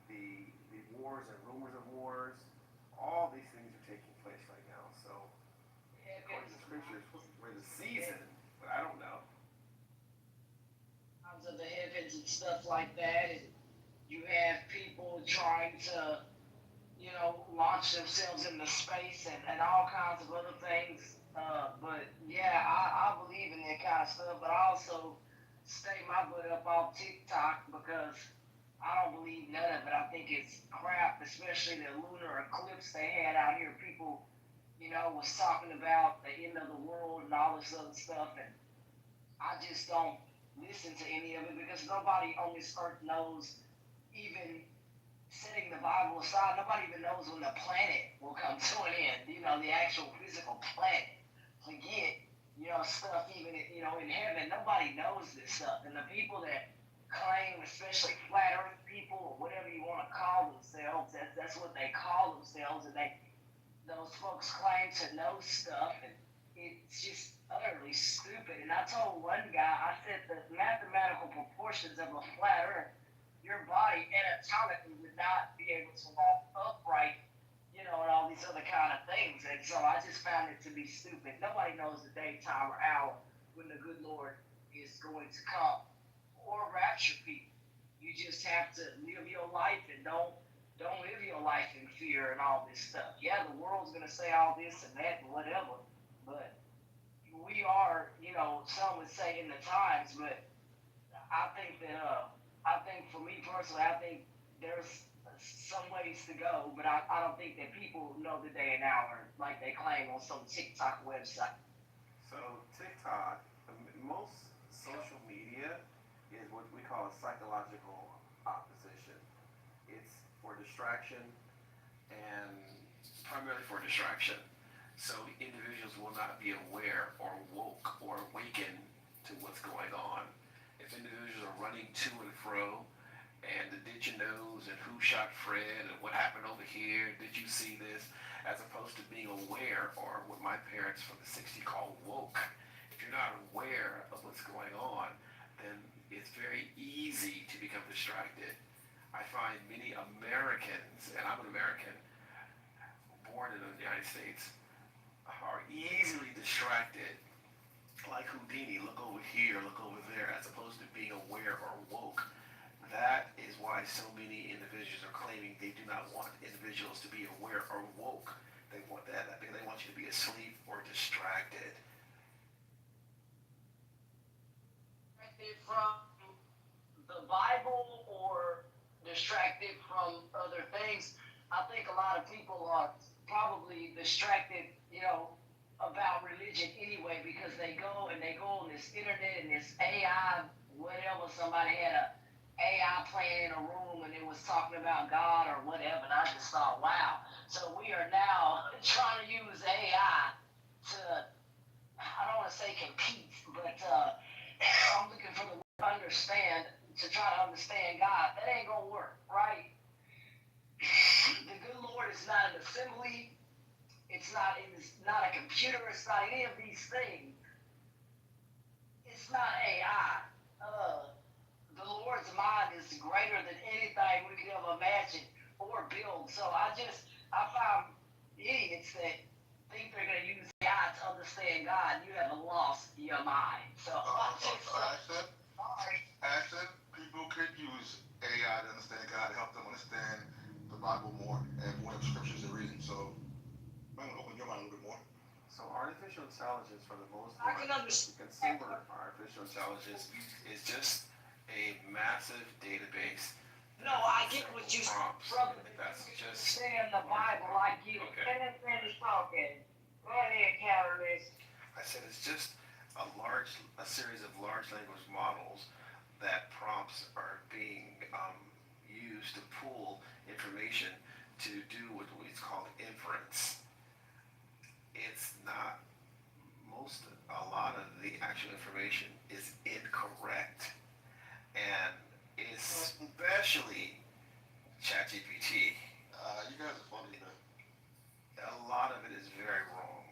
the wars and rumors of wars, all these things are taking place right now. So, according to the scriptures, we're in the season, but I don't know. Of the heavens and stuff like that, and you have people trying to, you know, launch themselves into space and all kinds of other things. But yeah, I believe in that kind of stuff, but I also stay my butt up off TikTok because I don't believe none of it. I think it's crap, especially the lunar eclipse they had out here. People, you know, was talking about the end of the world and all this other stuff, and I just don't listen to any of it because nobody on this earth knows, even setting the Bible aside, nobody even knows when the planet will come to an end, you know, the actual physical planet. Forget, you know, stuff even, you know, in heaven, nobody knows this stuff. And the people that claim, especially flat earth people or whatever you want to call themselves, that's what they call themselves, and those folks claim to know stuff, and it's just utterly stupid. And I told one guy, I said the mathematical proportions of a flat earth, your body anatomically would not be able to walk upright, you know, and all these other kind of things. And so I just found it to be stupid. Nobody knows the day, time, or hour when the good Lord is going to come or rapture people. You just have to live your life and don't live your life in fear and all this stuff. Yeah, the world's gonna say all this and that and whatever, but we are, you know, some would say in the times, but I think that, I think for me personally, I think there's some ways to go, but I don't think that people know the day and hour like they claim on some TikTok website. So TikTok, most social media is what we call a psychological opposition. It's for distraction and primarily for distraction. So individuals will not be aware or woke or awakened to what's going on. If individuals are running to and fro and the did you knows and who shot Fred and what happened over here, did you see this, as opposed to being aware, or what my parents from the 60s call woke. If you're not aware of what's going on, then it's very easy to become distracted. I find many Americans, and I'm an American, born in the United States, are easily distracted, like Houdini, look over here, look over there, as opposed to being aware or woke. That is why so many individuals are claiming they do not want individuals to be aware or woke. They want that. They want you to be asleep or distracted. Distracted from the Bible or distracted from other things. I think a lot of people are probably distracted, you know, about religion anyway, because they go on this internet and this AI, whatever, somebody had a AI playing in a room and it was talking about God or whatever, and I just thought, wow. So we are now trying to use AI to, I don't want to say compete, but I'm looking for the word understand, to try to understand God. That ain't gonna work, right? The good Lord is not an assembly. It's not a computer. It's not any of these things. It's not AI. The Lord's mind is greater than anything we could ever imagine or build. So I found idiots that think they're going to use AI to understand God. You have lost your mind. So Accent, people could use AI AI to understand God, to help them understand the Bible more and what scriptures they're reading. So I'm gonna open your mind a little bit more. So artificial intelligence, for the most part, the consumer artificial intelligence is just a massive database. No, I get what you, brother. That's just Say in the Bible, I get it. Okay. Let him finish talking. Go ahead, Catalyst. I said it's just a series of large language models that prompts are being used to pull information to do what is called inference. It's not a lot of the actual information is incorrect, and especially ChatGPT. You guys are funny, man. A lot of it is very wrong.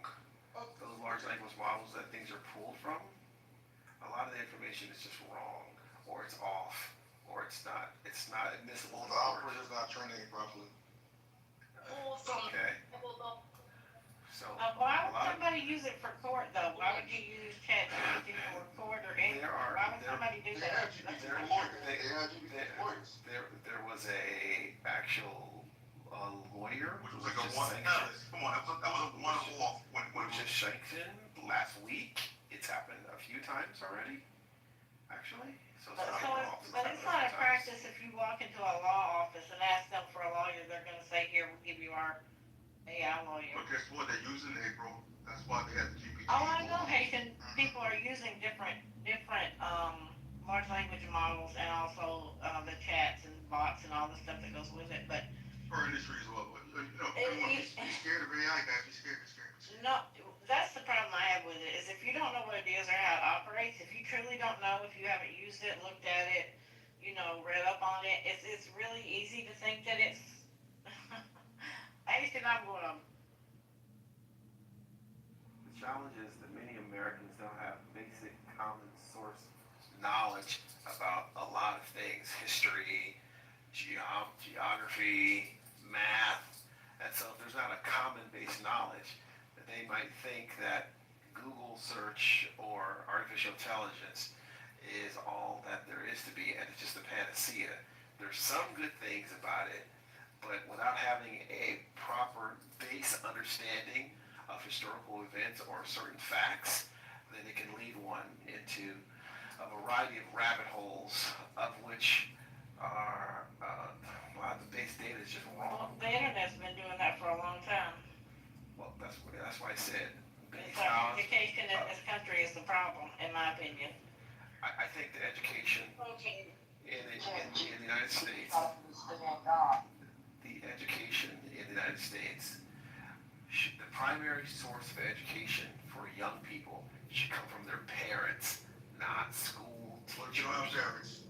Those large language models that things are pulled from, a lot of the information is just wrong, or it's off, or it's not admissible. The operator's not training it properly. Okay. So why would somebody use it for court though? Why would you use ChatGPT for court or anything? Why would somebody do that? There was a actual lawyer, Which was like a one. Come on, that was a one-off. When just sanctioned last week. It's happened a few times already, actually. So it's not a practice if you walk into a law office and ask them for a lawyer, they're gonna say, here, we'll give you our AI lawyer. But guess what? They're using it, bro. That's why they have the GPT. Oh, I know, Haitian people are using different large language models and also the chats and bots and all the stuff that goes with it, but For industry as well, but everyone be scared of AI, guys. Be scared. no, that's the problem I have with it, is if you don't know what it is or how it operates, if you truly don't know, if you haven't used it, looked at it, read up on it, it's really easy to think that it's I'm going to. The challenge is that many Americans don't have basic common source knowledge about a lot of things: history, geography, math. And so if there's not a common base knowledge, that they might think that Google search or artificial intelligence is all that there is to be, and it's just a panacea. There's some good things about it, but without having a proper base understanding of historical events or certain facts, then it can lead one into a variety of rabbit holes, of which are a lot of the base data is just wrong. Well, the internet's been doing that for a long time. Well, that's why I said Education in this country is the problem, in my opinion. I think the education in the United States, the primary source of education for young people should come from their parents, not school teachers.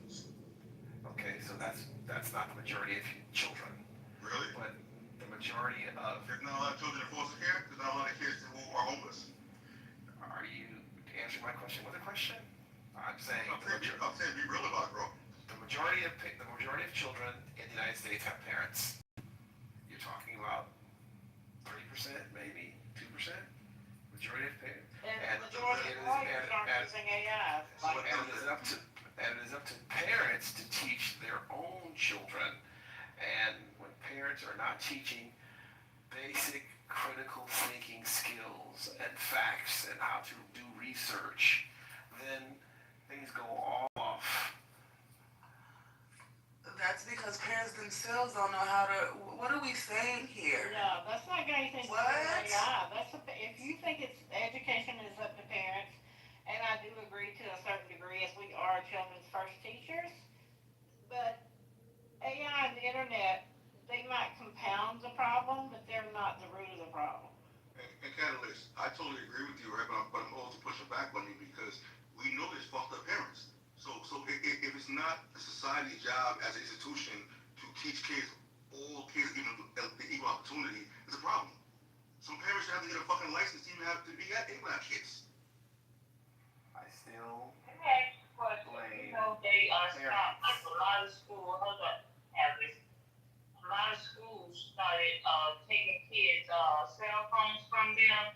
Okay, so that's not the majority of children. Really? But the majority of... There's not a lot of children in foster care. There's not a lot of kids who are homeless. Are you answering my question with a question? I'm saying be real about it, bro. The majority of children in the United States have parents. You're talking about 30%, maybe 2%. Majority of parents. And the majority of lawyers aren't using AI. And it is up to parents to teach their own children. And when parents are not teaching basic critical thinking skills and facts and how to do research, then things go all off. That's because parents themselves don't know how to. What are we saying here? No, that's not got anything to do with AI. If you think education is up to parents, and I do agree to a certain degree, as we are children's first teachers, but AI and the internet, they might compound the problem, but they're not the root of the problem. And Catalyst, I totally agree with you, right? But I'm also pushing back on you because we know there's fucked up parents. So if it's not the society's job as an institution to teach kids, all kids given the equal opportunity, it's a problem. Some parents have to get a fucking license to even have to be able to have kids. I still blame they are stopped. Like a lot of schools, a lot of schools started taking kids' cell phones from them.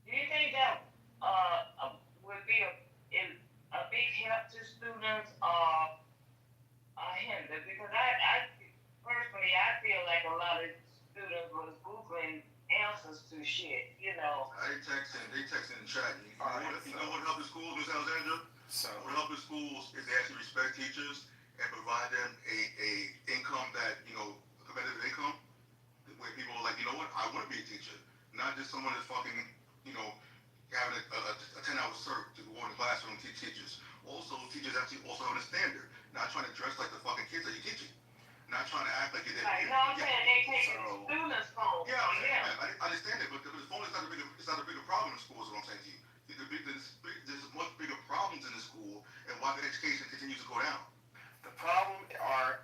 Do you think that would be a big help to students? it because I personally I feel like a lot of students was googling answers to shit. You know. They texting in the chat. You know what helps the schools, Miss Alexandra? So what helps the schools is they actually respect teachers and provide them a income that, competitive income, where people are like, you know what, I want to be a teacher, not just someone that's fucking, having a 10-hour cert to go in the classroom and teach teachers. Also, teachers actually also have a standard, not trying to dress like the fucking kids that you're teaching, not trying to act like you're there. Right, no, I'm saying they taking students' phones. Yeah, I understand that, but the phone is not a bigger problem in schools, is what I'm saying to you. There's much bigger problems in the school, and why the education continues to go down. the problem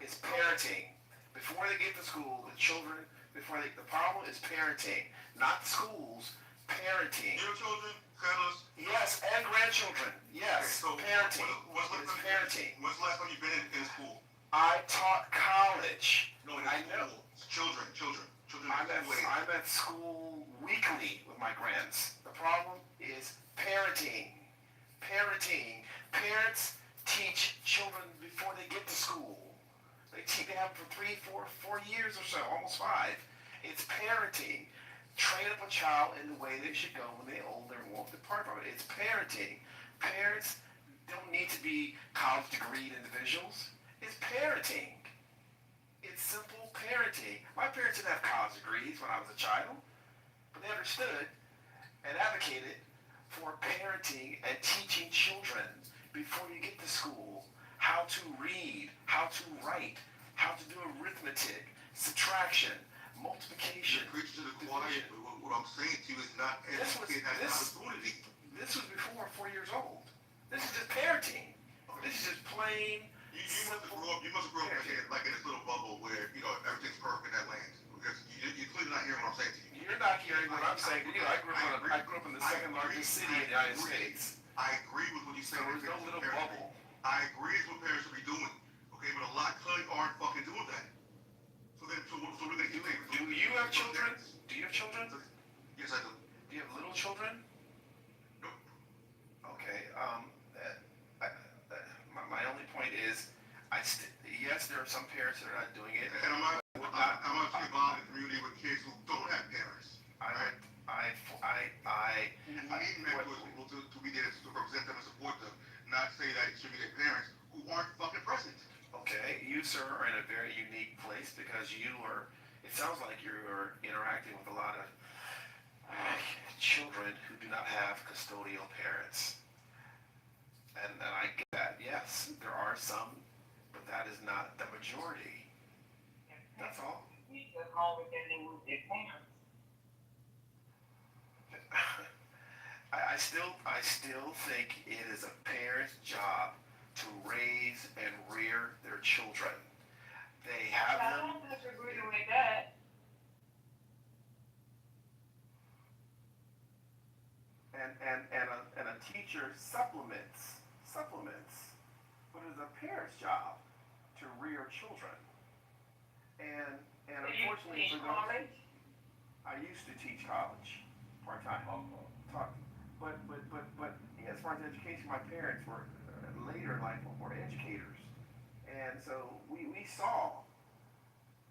is parenting. Before they get to school, the children, the problem is parenting, not the schools, parenting. Your children, fellas? Yes, and grandchildren. Yes, okay, so parenting. When's Parenting. the last time you've been in school? I taught college. No, I know. Children. I'm at school weekly with my grands. The problem is parenting. Parents teach children before they get to school. They have them for 4 years or so, almost 5. It's parenting. Train up a child in the way they should go when they're older and won't depart from it. It's parenting. Parents don't need to be college degreed individuals. It's parenting. It's simple parenting. My parents didn't have college degrees when I was a child, but they understood and advocated for parenting and teaching children before you get to school how to read, how to write, how to do arithmetic, subtraction, multiplication. You're preaching to the choir, but what I'm saying to you is not every kid has an opportunity. This was before 4 years old. This is just parenting. This is just plain. You must have grew up like in this little bubble where everything's perfect in that land. Because you're clearly not hearing what I'm saying to you. You're not hearing what I'm saying to you. I grew up in the second largest city in the United States. I agree with what you say. There was no little bubble. I agree with what parents should be doing. Okay, but a lot clearly aren't fucking doing that. So what do they do? Do you have children? Do you have children? Yes, I do. Do you have little children? No. Okay. My only point is, yes, there are some parents that are not doing it. And I'm actually involved in the community with kids who don't have parents. We need mentors to be there to represent them and support them, not say that it should be their parents who aren't fucking present. Okay, you, sir, are in a very unique place because it sounds like you're interacting with a lot of children who do not have custodial parents. And I get that, yes, there are some, but that is not the majority. That's all. I still think it is a parent's job to raise and rear their children. They have them. I don't disagree with that. And a teacher supplements what is a parent's job to rear children. And unfortunately for those, I used to teach college part-time. But as far as education, my parents were later in life were educators. And so we saw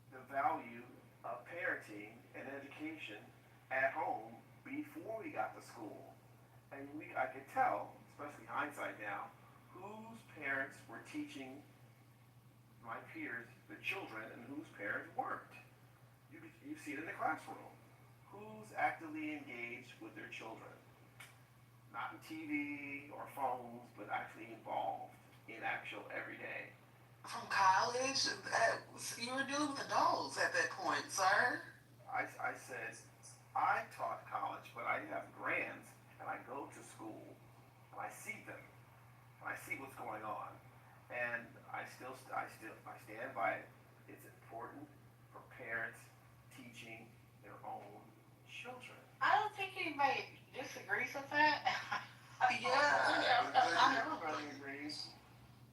the value of parenting and education at home before we got to school. And I could tell, especially hindsight now, whose parents were teaching my peers, the children, and whose parents weren't. You see it in the classroom. Who's actively engaged with their children? Not in TV or phones, but actually involved in actual everyday. From college, you were dealing with adults at that point, sir. I said, I taught college, but I have grands, and I go to school, and I see them, and I see what's going on, and I stand by it. It's important for parents teaching their own children. I don't think anybody disagrees with that. Everybody agrees.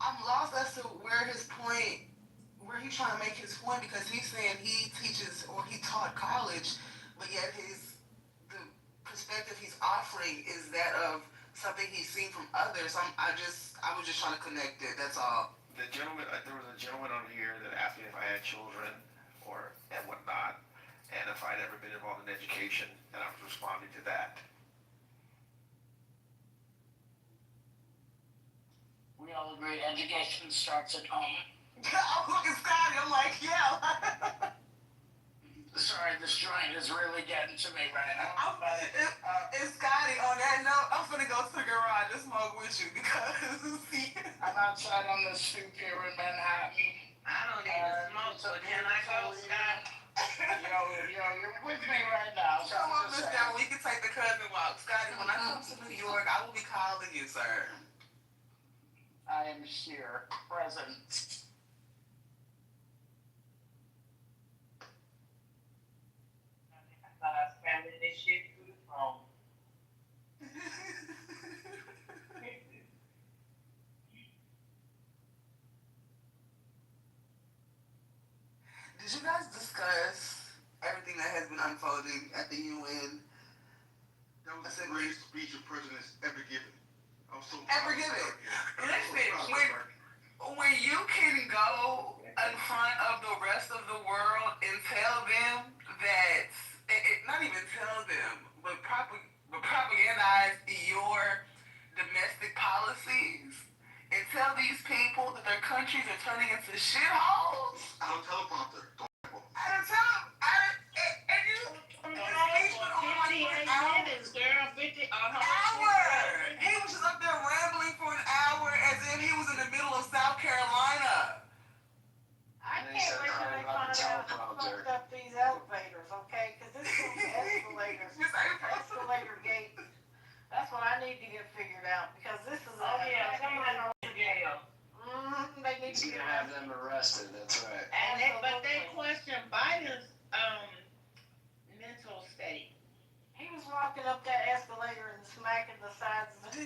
I'm lost as to where he's trying to make his point, because he's saying he teaches or he taught college, but yet the perspective he's offering is that of something he's seen from others. I was just trying to connect it. That's all. the gentleman, there was a gentleman on here that asked me if I had children or and whatnot, and if I'd ever been involved in education, and I was responding to that. We all agree education starts at home. I'm looking Scotty, I'm like, yeah. Sorry, this joint is really getting to me right now. It's Scotty, on that note, I'm finna go to the garage and smoke with you because, see, I'm outside on the stoop here in Manhattan. I don't even smoke, so can I go, Scott? You're with me right now. So come on, Miss Down, we can take the cousin walk. Scotty, when I come to New York, I will be calling you, sir. I am here, present. Spamming this shit through the phone. Did you guys discuss everything that has been unfolding at the UN? That was the greatest speech a president's ever given. I was so Ever given? Listen, when you can go in front of the rest of the world and tell them that, not even tell them, but propagandize your domestic policies and tell these people that their countries are turning into shitholes. I don't teleprompter. I didn't tell them. And you. Girl, 50 hour. He was just up there rambling for an hour as if he was in the middle of South Carolina. I can't wait till they find out who fucked up these elevators, okay? Because this is the escalators. Escalator gate. That's what I need to get figured out because this is someone over jail. They need to have them arrested. That's right. But they question Biden's mental state. He was walking up that escalator and smacking the sides of the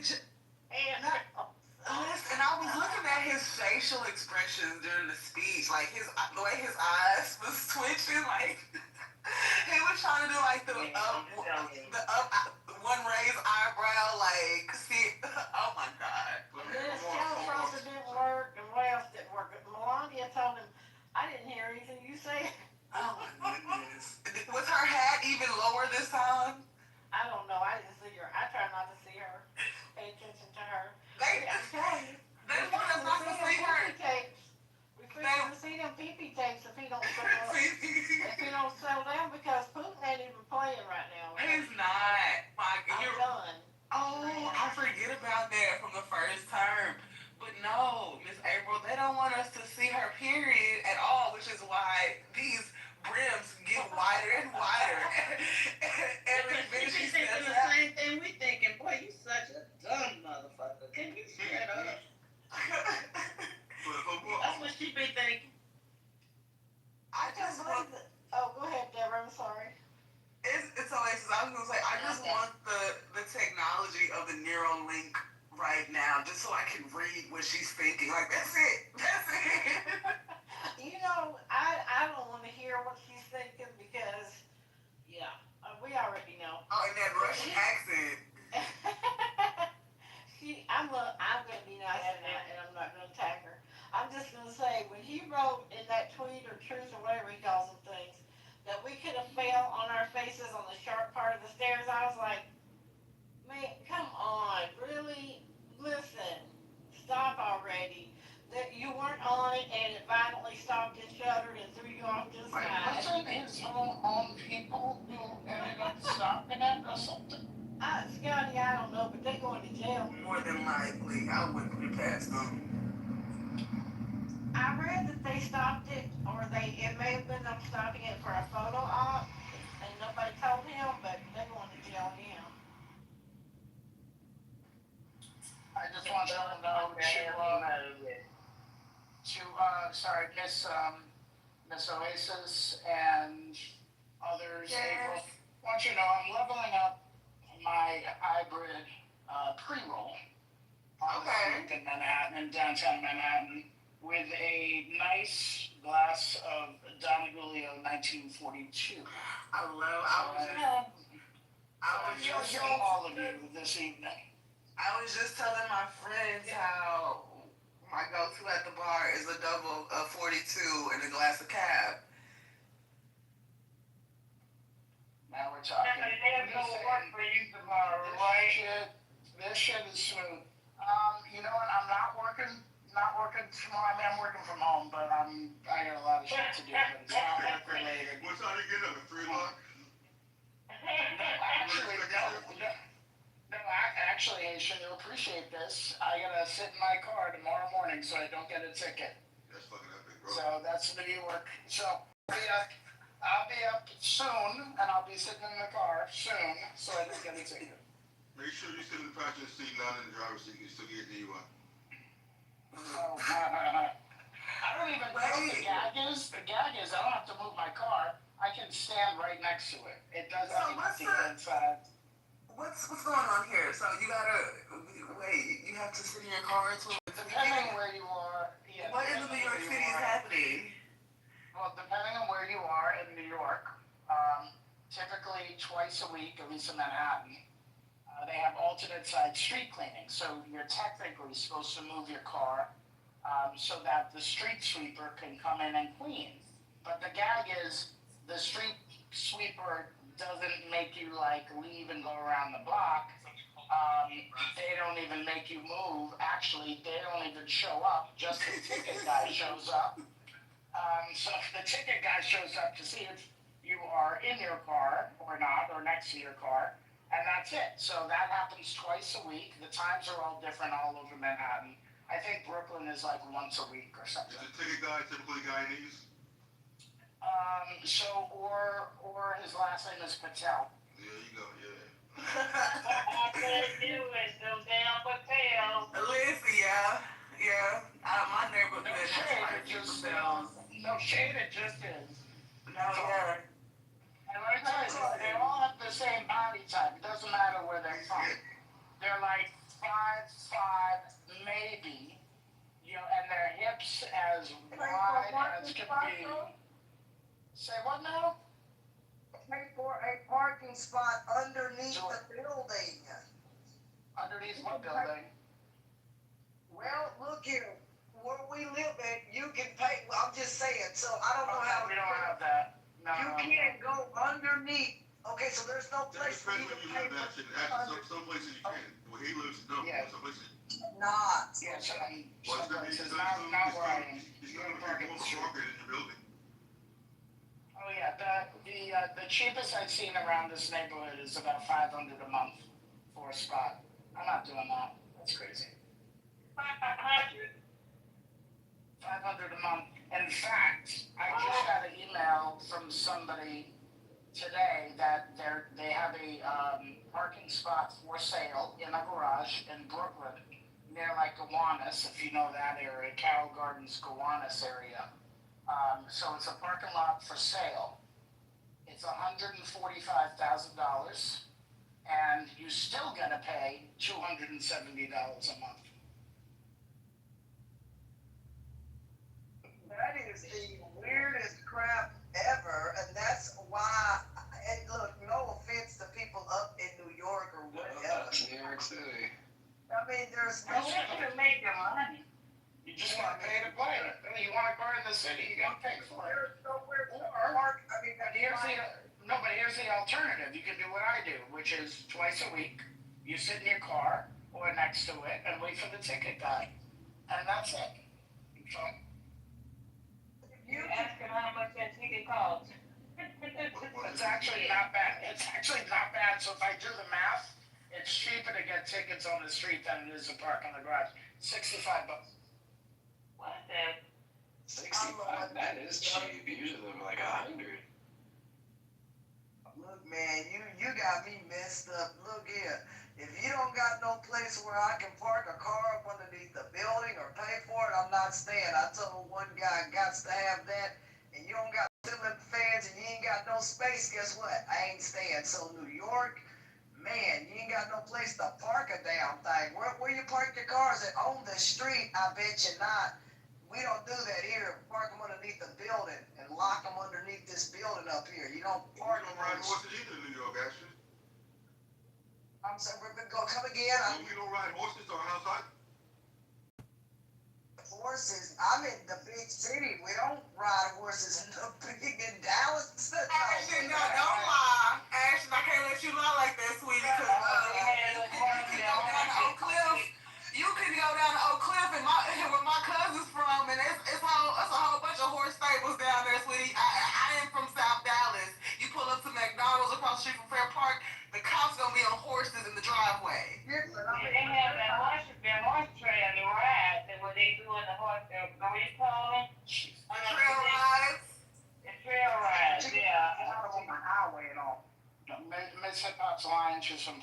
And I was looking at his facial expressions during the speech, like the way his eyes was twitching, like he was trying to do like the one raised eyebrow, like see. Oh my God. His teleprompter didn't work, and what else didn't work? Melania told him, "I didn't hear anything you said." Oh my goodness. Was her hat even lower this time? I don't know. I didn't see her. I try not to see her. Pay attention to her. They want us not to see her. We fixing to see them pee-pee tapes if he don't settle up. If he don't settle down, because Putin ain't even playing right now. He's not. I'm done. Oh, I forget about that from the first term. But no, Miss April, they don't want us to see her period at all, which is why these brims get wider and wider. Every She bitch thinking the same thing we thinking. Boy, you such a dumb motherfucker. Can you shut up? That's what she be thinking. I just want. Oh, go ahead, Deborah. I'm sorry. It's Alexis. I was gonna say I just want the technology of the neural link right now, just so I can read what she's thinking. Like that's it. That's it. You know, I don't want to hear what she's thinking because, we already know. Oh, and that Russian accent. I'm gonna be nice and I'm not gonna attack her. I'm just gonna say when he wrote in that tweet or truth or whatever he calls them things that we could have fell on our faces on the sharp part of the stairs, I was like, man, come on, really? Listen, stop already. That you weren't on it and it violently stopped and shuddered and threw you off to the side. Wasn't his own people who ended up stopping it or something? Scotty, I don't know, but they're going to jail. More than likely, I wouldn't put it past them. I read that they stopped it, or it may have been them stopping it for a photo op, and nobody told him, but they're going to jail him. I just want you to know Miss Oasis and others. Yes. April, I want you to know I'm leveling up my hybrid pre-roll on the street in Manhattan, in downtown Manhattan, with a nice glass of Don Julio 1942. I was all of you this evening. I was just telling my friends how My go-to at the bar is a double of 42 and a glass of cab. Now we're talking. There's no work for you tomorrow, right? This shit is smooth. You know what? I'm not working tomorrow. I mean, I'm working from home, but I got a lot of shit to do, but it's not work related. What time you get up? At 3 o'clock? Actually, Haitian, you'll appreciate this. I gotta sit in my car tomorrow morning so I don't get a ticket. That's fucking epic, bro. So that's New York. So I'll be up soon, and I'll be sitting in the car soon so I don't get a ticket. Make sure you sit in the passenger seat, not in the driver's seat. You still get DUI. Oh, I don't even know what the gag is. The gag is I don't have to move my car. I can stand right next to it. It doesn't even have to get inside. What's going on here? So you gotta wait. You have to sit in your car until. Depending where you are. Yeah, what in New York City is happening? Well, depending on where you are in New York, typically twice a week, at least in Manhattan, they have alternate side street cleaning. So you're technically supposed to move your car so that the street sweeper can come in and clean. But the gag is the street sweeper doesn't make you like leave and go around the block. They don't even make you move. Actually, they don't even show up. Just the ticket guy shows up. So if the ticket guy shows up to see if you are in your car or not, or next to your car, and that's it. So that happens twice a week. The times are all different all over Manhattan. I think Brooklyn is like once a week or something. Is the ticket guy typically Guyanese? Or his last name is Patel. There you go, yeah. All they do is them damn Patels. Listen, yeah. My neighborhood No shade, it just is. No, yeah. And let me tell you, they all have the same body type. It doesn't matter where they're from. They're like 5'5", maybe, and their hips as wide as can be. Say what now? Pay for a parking spot underneath the building. Underneath what building? Well, look here, where we live at, you can pay, I'm just saying, so I don't know how. We don't have that. No. You can't go underneath, okay, so there's no place for you to pay. Some places you can. Where he lives, no. Yeah. Some places. Not. Yeah, some What's the places, reason? not where I am. He's going to park in your building. Oh yeah, the cheapest I've seen around this neighborhood is about $500 a month for a spot. I'm not doing that. That's crazy. 500. $500 a month. In fact, I just got an email from somebody today that they have a parking spot for sale in a garage in Brooklyn near like Gowanus, if you know that area, Carroll Gardens, Gowanus area. So it's a parking lot for sale. It's $145,000, and you still gotta pay $270 a month. That is the weirdest crap ever, and that's why, and look, no offense to people up in New York or whatever. New York City. I mean, there's no way to make your money. You just want to pay to play it. You want a car in the city, you gotta pay for it. There's nowhere to park. I mean, But here's the alternative. You can do what I do, which is twice a week. You sit in your car or next to it and wait for the ticket guy, and that's it. So, You ask him how much that ticket costs. it's actually not bad. So if I do the math, it's cheaper to get tickets on the street than it is to park in the garage. $65. What the? 65, that is cheap. Usually they're like 100. Look, man, you got me messed up. Look here. If you don't got no place where I can park a car up underneath the building or pay for it, I'm not staying. I told one guy, got to have that, and you don't got ceiling fans and you ain't got no space, guess what? I ain't staying. So New York, man, you ain't got no place to park a damn thing. Where you park your cars at on the street, I bet you not. We don't do that here. Park them underneath the building and lock them underneath this building up here. You don't park them. You don't ride horses either in New York, actually. I'm sorry, come again. You don't ride horses or outside? horses. I'm in the big city. We don't ride horses in the big in Dallas. No, Ashton, no, don't lie. Ashton, I can't let you lie like that, sweetie, because you can go down to Oak Cliff. You can go down to Oak Cliff and where my cousin's from, and it's a whole bunch of horse stables down there, sweetie. I am from South Dallas. You pull up to McDonald's across the street from Fair Park, the cops gonna be on horses in the driveway. They have that horse trail to ride, and when they doing the horse, what do you call them? Trail rides. The trail rides, yeah. I'm not on my highway at all. Miss Hip Hop's lying to some.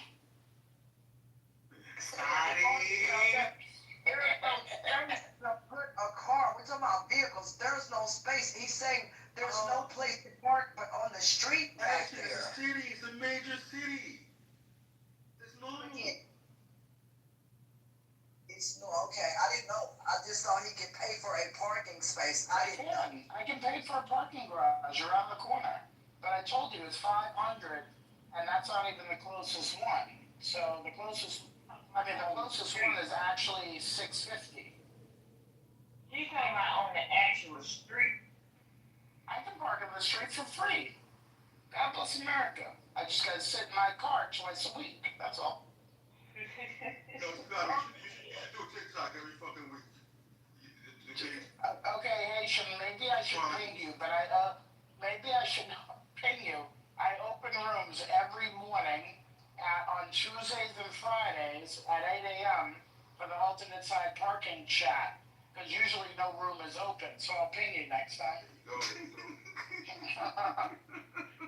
Put a car. We're talking about vehicles. There's no space. He's saying there's no place to park but on the street back It's there. a city. It's a major city. It's normal. It's no okay. I didn't know. I just thought he could pay for a parking space. I can pay for a parking garage around the corner. But I told you it's 500, and that's not even the closest one. So the closest one is actually 650. You talking about on the actual street? I can park on the street for free. God bless America. I just gotta sit in my car twice a week. That's all. Yo, Scott, you should do TikTok every fucking week. Okay, Haitian, maybe I should ping you, but maybe I should ping you. I open rooms every morning on Tuesdays and Fridays at 8 a.m. for the alternate side parking chat, because usually no room is open, so I'll ping you next time. Go ahead.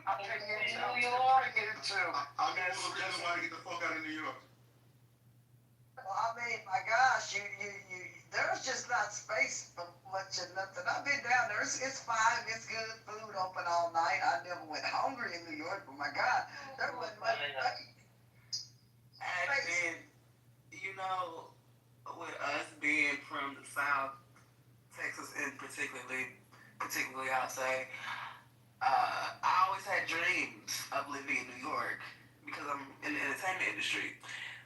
I'll ping you too. I'll ping you too. I'm the reason why to get the fuck out of New York. Well, I mean, my gosh, you there's just not space for much of nothing. I've been down there. It's fine. It's good. Food open all night. I never went hungry in New York, but my God, there wasn't much. Ashton, you know, with us being from the South, Texas, and particularly I'll say, I always had dreams of living in New York because I'm in the entertainment industry.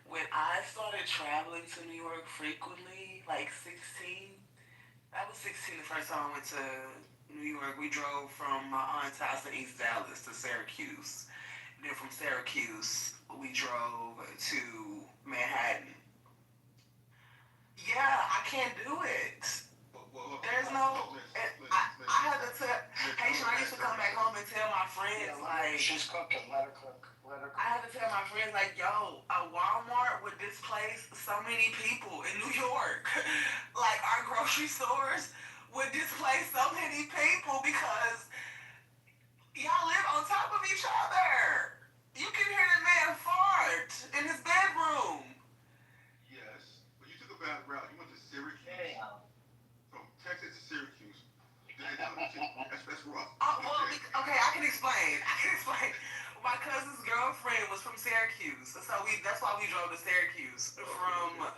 When I started traveling to New York frequently, like 16, I was 16 the first time I went to New York. We drove from my aunt's house in East Dallas to Syracuse. And then from Syracuse, we drove to Manhattan. Yeah, I can't do it. There's no. I had to tell Haitian. I used to come back home and tell my friends like. She's cooking. Let her cook. I had to tell my friends like, yo, a Walmart would displace so many people in New York. Like our grocery stores would displace so many people because y'all live on top of each other. You can hear the man fart in his bedroom. Yes, but you took a bad route. You went to Syracuse. From Texas to Syracuse. That's rough. Okay, I can explain. My cousin's girlfriend was from Syracuse, so that's why we drove to Syracuse. Syracuse.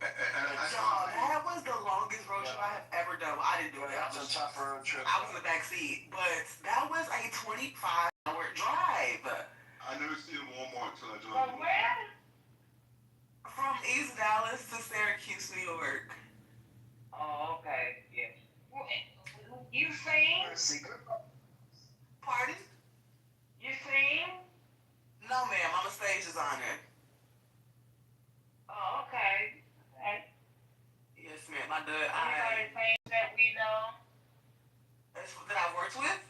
That was the longest road trip I have ever done. Well, I didn't do it. That was a tough road trip. I was in the back seat, but that was a 25-hour drive. I never seen Walmart until I joined. From where? From East Dallas to Syracuse, New York. Oh, okay, yes. You sing? Pardon? You sing? No, ma'am. I'm a stage designer. Oh, okay. Yes, ma'am. I do. Anybody sing that we know? That I worked with?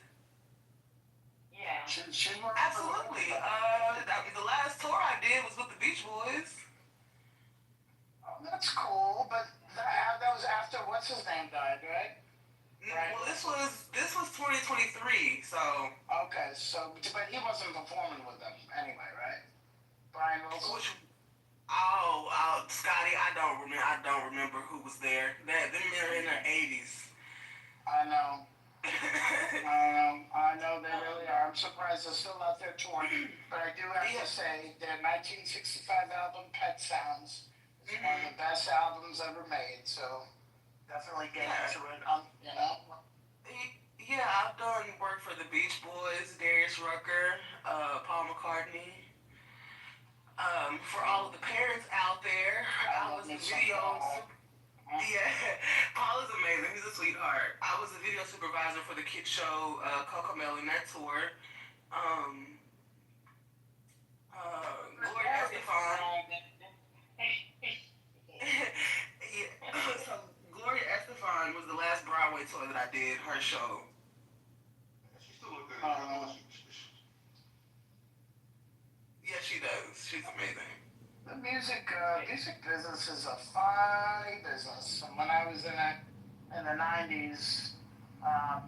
Yeah. Absolutely. The last tour I did was with the Beach Boys. Oh, that's cool, but that was after what's his name died, right? Right. Well, this was 2023, so. Okay, so but he wasn't performing with them anyway, right? Brian Wilson. Scotty, I don't remember who was there. Them are in their 80s. I know. I know they really are. I'm surprised they're still out there touring. But I do have to say, their 1965 album, Pet Sounds, is one of the best albums ever made. So definitely get into it. You know. Yeah, I've done work for the Beach Boys, Darius Rucker, Paul McCartney. For all of the parents out there, I video. Yeah, Paul is amazing. He's a sweetheart. I was a video supervisor for the kid show, Coco Melon, that tour. Gloria Estefan. Yeah. So Gloria Estefan was the last Broadway tour that I did, her show. She still look good. Yeah, she does. She's amazing. The music business is a fine business. And when I was in the 90s, I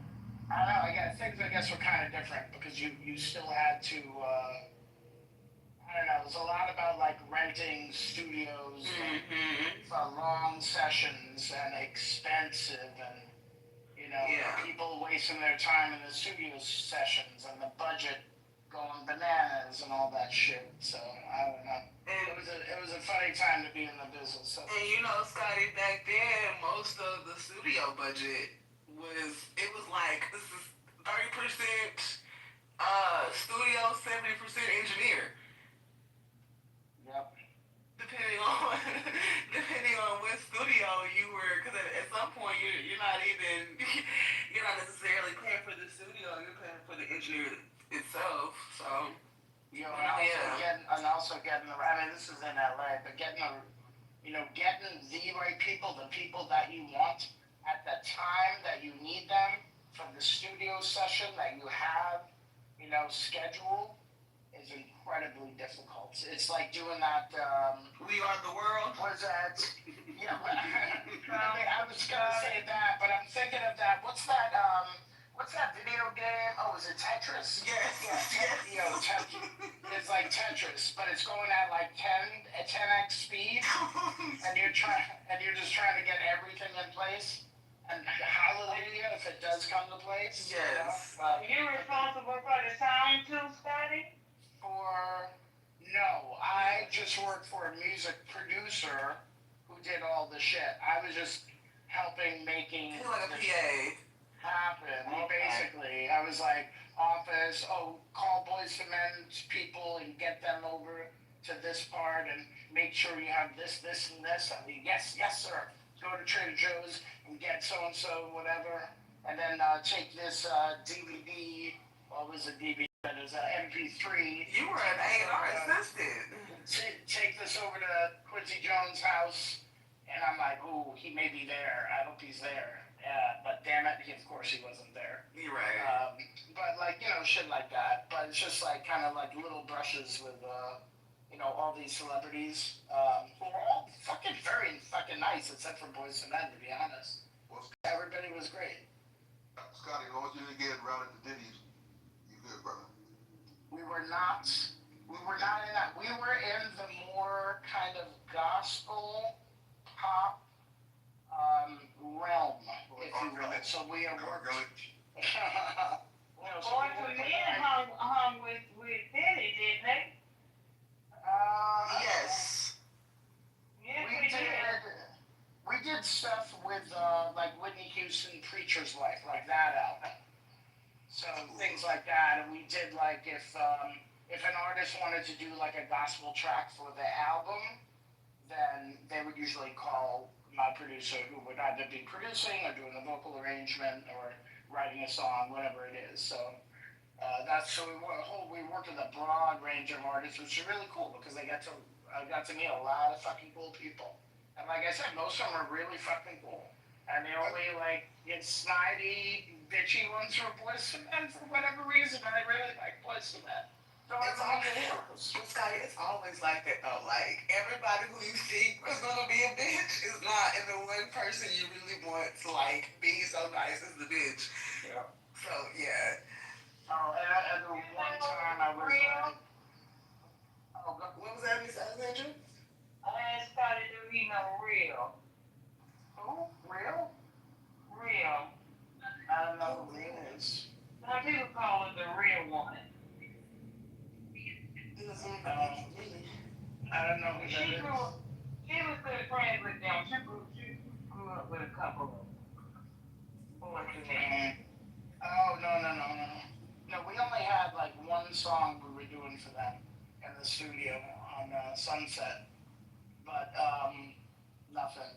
don't know, things were kind of different because you still had to, I don't know, it was a lot about like renting studios for long sessions and expensive and, people wasting their time in the studio sessions and the budget going bananas and all that shit. So I don't know. It was a funny time to be in the business. So. And Scotty, back then most of the studio budget was like this is 30% studio, 70% engineer. Yep. Depending on what studio you were, because at some point you're not necessarily paying for the studio, you're paying for the engineer itself. So and also getting the, I mean, this is in LA, but getting the right people, the people that you want at the time that you need them for the studio session that you have, schedule is incredibly difficult. It's like doing that, We Are the World. What is that? Yeah, I was gonna say that, but I'm thinking of that, what's that video game? Oh, is it Tetris? Yes. It's like Tetris, but it's going at like 10x speed, and you're just trying to get everything in place. And hallelujah if it does come to place. Yes. You're responsible for the sound too, Scotty? No, I just worked for a music producer who did all the shit. I was just helping making like a PA happen. Basically, I was like office. Call Boys to Men people and get them over to this part and make sure you have this, and this. I mean, yes, sir. Go to Trader Joe's and get so and so whatever, and then take this DVD. What was a DVD? It was an MP3. You were an A&R assistant. Take this over to Quincy Jones' house, and I'm like, ooh, he may be there. I hope he's there. But damn it, of course he wasn't there. You're right. But like, shit like that. But it's just like kind of like little brushes with, all these celebrities who are all very fucking nice, except for Boys to Men, to be honest. Everybody was great. Scotty, I want you to get around at the Denny's. You good, brother? We were not in that. We were in the more kind of gospel pop realm, if you will. So we are working. Boys to Men hung with Diddy, didn't they? Yes. Yes, we did stuff with like Whitney Houston, Preacher's Wife, like that album. So things like that, and we did like if an artist wanted to do like a gospel track for the album, then they would usually call my producer, who would either be producing or doing the vocal arrangement or writing a song, whatever it is. So we worked with a broad range of artists, which is really cool because I got to meet a lot of fucking cool people. And like I said, most of them are really fucking cool. And the only snidey, bitchy ones were Boys to Men for whatever reason. And I really like Boys to Men. Scotty, it's always like that though. Like everybody who you think is gonna be a bitch is not, and the one person you really want to be so nice is the bitch. Yeah. So yeah. And the one time I was what was that, Miss Alexandra? I asked Scotty, do he know Real? Who? Real? Real. I don't know who Real is. Some people call it the real one. I don't know who that is. She was good friends with them. She grew up with a couple of boys in there. Oh, no. No, we only had one song we were doing for them in the studio on Sunset. But Nothing.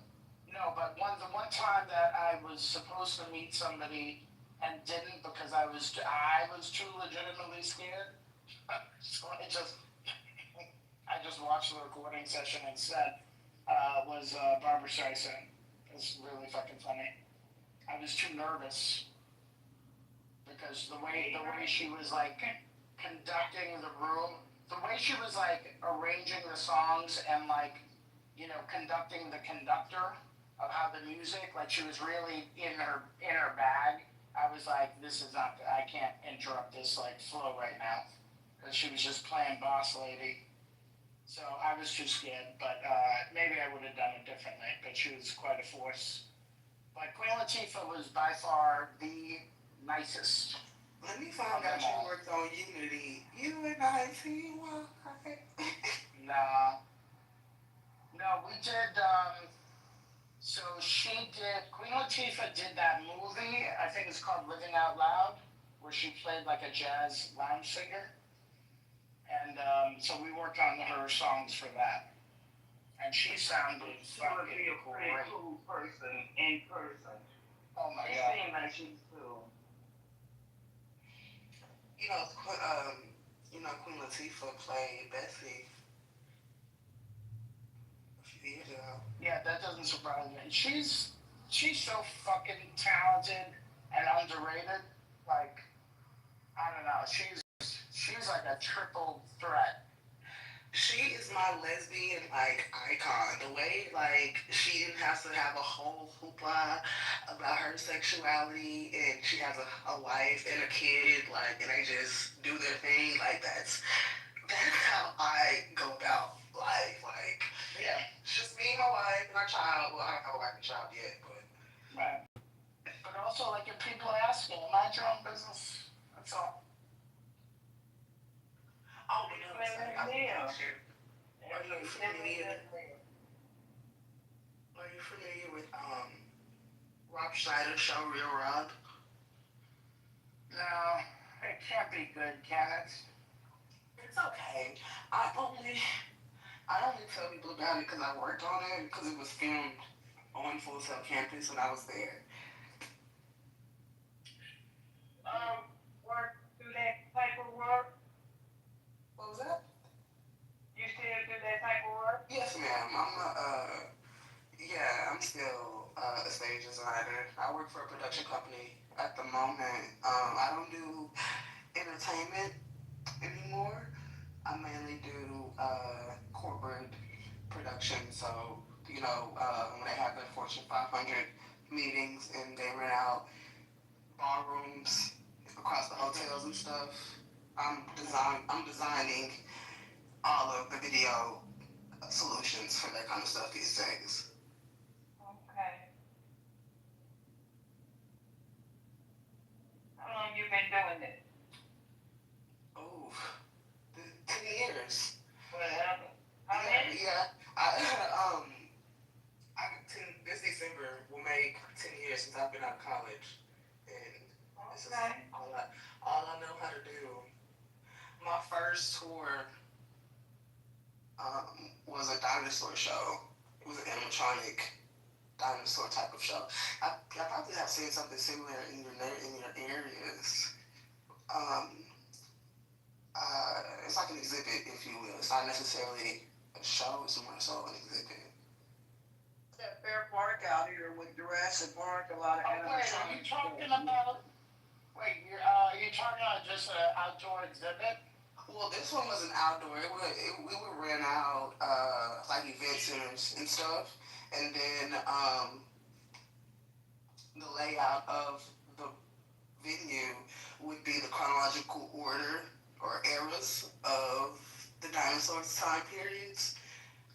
No, but the one time that I was supposed to meet somebody and didn't because I was too legitimately scared. So I just watched the recording session instead. Was Barbara Streisand. It's really fucking funny. I was too nervous because the way she was like conducting the room, the way she was like arranging the songs and like, you know, conducting the conductor of how the music, like she was really in her bag. I was like, this is not, I can't interrupt this like flow right now, because she was just playing boss lady. So I was too scared, but maybe I would have done it differently. But she was quite a force. But Queen Latifah was by far the nicest. Let me find out you worked on Unity. You and I see what? Nah. No, we did. So Queen Latifah did that movie. I think it's called Living Out Loud, where she played like a jazz lounge singer. And so we worked on her songs for that. And she sounded fucking She would be a pretty cool person in person. Oh my She God. seemed like she was cool. Queen Latifah played Bessie a few years ago. Yeah, that doesn't surprise me. She's so fucking talented and underrated. Like, I don't know. She's like a triple threat. She is my lesbian like icon. The way like she didn't have to have a whole hoopla about her sexuality, and she has a wife and a kid, like, and they just do their thing. Like that's how I go about life. Like, Yeah. It's just me, my wife, and our child. Well, I don't have a wife and child yet, but Right. But also, like, if people ask you, mind your own business. That's all. oh, but no, it's like, Are you familiar with Rob Schneider's show, Real Rob? No, it can't be good, can it? It's okay. I only tell people about it because I worked on it, because it was filmed on Full Sail campus when I was there. Work, do that type of work? What was that? You still do that type of work? Yes, ma'am. I'm still a stage designer. I work for a production company at the moment. I don't do entertainment anymore. I mainly do corporate production. So, when they have their Fortune 500 meetings and they rent out ballrooms across the hotels and stuff, I'm designing all of the video solutions for that kind of stuff these days. Okay. How long you been doing this? Oh, 10 years. Well, how many? Yeah. This December will make 10 years since I've been out of college, and this is all I know how to do. My first tour was a dinosaur show. It was an animatronic dinosaur type of show. I probably have seen something similar in your areas. It's like an exhibit, if you will. It's not necessarily a show. It's more so an exhibit. That Fair Park out here with Jurassic Park, a lot of Wait, are you talking about? Wait, you're talking about just an outdoor exhibit? Well, this one was an outdoor. We would rent out like event centers and stuff, and then the layout of the venue would be the chronological order or eras of the dinosaurs time periods.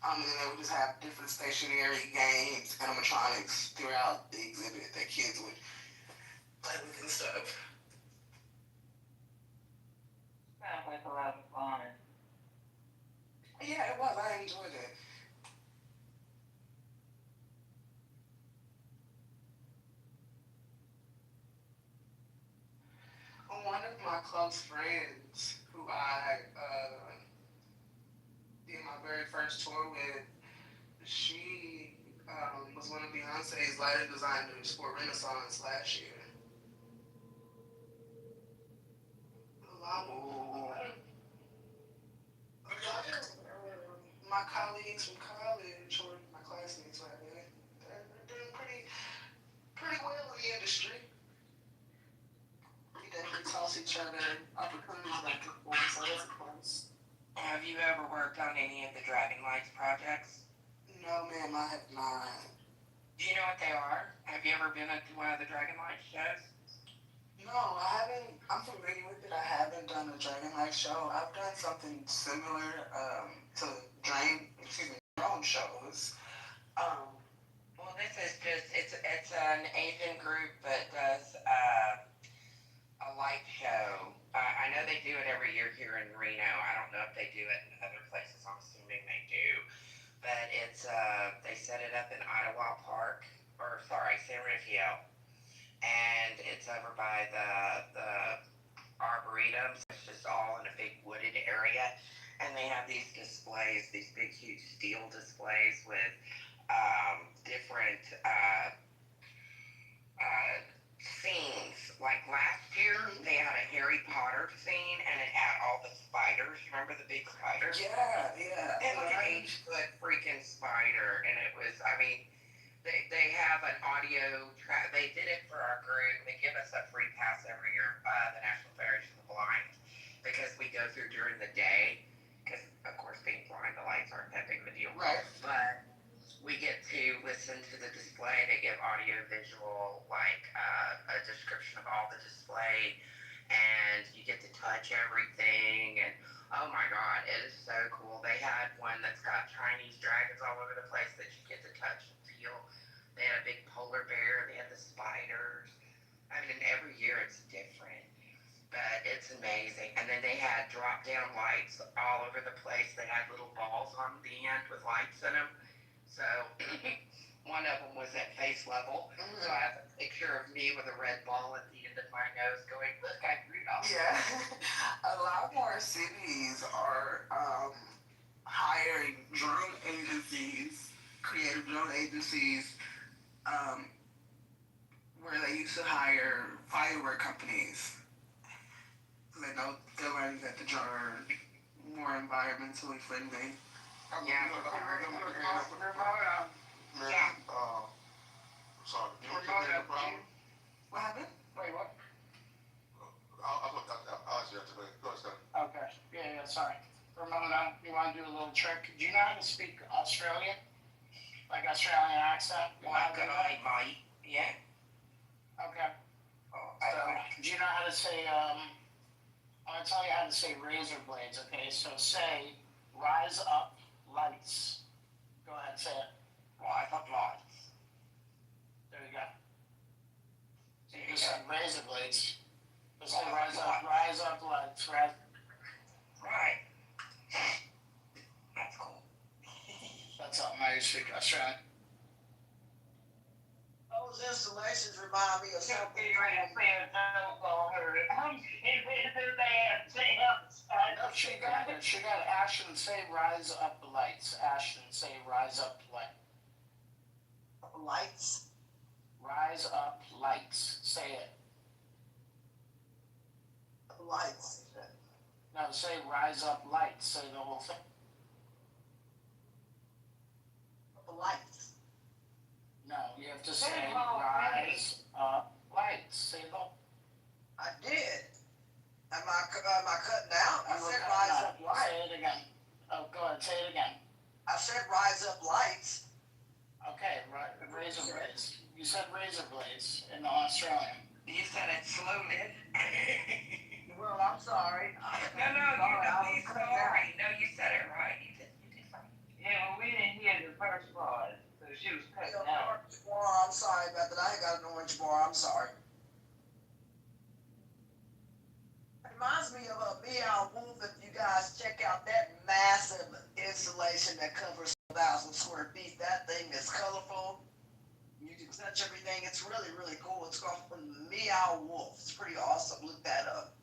And then they would just have different stationary games, animatronics throughout the exhibit that kids would play with and stuff. Sounds like a lot of fun. Yeah, it was. I enjoyed it. One of my close friends who I did my very first tour with, she Was one of Beyonce's lighting designers for Renaissance last year. A lot of my colleagues from college, or my classmates rather, they're doing pretty well in the industry. We definitely toss each other opportunities back and forth, so that's a plus. Have you ever worked on any of the driving lights projects? No, ma'am, I have not. Do you know what they are? Have you ever been to one of the Dragon Light shows? No, I haven't. I'm familiar with it. I haven't done a Dragon Light show. I've done something similar to drone shows. Well, this is just, it's an Asian group that does a light show. I know they do it every year here in Reno. I don't know if they do it in other places. I'm assuming they do. But it's, they set it up in Ottawa Park, or sorry, San Rafael. And it's over by the Arboretums. It's just all in a big wooded area. And they have these displays, these big, huge steel displays with different scenes. Like last year, they had a Harry Potter scene, and it had all the spiders. Remember the big spiders? Yeah. It was an 8-foot freaking spider, and it was, I mean, they have an audio track. They did it for our group. They give us a free pass every year, the National Federation of the Blind, because we go through during the day. Because, of course, being blind, the lights aren't that big of a deal. Right. But we get to listen to the display. They give audio visual, like a description of all the display, and you get to touch everything. And oh my God, it is so cool. They had one that's got Chinese dragons all over the place that you get to touch and feel. They had a big polar bear. They had the spiders. I mean, every year it's different, but it's amazing. And then they had drop-down lights all over the place. They had little balls on the end with lights in them. So one of them was at face level. So I have a picture of me with a red ball at the end of my nose going, look, I'm Rudolph. Yeah. A lot more cities are hiring drone agencies, creative drone agencies, where they used to hire firework companies. So they know they're learning that the drone are more environmentally friendly. Yeah. Man, sorry. You know what the problem? What happened? Wait, what? I'll ask you after that. Go ahead, Scott. Okay. Yeah, sorry. Ramona, you want to do a little trick? Do you know how to speak Australian? Like Australian accent? You know how to do that? Yeah. Okay. So, do you know how to say, I'm going to tell you how to say razor blades, okay? So say, rise up lights. Go ahead, say it. Rise up lights. There you go. So you just said razor blades. Just say rise up lights, right? Right. That's cool. That's something I speak Australian. Those installations remind me of something. No, she got Ashton say rise up the lights. Ashton say rise up light. Lights? Rise up lights. Say it. Lights. No, say rise up lights. Say the whole thing. Lights. No, you have to say rise up lights. Say the. I did. Am I cutting out? I said rise up lights. Say it again. Oh, go ahead. Say it again. I said rise up lights. Okay, right. Razor blades. You said razor blades in Australian. You said it slowly. Well, I'm sorry. No, you're sorry. No, you said it right. You did fine. Yeah, well, we didn't hear the first part, so she was cutting out. I'm sorry about that. I ain't got an orange bar. I'm sorry. Reminds me of a Meow Wolf. If you guys check out that massive installation that covers 1,000 square feet, that thing is colorful. You can touch everything. It's really, really cool. It's called Meow Wolf. It's pretty awesome. Look that up.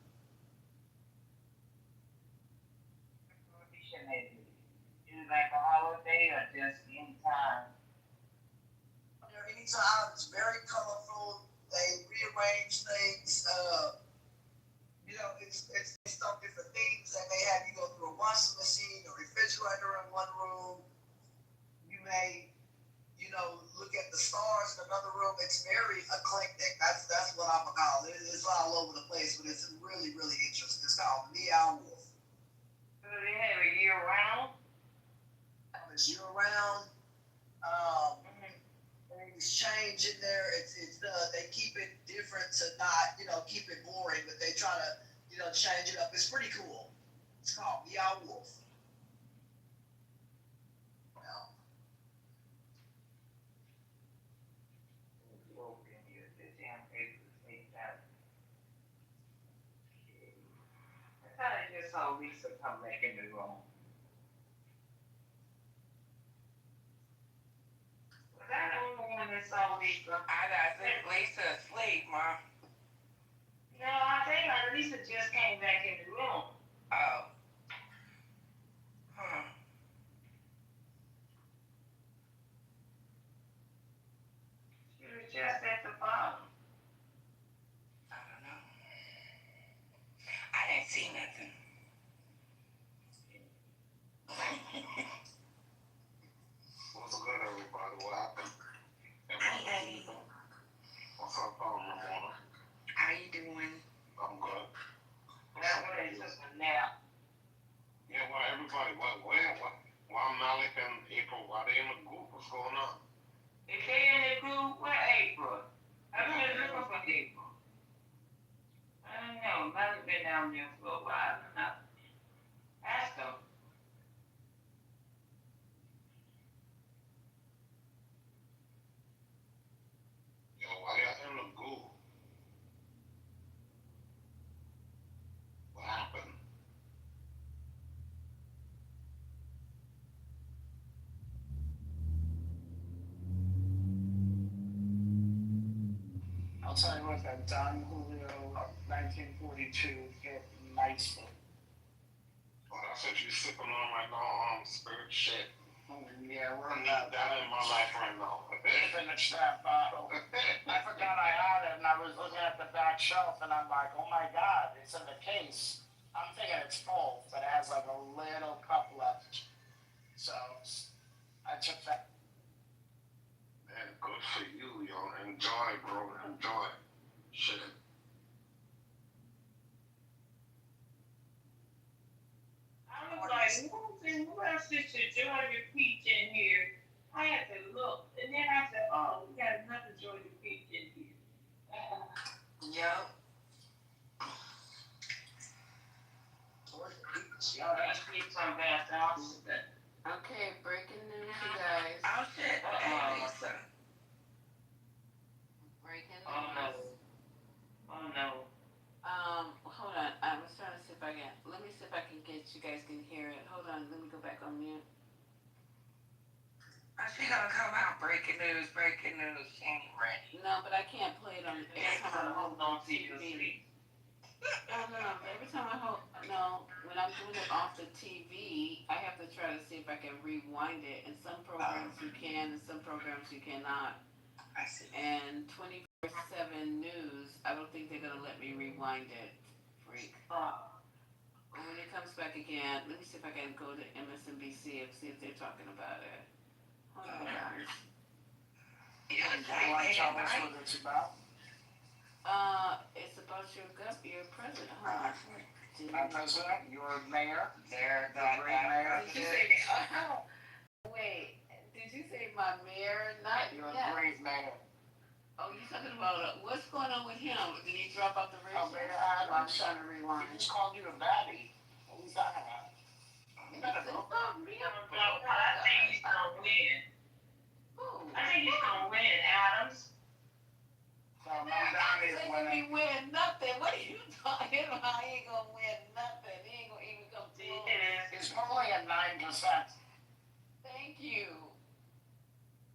Is it like a holiday or just any time? times, very colorful. They rearrange things. It's based on different things. They may have you go through a washing machine, a refrigerator in one room. You may, look at the stars in another room. It's very eclectic. That's what I'm gonna call it. It's all over the place, but it's really, really interesting. It's called Meow Wolf. Do they have it year round? It's year round. Things change in there. They keep it different to not, keep it boring, but they try to, change it up. It's pretty cool. It's called Meow Wolf. I thought I just saw Lisa come back in the room. Was that the only one that saw Lisa? I think Lisa asleep, Ma. No, I think Lisa just came back in the room. Oh. Huh. She was just at the bottom. I don't know. I didn't see nothing. What's good, everybody? What happened? Hey, What's up, Ramona? how you doing? I'm good. That was just a nap. Yeah, well, everybody, why Malik and April, why they in the group? What's going on? If they in the group, where April? I've been looking for April. I don't know. Mother's been down there for a while now. Ask them. Yo, why y'all in the group? What happened? I'll tell you what, that Don Julio 1942 hit nicely. Well, that's what you sipping on right now, spirit shit. Yeah, we're I in need that in my life right now. Finish that bottle. I forgot I had it, and I was looking at the back shelf, and I'm like, oh my God, it's in the case. I'm thinking it's full, but it has like a little cup left. So I took that. Man, good for you, yo. Enjoy, bro. Enjoy. Shit. I was like, who else is to Georgia Peach in here? I had to look, and then I said, oh, we got another Georgia Peach in here. Yep. Y'all gotta get some back out. Okay, breaking news, you guys. Oh shit. Hey, Lisa. Breaking Oh news. no. Oh no. Hold on. I was trying to see if I can. Let me see if I can get you guys can hear it. Hold on. Let me go back on mute. She gonna come out breaking news. She ain't ready. No, but I can't play it on every time I hold on TV. Oh no! Every time I hold when I'm doing it off the TV, I have to try to see if I can rewind it. And some programs you can, and some programs you cannot. I see. And 24/7 news, I don't think they're gonna let me rewind it. Freak. When it comes back again, let me see if I can go to MSNBC and see if they're talking about it. Hold on, guys. Yeah, You want to tell us what it's about? It's about your president. Hold on. My president, your mayor, the great mayor. Did you say? Wait. Did you say my mayor? Not Your yet. great mayor. Oh, you talking about what's going on with him? Did he drop out the race? Oh, Mayor Adams. I'm trying to rewind. He just called you a baddie. What was that about? He said, "Oh, me up." I think he's gonna win. Who? I think he's gonna win, Adams. So Mamdani is He winning. win nothing. What are you talking about? He ain't gonna win nothing. He ain't gonna even come close. It's only at 9%. Thank you.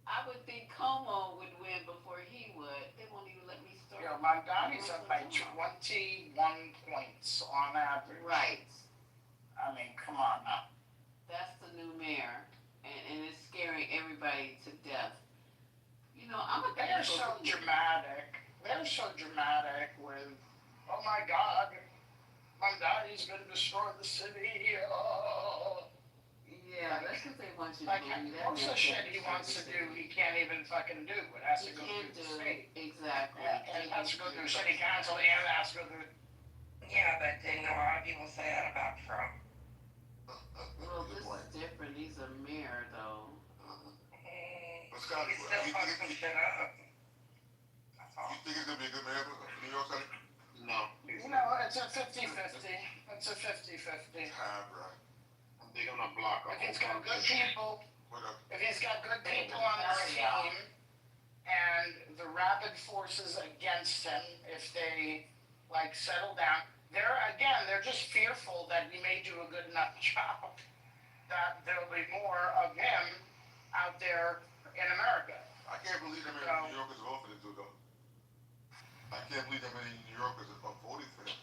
I would think Como would win before he would. They won't even let me start. You know, Mamdani's up by 21 points on average. Right. I mean, come on now. That's the new mayor, and it's scaring everybody to death. I'm a They're so dramatic. They're so dramatic with, oh my God, my daddy's gonna destroy the city. Oh. Yeah, that's what they want you to Like, believe. most of the shit he wants to do, he can't even fucking do. It has to go through the state. Exactly. And it has to go through city council and it has to go through. Yeah, but a lot of people say that about Trump. Well, this is different. He's a mayor, though. But Scotty, He still fucks some shit up. That's all. you think he's gonna be a good mayor for New York City? No. It's a 50-50. It's a 50-50. Bro. They're gonna block If he's got good people, Whatever. if he's got good people on his team, and the rabid forces against him, if they like settle down, they're just fearful that he may do a good enough job that there'll be more of him out there in America. I can't believe that many New Yorkers voted for him, though. I can't believe that many New Yorkers have voted for him.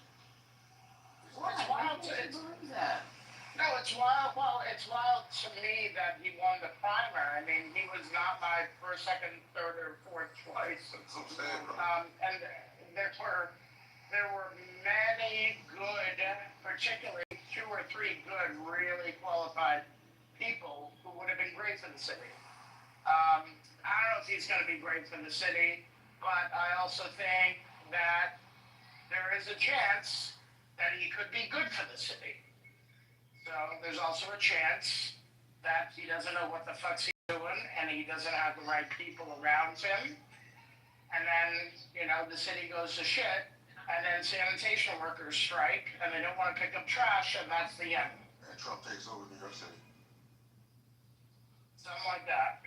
It's wild. It's wild. Well, it's wild to me that he won the primary. I mean, he was not my first, second, third, or fourth choice. That's what I'm saying, bro. And there were many good, particularly 2 or 3 good, really qualified people who would have been great for the city. I don't know if he's going to be great for the city, but I also think that there is a chance that he could be good for the city. So there's also a chance that he doesn't know what the fuck's he's doing and he doesn't have the right people around him. And then, the city goes to shit and then sanitation workers strike and they don't want to pick up trash and that's the end. And Trump takes over New York City. Something like that.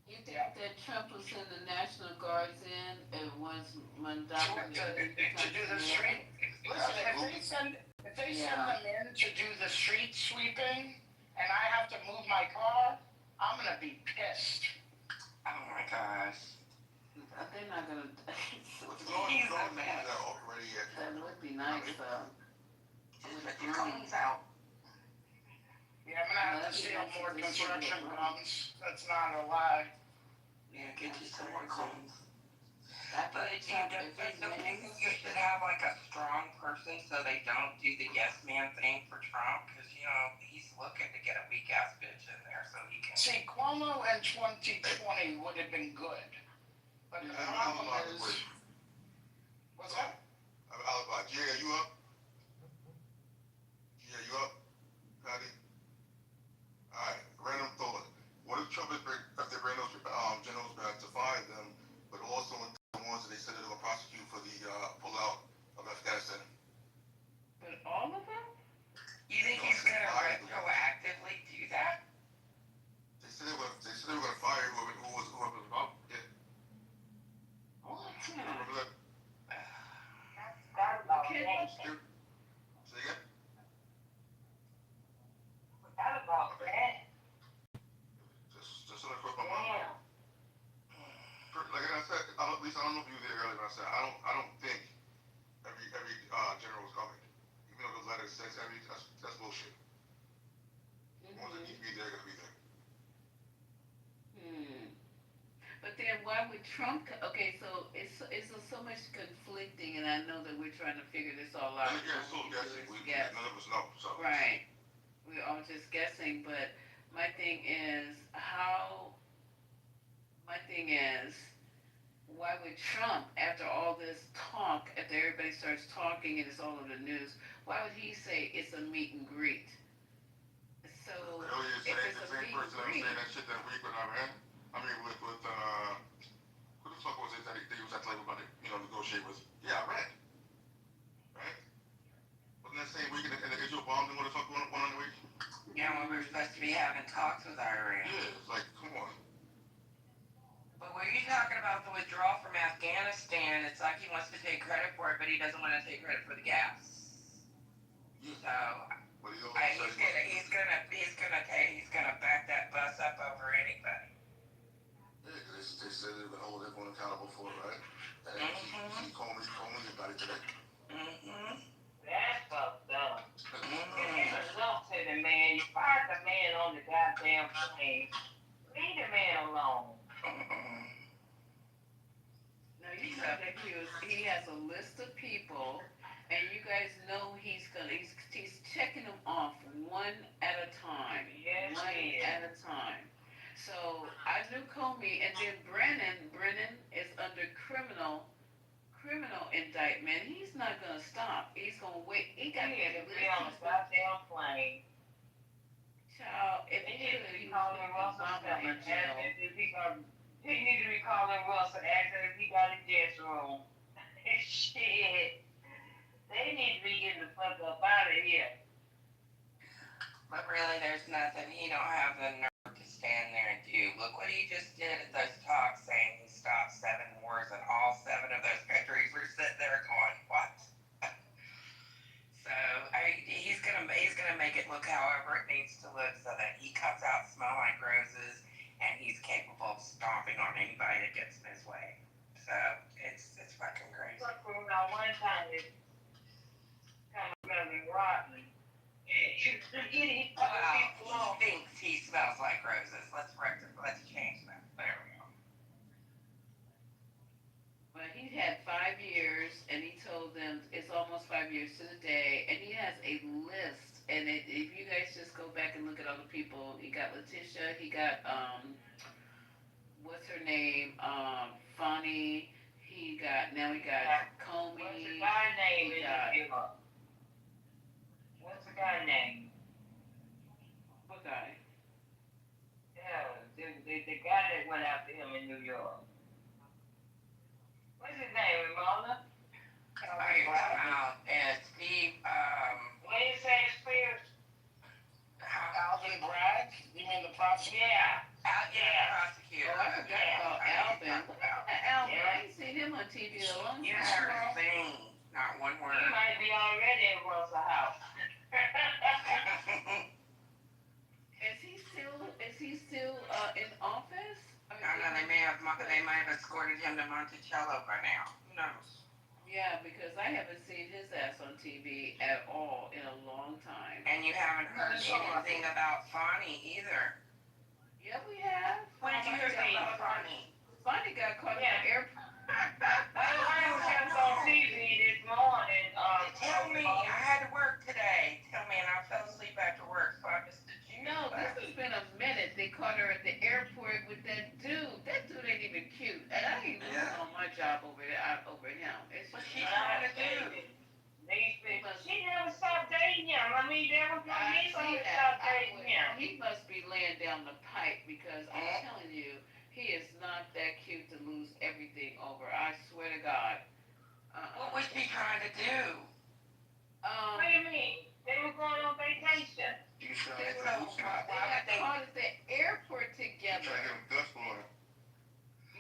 You think that Trump will send the National Guards in and once Mandela to do the street? Listen, if they send them in to do the street sweeping and I have to move my car, I'm gonna be pissed. Oh my gosh. They're not gonna. He's a man. That would be nice, though. But your comes out. Yeah, I'm gonna have to steal more construction cones. That's not a lie. Yeah, get you some more cones. But don't you think you should have like a strong person so they don't do the yes man thing for Trump? Because, he's looking to get a weak ass bitch in there so he can. See, Cuomo in 2020 would have been good. But the problem is. What's that? Jay, are you up? Jay, are you up? Patty? Alright, random thought. What if Trump if they bring those generals back to fire them, but also the ones that they said they're going to prosecute for the pullout of Afghanistan? But all of them? You think he's going to retroactively do that? They said they were going to fire whoever was involved. Yeah. Remember that? Say again? Forgot about that. Just so I quit my mind. Like I said, at least I don't know if you were there earlier, but I said I don't think every general is coming. Even though the letter says that's bullshit. The ones that need to be there are gonna be there. But then why would Trump? Okay, so it's so much conflicting, and I know that we're trying to figure this all out. And again, it's all guessing. None of us know. So. Right. We're all just guessing, but my thing is why would Trump, after all this talk, after everybody starts talking and it's all over the news, why would he say it's a meet and greet? So if it's a meet and greet, saying that shit that week when I ran. I mean, with who the fuck was it that he was at the label about to, negotiate with? Yeah, I ran. Right? Wasn't that same week in the Israel bombed and what the fuck going on the week? Yeah, when we were supposed to be having talks with Iran. Yeah, it's like, come on. But were you talking about the withdrawal from Afghanistan? It's like he wants to take credit for it, but he doesn't want to take credit for the gas. Yeah. So he's gonna back that bus up over anybody. Yeah, because they said they were going to hold everyone accountable for it, right? And he called me about it today. That's fucked up. It's enough to the man. You fired the man on the goddamn plane. Leave the man alone. you is he has a list of people, and you guys know he's checking them off one at a time. Yes, One he is. at a time. So I knew Comey, and then Brennan is under criminal indictment. He's not gonna stop. He's gonna wait. He got He that need to list. be on the goddamn plane. Child, if They he need could, to he be was calling putting Russell Obama in Simmons, jail. asking if he got. He need to be calling Russell, asking if he got a guest room. Shit. They need to be getting the fuck up out of here. But really, there's nothing he don't have the nerve to stand there and do. Look what he just did at those talks, saying he stopped 7 wars, and all 7 of those countries were sitting there going, "What?" So he's gonna make it look however it needs to look, so that he comes out smelling like roses, and he's capable of stomping on anybody that gets in his way. So it's fucking crazy. Now one time it kind of smells like rotten. Well, he thinks he smells like roses. Let's change that. There we go. Well, he had 5 years, and he told them it's almost 5 years to the day, and he has a list. And if you guys just go back and look at all the people, he got Letitia, he got what's her name, Fonnie. He got Comey. What's the guy name? What's the guy name? What guy? Yeah, the guy that went after him in New York. What's his name, Ramona? And Steve, What do you say, Spears? Alvin Bragg? You mean the prosecutor? Yeah. the prosecutor. Oh, I forgot about Alvin. Look at Alvin. I ain't seen him on TV in a long You time. heard a thing, not one word. He might be already in Russell House. Is he still in office? I don't know, they might have escorted him to Monticello by now. Who knows? Yeah, because I haven't seen his ass on TV at all in a long time. And you haven't heard anything about Fonnie either. Yeah, we have. When did you hear about Fonnie? Fonnie got caught in the airport. I was just on TV this morning. Tell me, I had to work today. Tell me, and I fell asleep after work, so I missed the June. No, this has been a minute. They caught her at the airport with that dude. That dude ain't even cute. And I ain't losing on my job over him. It's What's she trying to do? She never stopped dating him. I mean, there was no reason to stop dating him. He must be laying down the pipe because I'm telling you, he is not that cute to lose everything over. I swear to God. What was she trying to do? What do you mean? They were going on vacation. They got caught at the airport together.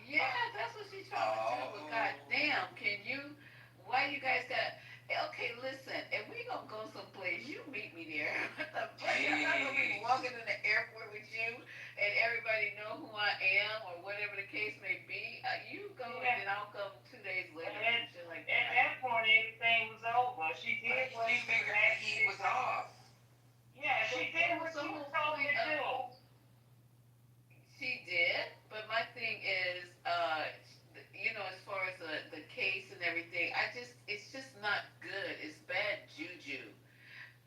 Yeah, that's what she's trying to do. But goddamn, why you guys got? Okay, listen, if we gonna go someplace, you meet me there. What the fuck? I'm not gonna be walking in the airport with you and everybody know who I am or whatever the case may be. You go and then I'll come 2 days later. And shit like that. At that point, everything was over. She did what she figured that he was off. Yeah, she did what she was told to do. She did, but my thing is, as far as the case and everything, it's just not good. It's bad juju.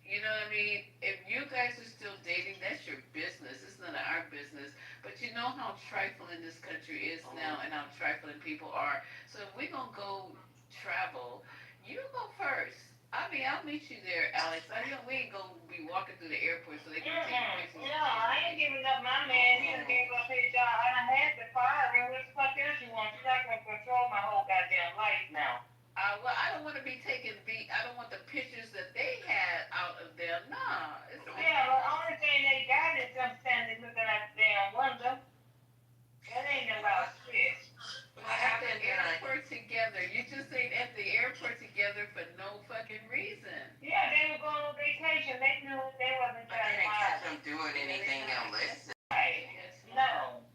You know what I mean? If you guys are still dating, that's your business. It's none of our business. But you know how trifling this country is now and how trifling people are. So if we're going to go travel, you go first. I mean, I'll meet you there, Alex. We ain't going to be walking through the airport so they can take pictures. No, I ain't giving up my man. He done gave up his job. I done had to fire him. What the fuck else you want? You're not going to control my whole goddamn life now. Well, I don't want to be I don't want the pictures that they had out of them. Nah. Yeah, but the only thing they got is them standing looking at the damn window. That ain't about shit. At the airport together. You just ain't at the airport together for no fucking reason. Yeah, they were going on vacation. They knew they wasn't trying to catch them doing anything illicit. Right. No.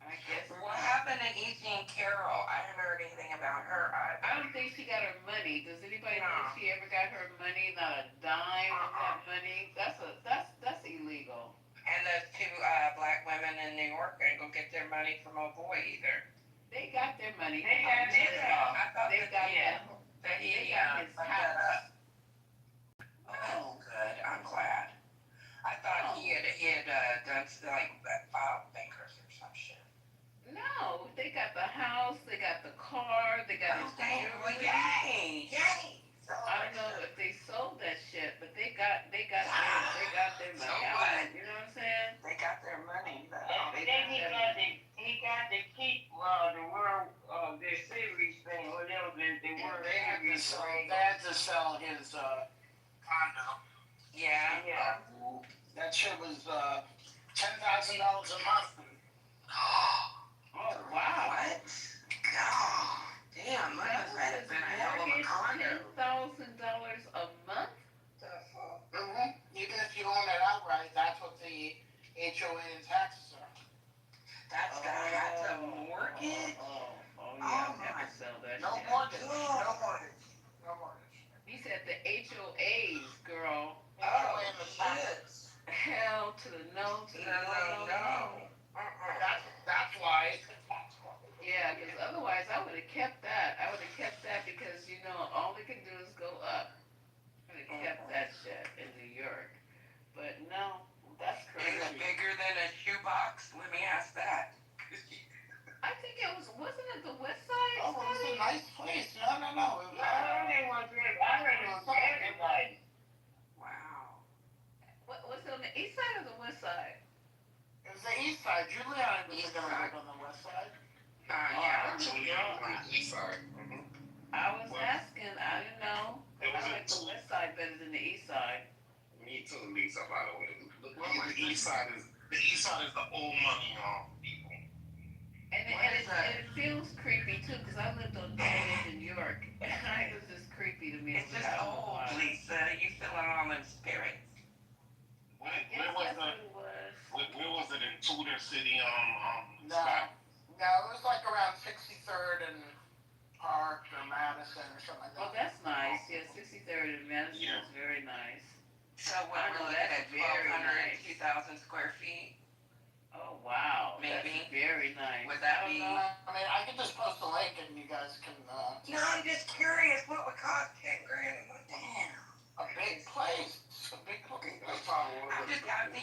I guess. What happened to E.T. and Carol? I haven't heard anything about her. I don't think she got her money. Does anybody know if she ever got her money? Not a dime of that money. That's illegal. And those 2 black women in New York ain't gonna get their money from old boy either. They got their money. They got I thought they that they got his Well, jewelry. yay! I don't know if they sold that shit, but they got their money. You know what I'm saying? They got their money. And then he got to keep the world their series thing, whatever the world series. They had to sell his condo. Yeah. That shit was $10,000 a month. Oh wow! What? God damn, that must have been a hell of a condo. $10,000 a month? Even if you own it outright, that's what the HOA and taxes are. That's a mortgage. Oh yeah, I have to sell that. No shit. mortgage. No mortgage. No mortgage. He said the HOAs, girl. Oh, shit. Hell to the no, to the no. That's why. Yeah, because otherwise I would have kept that. I would have kept that because, you know, all they can do is go up. I would have kept that shit in New York. But no, that's crazy. Is it bigger than a shoebox? Let me ask that. I think wasn't it the West Side? Oh, it was a nice place. No. Wow. Was it on the East Side or the West Side? It was the East Side. Giuliani was going to live on the West Side. Yeah. East side. I was asking. I didn't know. I like the West Side better than the East Side. Me too, Lisa, by the way. The east side is the old money people. And it feels creepy too, because I lived on 20th in York, and it was just creepy to me. It's just old, Lisa. You feeling all them spirits. Where was it in Tudor City? No, it was like around 63rd and Park or Madison or something like that. Oh, that's nice. Yeah, 63rd and Madison is very nice. So what we're looking at 1,200, 2,000 square feet? Oh, wow. Maybe. That's very nice. Would that be? I mean, I can just post a link and you guys can. No, I'm just curious. What would cost $10,000 a month? Damn. A big place. A big fucking place.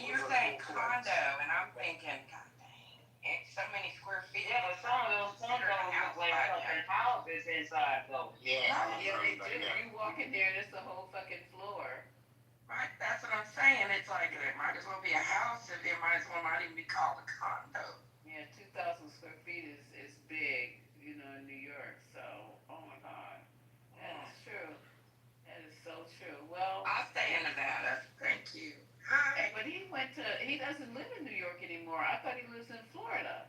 You're saying condo, and I'm thinking, God dang, it's so many square feet. Yeah, but some of those look like fucking houses inside though. Yeah, they do. You walk in there and it's the whole fucking floor. Right, that's what I'm saying. It's like it might as well be a house if it might as well not even be called a condo. Yeah, 2,000 square feet is big, you know, in New York. So, oh my God, that is true. That is so true. Well, I'll stay in Nevada. Thank you. But he doesn't live in New York anymore. I thought he lives in Florida.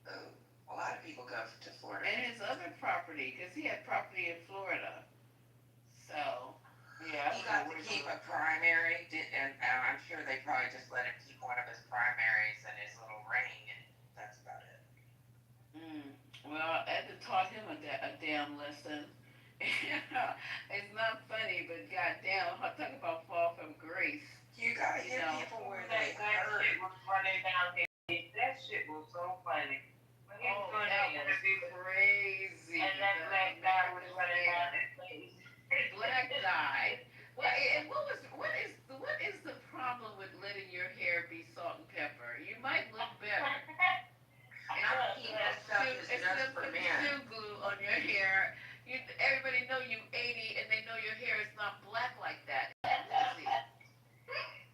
Oh, a lot of people go to Florida. And his other property, because he had property in Florida. So, yeah. He got to keep a primary, and I'm sure they probably just let him keep one of his primaries and his little ring, and that's about it. Well, Ed taught him a damn lesson. It's not funny, but goddamn, talk about fall from grace. You gotta hit people where they hurt. Shit was running down here. That shit was so funny. That was crazy. And that black guy was running down his face. Black guy. Well, and what is the problem with letting your hair be salt and pepper? You might look better. Except for shoe glue on your hair. Everybody know you 80 and they know your hair is not black like that.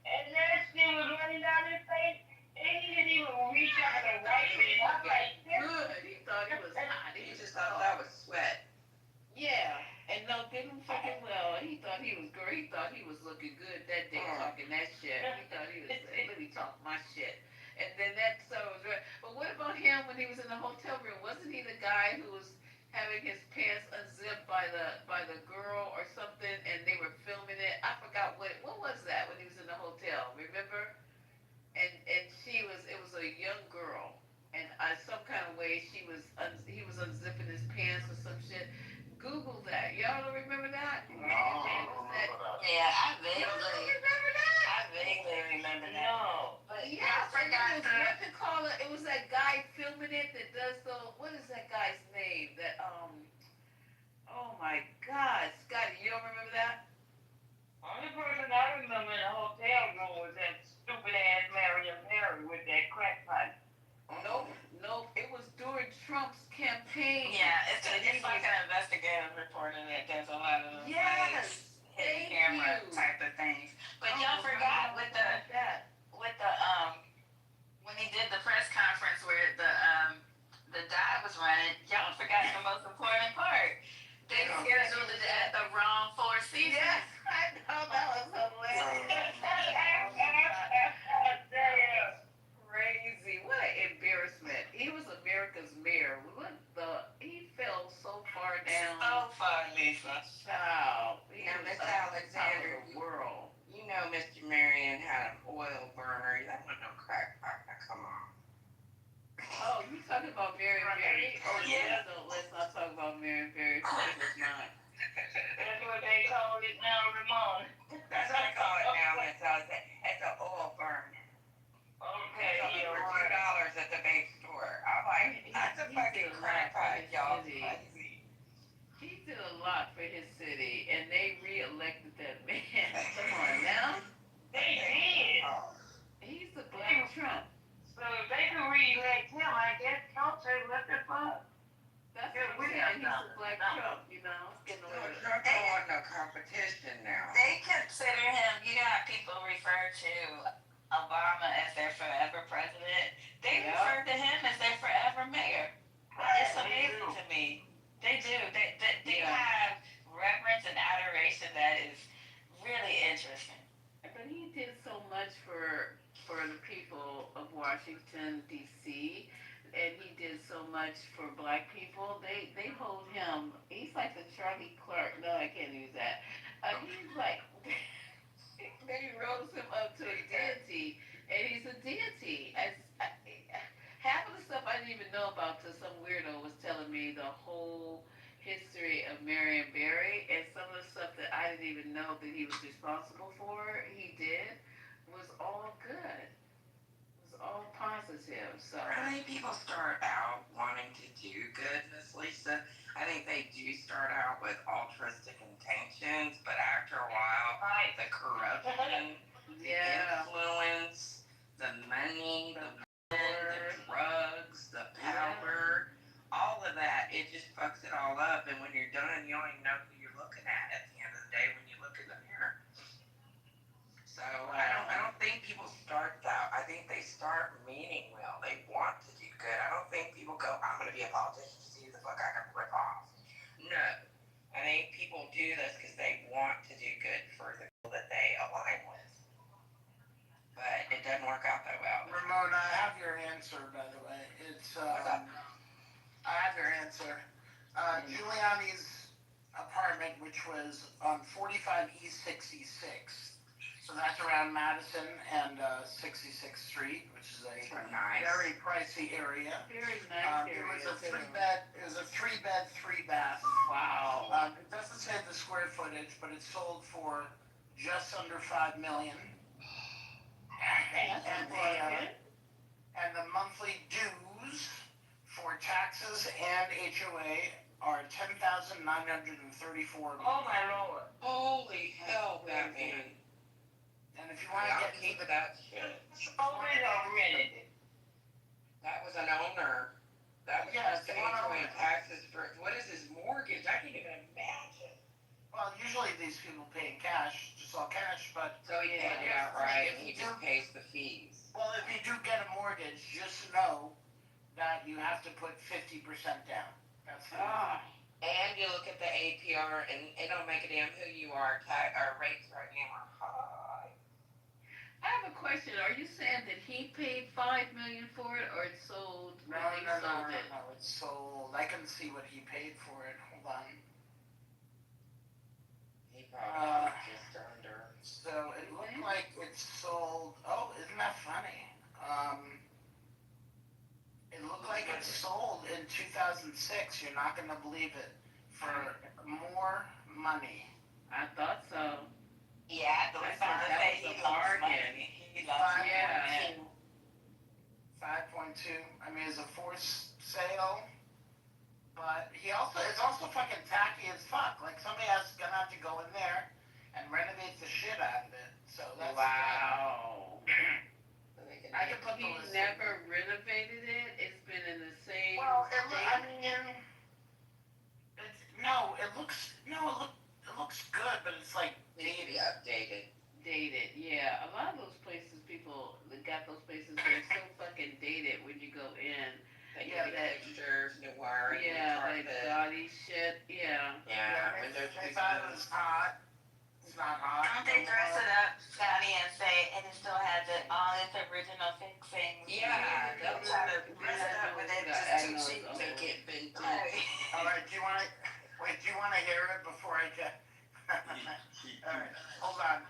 And that shit was running down his face, and he didn't even reach out and wipe it. I'm like, good. He thought it was hot. He just thought that was sweat. Yeah, and no, did him fucking well. He thought he was great. He thought he was looking good that day talking that shit. He thought he was, let me talk my shit. And then that was right. But what about him when he was in the hotel room? Wasn't he the guy who was having his pants unzipped by the girl or something, and they were filming it? I forgot what was that when he was in the hotel. Remember? And it was a young girl, and some kind of way he was unzipping his pants or some shit. Google that. Y'all don't remember that? No, I don't remember that. Yeah, I vaguely remember that. No. But yeah, I forgot what to call it. It was that guy filming it that does what is that guy's name? That oh my God, Scotty, you don't remember that? Only person I remember in the hotel room was that stupid ass Marion Perry with that crack pipe. Nope. It was during Trump's campaign. Yeah, it's like an scheduled it at the wrong Four Seasons. Yes, I know, that was hilarious. Crazy. What an embarrassment. He was America's mayor. He fell so far down. So far, Lisa. Child. He Now, was Miss on top Alexander, of the world. you know Mr. Marion had an oil burner. That wasn't no crack pipe. Now, come on. Oh, you talking about Mary Berry? Oh, Yeah. Let's not talk about Mary Berry. It's not. That's what they call it now, Ramon. That's what I call it now, Miss Alexander. It's an oil burner. Okay, It's yeah, for right. $2 at the vape store. I'm like, that's a fucking crack pipe, y'all. Crazy. He did a lot for his city, and they re-elected that man. Come on now. They did. He's the Black Trump. So if they could re-elect him, I guess Trump said, what the fuck? That's what I'm saying. He's the Black Trump, you know. Trump don't want no competition now. They consider him, you know how people refer to Obama as their forever president? They refer to him as their forever mayor. It's amazing to me. They do. They have reverence and adoration that is really interesting. But he did so much for the people of Washington, D.C., and he did so much for Black people. They hold him. He's like the Charlie Clark. No, I can't use that. He's like they rose him up to a deity, and he's a deity. Half of the stuff I didn't even know about till some weirdo was telling me the whole history of Marion Barry, and some of the stuff that I didn't even know that he was responsible for, he did, was all good. It was all positive. So I think people start out wanting to do good, Miss Lisa. I think they do start out with altruistic intentions, but after a while, the corruption, the influence, the money, the drugs, the power, all of that, it just fucks it all up. And when you're done, you don't even know who you're looking at the end of the day when you look in the mirror. So I don't think people start that. I think they start meaning well. They want to do good. I don't think people go, I'm going to be a politician to see who the fuck I can rip off. No. I think people do this because they want to do good for the people that they align with. But it doesn't work out that well. Ramon, I have your answer, by the way. I have your answer. Giuliani's apartment, which was on 45 East 66th. So that's around Madison and 66th Street, which is a very pricey area. Very nice area. It was a three bed, 3 bath. Wow. It doesn't say the square footage, but it sold for just under $5 million. And the monthly dues for taxes and HOA are $10,934. Oh my lord. Holy hell, Batman. And if you want to get into that shit. Oh, wait a minute. That was an owner. That was just HOA taxes for, what is his mortgage? I can't even imagine. Well, usually these people pay in cash, just all cash, but... So he paid it outright, he just pays the fees. Well, if you do get a mortgage, just know that you have to put 50% down. That's the And you look at the APR, and it don't make a damn who you are. Our rates right now are high. I have a question. Are you saying that he paid $5 million for it, or it sold? No, it's sold. I can see what he paid for it. Hold on. He probably just under. So it looked like it sold. Oh, isn't that funny? It looked like it sold in 2006. You're not gonna believe it, for more money. I thought so. Yeah, I was about to say he lost money. He lost money. 5.2. I mean, it's a forced sale, but it's also fucking tacky as fuck. Like somebody gonna have to go in there and renovate the shit out of it. So that's wow. I can put He never renovated it. It's been in the same. Well, it looks good, but it's like maybe updated. Dated, yeah. A lot of those places, people that got those places, they're so fucking dated when you go in. They Yeah, give you that- pictures, new wiring, new Yeah, that carpet. gaudy shit, yeah. Yeah, window They thought it was hot. It's not hot. Don't they dress it up, Scotty, and say, and it still has it, all its original fixings? Yeah, they'll try to dress it up, but it's just too cheap to Right. get vintage. All right, do you want to hear it before I get? All right, hold on.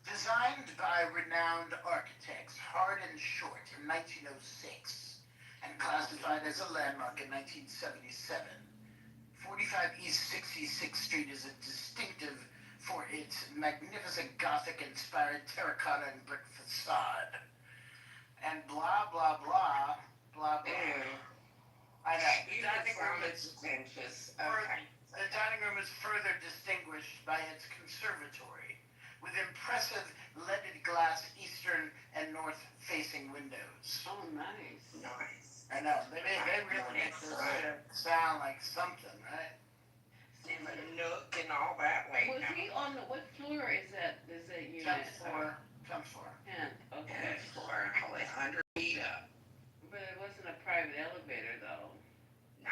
Designed by renowned architects, Hard and Short in 1906, and classified as a landmark in 1977. 45 East 66th Street is a distinctive for its magnificent Gothic-inspired terracotta and brick facade. And blah, blah, blah, blah, blah. I know. You just sounded pretentious. Okay. The dining room is further distinguished by its conservatory, with impressive leaded glass eastern and north-facing windows. Oh, nice. Nice. I know. They really make this sound like something, right? There's a nook and all that way. Was he on the, what floor is that unit? 10th floor. 10th floor. 10th, okay. For probably 100 feet up. But it wasn't a private elevator, though. Nah.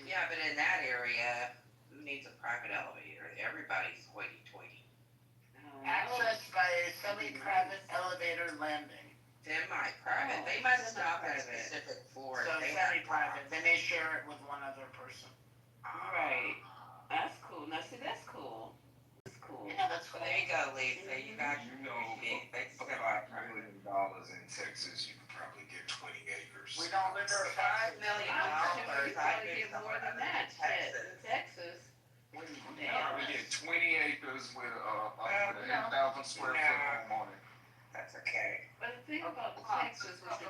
Yeah, but in that area, who needs a private elevator? Everybody's hoity-toity. Accessed by a semi-private elevator landing. Semi-private. They must stop at a specific floor. So They have semi-private. They may share it with one other person. Right. That's cool. Now, see, that's cool. That's cool. Yeah, that's cool. There you go, Lisa. You got your big. They still got $1 million in Texas, you could probably get 20 acres. We don't live there. $5 million. I'm sure you I probably did get more than something that. in Shit. Texas. In Texas. Yeah, we get 20 acres with an 8,000 square foot home on it. That's okay. But the thing about Texas was the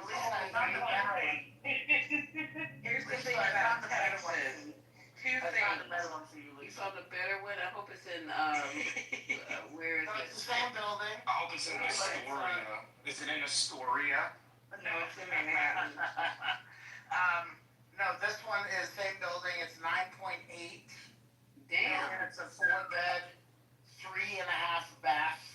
Here's the thing about Texas. Two things. You saw the better one? I hope it's in, where is It's it? the same building. I hope it's in Astoria. Is it in Astoria? No, it's in Manhattan. No, this one is same building. It's 9.8. Damn. It's a 4-bed, 3.5 baths.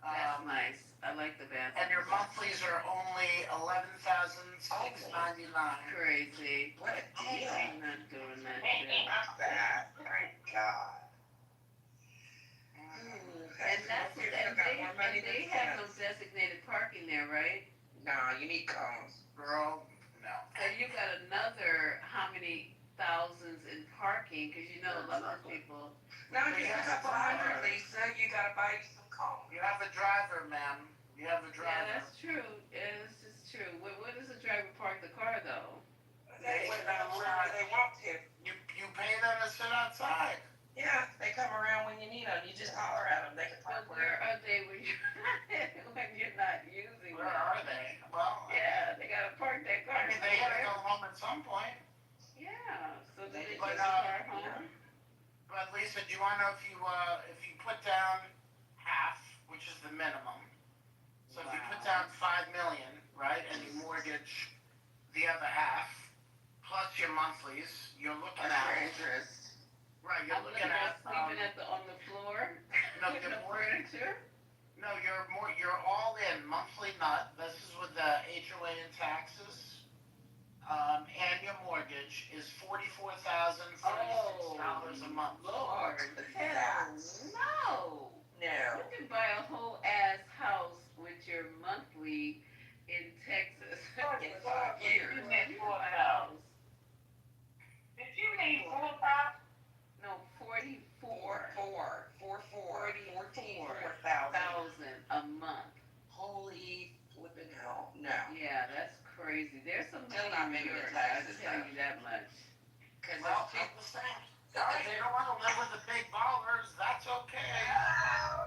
That's nice. I like the bathroom. And your monthlies are only $11,699. Crazy. What a deal. I'm not doing that shit. That. Thank God. And that's, and they have no designated parking there, right? Nah, you need cones. Girl, no. So you got another, how many thousands in parking, cause you know a lot of people. No, you got 100, Lisa. You gotta buy you some cones. You have a driver, ma'am. You have a driver. Yeah, that's true. Yeah, that's just true. Where does the driver park the car though? They went wherever they want to. You pay them to sit outside. Yeah, they come around when you need them. You just holler at them. They can But park where wherever. are they when you're not using Where them? are they? Well, Yeah, they gotta park that car. I mean, they gotta go home at some point. Yeah, so do they take But, the car home? But Lisa, do you want to know if you put down half, which is the minimum? So if you put down $5 million, right, and you mortgage the other half, plus your monthlies, you're looking Plus at your interest. right. You're I'm looking at sleeping on the floor. no, The your furniture. no, you're all in monthly nut. This is with the HOA and taxes. And your mortgage is $44,036 a month. Lord, hell no. No. You can buy a whole ass house with your monthly in Texas. In 5 years. Did you need 4,000? No, 44. 44,000 a month. Holy flippin' hell. No. Yeah, that's crazy. There's some Still money not in making New the York, I taxes, tell though. you that much. Because Well, those people they don't want to live with the big ballers. That's okay.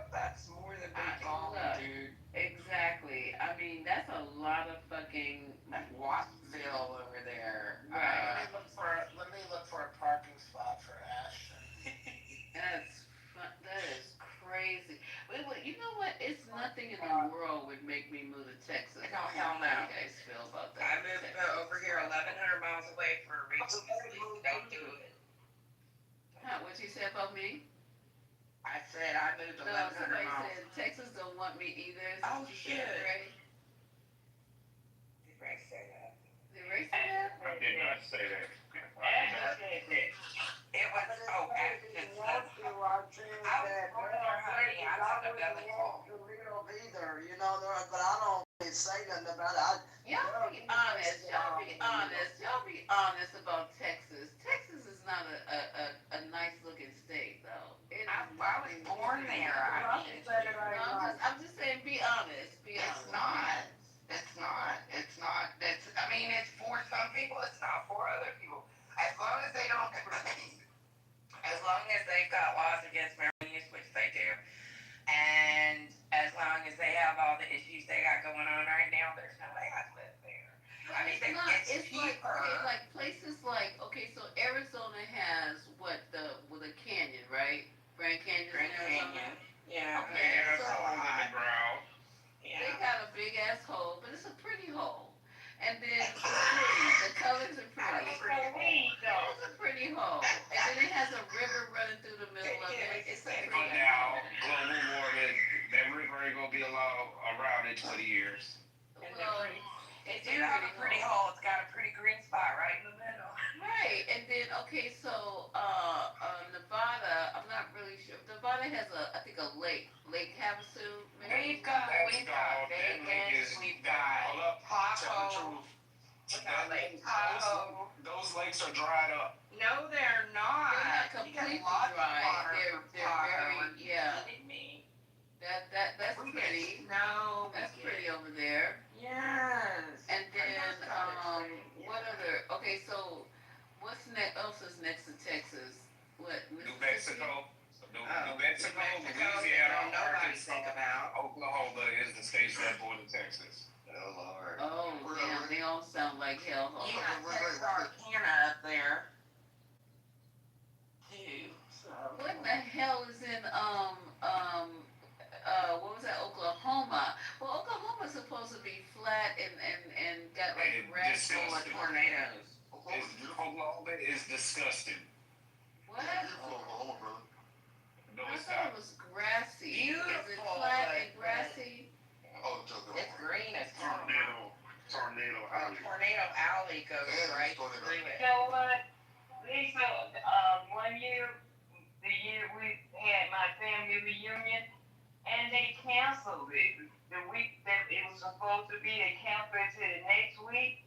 that's more than big Look. baller, dude. Exactly. I mean, that's a lot of fucking. Wattsville over there. Right. Let me look for a parking spot for Ashton. That's fun. That is crazy. Wait, you know what? It's nothing in the world would make me move to Texas. No, hell no. How do you guys feel about that? I moved over here 1,100 miles away for a reason. Don't do it. Huh, what'd you say about me? I said I moved 1,100 somebody miles. said Texas don't want me either. Oh, Is shit. that right? Did Greg say said did not that. say that. Ashley said that. It was, oh, Ashton said, I was over there, honey, I got a belly full. either, you know, but I don't really say nothing about it. Y'all be honest. Y'all be honest. Y'all be honest about Texas. Texas is not a nice looking state though. I was born there. I mean, I'm just saying, be honest. Be honest. it's not. It's not. It's not. It's, I mean, it's for some people. It's not for other people. As long as they don't, as long as they've got laws against marijuana use, which they do, and as long as they have all the issues they got going on right now, there's no way I'd live there. I mean, it's cheaper. Like places like, okay, so Arizona has what, the canyon, right? Grand Canyon. Grand Canyon. Yeah. Okay, Yeah, so it's all in the ground. Yeah. they got a big ass hole, but it's a pretty hole. And then it's pretty. The colors are pretty. It's a pretty hole. And then it has a river running through the middle of it. It's a pretty But now, global warming, that river ain't gonna be allowed around in 20 years. Well, It do have a pretty hole. It's got a pretty green spot right in the middle. right. And then, okay, so Nevada, I'm not really sure. Nevada has I think a lake. Lake Havasu. We've got Vegas, we've got Tahoe. Tahoe. Those lakes are dried up. No, they're not. They're not completely dry. They're very, yeah. Kidding me? That's pretty. No. That's pretty over there. Yes. And then, what other? Okay, so what's else is next to Texas? What? New Mexico. New Mexico, Louisiana, Louisiana, nobody Arkansas, think about. Oklahoma is the states that border Texas. Oh, Lord. Oh, damn, they all sound like hellhole. You got Texarkana up there, too. So. What in the hell is in what was that, Oklahoma? Well, Oklahoma's supposed to be flat and got like grass full of tornadoes. Oklahoma is disgusting. What? Oklahoma, brother. No, I it's thought not. it was grassy. Beautiful, Is it flat and grassy? Oh, Oklahoma. It's green as Tornado Alley. Tornado Alley goes right through You it. know what? Lisa, one year, the year we had my family reunion, and they canceled it. The week that it was supposed to be, they canceled it to the next week.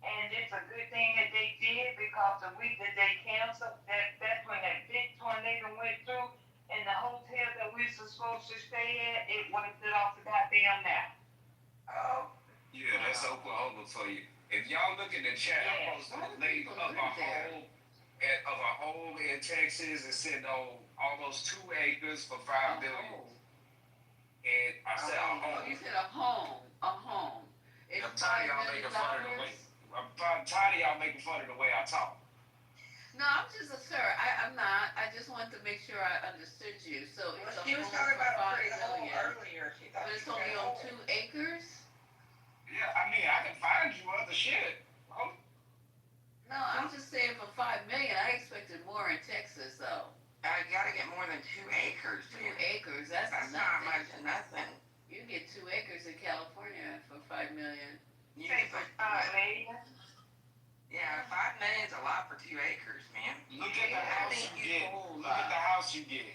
And it's a good thing that they did, because the week that they canceled, that's when that big tornado went through, and the hotel that we were supposed to stay at, it went off the goddamn map. Oh. Yeah, that's Oklahoma for you. If y'all look in the chat, I'm supposed to link up a hole in Texas and said almost 2 acres for $5 billion. And I said a home. You said a home. A home. It's I'm tired of y'all making fun of the way. I'm tired of y'all making fun of the way I talk. No, I'm just sir. I'm not. I just wanted to make sure I understood you. So it's She a was home talking for about a 5 pretty hole million. earlier. She thought But it's she was only gonna on hold. 2 acres? Yeah, I mean, I can find you other shit. No, I'm just saying for 5 million. I expected more in Texas though. I gotta get more than 2 acres. 2 acres. That's not nothing. much of nothing. You can get 2 acres in California for 5 million. You can put 5 million? Yeah, 5 million's a lot for 2 acres, man. Look at the house you get. Look at the house you get.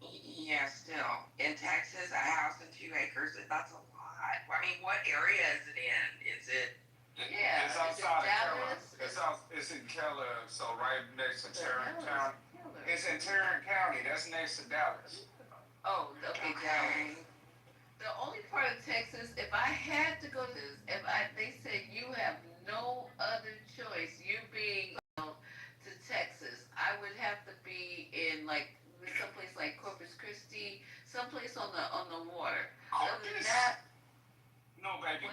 Yeah, still. In Texas, a house in 2 acres, that's a lot. I mean, what area is it in? Is it? Yeah. It's outside of Keller. It's in Keller, so right next to Tarrant County. It's in Tarrant County. That's next to Dallas. Oh, okay, Dallas. The only part of Texas, if I had to go to this, they said you have no other choice, you being to Texas, I would have to be in like someplace like Corpus Christi, someplace on the water. Other than that, no, baby,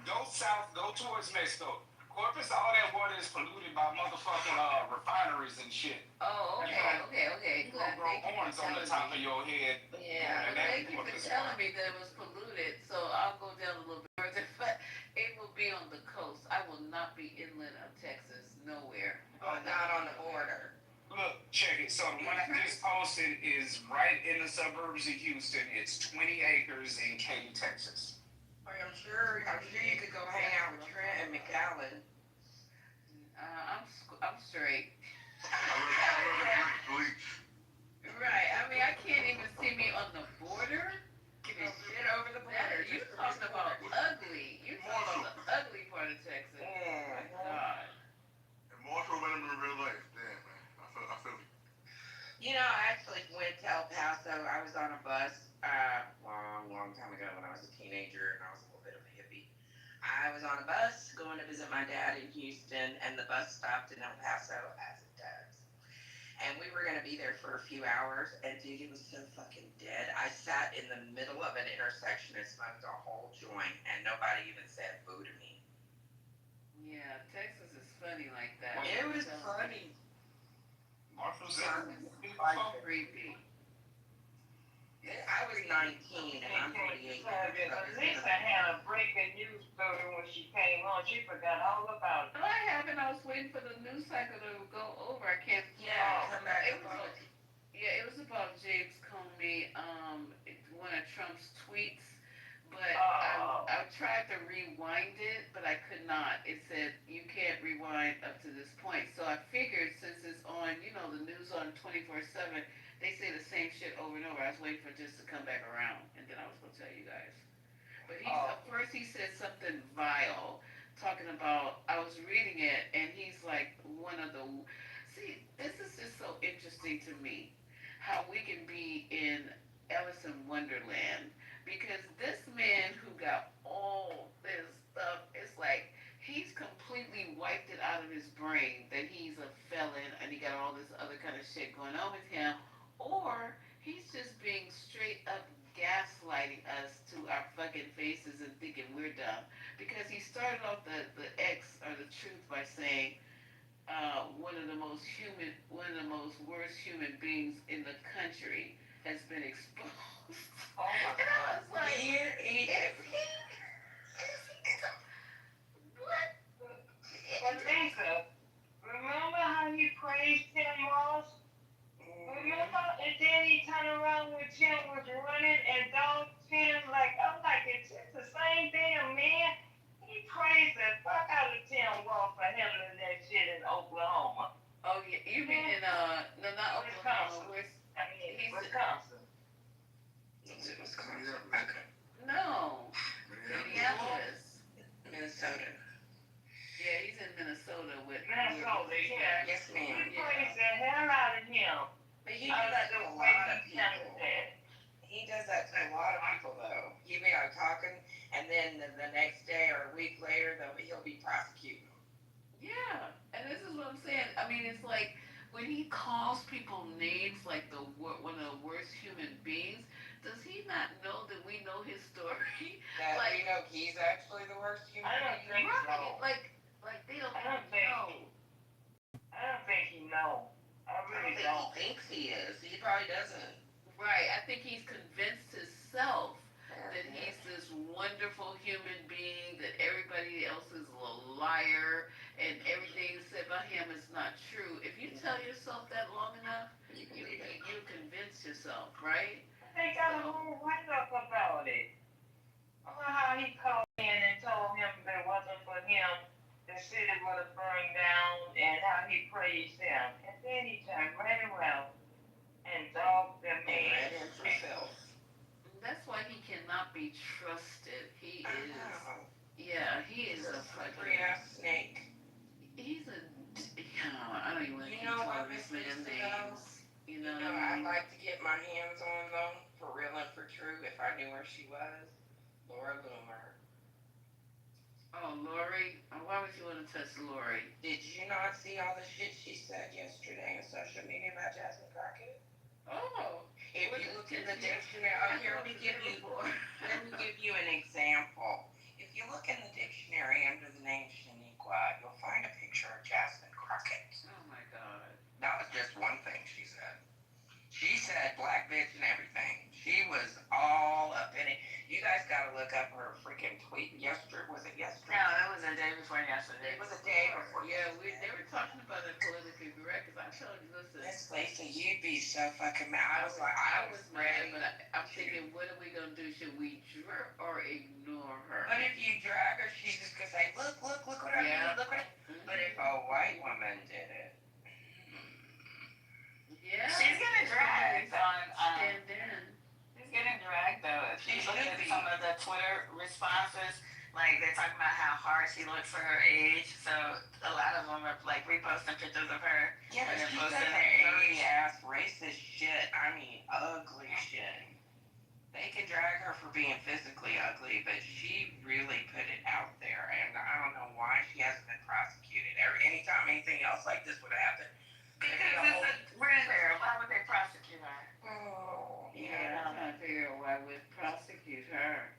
go south, go towards Mexico. Corpus, all that water is polluted by motherfucking refineries and shit. Oh, okay. You gonna grow horns on the top of your head. Yeah, well, thank you for telling me that it was polluted, so I'll go down a little bit further, but it will be on the coast. I will not be inland of Texas, nowhere. Oh, not on the border. Look, check it. So the one I just posted is right in the suburbs of Houston. It's 20 acres in Katy, Texas. I'm sure you could go hang out with Trent and McAllen. I'm straight. Bleach. Right. I mean, I can't even see me on the border. Get shit over the border. You talking about ugly? You talking about the ugly part of Texas? Oh my God. And Marshall met him in real life. Damn, man. I feel you. You know, I actually went to El Paso. I was on a bus long time ago when I was a teenager and I was a little bit of a hippie. I was on a bus going to visit my dad in Houston, and the bus stopped in El Paso, as it does. And we were going to be there for a few hours, and dude, it was so fucking dead. I sat in the middle of an intersection and smoked a whole joint, and nobody even said boo to me. Yeah, Texas is funny like that. It was funny. Marshall It's said, creepy. I was 19 and I'm 48. Lisa had a breaking news story when she came on. She forgot all about it. No, I haven't. I was waiting for the news cycle to go over. I can't. Come back. It was about James Comey, one of Trump's tweets, but I tried to rewind it, but I could not. It said you can't rewind up to this point. So I figured since it's on, the news on 24/7, they say the same shit over and over. I was waiting for it just to come back around, and then I was gonna tell you guys. But first he said something vile, talking about. I was reading it, and he's like one of the. See, this is just so interesting to me, how we can be in Alice in Wonderland, because this man who got all this stuff, it's like he's completely wiped it out of his brain that he's a felon and he got all this other kind of shit going on with him, or he's just being straight up gaslighting us to our fucking faces and thinking we're dumb. Because he started off the X or the truth by saying one of the most worst human beings in the country has been exposed. Oh my God. And I was like, what? But Lisa, remember how he praised Tim Ross? Remember? And then he turned around when Tim was running and dogged Tim I'm like, it's just the same damn man. He praised the fuck out of Tim Ross for handling that shit in Oklahoma. Oh, yeah, you mean in, not Oklahoma, Wisconsin. Was it Wisconsin? Okay. No, Minneapolis. Minnesota. Yeah, he's in Minnesota with. Minnesota, yeah. Yes, ma'am. He praised the hell out of him. But he does that to a lot of people. He does that to a lot of people, though. He'll be out talking, and then the next day or a week later, he'll be prosecuting them. Yeah, and this is what I'm saying. I mean, it's like when he calls people names like one of the worst human beings. Does he not know that we know his story? That we know he's actually the worst human being? I don't think so. Like they don't know. I don't think he knows. I really don't. He thinks he is. He probably doesn't. Right. I think he's convinced himself that he's this wonderful human being, that everybody else is a liar, and everything said about him is not true. If you tell yourself that long enough, you convince yourself, right? They got a whole write-up about it. Remember how he called in and told him if it wasn't for him, the city would have burned down, and how he praised him. And then he turned right around and dogged the man. That's why he cannot be trusted. He is. Yeah, he is a fucking snake. He's a. I don't even want to keep calling this man names. I'd like to get my hands on them, for real and for true, if I knew where she was. Laura Loomer. Oh, Lori? Why would you want to touch Lori? Did you not see all the shit she said yesterday on social media about Jasmine Crockett? Oh. If you look in the dictionary, here, let me give you an example. If you look in the dictionary under the name Shaniqua, you'll find a picture of Jasmine Crockett. Oh my God. That was just one thing she said. She said black bitch and everything. She was all up in it. You guys gotta look up her freaking tweet yesterday. Was it yesterday? No, that was the day before yesterday. It was a day before. Yeah, they were talking about it politically correct, because I told you, listen. Miss Lisa, you'd be so fucking mad. I was mad, but I'm thinking, what are we gonna do? Should we jerk or ignore her? But if you drag her, she's just gonna say, look what I mean, look what I mean. But if a white woman did it. Yeah. She's getting dragged on. Stand in. She's getting dragged though. If you look at some of the Twitter responses, like they're talking about how hard she looks for her age. So a lot of them are like reposting pictures of her. Yeah, but she's posting dirty ass racist shit. I mean, ugly shit. They can drag her for being physically ugly, but she really put it out there, and I don't know why she hasn't been prosecuted. Anytime anything else like this would happen, Because we're in there. Why would they prosecute her? oh, Yeah, I'm trying to figure out why would prosecute her.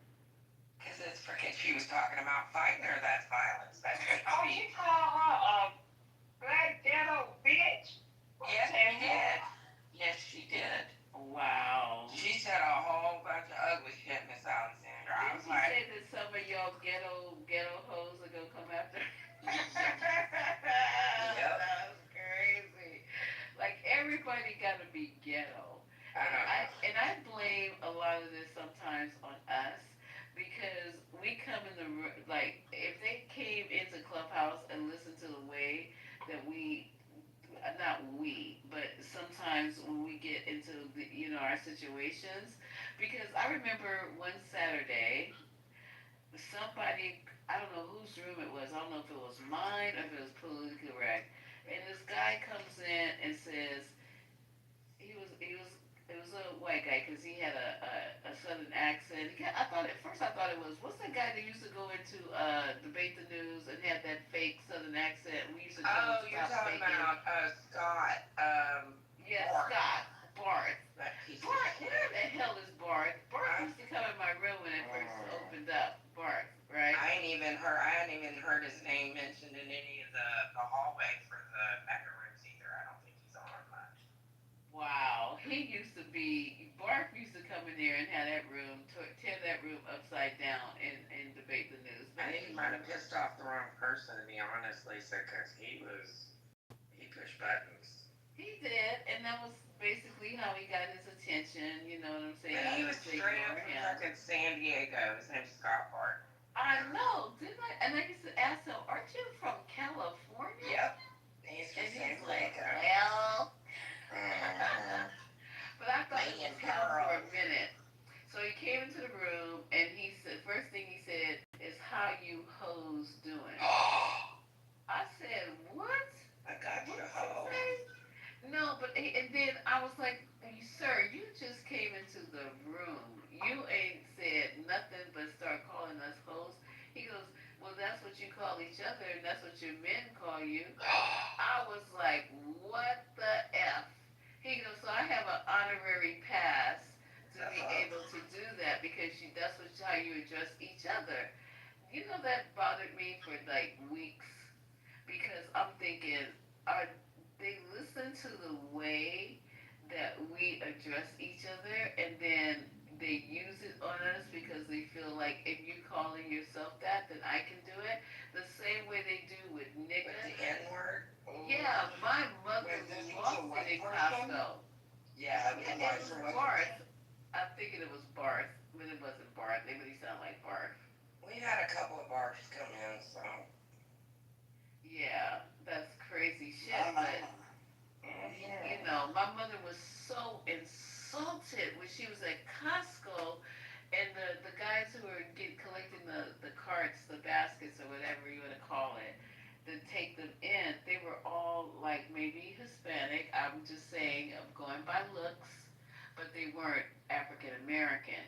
Because it's freaking. She was talking about fighting her. That's violence. That's Oh, you call her a black ghetto bitch? Yes, she did. Yes, she did. Wow. She said a whole bunch of ugly shit, Miss Alexander. I Didn't was she like, say that some of y'all ghetto hoes are gonna come after her? Yep. That's crazy. Like everybody gotta be ghetto. I don't know. I blame a lot of this sometimes on us because we come in like if they came into Clubhouse and listened to the way that not we, but sometimes when we get into our situations, because I remember one Saturday, somebody, I don't know whose room it was, I don't know if it was mine or if it was politically correct, and this guy comes in and says, it was a white guy because he had a southern accent. I thought it was, what's that guy that used to go into Debate the News and had that fake southern accent? We used to Oh, you're talking about Scott. Yeah, Barth. Scott Barth. That piece of Barth, shit. where the hell is Barth? Barth used to come in my room when it first opened up. Barth, right? I hadn't even heard his name mentioned in any of the hallway for the mega rooms either. I don't think he's on much. Wow, Barth used to come in there and have that room, tear that room upside down and debate the news. I think he might have pissed off the wrong person, to be honest, Lisa, because he pushed buttons. He did, and that was basically how he got his attention, you know what I'm saying? But he was straight up from fucking San Diego. His name's Scott Barth. I know, didn't I? And I used to ask him, aren't you from California? Yep. He's from San Diego. Well. But I thought it was him for a minute. So he came into the room and he said, first thing he said is, how you hoes doing? I said, what? I got you, hoe. No, but and then I was like, sir, you just came into the room. You ain't said nothing but start calling us hoes. He goes, well, that's what you call each other, and that's what your men call you. I was like, what the F? He goes, so I have an honorary pass to be able to do that because that's how you address each other. You know, that bothered me for like weeks because I'm thinking, they listen to the way that we address each other and then they use it on us because they feel like if you calling yourself that, then I can do it. The same way they do with niggas. With the N-word? Yeah, my mother lost it in Costco. Yeah, it was Barth. I'm thinking it was Barth, but it wasn't Barth. Maybe he sounded like Barth. We had a couple of Barths come in, so. Yeah, that's crazy shit, but you know, my mother was so insulted when she was at Costco and the guys who were collecting the carts, the baskets or whatever you want to call it, to take them in, they were all like maybe Hispanic. I'm just saying, I'm going by looks, but they weren't African American.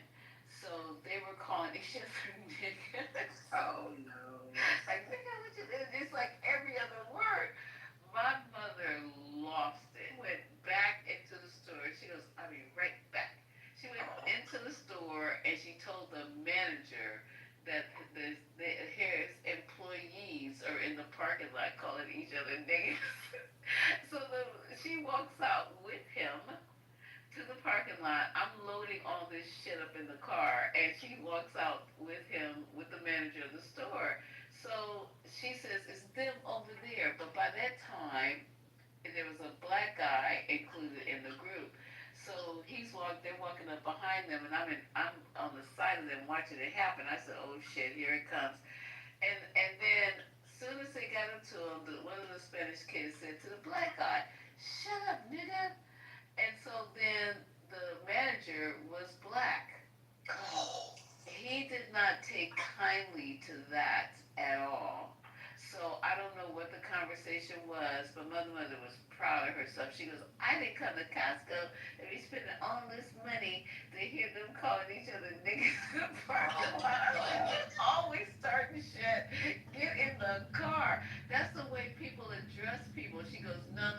So they were calling each other niggas. Oh no. Like, nigga, what you did? It's like every other word. My mother lost it. Went back into the store. She goes, I mean, right back. She went into the store and she told the manager that his employees are in the parking lot calling each other niggas. So she walks out with him to the parking lot. I'm loading all this shit up in the car, and she walks out with him, with the manager of the store. So she says, it's them over there. But by that time, there was a black guy included in the group. So they're walking up behind them, and I'm on the side of them watching it happen. I said, oh shit, here it comes. And then soon as they got into him, one of the Spanish kids said to the black guy, "Shut up, nigga." And so then the manager was black. He did not take kindly to that at all. So I don't know what the conversation was, but mother was proud of herself. She goes, "I didn't come to Costco and be spending all this money to hear them calling each other niggas in the parking lot. Like, always starting shit. Get in the car." That's the way people address people. She goes, "No,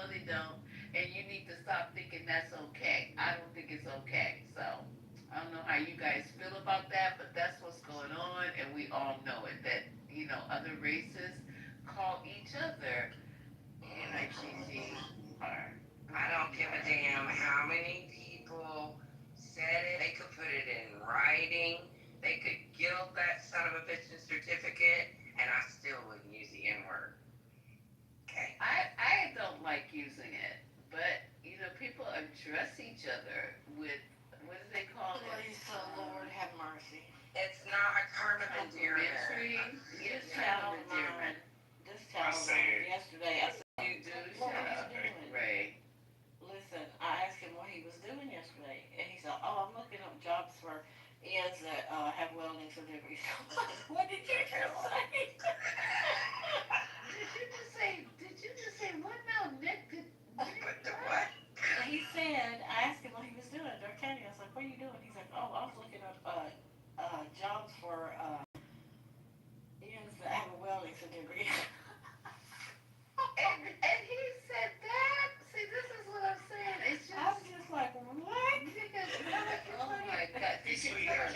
they don't. And you need to stop thinking that's okay. I don't think it's okay." So I don't know how you guys feel about that, but that's what's going on, and we all know it. That other races call each other NIGGR. I don't give a damn how many people said it. They could put it in writing. They could gild that son of a bitch's certificate, and I still wouldn't use the N word. Okay. I don't like using it, but people address each other with, what do they call it? Lisa, Lord have mercy. It's not a term of endearment. This child of mine, yesterday, I said, "You do, "What shut are up, you doing?" Ray." Listen, I asked him what he was doing yesterday, and he said, "Oh, I'm looking up jobs for ends that have welding certificates." What did you just say? Did you just say what now, Nick? What? He said, I asked him what he was doing at D'Artagnan. I was like, "What are you doing?" He's like, "Oh, I was looking up jobs for ends that have a welding certificate." And he said that? See, this is what I'm saying. It's just, I was just like, "What?" oh my God. Did you put your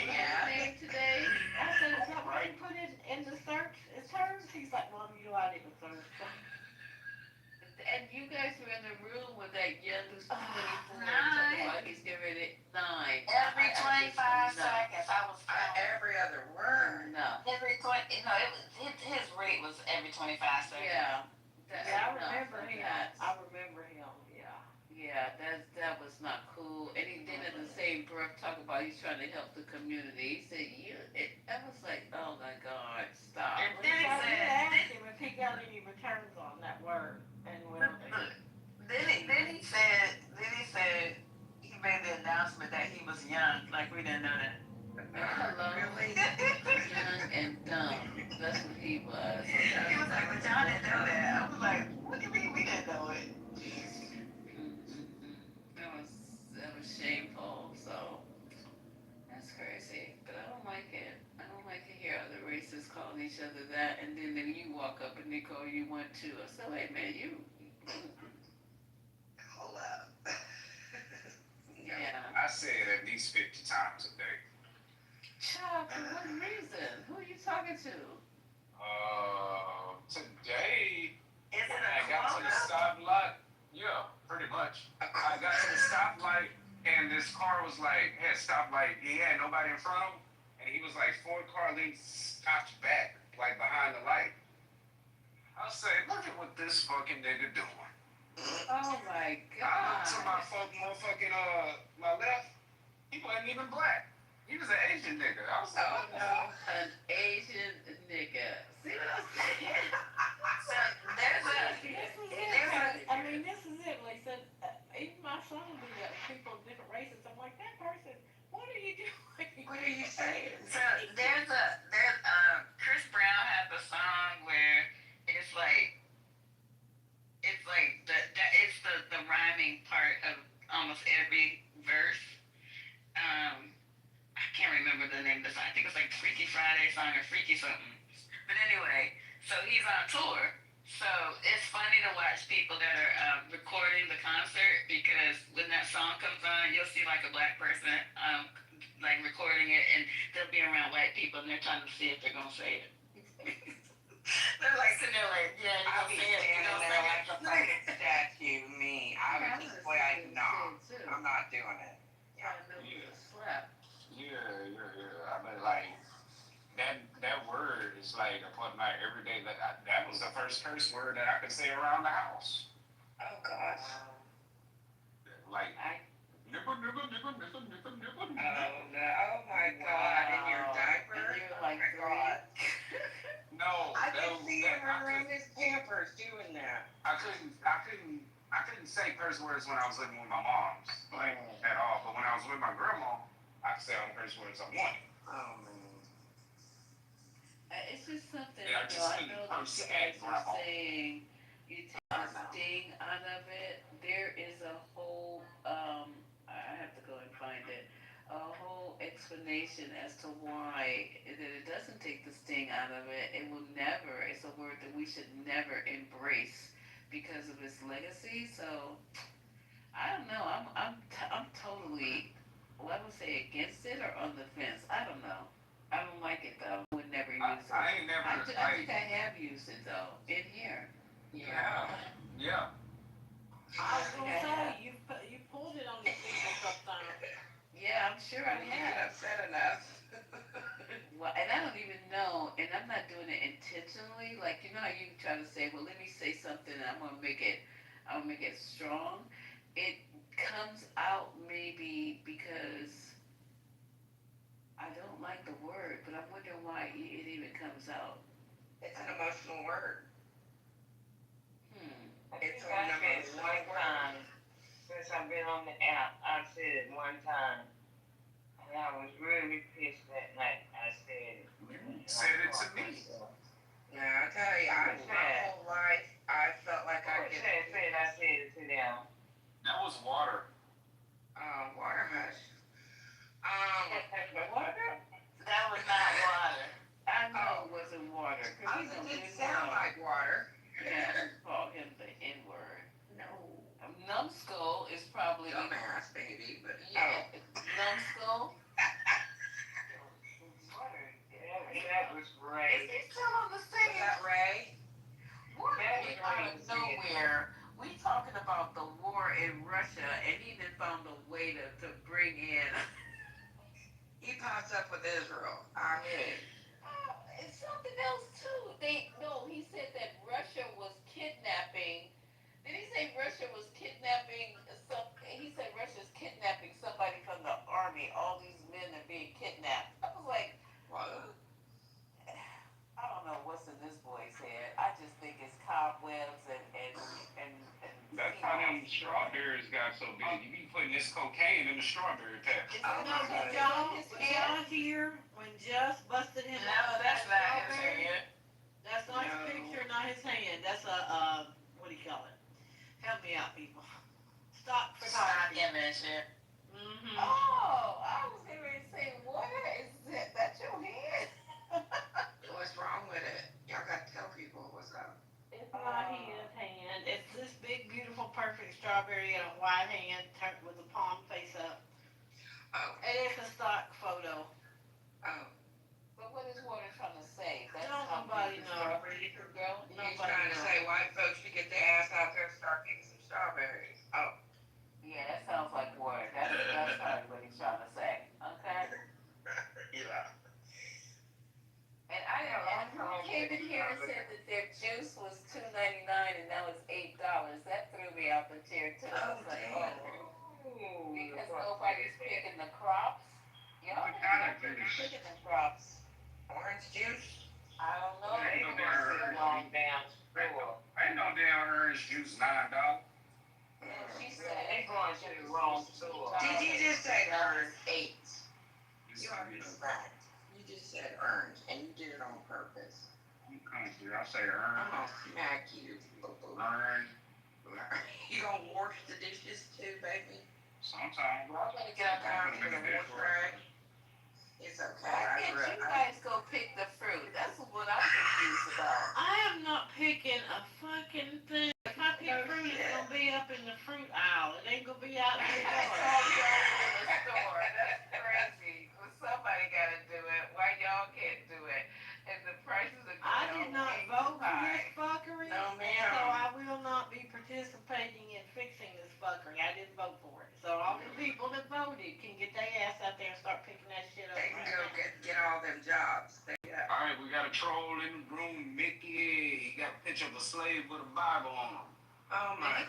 name today? I said, "Is that what you put in the search terms?" He's like, "Mom, I didn't search." And you guys were in the room with that young who's 24 talking Nine. about he's getting ready 9. Every 25 No. seconds, I was every other word. No. Every 20, his rate was every 25 seconds. Yeah. I remember him. Yeah, that was not cool. And he did in the same breath talk about he's trying to help the community. He said, I was like, oh my God, stop. And then he I said, asked him if he got any returns on that word and welding. then he said he made the announcement that he was young, like we didn't know that. Hello. Really? Young and dumb. That's what he was. He was like, "But y'all didn't know that." I was like, "What do you mean we didn't know it?" That was shameful. So that's crazy. But I don't like it. I don't like to hear other races calling each other that, and then you walk up and they call you one too. I said, "Wait, man, you." Hold up. Yeah. I say it at least 50 times a day. Child, for what reason? Who are you talking to? Today, Is it I got to the stoplight. Yeah, pretty much. I got to the stoplight, and this car was like, had stoplight. He had nobody in front of him, and he was like 4 car lengths stopped back, like behind the light. I say, look at what this fucking nigga doing. Oh my God. I looked to my motherfucking my left. He wasn't even black. He was an Asian nigga. I was like, oh no, an Asian nigga. See what I'm saying? So this is it. Like I said, even my son will do that with people of different races. I'm like, that person, what are you doing? What are you saying? So there's Chris Brown has a song where it's like the rhyming part of almost every verse. I can't remember the name of the song. I think it's like Freaky Friday song or Freaky something. But anyway, so he's on tour. So it's funny to watch people that are recording the concert, because when that song comes on, you'll see like a black person like recording it, and they'll be around white people and they're trying to see if they're gonna say it. They're like sitting there like, yeah, you're gonna say it. You're gonna say it. Like a fucking statue, me. I was just like, no, I'm not doing it. Yeah. Yeah. I mean, like, that word is like a part of my everyday. That was the first curse word that I could say around the house. Oh gosh. Like, nigga. Oh no! Oh my God! In your diaper? And you're like, oh my God! No, I can see him curse words when I was living with my moms, like at all. But when I was with my grandma, I could say all the curse words I wanted. Oh man. It's just something, Yeah, I know that you guys are saying you take the sting out of it. There is a whole, I have to go and find it, a whole explanation as to why that it doesn't take the sting out of it. It will never, it's a word that we should never embrace because of its legacy. So, I don't know, I'm totally, well, I would say against it or on the fence. I don't know. I don't like it though. I would never use it. I ain't never. I think I have used it though in here. Yeah. Yeah. I was gonna say, you pulled it on these people sometimes. Yeah, I'm sure I You have. get upset enough. Well, and I don't even know, and I'm not doing it intentionally. Like you know how you try to say, well, let me say something, and I'm gonna make it strong. It comes out maybe because I don't like the word, but I'm wondering why it even comes out. It's an emotional word. It's I said it one time since I've been on the app. I've said it one time, and I was really pissed that night. I said it. Said it to me. Yeah, I tell you, my whole life I felt like I could. I said it to them. That was water. Water hush. Water? That was not water. I know it wasn't water. It didn't sound like water. Yeah, call him the N-word. No. Numbskull is probably Dumbass, baby, but yeah. Numbskull. That was great. Is he still on the stage? Was that Ray? What came out of nowhere? We talking about the war in Russia, and he then found a way to bring in. He pops up with Israel. I mean. It's something else too. He said that Russia was kidnapping. Did he say Russia was kidnapping he said Russia's kidnapping somebody from the army. All these men are being kidnapped. I was like, What? I don't know what's in this boy's head. I just think it's cobwebs and That's how them strawberries got so big. You be putting this cocaine in the strawberry patch. Did y'all hear when Just busted him out? No, that's not his hand. That's not his picture, not his hand. That's a, what do you call it? Help me out, people. Stock photography. Image. Mm-hmm. Oh, I was getting ready to say, what is that your hand? What's wrong with it? Y'all got to tell people what's up. It's not his hand. It's this big, beautiful, perfect strawberry in a white hand turned with a palm face up. Oh. And it's a stock photo. Oh. But what is Warner trying to say? That's Nobody knows. Girl? He's trying to say white folks should get their ass out there and start picking some strawberries. Oh. Yeah, that sounds like Warner. That's probably what he's trying to say. Okay? Yeah. And who came in here and said that their juice was $2.99 and now it's $8. That threw me off the chair too. I was like, oh. Because nobody's picking the crops. Y'all picking the crops. Orange juice? I don't know. They want to sit long damn store. Ain't no damn orange juice $9. She said They going to the wrong store. Did you just say orange? 8? You are correct. You just said orange, and you did it on purpose. You come through. I say I'm orange. gonna smack you. Orange. You gonna wash the dishes too, baby? Sometimes. Well, I'm gonna get Time for the wash rag. It's okay. Why can't you guys go pick the fruit? That's what I'm confused about. I am not picking a fucking thing. If I pick fruit, it's gonna be up in the fruit aisle. It ain't gonna be out in the That's yard. all y'all in the store. That's crazy. Well, somebody gotta do it. Why y'all can't do it? And the prices are I did not vote for this fuckery, No, ma'am. so I will not be participating in fixing this fuckery. I didn't vote for it. So all the people that voted can get their ass out there and start picking that shit up. They can right go now. get all them jobs. All right, we got a troll in the room, Mickey. He got a picture of a slave with a Bible on him. Oh my Thank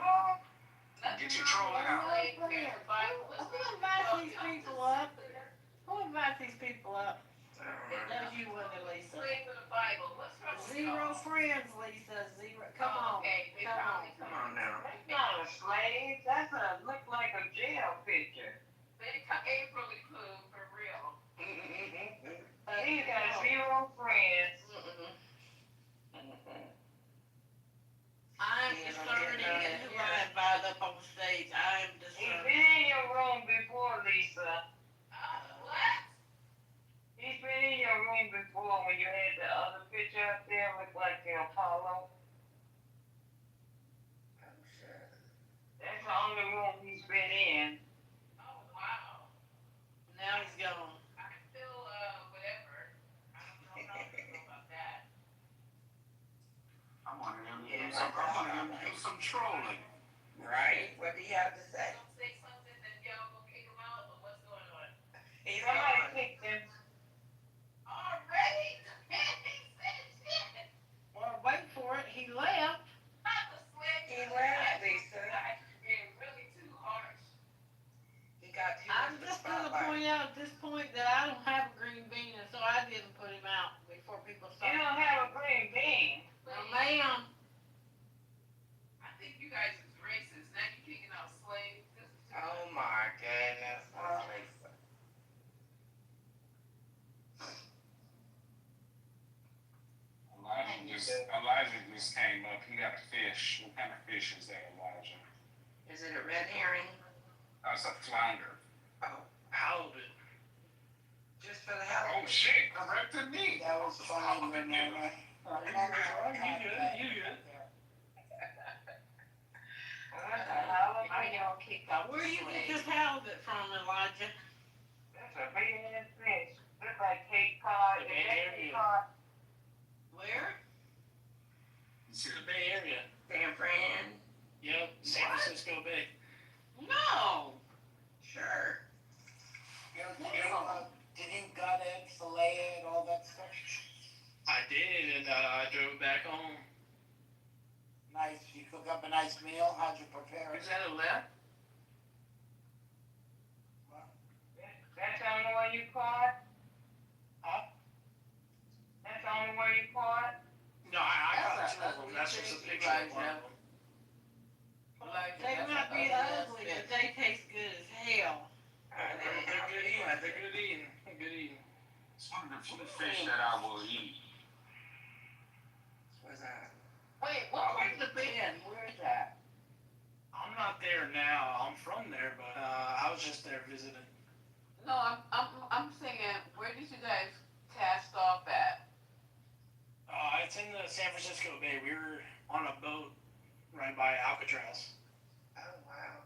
God. Get your trolling out. Who invites these people up? Who invites these people up? That's you, wasn't it, Lisa? Slave with a Bible. What's wrong with Zero y'all? friends, Lisa. Zero. Come on. Okay, Come on. Come on now. not a slave. That's a look like a jail picture. They April Pooh for real. He's got zero friends. I'm discerning in who I invite up on stage. I am He's discerning. been in your room before, Lisa. What? He's been in your room before when you had the other picture up there with like the Apollo. That's the only room he's been in. Oh wow. Now he's gone. I feel whatever. I don't know how to feel about that. I want him to do some trolling. Right? What do you have to say? Don't say something that y'all gonna kick him out, but what's going on? He's Somebody gone. kicked him. Already? He said shit. Well, wait for it. He left. Not the swag. He left, Lisa. Being really too harsh. He got too I'm much just going to spotlight. point out at this point that I don't have a green bean, and so I didn't put him out before people You started. don't have a green bean. No, ma'am. I think you guys is racist. Now you're kicking out slaves. This is too Oh my goodness. That's Lisa. Elijah just came up. He got a fish. What kind of fish is that, Elijah? Is it a red herring? That's a flounder. Oh, Halibut. just for the hell Oh shit! Corrected me. That was funny, Renee. You good? I y'all kicked out. Where do you get this halibut from, Elijah? That's a big ass fish. Looks like Cape Cod. The Bay Area. Where? It's in the Bay Area. San Fran? Yep, San Francisco Bay. No. Sure. Did you gut it, fillet it, all that stuff? I did, and I drove back home. Nice. You cook up a nice meal. How'd you prepare it? Is that a left? That's the only one you caught? Huh? That's the only one you caught? No, I got That's two a of them. ugly That's just a fish, picture of one Elijah. of them. They might be ugly, but they taste good as hell. They're good eating. They're good eating. Good eating. It's one of the few fish that I will eat. What's that? Wait, what was the band? Where is that? I'm not there now. I'm from there, but I was just there visiting. No, I'm saying, where did you guys cast off at? It's in the San Francisco Bay. We were on a boat right by Alcatraz. Oh, wow.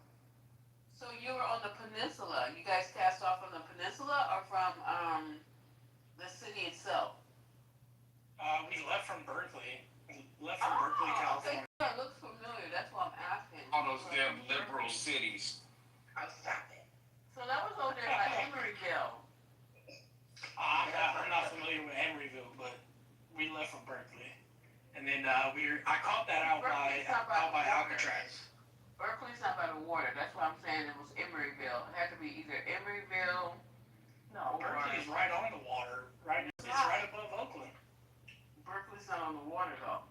So you were on the peninsula. You guys cast off on the peninsula or from the city itself? We left from Berkeley. Berkeley, California. Okay. That looks familiar. That's why I'm asking. All those damn liberal cities. Oh, stop it. So that was over there by Emeryville. I'm not familiar with Emeryville, but we left from Berkeley. And then I caught that out by Alcatraz. Berkeley's not by the water. That's why I'm saying it was Emeryville. It had to be either Emeryville. No, Berkeley's right on the water. It's right above Oakland. Berkeley's not on the water though.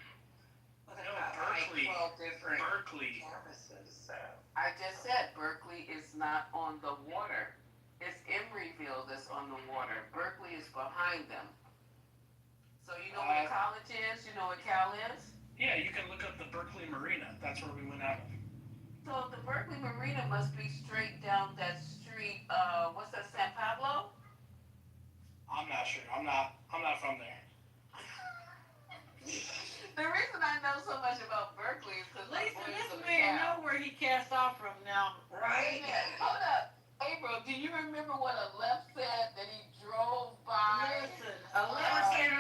Well, they've got like 12 different campuses, so. I just said Berkeley is not on the water. It's Emeryville that's on the water. Berkeley is behind them. So you know where college is? You know where Cal is? Yeah, you can look up the Berkeley Marina. That's where we went out of. So the Berkeley Marina must be straight down that street. What's that? San Pablo? I'm not sure. I'm not from there. The reason I know so much about Berkeley is because Lisa, this man know where he cast off from now. Right? Hold up. April, do you remember what a left said that he drove by? Listen, a left and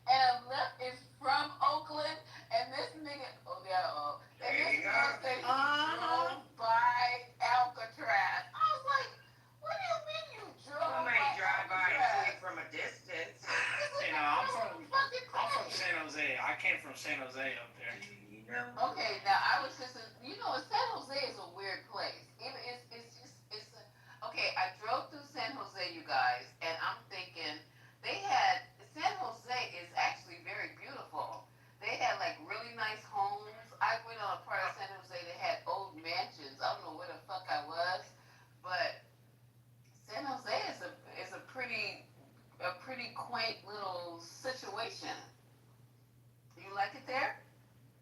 a left is from Oakland, and this nigga, and this nigga said he drove by Alcatraz. I was like, what do you mean you drove by drive by and see it from a distance. I'm from San Jose. I came from San Jose up there. Okay, now I was just, San Jose is a weird place. Okay, I drove through San Jose, you guys, and I'm thinking, they had, San Jose is actually very beautiful. They had like really nice homes. I went on a part of San Jose that had old mansions. I don't know where the fuck I was, but San Jose is a pretty quaint little situation. You like it there?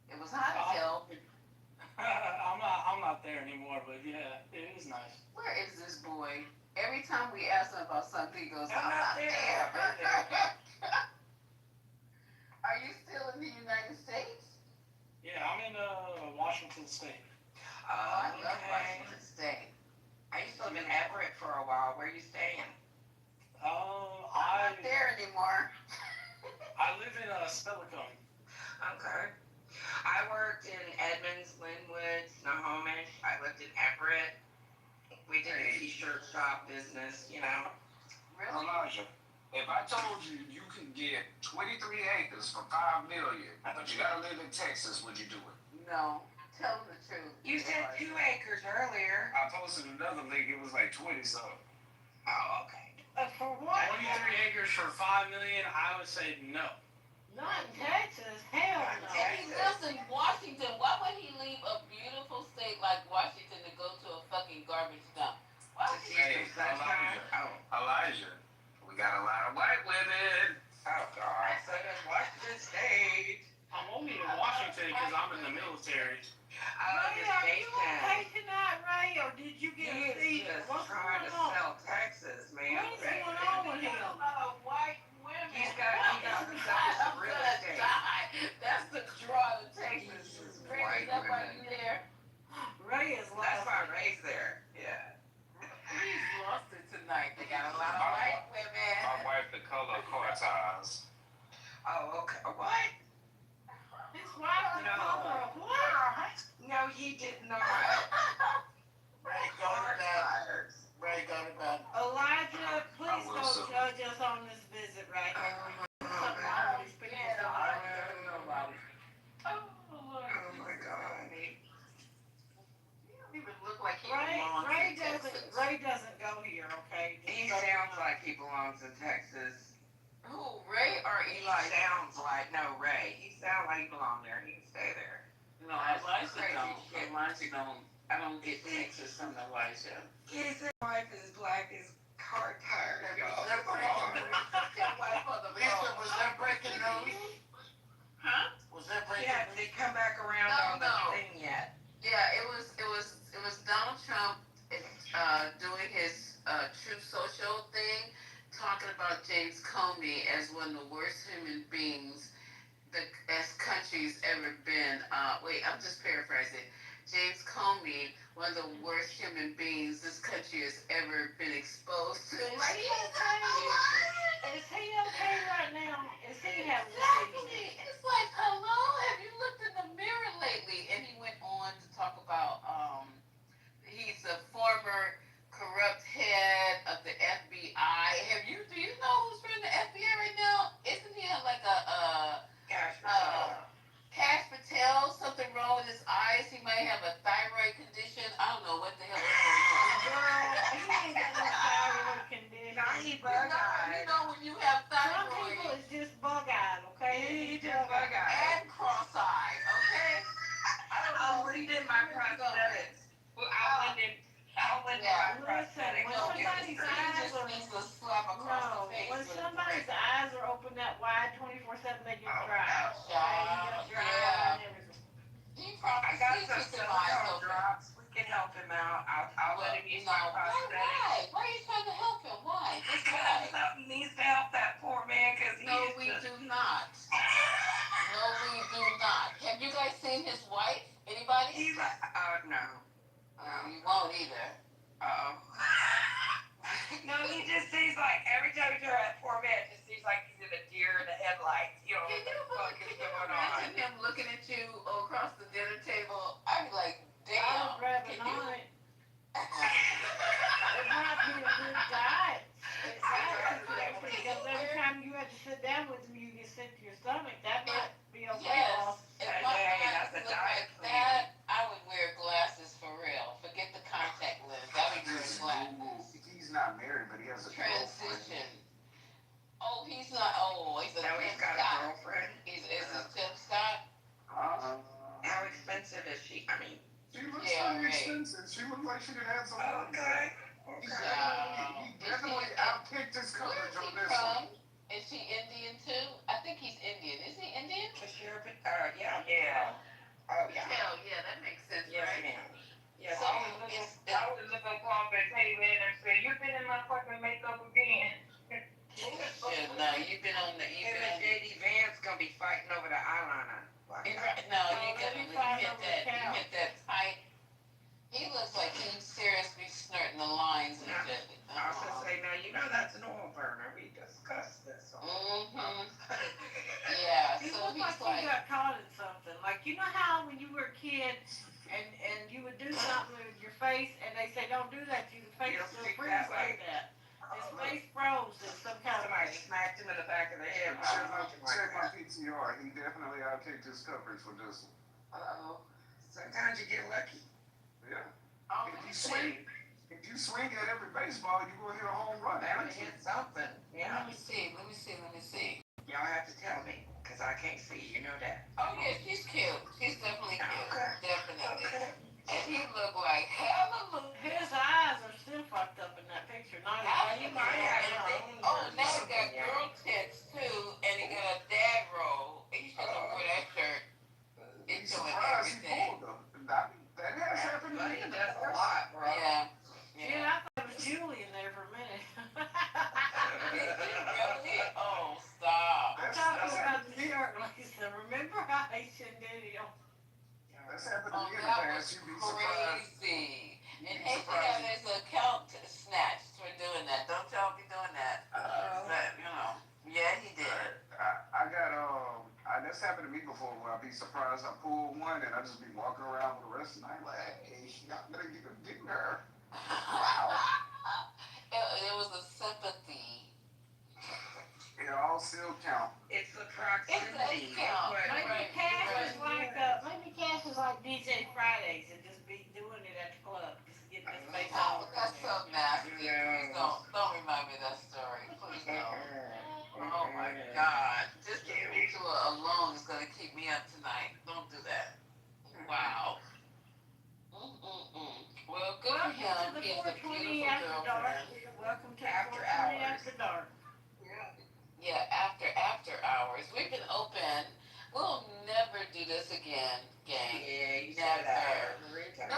It was hot as hell. I'm not there anymore, but yeah, it is nice. Where is this boy? Every time we ask him about something, he goes, I'm not there. Are you still in the United States? Yeah, I'm in Washington State. I love Washington State. I used to live in Everett for a while. Where are you staying? I'm not there anymore. I live in Spellicum. Okay. I worked in Edmonds, Linwood, Snohomish. I lived in Everett. We did a t-shirt shop business, you know. Really? Elijah, if I told you you can get 23 acres for $5 million, but you gotta live in Texas, would you do it? No. Tell him the truth. You said 2 acres earlier. I posted another link, it was like 20 something. Oh, okay. For what? 23 acres for $5 million, I would say no. Not in Texas. Hell no. And he lives in Washington. Why would he leave a beautiful state like Washington to go to a fucking garbage dump? Why would he Hey, Elijah, we got a lot of white women. Oh, God. So does Washington State. I'm only in Washington because I'm in the military. Ray, are you okay tonight, Ray, or did you get a seat? What's trying to sell Texas, man. What's going on with him? White women. He got some real estate. That's the draw to Texas. Ray, is that why you there? Ray is lost. That's why Ray's there. Yeah. He's lost it tonight. They got a lot of white women. My wife, the color Cortez. Oh, okay. What? His wife is What? No, he did not. Ray, go to bed. Ray, go to bed. Elijah, please don't judge us on this visit, Ray. Something wrong with these people. Oh my God. Even look like he Ray doesn't go here, okay? He sounds like he belongs in Texas. Who, Ray or He Eli? sounds like, no, Ray. He sounds like he belongs there. He can stay there. No, Elijah don't. Elijah don't. I don't get Texas from Elijah. His wife is black as car tires, y'all. Lisa, was that breaking news? Huh? Was that breaking Yeah, news? they come back around on the thing yet. Yeah, it was Donald Trump doing his True Social thing, talking about James Comey as one of the worst human beings as country's ever been. Wait, I'm just paraphrasing. James Comey, one of the worst human beings this country has ever been exposed to. Is he okay right now? Is he having Exactly. It's like, hello, have you looked in the mirror lately? And he went on to talk about he's a former corrupt head of the FBI. Do you know who's running the FBI right now? Isn't he like Cash Patel, something wrong with his eyes? He might have a thyroid condition. I don't know what the hell is going on. Girl, he ain't got no thyroid condition. Nah, he bug-eyed. You know when you have Some people thyroid is just bug-eyed, okay? He just bug-eyed. and cross-eyed, okay? I'll lend in my prosthetics. Well, I'll lend in my prosthetics. When somebody's eyes are needs to slap across the face. when somebody's eyes are open that wide 24/7, they get dry. Yeah. He probably I got sees some with his eyes silicone open. drops. We can help him out. I'll let him use my prosthetics. Why? Why are you trying to help him? Why? Just Because why? something needs to help that poor man because he No, is we just... do not. No, we do not. Have you guys seen his wife? Anybody? He's like, no. You won't either. Uh-oh. No, he just seems like, every time you turn that poor man, it just seems like he's in a deer in the headlights. You know what the fuck is going on? Imagine him looking at you across the dinner table. I'd be like, I damn. would rather not. It might be a good diet. Because every time you have to sit down with him, you get sick to your stomach. That might be okay. Yes. If my Hey, eyes that's a look diet like that, I would wear glasses for real. Forget the contact lens. I would wear glasses. He's not married, but he has a girlfriend. Transition. Oh, he's not. Oh, he's She, I mean, She looks Yeah, pretty right. expensive. She looks like she done had some money. okay. He definitely outkicked his coverage on this one. Is she Indian too? I think he's Indian. Is he Indian? Yeah. Yeah. Oh, yeah. Hell yeah, that makes sense, Yes, right? ma'am. Yes, So ma'am. I was looking up and tell you and say, you been in my fucking makeup again. shit, no, you've been on the Him and JD Vance gonna be fighting over the eyeliner. No, you hit that tight. He looks like he's seriously snorting the lines and shit. I was gonna say, now you know that's an oil burner. We discussed this. Mm-hmm. Yeah, He so looked he's like he like, got caught in something. Like, you know how when you were a kid and you would do something with your face and they say don't do that to you, the face still freeze like that. His face froze in some kind of Somebody way. smacked him in the back of the head. Check my PTR. He definitely outkicked his coverage for this one. Uh-oh. Sometimes you get lucky. Yeah. oh, If you swing at every baseball, you gonna hit a home run. Bound to hit something. Yeah. let me see. Y'all have to tell me, because I can't see. You know that. Oh yeah, she's cute. She's definitely cute. Okay. Definitely. Okay. And he looked like hallelujah. His eyes are still fucked up in that picture. Not He might have her own. Oh, now he got girl tits too, and he got a dad roll. He should have wore that shirt. It's doing everything. That has happened to me. He does a lot, bro. Yeah. Yeah, I thought it was Julie in there for a minute. Really? Oh, stop. I'm talking about the shirt, Lisa. Remember how I shouldn't do it? That's happened to Oh, me in the that past. was You'd be surprised. crazy. And hey, she got his account snatched for doing that. Don't y'all be doing that. But, you know. Yeah, he did. I got that's happened to me before where I'd be surprised I pulled one and I just be walking around for the rest of the night like, hey, y'all better get her. Wow. It was a sympathy. It all still count. It's the proximity. Maybe Cash is like DJ Fridays and just be doing it at the club. Just getting his face Oh, all that's so nasty. Please don't remind me of that story. Please don't. Oh my God. Just to speak to her alone is gonna keep me up tonight. Don't do that. Wow. Well, good for him. He has a beautiful girlfriend. Welcome to After 420 hours. After Dark. Yeah, after hours. We've been open. We'll never do this again, gang. Yeah, you said that. No.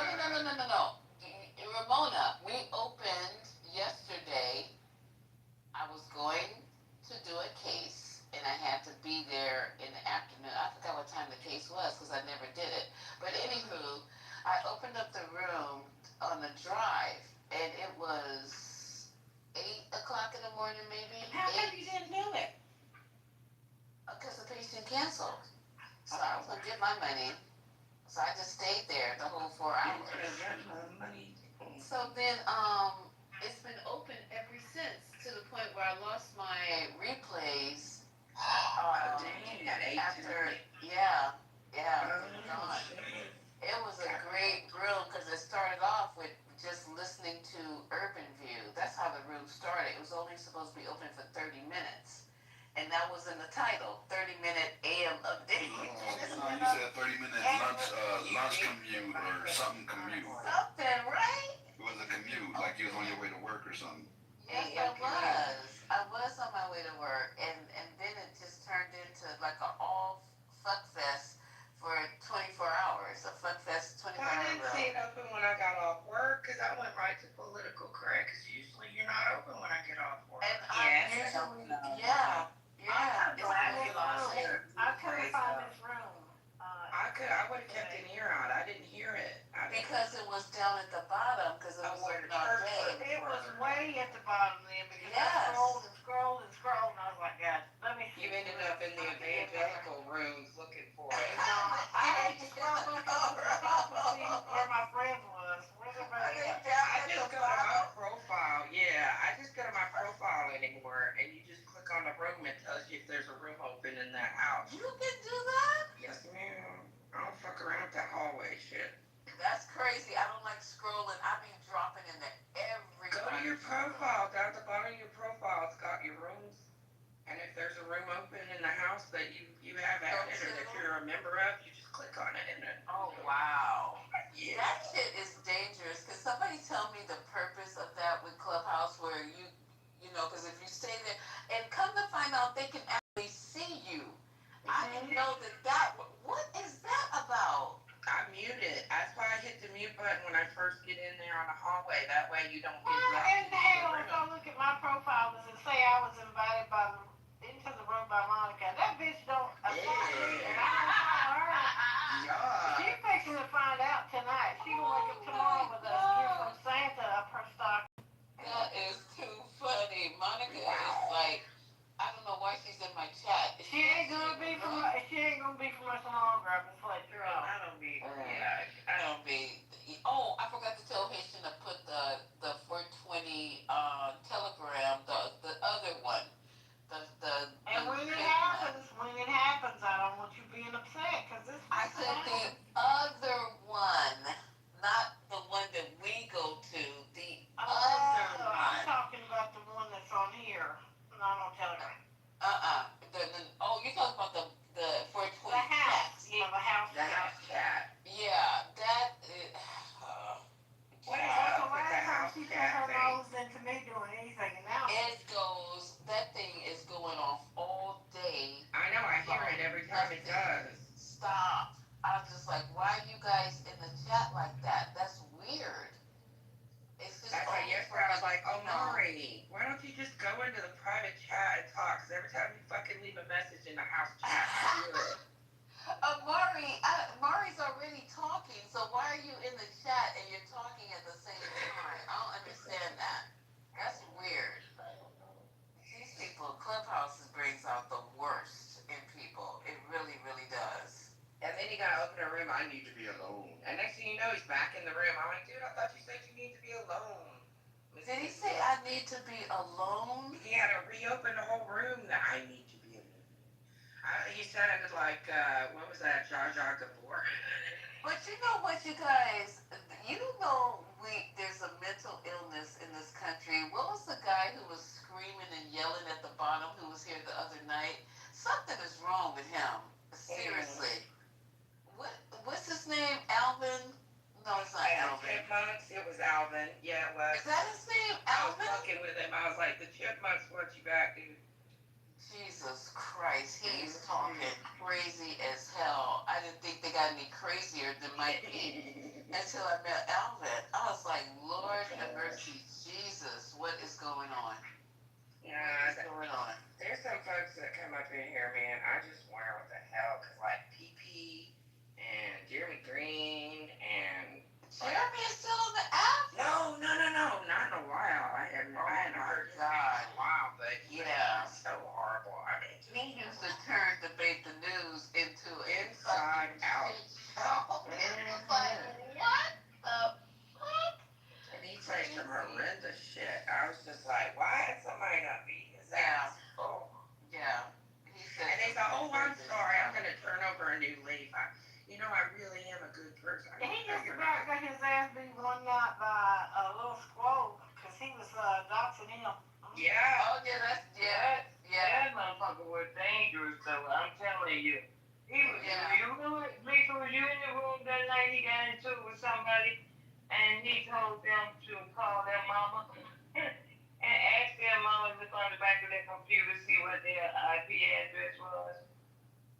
Ramona, we opened yesterday. I was going to do a case, and I had to be there in the afternoon. I forgot what time the case was because I never did it. But anywho, I opened up the room on the drive, and it was 8 o'clock in the morning, maybe. How come you didn't do it? Because the patient canceled. So I was going to get my money. So I just stayed there the whole 4 hours. So then, it's been open ever since to the point where I lost my replays. After, yeah. It was a great room because it started off with just listening to Urban View. That's how the room started. It was only supposed to be open for 30 minutes. And that was in the title, 30-minute AM update. You said 30-minute lunch commute or something commute. Something, right? It was a commute, like you was on your way to work or something. Yes, I was. I was on my way to work, and then it just turned into like an all fuck fest for 24 hours. A fuck fest 24 hours. I didn't see it open when I got off work because I went right to political correct. Because usually you're not open when I get off work. And I couldn't find this room. I would have kept an ear out. I didn't hear it. Because it was down at the bottom because it was where the not church day. It was way at the bottom then because Yes. I scrolled and I was like, God, let me see. You ended up in the evangelical rooms looking for it. I had to scroll back up to see where my friend was. Where's everybody at? I just go to my profile. Yeah, I just go to my profile anymore, and you just click on the room and tells you if there's a room open in that house. You can do that? Yes, ma'am. I don't fuck around with that hallway shit. That's crazy. I don't like scrolling. I be dropping in there every Go to your profile. Down at the bottom of your profile, it's got your rooms. And if there's a room open in the house that you have find out they can actually see you. I didn't know that. What is that about? I mute it. That's why I hit the mute button when I first get in there on the hallway. That way you don't get Why dropped in the hell, if I look at my profile, does it say I was invited into the room by Monica? That bitch don't apply me, and I don't follow her. Yeah. She's fixing to find out tonight. She gonna wake up tomorrow with a gift from Santa up her stocking. That is too funny. Monica is like, I don't know why she's in my chat. She ain't gonna be for much longer. I'm just like, Girl, I don't be. Yeah. I don't be. Oh, I forgot to tell Haitian to put the 420 telegram, the other one. And when it happens, I don't want you being upset because this. I said the other one, not the one that we go to. The other one. I'm talking about the one that's on here, not on Telegram. You're talking about the 420 the house. chat. Yeah, the house. The house chat. Yeah, that is. What is up with the house She put chat her thing? nose into me doing anything, and now That thing is going off all day. I know, I hear it every time it does. Stop. I was just like, why are you guys in the chat like that? That's weird. It's just. That's why yesterday I was like, oh, Maury, why don't you just go into the private chat and talk? Because every time you fucking leave a message in the house chat, I hear it. Maury's already talking, so why are you in the chat and you're talking at the same time? I don't understand that. That's weird. These people, Clubhouse brings out the worst in people. It really, really does. And then he gotta open a room, I need to be alone. And next thing you know, he's back in the room. I'm like, dude, I thought you said you need to be alone. Did he say I need to be alone? He had to reopen the whole room that I need to be alone. He sounded like, what was that, Jar Jar Gabor? But you know what, you guys, there's a mental illness in this country. What was the guy who was screaming and yelling at the bottom who was here the other night? Something is wrong with him. Seriously. What's his name? Alvin? No, it's not Alvin. Chipmunks? It was Alvin. Yeah, it was. Is that his name? I was Alvin? fucking with him. I was like, the Chipmunks want you back, dude. Jesus Christ, he's talking crazy as hell. I didn't think they got any crazier than Mike P until I met Alvin. I was like, Lord have mercy, Jesus, what is going on? Yeah, what is going on? There's some folks that come up in here, man. I just wonder what the hell, because like PP and Jeremy Green and. Jeremy is still on the app? No, not in a while. I hadn't heard his name in a while, but yeah, so horrible. I mean, he used to turn Debate the News into inside out. It's like, what the fuck? And he said some horrendous shit. I was just like, why is somebody not beating his ass? Oh. Yeah. And they thought, oh, I'm sorry, I'm gonna turn over a new leaf. I really am a good person. He just about got his ass beat one night by a little squirrel because he was doxing him. Yeah. Oh, yeah, That motherfucker was dangerous, though. I'm telling you. He was, Lisa, was you in the room that night he got into it with somebody and he told them to call their mama and ask their mama to look on the back of their computer, see what their IP address was.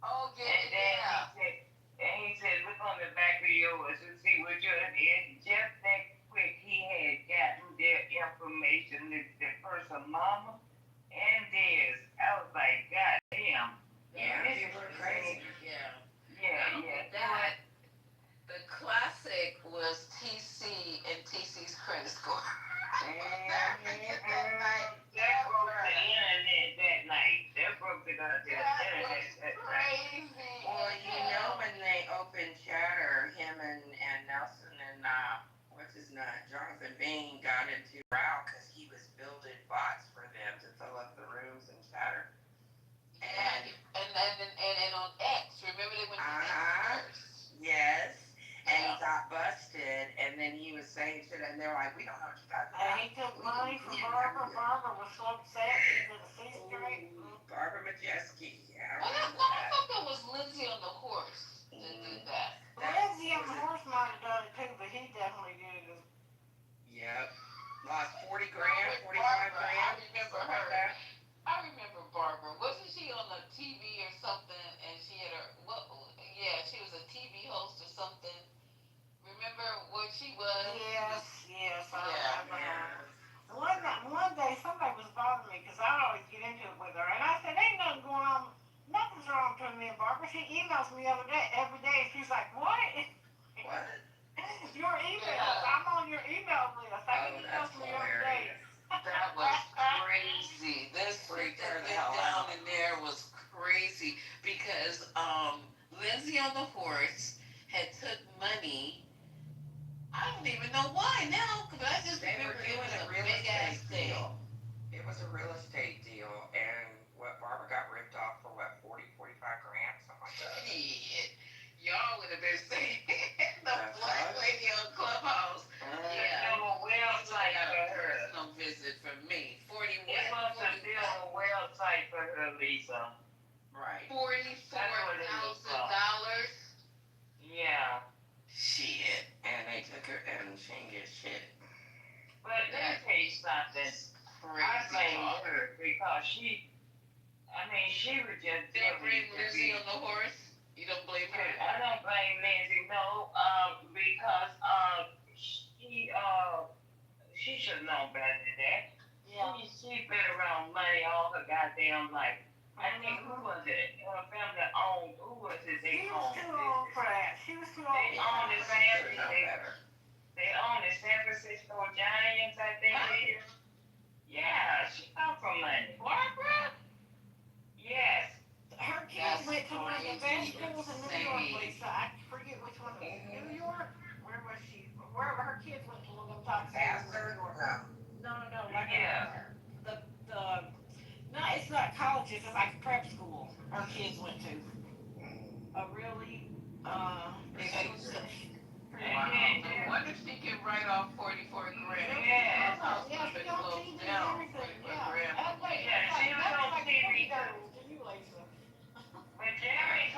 Oh, yeah, and then he said, look on the back of yours and see what yours is. Just that quick, he had gotten their information, the person mama and theirs. I was like, God damn. Yeah, they were crazy. Yeah. Yeah. That, the classic was TC and TC's credit score. That broke the internet that night. That broke the internet that night. Well, when they opened Chatter, him and Nelson and what's his name, Jonathan Bain got into a row because he was building bots for them to fill up the rooms in Chatter. And on X, remember they went to X first? Yes. And he got busted, and then he was saying shit, and they're like, we don't know what you got. And he took money from Barbara. Barbara was so upset she didn't see straight. Barbara Majeski, yeah. I thought that was Lindsay on the horse that did that. Lindsay on the horse might have done it too, but he definitely did it. Yep. Lost 40 grand, 45 grand. I remember her. I remember Barbara. horse had took money. I don't even know why now, because I just They were remember it doing was a a real big ass estate thing. deal. It was a real estate deal, and what Barbara got ripped off for what, 45 grand, something like that. Shit. Y'all would have been saying the That's black us. lady on Clubhouse. Yeah. No website got for a her. personal visit from me. 40 It must have been a website for her, Lisa. Right. $44,000. Yeah. Shit. And they took her, and she didn't get shit. But let me tell you something. I blame her because she was just. You don't blame Lizzie on the horse? You don't blame her? I don't blame Lindsay, no, because, she should know better than that. Yeah. She been around money all her goddamn life. I think, who was it? Her family owned, who was it? She was too old for that. She was too old They for own the that. They own the San Francisco Giants, I think it is. Yeah, she come from money. Barbara? Yes. Her kids went to one of the best schools in New York, Lisa. I forget which one it was. New York? Where was she? Wherever her kids went to one of them top schools. No. Like no, it's not colleges. It's like prep school. Her kids went to. A really, I wonder if she can write off 44 grand. Yeah. Yeah, she on TV and everything. Yeah. She was on TV too. But Jeremy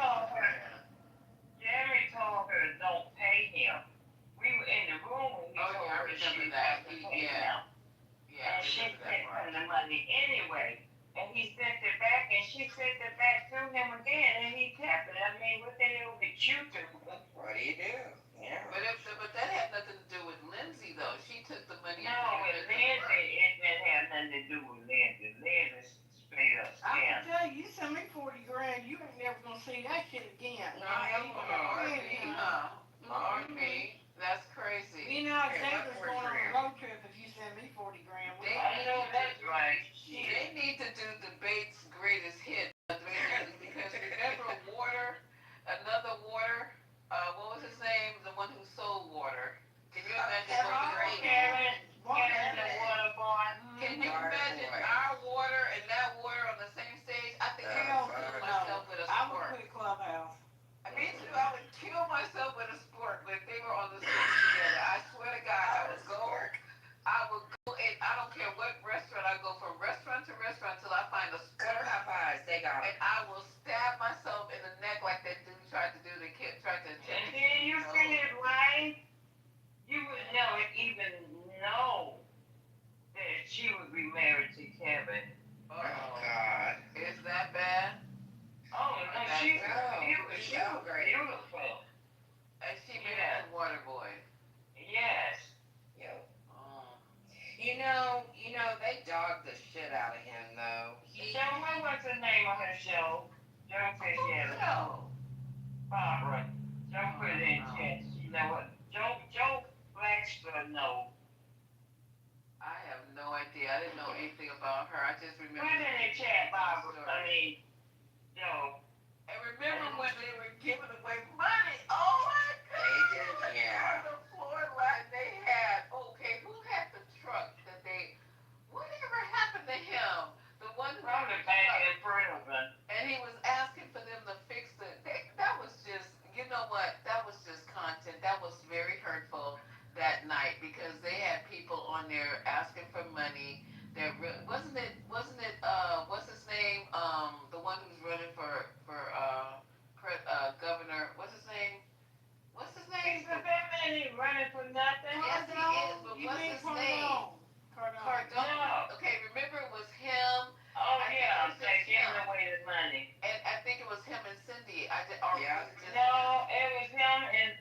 told her don't pay him. We were in the room when he told her she was that. to pay him. And she sent him the money anyway. And he sent it back, and she sent it back to him again, and he kept it. I mean, what the hell did you do? What do you do? Yeah. But that had nothing to do with Lindsay, though. She took the money. No, with Lindsay, it didn't have nothing to do with Lindsay. Lindsay straight up I scam. can tell you, you send me 40 grand, you ain't never gonna see that shit again. Lord me. That's crazy. Me and Alexander's going on a road trip if you send me 40 grand. I know that's right. They need to do debates greatest hit because remember another water, what was his name? The one who sold water. Can you imagine Karen, the water boy. Can you imagine our water and that water on the same stage? I think I would kill myself with a I would sport. quit Clubhouse. Me too. I would kill myself with a sport, but if they were on the stage together, I swear to God, I would go and I don't care what restaurant I go from restaurant to restaurant till I find a sport. Popeyes, they got it. And I will stab myself in the neck like that dude tried to do. The kid tried to. And then you see his wife, you would never even know that she would be married to Kevin. Oh, God. Is that bad? Oh, no, she's beautiful. And she married the water boy. Yes. Yep. You know, they dogged the shit out of him, though. What was the name of her show? Joe said she had a show. Barbara. Joe put it in chat. You know what? Joe Blackster, no. I have no idea. I didn't know anything about her. I just remember. Put it in the chat, Barbara. Joe. And remember when they were giving away money? Oh my God! Yeah. On the floor line they had. Okay, who had the truck that they? Whatever happened to him? The one who Probably back in prison. and he was asking for them to fix it. That was just, you know what? That was just content. That was very hurtful that night because they had people on there asking for money. Wasn't it? What's his name? The one who's running for governor. What's his name? He's the man running for nothing. Yes, he is. But what's his name? Cardone. Okay, remember it was him. Oh yeah, they giving away the money. And I think it was him and Cindy. No, it was him and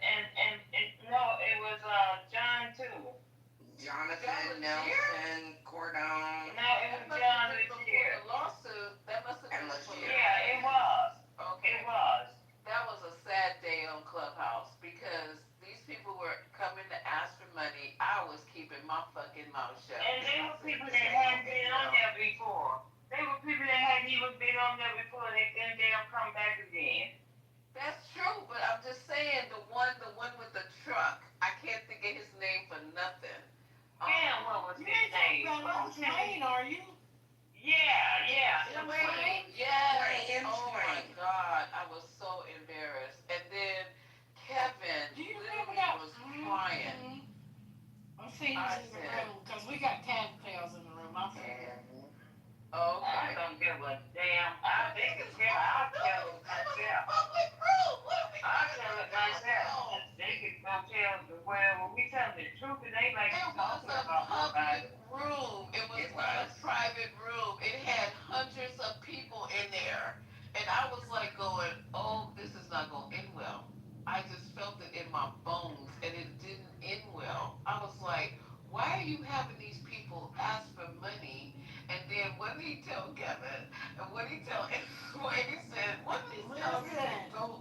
tell the well, when we tell the truth, it ain't like It was talking a about nobody. public room. It was not a private room. It had hundreds of people in there. And I was like going, oh, this is not going to end well. I just felt it in my bones and it didn't end well. I was like, why are you having these people ask for money? And then what did he tell Kevin? And what did he tell what he said, what did he tell him? Go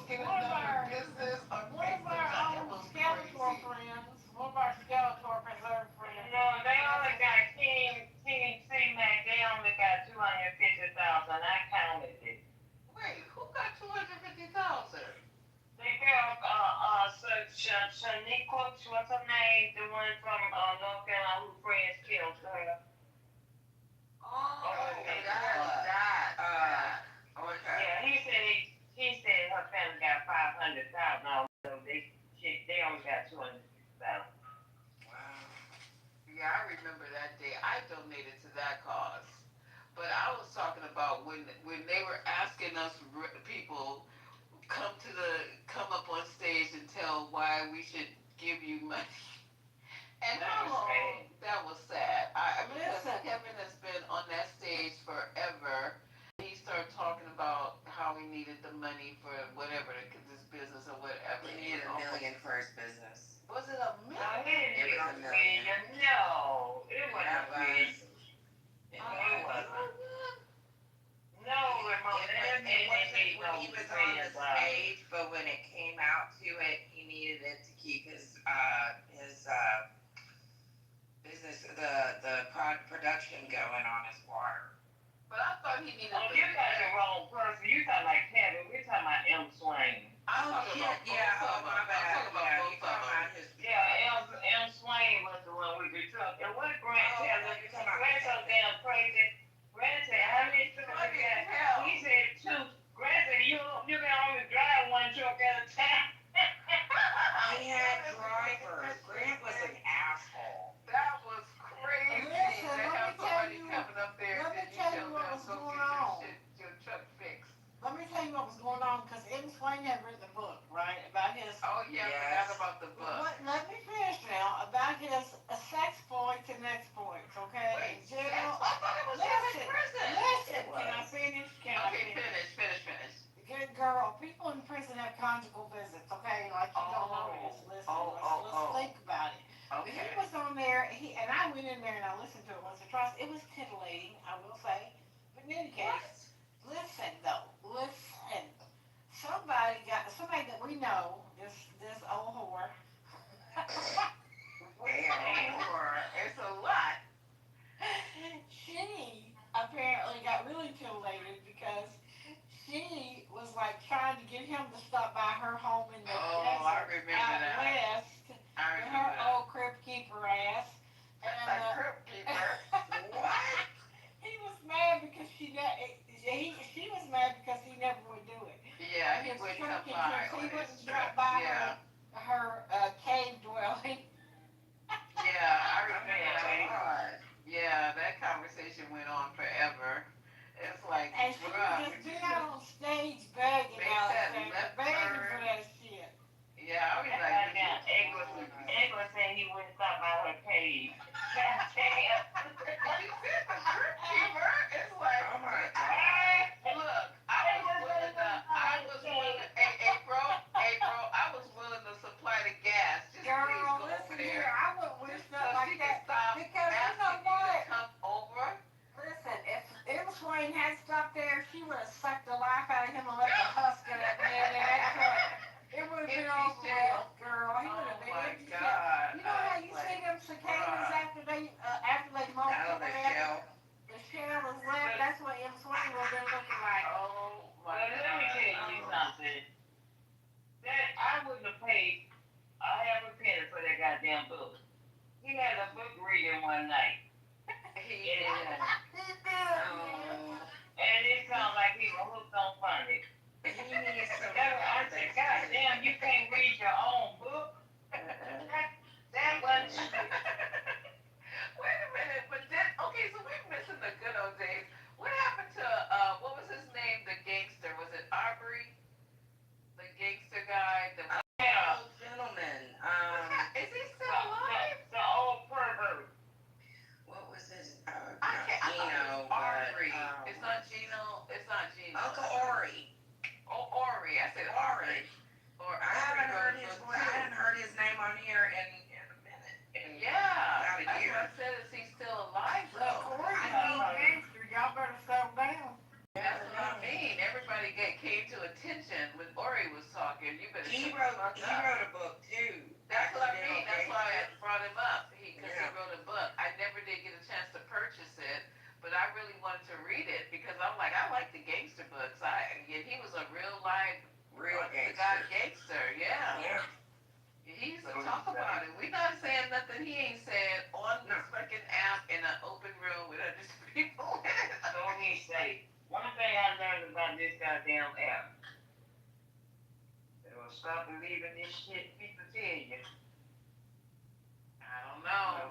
get another business or fix the job. It was Skeletor crazy. friends, one of our Skeletor preserve friends. No, they only got King C-Mac, they only got 250,000. I counted it. Wait, who got 250,000? They got Shaniqua, what's her name? The one from North Carolina who friends killed her. Okay. Yeah, he said her family got 500,000. So they only got 250,000. Wow. Yeah, I remember that day. I donated to that cause. But I was talking about when they were asking us people come up on stage and tell why we should give you money. And that was sad. I mean, Kevin has been on that stage forever. He started talking about how he needed the money for whatever, this business or whatever. He needed $1 million for his business. Was it $1 million? No, it was $1 million. No, it wasn't $1 million. It wasn't. No, Ramona, it wasn't when he was on the stage, but when it came out to it, he needed it to keep his business, the production going on his water. But I thought he needed. Oh, you got the wrong person. You talking like Kevin. We're talking about M. Swain. Oh shit! Yeah. Oh my bad. Yeah, you talking about his. Yeah, M. Swain was the one we were talking. And what Grant tell us? Grant so damn crazy. Grant said, how many trucks you got? He said 2. Grant said, you can only drive 1 truck at a time. He had drivers. Grant was an asshole. That was crazy. Listen, to have somebody coming up there let me tell you what was going on. Your truck fixed. Let me tell you what was going on, because M. Swain had written a book, right, about his... Oh, yeah, I forgot about the book. Let me finish now, about his sex exploits and exploits, okay? Wait, in general, I thought it was listen, in prison. Listen, can I finish? Finish. Good girl, people in prison have conjugal visits, okay? Like, you don't know this. Listen, let's think about it. Okay. He was on there, and I went in there and I listened to it once or twice. It was titillating, I will say. But in any case, listen though, listen. Somebody that we know, this old whore. It's a lot. She apparently got really titillated because she was like trying to get him to stop by her home in the desert I remember out west with her old crypt keeper ass. And, crypt keeper? What? He was mad because she was mad because he never would do it. Yeah, he wouldn't come by. He wouldn't drop by her cave dwelling. Yeah, I remember that. Yeah, that conversation went on forever. It's like, and she would just be out on stage begging for that shit. Yeah, I was like, Egg was saying he wouldn't stop by her cave. You said the crypt keeper. It's like, oh my God. Look, April, I was willing to supply the gas. Just girl, please go listen over here, there. I wouldn't wish So nothing like she that. can stop Because you know asking what? you to come over. Listen, if M. Swain had stopped there, she would have sucked the life out of him and left the husk of that man in that truck. It would have been over with, girl. He would have been empty shell. You know how you see them cicadas after they molt or whatever? The shell is left. That's what M. Swain would have been looking like. Oh my Well, let me tell you something. That I wouldn't have paid half a penny for that goddamn book. He had a book reading one night. He did. And it sounded like he was hooked on phonics. I said, God damn, you can't read your own book? That wasn't Wait a minute, but then, okay, so we're missing the good old days. What happened to, what was his name, the gangster? Was it Aubrey? The gangster guy? The gentleman. he wrote a book too. That's what I mean. That's why I Gangster. brought him up. Because he Yeah. wrote a book. I never did get a chance to purchase it, but I really wanted to read it because I'm like, I like the gangster books. He was a real life, gangster. Yeah. He used to talk about it. We not saying nothing he ain't said on the fucking app in an open room with other people. So he say, one thing I learned about this goddamn app. Stop believing this shit people tell you. I don't know.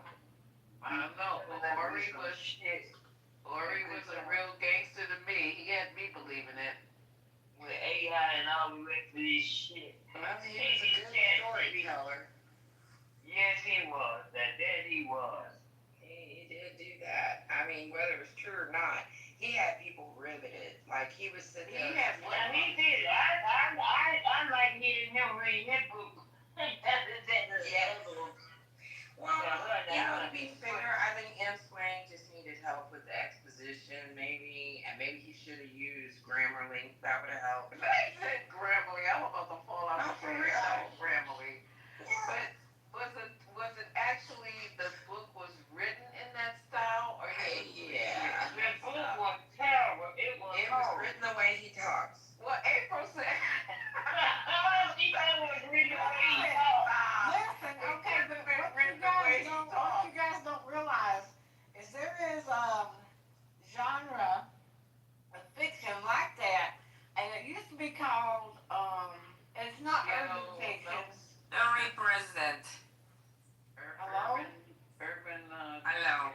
Ori was a real gangster to me. He had me believing it. With AI and all the rest of this shit. Well, he was a good storyteller. Yes, he was. That he was. He did do that. I mean, whether it was true or not, he had people riveted. Like he was sitting there. He did. I like hearing him read his book. Well, to be fair, I think M. Swain just needed help with the exposition, maybe, and maybe he should have used Grammarly. That would have helped. They said Grammarly. I'm about to fall out of my Grammarly. Yeah. But was it actually the book was written in that style, or Yeah. The book was terrible. It was written the way he talks. Well, April said. She thought it was written the way he talks. Listen, okay, but what you guys don't realize is there is genre of fiction like that, and it used to be called it's not urban fiction. Don't president. Hello? Urban. Hello.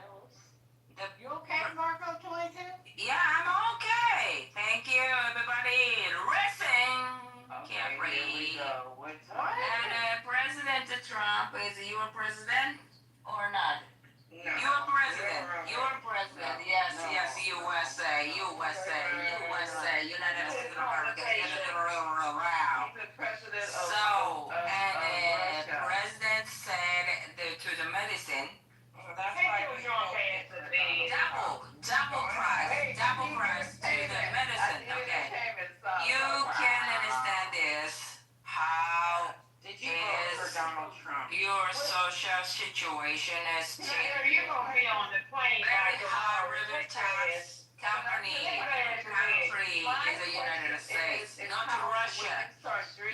You okay, Marco 22? Yeah, I'm okay. Thank you, everybody. Racing. Can't breathe. And President Trump, is you a president or not? No. You a president. You a president. Yes, yes, USA, United States of America. He's the president of. So, and Russia. President said to the medicine. That's why double price to the medicine. Okay. You can understand this. How Did you vote for Donald Trump? Your social situation is You're gonna be on the plane. very high river tax country is the United States, not Russia.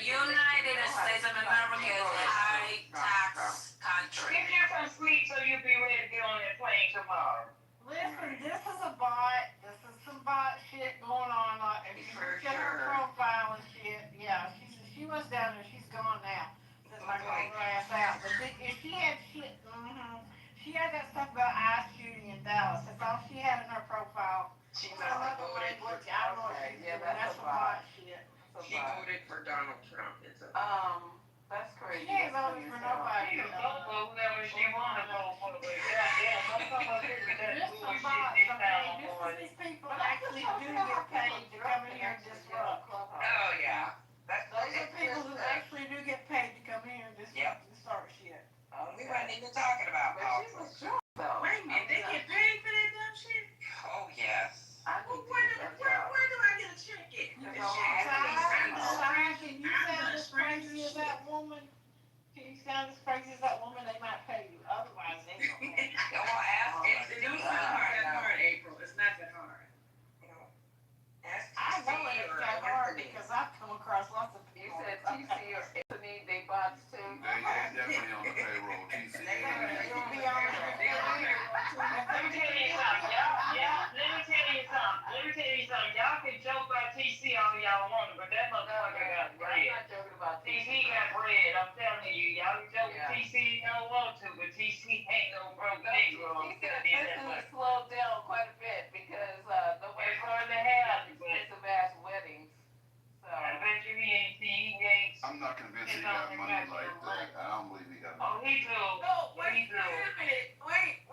United States of America is a high tax country. Get you some sleep so you'll be ready to get on that plane tomorrow. Listen, this is a bot. This is some bot shit going on. Like, if you look at her profile and shit, yeah, she was down there. She's gone now. Since I got her ass out. But if she had shit, she had that stuff about ICE shooting in Dallas. That's all she had in her profile. She I don't know what she's doing. That's a bot shit. She voted for Donald Trump. It's a That's crazy. She ain't voting for nobody. She can vote for whoever she wanna vote for, but goddamn, I'm talking about that bullshit this time on. These people actually do get paid to come in here and disrupt. Oh yeah. Those are people who actually do get paid to come here and start shit. We weren't even talking about politics. Wait a minute, they get paid for that dumb shit? Oh yes. Well, where do I get a check at? Can you sound as crazy as that woman? Can you sound as crazy as that woman? They might pay you. Otherwise, they don't pay you. It's not that hard, April. It's not that hard. I know it's that hard because I've come across lots of You people. said TC or Anthony, they bots too. They definitely on the payroll. TC. You'll be on Let me tell you something, let me tell you something. Y'all can joke about TC all y'all want, but that motherfucker got bread. I'm not joking about TC got bread, I'm telling you. Y'all can joke with TC don't want to, but TC ain't no broke Negro. He said business slowed down quite a bit because nobody's going to have expensive ass weddings. So I bet you he ain't. I'm not convinced he got money like that. I don't believe he got Oh, money. he do. no, wait He do. a minute. Wait.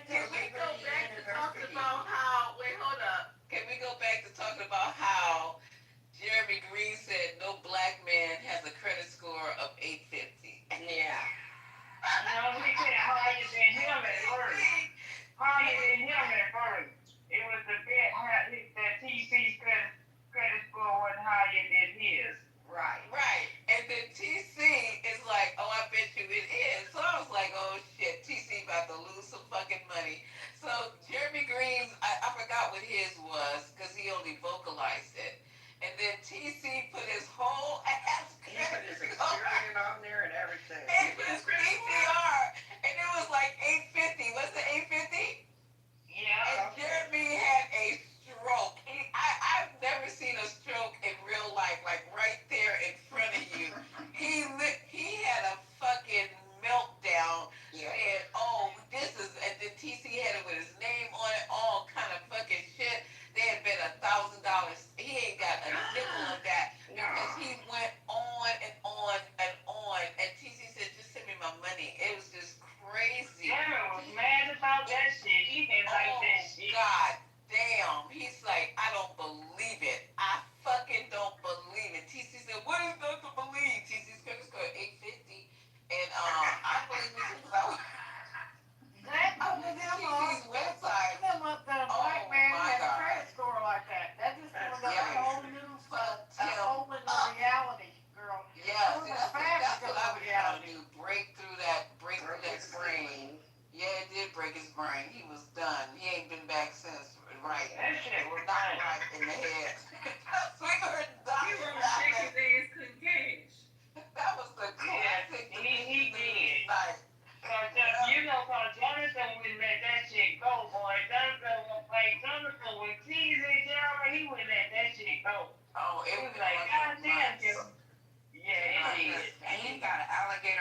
Can we go back to talking about how? Wait, hold up. Can we go back to talking about how Jeremy Green said no black man has a credit score of 850? Yeah. No, he said higher than him at first. Higher than him at first. It was the bet that TC's credit score wasn't higher than his. Right. And then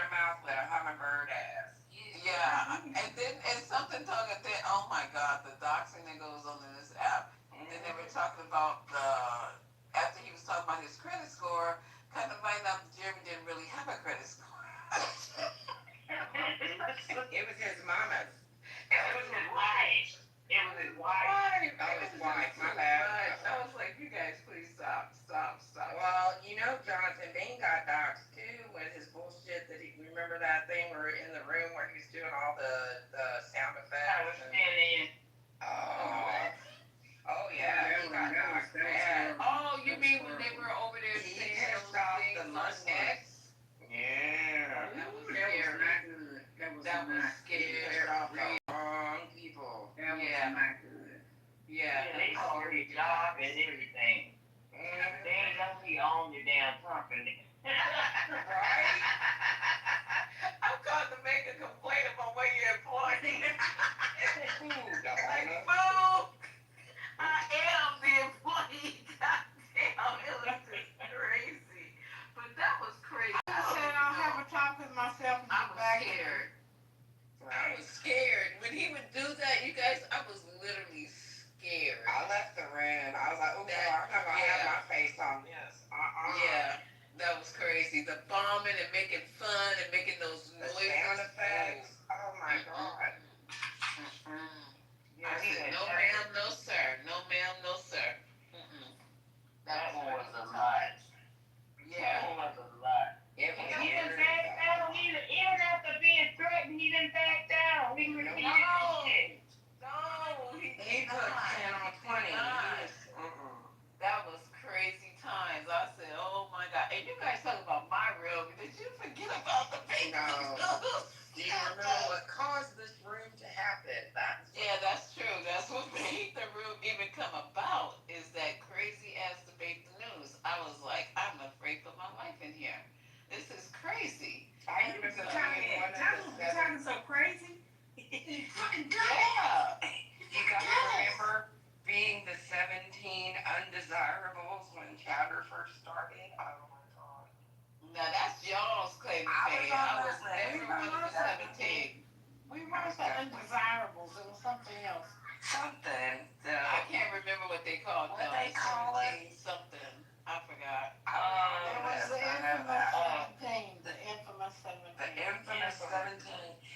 her mouth with a hummingbird ass. Yeah, and something told her that, oh my God, the doxing that goes on in this app. And then they were talking about after he was talking about his credit score, kind of find out that Jeremy didn't really have a credit score. It was his mama's. It was his wife. It was his wife. Oh, his wife, my bad. I was like, you guys, please stop. Well, you know, Jonathan Bain got doxxed too with his bullshit that he, remember that thing where in the room where he was doing all the sound effects? I was standing. Oh yeah, he got doxxed bad. Oh, you mean when they were over there He saying pissed those off things the on Muslims. X? Yeah. That was scary. That was He scary. pissed off the wrong people. Yeah. Yeah, they called his job and everything. They ain't know he owned the damn company. Right? I'm calling to make a complaint about where you're employed. Like, boo! I am the employee. Goddamn, it was just crazy. But that was crazy. I said I'll have a talk with myself and I get was back. scared. I was scared. When he would do that, you guys, I was literally scared. I left the room. I was like, oh, I'm not gonna have my face on this. Yeah, that was crazy. The bombing and making fun and making those The noises. sound effects. Oh my God. I said, no ma'am, no sir. No ma'am, no sir. That was a lot. Yeah. That was a lot. It was He didn't back down either. Even after being threatened, he didn't back down. He repeated his shit. No, He took 10 on 20. That was crazy times. I said, oh my God. And you guys talk about my room. Did you forget about the baby? No. Do you remember what caused this room to happen? Yeah, that's true. That's what made the room even come about, is that crazy ass debate the news. I was like, I'm afraid for my life in here. This is crazy. I remember Talking so crazy. Yeah. You guys remember being the 17 undesirables when Chowder first started? Oh my God. Now that's y'all's claim to fame. I was never one of the 17. We weren't the undesirables. It was something else. Something. I can't remember what they called What they call it? Something. I forgot. It was the infamous 17. The infamous 17. The infamous 17.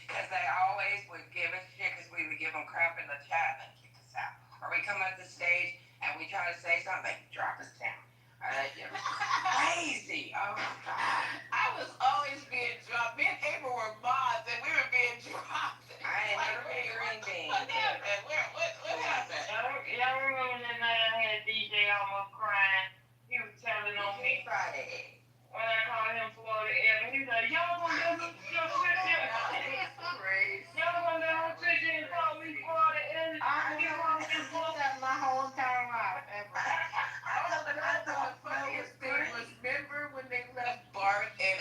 Because they always would give us shit because we would give them crap in the chat and kick us out. Or we come up the stage and we try to say something, they drop us down. Crazy. Oh my God. I was always being dropped. Me and April were mods and we were being dropped. I ain't never been green bean. What happened? What happened? Y'all remember that night I had DJ almost crying? He was telling on me Friday. when I called him Florida Evan. He was like, y'all gonna sit there. Y'all gonna let him sit there and call me Florida Evan. I never did that my whole entire life, ever. The funniest thing was, remember when they left Bart and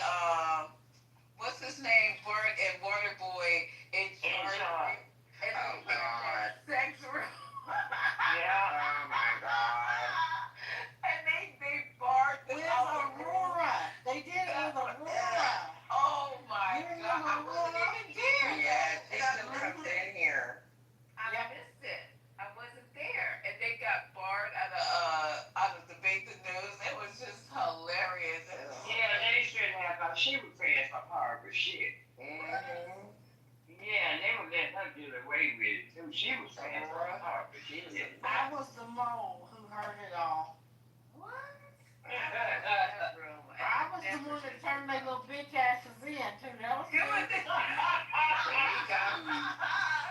what's his name? Bart and Waterboy in charge. And Oh God. sex room. Yeah. Oh my God. And they barred the With Aurora. They did it with Aurora. Oh my God. I wasn't even there. Yeah, she still comes in here. I missed it. I wasn't there. And they got barred out of Debate the News. It was just hilarious. Yeah, they shouldn't have. She was saying some horrible shit. Mm-hmm. Yeah, and they would let her get away with it too. She was saying some horrible shit. I was the mole who heard it all. What? I was the one that turned their little bitch asses in, too. That was me.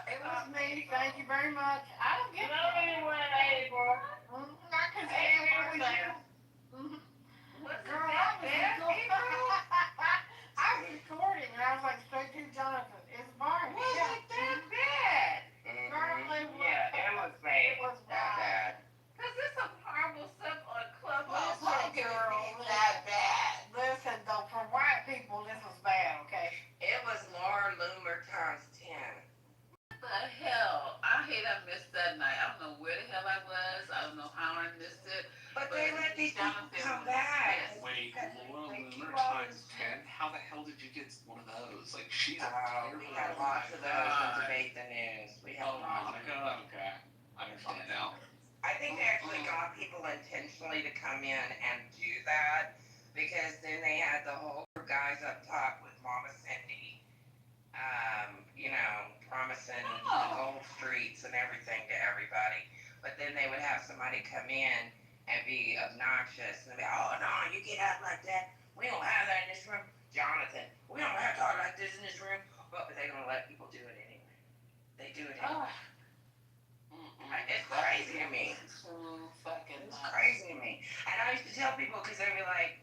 It was me. Thank you very much. I don't get it. I can stand for that. Girl, I was recording and I was like straight to Jonathan. It's Barbie. Was it that bad? Girl, it was. Yeah, it was bad. It was bad. Because there's some horrible stuff on Clubhouse. Listen, How can it girl, be that bad? Listen, though, for white people, this was bad, okay? It was Laura Loomer times 10. What the hell? I hate I missed that night. I don't know where the hell I was. I don't know how I missed it. But they let these people come back. Wait, Laura Loomer times 10? how the hell did you get one of those? Like, she's a We had lots of those in Debate the News. We had lots of Monica, okay. I understand now. I think they actually got people intentionally to come in and do that because then they had the whole guys up top with Mama Cindy, promising gold streets and everything to everybody. But then they would have somebody come in and be obnoxious and be, oh no, you can't act like that. We don't have that in this room. Jonathan, we don't have to talk like this in this room. But they're going to let people do it anyway. They do it anyway. It's crazy to me. It's crazy to me. And I used to tell people because they'd be like,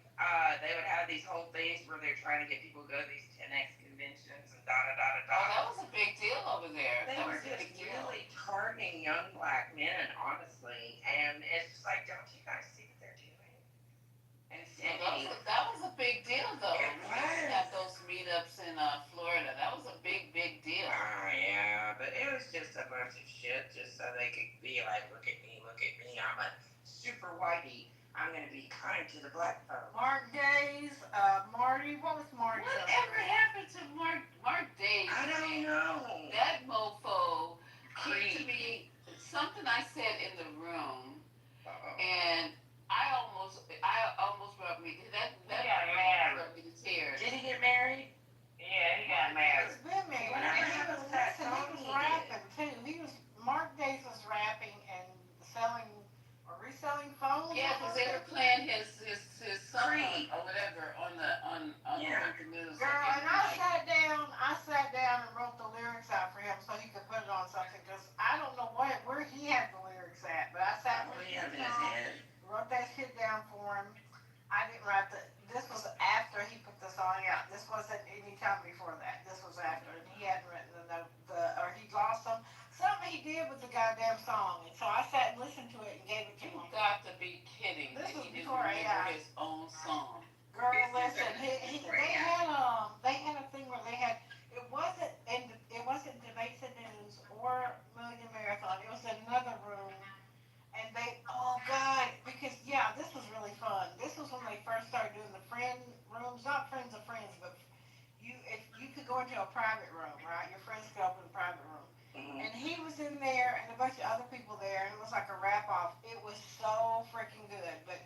they would have these whole things where they're trying to get people to go to these 10X conventions and da-da-da-da-da. Oh, that was a big deal over there. They were just really targeting young black men, honestly. And it's just like, don't you guys see what they're doing? And Cindy. That was a big deal, though. It was. At those meetups in Florida. That was a big, big deal. Yeah, but it was just a bunch of shit just so they could be like, look at me, I'm a super whitey. I'm going to be kind to the black folks. Mark Days, Marty, what was Marty? Whatever happened to Mark Days? I don't know. That mofo came to me, something I said in the room, and I almost brought me, that got married. brought me to tears. Did he get married? Yeah, he got married. He's been married. He was rapping too. Mark Days was rapping and selling or reselling phones. Yeah, because they were playing his song Creed. or whatever on the news. Girl, and I sat down and wrote the lyrics out for him so he could put it on something because I don't know where he had the lyrics at, but I sat with him, wrote that shit down for him. I didn't write this was after he put the song out. This wasn't any time before that. This was after, and he hadn't written or he lost them. Something he did with the goddamn song, and so I sat and listened to it and gave it to him. You got to be kidding. This that was he didn't before remember AI. his own song. Girl, listen, they had a thing where they had it wasn't Debate the News or Million Marathon. It was another room, and because this was really fun. This was when they first started doing the friend rooms, not friends of friends, but you could go into a private room, right? Your friends could open a private room. And he was in there and a bunch of other people there, and it was like a wrap-off. It was so freaking good, but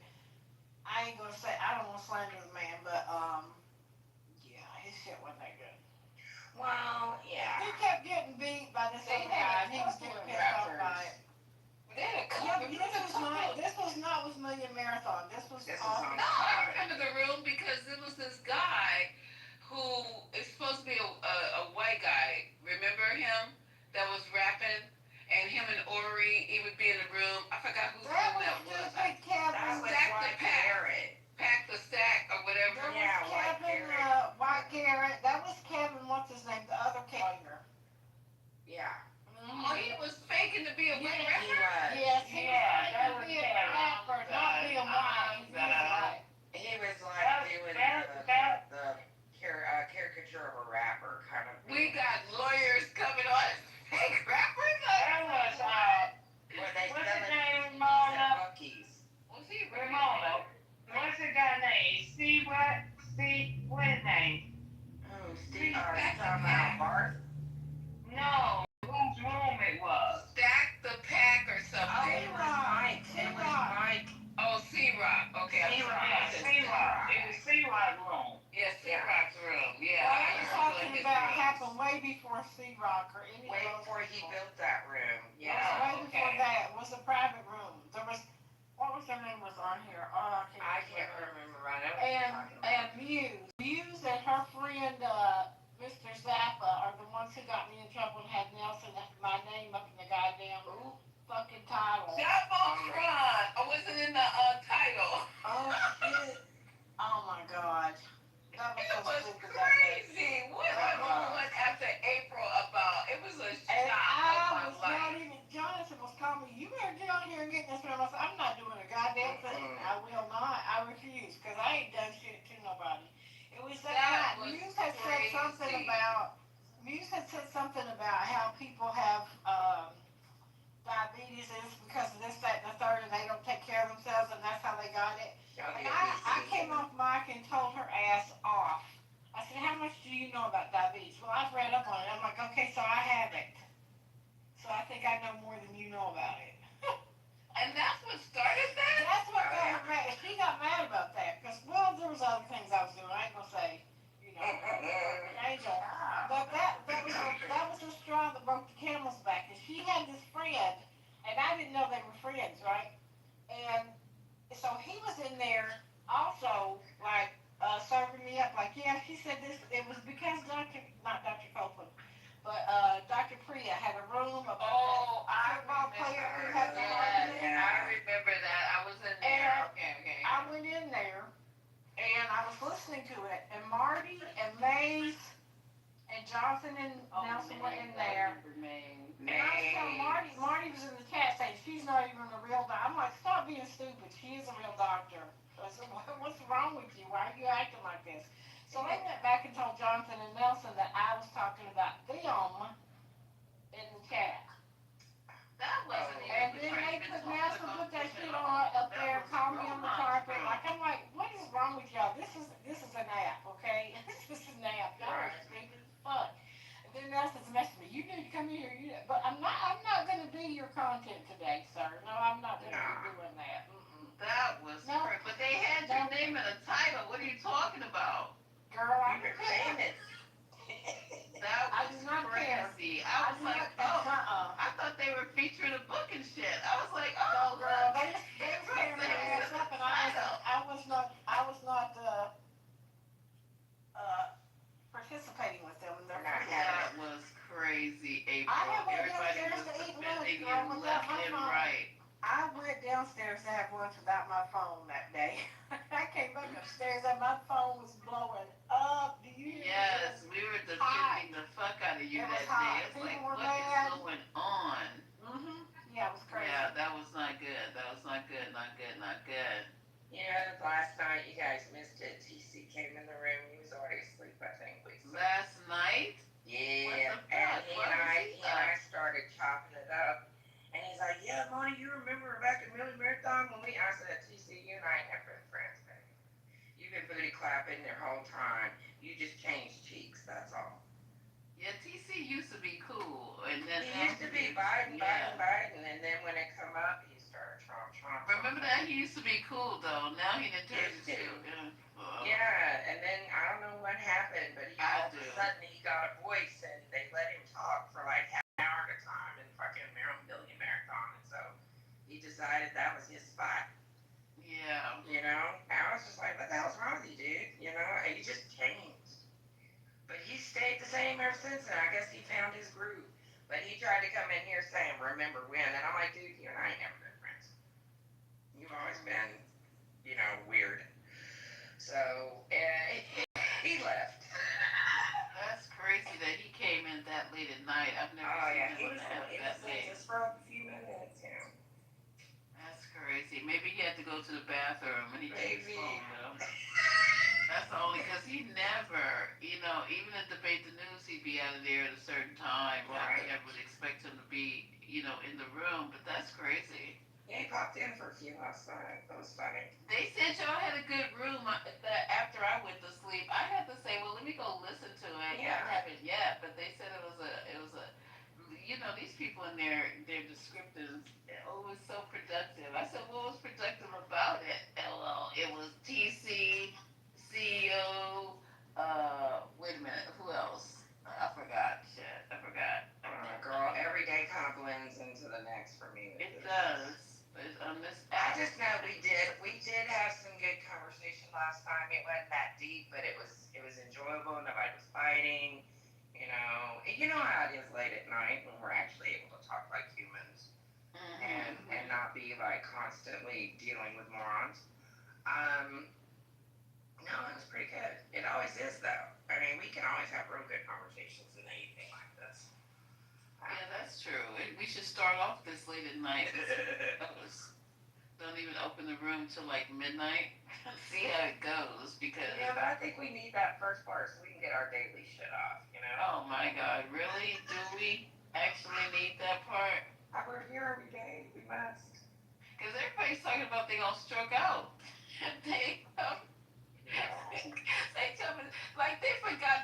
I don't want to slander the man, but his shit wasn't that good. Well, yeah. He kept getting beat by this other guy, and he was getting pissed off by it. This was not with Million Marathon. This was off. No, I remember the room because it was this guy who is supposed to be a white guy. Remember him? That was rapping, and him and Ori, he would be in the room. I forgot whose room that was. That was Stack the Pack. Pack the Stack or whatever. That was Kevin, White Carrot. That was Kevin, what's his name? The other Kevin. Yeah. Oh, he was faking to be a white rapper? He was. Yes, he was. Be a rapper, not be a white. He was like doing the caricature of a rapper kind of. We got lawyers coming on fake rappers. That was, what's his name, Ramona? Was he Ramona. What's the guy's name? What's his name? Oh, Steve, talking about Barth? No, whose room it was? Stack the Pack or something. It was Mike. Oh, C-Rock. Okay. C-Rock. It was C-Rock's room. Yes, C-Rock's room. Yeah. What are you talking about happened way before C-Rock or any Way of those before he people. built that room. Yeah, way before that. It was a private room. There was, what was their name was on here? Oh, I can't remember right now. And Muse and her friend, Mr. Zappa are the ones who got me in trouble and had Nelson, my name up in the goddamn fucking title. Zappotron. I wasn't in the title. Oh, shit. Oh, my God. That was It so was stupid. crazy. What was after April about? It was a And shock I of my was life. not even, Jonathan was calling me, you better get on here and get this room. I said, I'm not doing a goddamn thing. I will not. I refuse, because I ain't done shit to nobody. It was that night. Muse had said something about how people have diabetes is because of this, that, and the third, and they don't take care of themselves, and that's how they got it. And I came off mic and told her ass off said, how much do you know about diabetes? Well, I've read up on it. I'm like, okay, so I have it. So I think I know more than you know about it. And that's what started that? That's what got her mad. She got mad about that because, well, there was other things I was doing. I ain't gonna say, you know, Angel. But that was the straw that broke the camel's back. And she had this friend, and I didn't know they were friends, right? And so he was in there also, like, serving me up. Like, yeah, she said this. It was because not Dr. Copeland, but Dr. Priya had a room about I football player who had the heart disease. I remember that. I was in there. Okay. I went in there and I was listening to it, and Marty and Maze and Jonathan and Nelson were in there. And I was telling Marty was in the chat saying she's not even a real doctor. I'm like, stop being stupid. She is a real doctor. I said, what's wrong with you? Why are you acting like this? So they went back and told Jonathan and Nelson that I was talking about them in the chat. That wasn't And then they put Nelson put that shit on up there, called me on the carpet. Like, I'm like, what is wrong with y'all? This is an app, okay? This is an app. Y'all are stupid as fuck. And then Nelson's messaging me, you need to come here, but I'm not gonna be your content today, sir. No, I'm not gonna be doing that. That was crazy. But they had your name in a title. What are you talking about? Girl, I'm famous. That was crazy. I was like, I thought they were featuring a book and shit. I was like, no, girl, they were tearing my ass up, and I was not participating with them. That was crazy, April. I went Everybody downstairs was to eat defending lunch, you left and right. I went downstairs to have lunch without my phone that day. I came back upstairs and my phone was blowing up. Do you hear Yes, we were defending the fuck out of you that day. It's like, what is going on? Yeah, it was crazy. Yeah, that was not good. That was not good. Not good. You know, last night you guys missed it. TC came in the room. He was already asleep, I think. Last night? Yeah, and he and I started chopping it up. And he's like, yeah, Monty, you remember back in Millie Marathon when I said, TC, you and I ain't never been friends, baby. You've been booty clapping your whole time. You just changed cheeks, that's all. Yeah, TC used to be cool. And then he used to be Biden, and then when it come up, he started Trump. Remember that? He used to be cool, though. Now he didn't turn to Yeah, and then I don't know what happened, but all of a sudden he got a voice, and they let him talk for like half an hour at a time in fucking Million Marathon, and so he decided that was his spot. Yeah. You know? I was just like, what the hell's wrong with you, dude? You know? And he just changed. But he stayed the same ever since, and I guess he found his groove. But he tried to come in here saying, remember when? And I'm like, dude, you and I ain't never been friends. You've always been, you know, weird. So, he left. That's crazy that he came in that late at night. I've never seen him that late. Just for a few minutes, you know. That's crazy. Maybe he had to go to the bathroom and he took his phone with him. That's only because he never, you know, even at Debate the News, he'd be out of there at a certain time. Right. I would expect him to be, you know, in the room, but that's crazy. Yeah, he popped in for a few last night. That was funny. They said y'all had a good room after I went to sleep. I had to say, well, let me go listen to it. Yeah. I haven't yet, but they said it was a, you know, these people in their descriptors, it was so productive. I said, what was productive about it? LOL, it was TC, CEO, wait a minute, who else? I forgot. Shit, I forgot. Girl, every day kind of blends into the next for me. It does. I just know we did have some good conversation last time. It wasn't that deep, but it was enjoyable. Nobody was fighting. You know how it is late at night when we're actually able to talk like humans and not be like constantly dealing with morons. No, it was pretty good. It always is though. I mean, we can always have real good conversations in the evening like this. Yeah, that's true. We should start off this late at night. Don't even open the room till like midnight. See how it goes because. Yeah, but I think we need that first part so we can get our daily shit off. You know. Oh my God, really? Do we actually need that part? We're here every day. We must. Because everybody's talking about they gonna stroke out. They come. They come like they forgot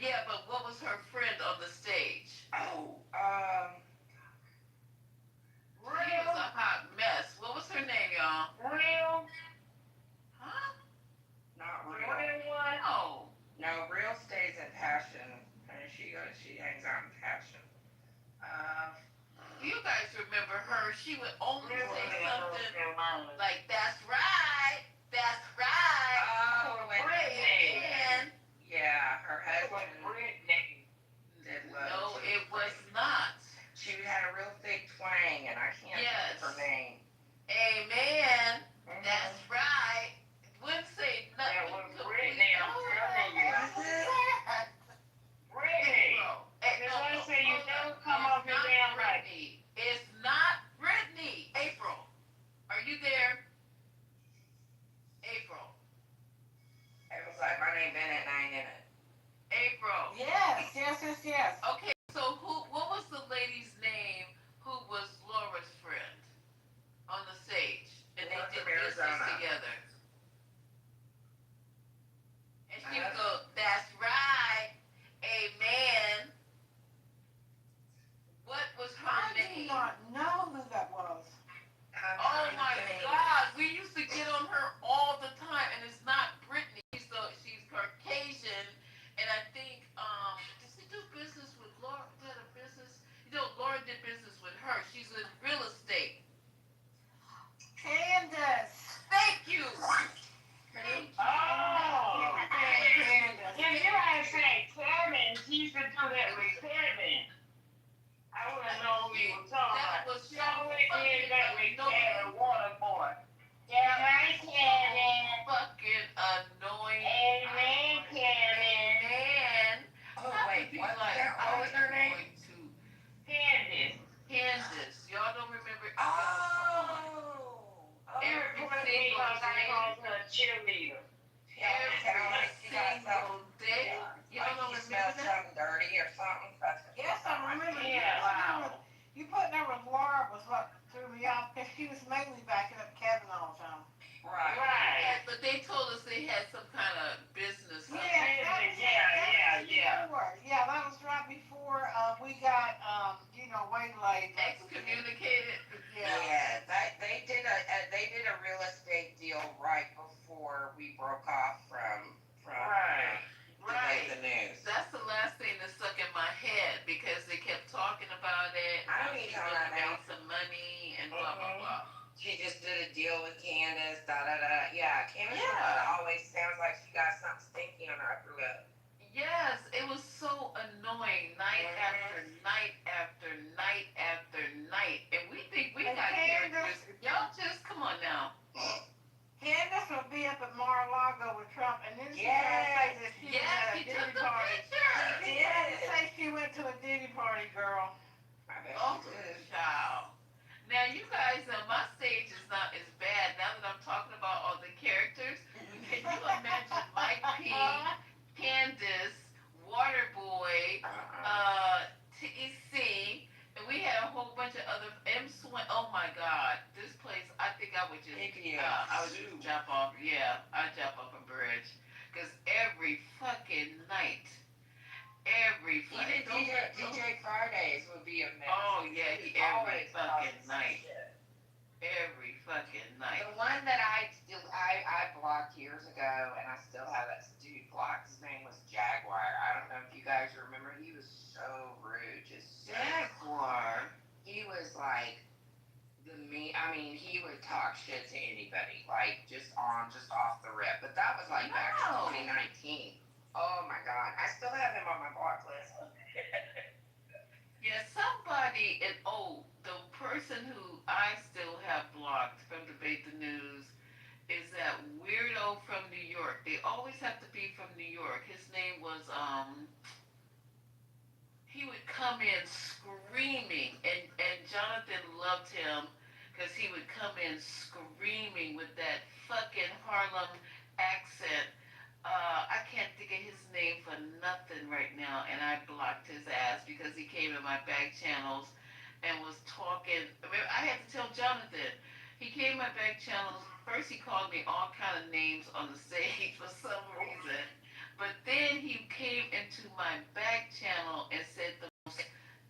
Yeah, but what was her friend on the stage? Oh, She was a hot mess. What was her name, y'all? Real? Huh? not real. Real one? No. No, real stays in passion. And she hangs out in passion. You guys remember her? She would only Real say in North something Carolina. like, "That's right, that's right." Oh, Brittany. And Yeah, her That was husband Brittany. did love no, to it was sing. not. She had a real thick twang, and I can't think of her name. Amen. That's right. Wouldn't say That nothing. was Brittany, I'm telling you. Brittany. That's why I say you don't come off your damn right. It's not Brittany. April, are you there? April. It was like my name Bennett, and I ain't in it. April. Yes. Okay, so what was the lady's name who was Laura's friend on the stage? And they did business together. And she would go, "That's right. Amen." What was her I name? do not know who that was. Oh my God, we used to get on her all the time, and it's not Brittany. She's Caucasian, and I think does she do business with Laura? Did a business? Laura did business with her. She's in real estate. Candace. Thank you. Oh. If you had said Kevin, she used to do that with Kevin. I wouldn't know who you were talking That about. was so Kevin did that with fucking Kevin Waterboy. Yeah, right, Kevin. fucking annoying. Amen, Kevin. Man. Oh, wait, what was her name? Candace. Y'all don't remember? Every because I called her a cheerleader. Every single day. Y'all don't Like you remember smell that? something dirty or something. Yes, I remember. Yeah, wow. You putting her with Laura was what threw me off because she was mainly backing up Kevin all the time. Right. But they told us they had some kind of business. Yeah, that was right before we got waylaid. Excommunicated. Yeah, they did a real estate deal right before we broke off from Right. the news. That's the last thing that stuck in my head because they kept talking about it. I don't need to know that now. Made some money and blah blah blah. She just did a deal with Candace, Yeah, Candace always sounds like she got something stinky on her upper lip. Yes, it was so annoying night after night after night after night. And we think we got characters. Y'all just come on now. Candace would be up at Mar-a-Lago with Trump, and then she say that she was at a Diddy party. She did say she went to a Diddy party, girl. Oh, child. Now you guys, my stage is not as bad now that I'm talking about all the characters. Can you imagine Mike P, Candace, Waterboy, TC, and we had a whole bunch of other Oh my God, this place! I think I would just jump off. Yeah, I'd jump off a bridge because every fucking night. Even DJ Fridays would be a mess. Oh yeah, every fucking night. Every fucking night. The one that I blocked years ago, and I still have that dude blocked. His name was Jaguar. I don't know if you guys remember. He was so rude. Jaguar. He was like he would talk shit to anybody, like just off the rip. But that was like back in 2019. Oh my God, I still have him on my block list. Yeah, somebody, the person who I still have blocked from Debate the News is that weirdo from New York. They always have to be from New York. His name was, he would come in screaming, and Jonathan loved him because he would come in screaming with that fucking Harlem accent. I can't think of his name for nothing right now, and I blocked his ass because he came in my back channels and was talking. I had to tell Jonathan. He came in my back channels. First, he called me all kind of names on the stage for some reason, but then he came into my back channel and said the most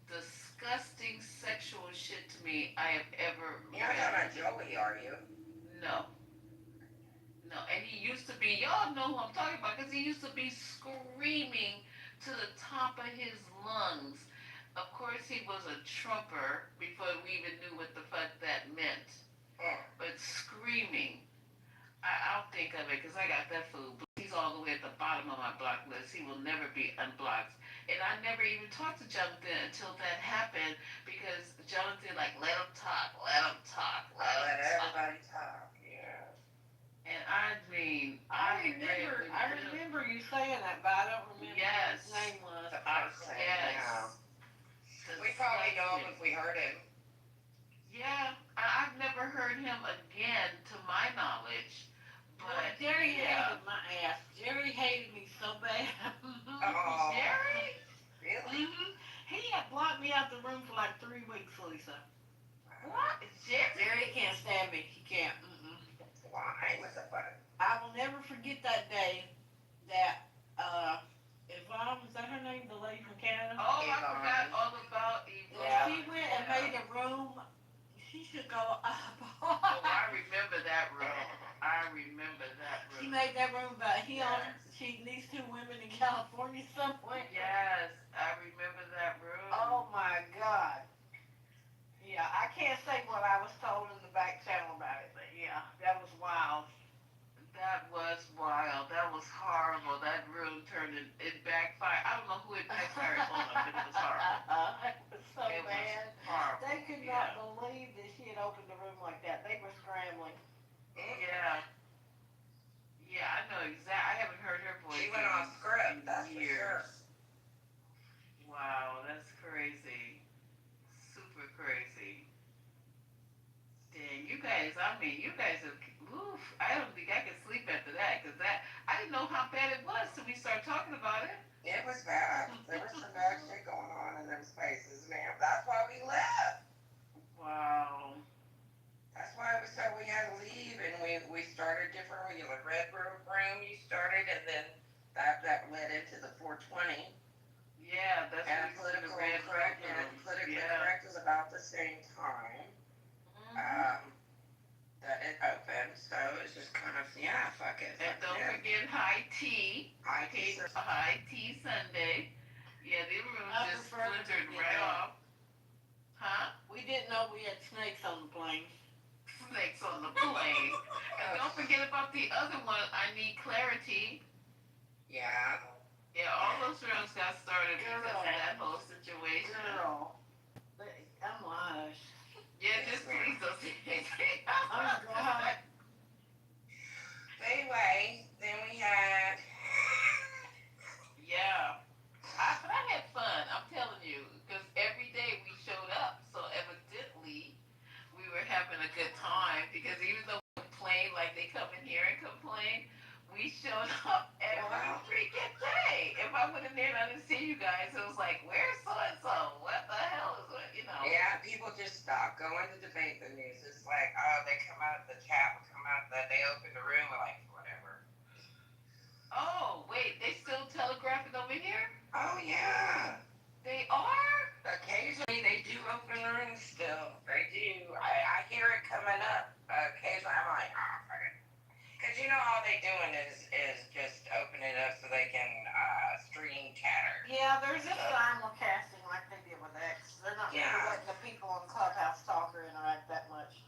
disgusting sexual shit to me I have ever You're not talking about Joey, are you? No. No, and he used to be, y'all know who I'm talking about, because he used to be screaming to the top of his lungs. Of course, he was a Trumper before we even knew what the fuck that meant. But screaming, I'll think of it because I got that fool. He's all the way at the bottom of my block list. He will never be unblocked. And I never even talked to Jonathan until that happened because Jonathan, like, let him talk, let him talk, let everybody talk. Yeah. And I mean, I remember you saying that, but I don't remember what his name was. Yes. We probably know him if we heard him. Yeah, I've never heard him again, to my knowledge. But Jerry hated my ass. Jerry hated me so bad. Oh, Jerry? Really? He had blocked me out the room for like 3 weeks, Lisa. What? Jerry can't stand me. He can't. Why? What's the fun? I will never forget that day that Yvonne, is that her name? The lady from Canada? Oh, I forgot all about Yvonne. Yeah. She went and made a room. She should go up. Oh, I remember that room. I remember that room. She made that room about him. She these 2 women in California somewhere. Yes, I remember that room. Oh my God. Yeah, I can't say what I was told in the back channel about it, but yeah, that was wild. That was wild. That was horrible. That room turned it backfired. I don't know who it backfired on, but it was horrible. It was so It was bad. horrible. They could not believe that she had opened the room like that. They were scrambling. Yeah. Yeah, I know exactly. I haven't heard her voice. She went off script, that's for sure. Wow, that's crazy. Super crazy. Dang, you guys, I mean, you guys have, oof, I don't think I could sleep after that, because I didn't know how bad it was till we started talking about it. It was bad. There was some bad shit going on in them spaces, man. That's why we left. Wow. That's why we said we had to leave, and we started different. You know, the red room you started, and then that led into the 420. Yeah, that's and what politically correct. And politically correct was about the same time that it opened. So it's just kind of fuck it. And don't forget High Tea. High Tea Sunday. Yeah, the room just splintered right off. Huh? We didn't know we had snakes on the plane. Snakes on the plane. And don't forget about the other one, I Need Clarity. Yeah. Yeah, all those rooms got started because of that whole situation. Girl. I'm lying. Yeah, just please don't say anything. Oh, God. Anyway, then we had... Yeah. But I had fun, I'm telling you, because every day we showed up, so evidently we were having a good time, because even though we complained like they come in here and complain, we showed up every freaking day. If I went in there and I didn't see you guys, it was like, where's so-and-so? What the hell is it, you know? Yeah, people just stop going to debate the news. It's like, they come out, the chat will come out, that they open the room, we're like, whatever. Oh, wait, they still telegraphing over here? Oh, yeah. They are? Occasionally, they do open the room still. They do. I hear it coming up. Occasionally, I'm like, fuck it. Because you know all they doing is just opening it up so they can stream chatter. Yeah, there's just simulcasting like they did with X. They're not really letting the people on Clubhouse talk or interact that much.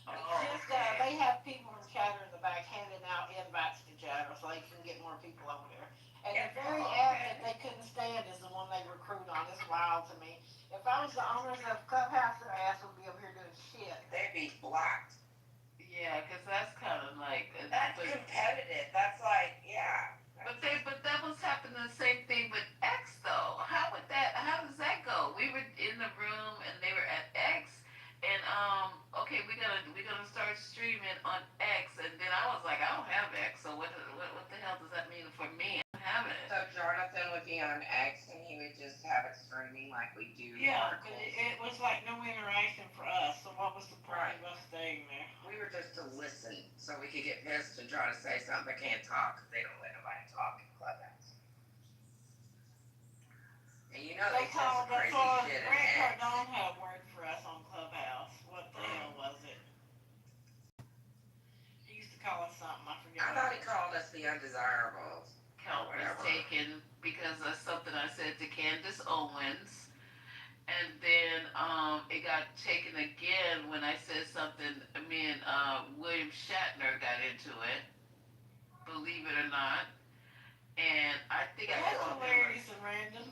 It's just they have people in chatter in the back handing out invites to chatter so they can get more people over there. And the very app that they couldn't stand is the one they recruit on. It's wild to me. If I was the owners of Clubhouse, their ass would be over here doing shit. They'd be blocked. Yeah, because that's kind of like... That's competitive. That's like, But that was happening the same thing with X, though. How does that go? We were in the room, and they were at X, and, okay, we're gonna start streaming on X, and then I was like, I don't have X, so what the hell does that mean for me? I don't have it. So Jonathan would be on X, and he would just have it streaming like we do. Yeah, but it was like no interaction for us, so what was the point of us staying there? We were just to listen, so we could get pissed and try to say something but can't talk, because they don't let nobody talk in Clubhouse. us the undesirables. Count was Whatever. taken because of something I said to Candace Owens. And then it got taken again when I said something. Me and William Shatner got into it, believe it or not. And I think I That's called him. hilarious and random.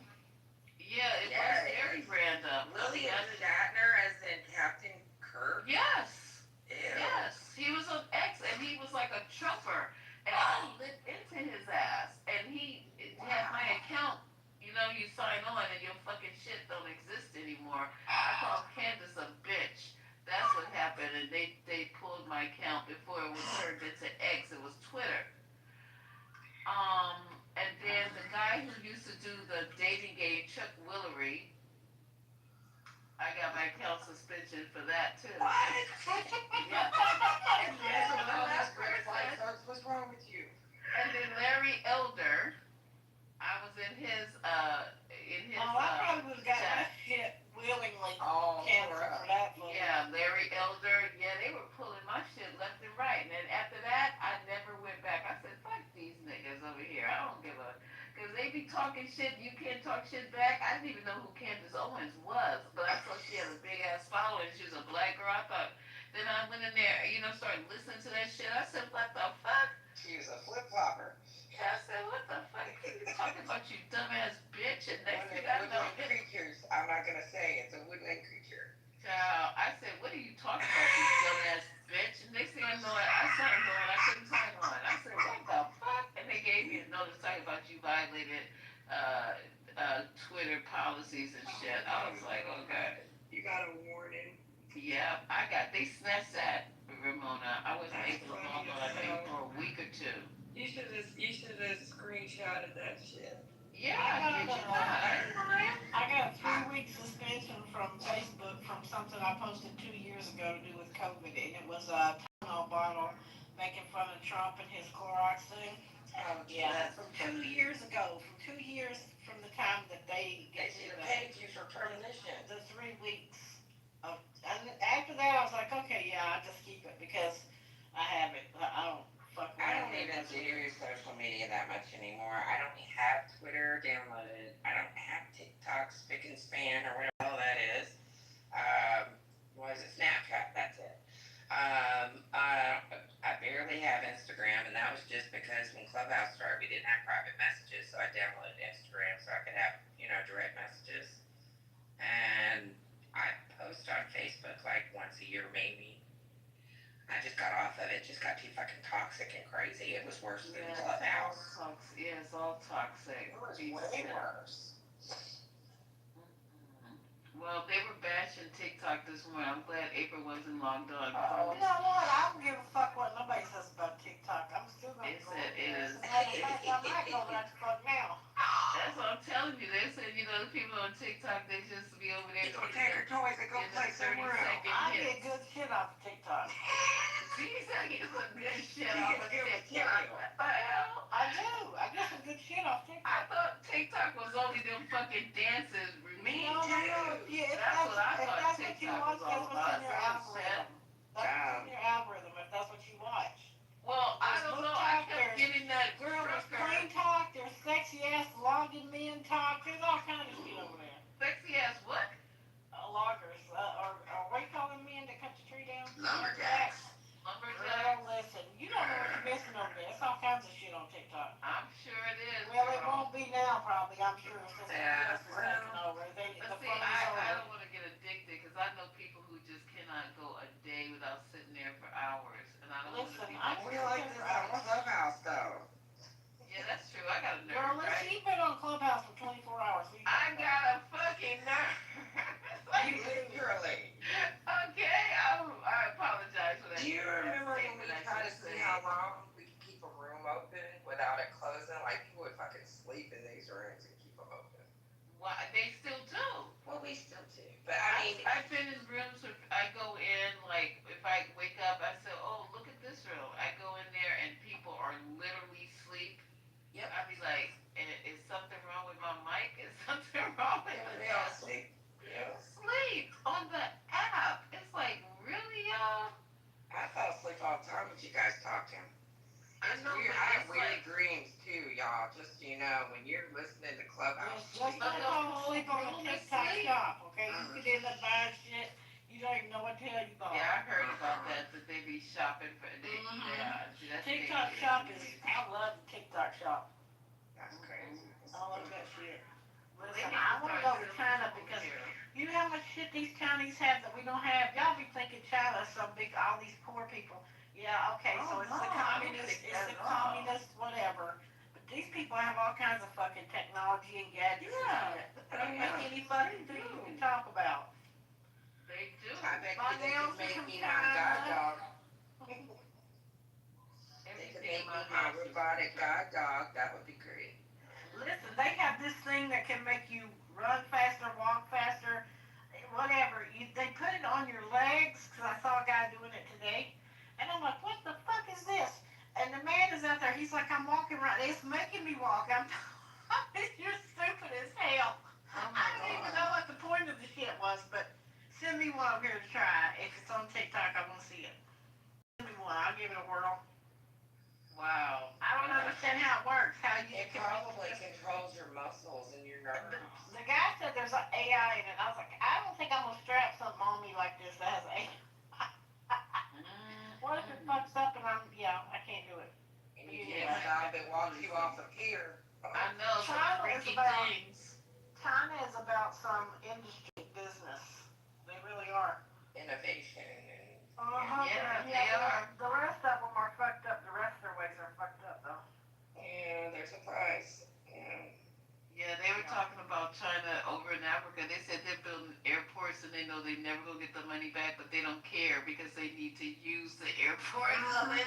Yeah, it was very random. William Shatner as in Captain Kirk? Yes. Ew. Yes. He was on X and he was like a trooper. And I lit into his ass. And he had my account. You know, you sign on and your fucking shit don't exist anymore. I called Candace a bitch. That's what happened. And they pulled my account before it was turned into X. It was Twitter. And then the guy who used to do the dating game, Chuck Willery, I got my account suspension for that too. What? Yeah. And then What's wrong with you? And then Larry Elder, I was in his I probably would have got my shit willingly canceled for that. Yeah, Larry Elder, yeah, they were pulling my shit left and right. And then after that, I never went back. I said, fuck these niggas over here. I don't give a, because they be talking shit, you can't talk shit back. I didn't even know who Candace Owens was, but I saw she had a big ass following. She was a black girl. I thought, then I went in there, started listening to that shit. I said, what the fuck? She was a flip-flopper. I said, what the fuck are you talking about, you dumbass bitch? And next thing I know, Woodland creatures. I'm not gonna say it's a woodland creature. child, I said, what are you talking about, you dumbass bitch? And next thing I know, I signed on. I couldn't sign on. I said, what the fuck? And they gave me a notice talking about you violated Twitter policies and shit. I was like, okay. You got a warning. Yeah, they snatched that, Ramona. I wasn't able to log on for a week or two. You should have screenshotted that shit. Yeah, I got a 3-week suspension from Facebook from something I posted 2 years ago to do with COVID, and it was a Tylenol bottle making fun of Trump and his Clorox thing. Oh, Yeah, from 2 years ago, from 2 years from the time that they should have paid you for premonition. The 3 weeks of, and after that I was like, okay, yeah, I'll just keep it because I have it. I don't fuck with it. I don't even do social media that much anymore. I don't have Twitter downloaded. I don't have TikTok, Spick and Span, or whatever the hell that is. What is it? Snapchat, that's it. I barely have Instagram, and that was just because when Clubhouse started, we didn't have private messages, so I downloaded Instagram so I could have, direct messages. And I post on Facebook like once a year, maybe. I just got off of it. Just got too fucking toxic and crazy. It was worse than Clubhouse. It's all toxic. It was way worse. Well, they were bashing TikTok this morning. I'm glad April wasn't logged on. You know what? I don't give a fuck what nobody says about TikTok. I'm still going to go over there. As a matter of fact, I might go back to fuck now. That's what I'm telling you. They said, the people on TikTok, they just be over there. Go take her toys and go play somewhere else. I get good shit off of TikTok. Geez, I get some good shit off of TikTok. What the hell? I do. I get some good shit off TikTok. I thought TikTok was only them fucking dances. Me No. Yeah, if that's what you watch, that's what's in your algorithm. That's what's in your algorithm, if that's what you watch. Well, I don't know. I kept getting that girl with plain talk, there's sexy ass logging men talk, there's all kinds of shit over there. Sexy ass what? Loggers, or what do you call them men that cut the tree down? Lumberjacks. Girl, listen, you don't know what you're missing over there. There's all kinds of shit on TikTok. I'm sure it is. Well, it won't be now, probably. I'm sure since the US is taking over. I don't want to get addicted because I know people who just cannot go a day without sitting there for hours, and I don't want to be. We like this on Clubhouse though. Yeah, that's true. I got a nerve. Girl, she's been on Clubhouse for 24 hours. I got a fucking nerve. Literally. Okay, I apologize for that. Do you remember when we tried to see how long we could keep a room open without it closing? Like people would fucking sleep in these rooms and keep them open. Why? They still do. Well, we still do. But I mean, I've been in rooms where I go in, like, if I wake up, I say, oh, look at this room. I go in there and people are literally asleep. Yep. I'd be like, is something wrong with my mic? Is something wrong with they all sleep. Yeah. Sleep on the app. It's like, really, y'all? I fall asleep all the time when you guys talk to him. I know, weird. but I have it's weird in the clubhouse. Just don't fall asleep on the TikTok shop, okay? You could end up buying shit, you don't even know what the hell you bought. Yeah, I heard about that they be shopping for, yeah, see, that's TikTok dangerous. shop is, I love the TikTok shop. That's crazy. I love that shit. Listen, I want to go to China because you know how much shit these Chinese have that we don't have? Y'all be thinking China's so big, all these poor people. Yeah, okay, so it's the communist, whatever. But these people have all kinds of fucking technology and gadgets and shit. They don't make any fucking thing you can talk about. They do. I bet My you they nails could make from me my guide China. dog. They could make me my robotic guide dog. That would be great. Listen, they have this thing that can make you run faster, walk faster, whatever. They put it on your legs, because I saw a guy doing it today. And I'm like, what the fuck is this? And the man is out there, he's like, I'm walking right. It's making me walk. You're stupid as hell. I don't even know what the point of the shit was, but send me one over here to try. If it's on TikTok, I want to see it. Send me one. I'll give it a whirl. Wow. I don't understand how it works. How you It probably controls your muscles and your nerves. The guy said there's an AI in it. I was like, I don't think I'm gonna strap something on me like this that has AI. What if it fucks up and I can't do it. And you can't stop it, walks you off the pier. I know, some freaky things. China is about some industry business. They really are. Innovation. Yeah, they are. The rest of them are fucked up. The rest of their ways are fucked up, though. Yeah, there's a price. Yeah, they were talking about China over in Africa. They said they're building airports and they know they never gonna get the money back, but they don't care because they need to use the airport. So they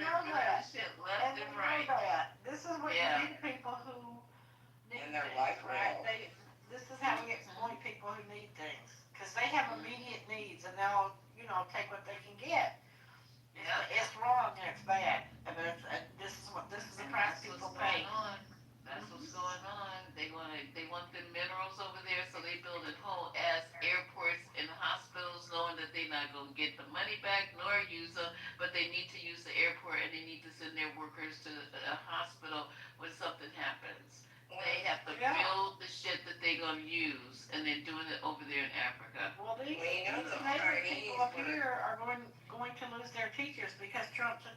know that. Shit left and right. This is what you need people who need And their things, life right? rail. This is how we exploit people who need things. Because they have immediate needs and they'll, take what they can get. It's wrong and it's bad. And this is the price people pay. That's what's going on. They want the minerals over there, so they building whole ass airports and hospitals, knowing that they're not gonna get the money back nor use them, but they need to use the airport and they need to send their workers to a hospital when something happens. They have to build the shit that they're gonna use, and they're doing it over there in Africa. Well, these neighbor people up here are going to lose their teachers because Trump took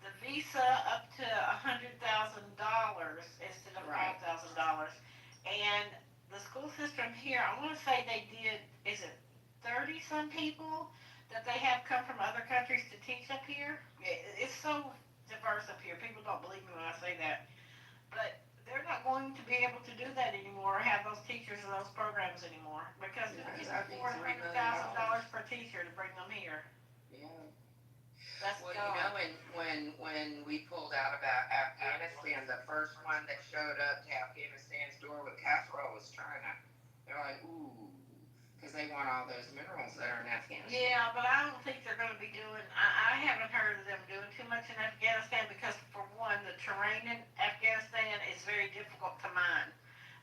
the visa up to $100,000 instead of $5,000, and the school system here, I want to say they did, is it 30 some people that they have come from other countries to teach up here? It's so diverse up here. People don't believe me when I say that, but they're not going to be able to do that anymore or have those teachers and those programs anymore because it's $400,000 per teacher to bring them here. Yeah. That's well, gone. When we pulled out about Afghanistan, the first one that showed up to Afghanistan's door with casserole was China. They're like, ooh, because they want all those minerals that are in Afghanistan. Yeah, but I don't think they're going to be doing. I haven't heard of them doing too much in Afghanistan because, for one, the terrain in Afghanistan is very difficult to mine.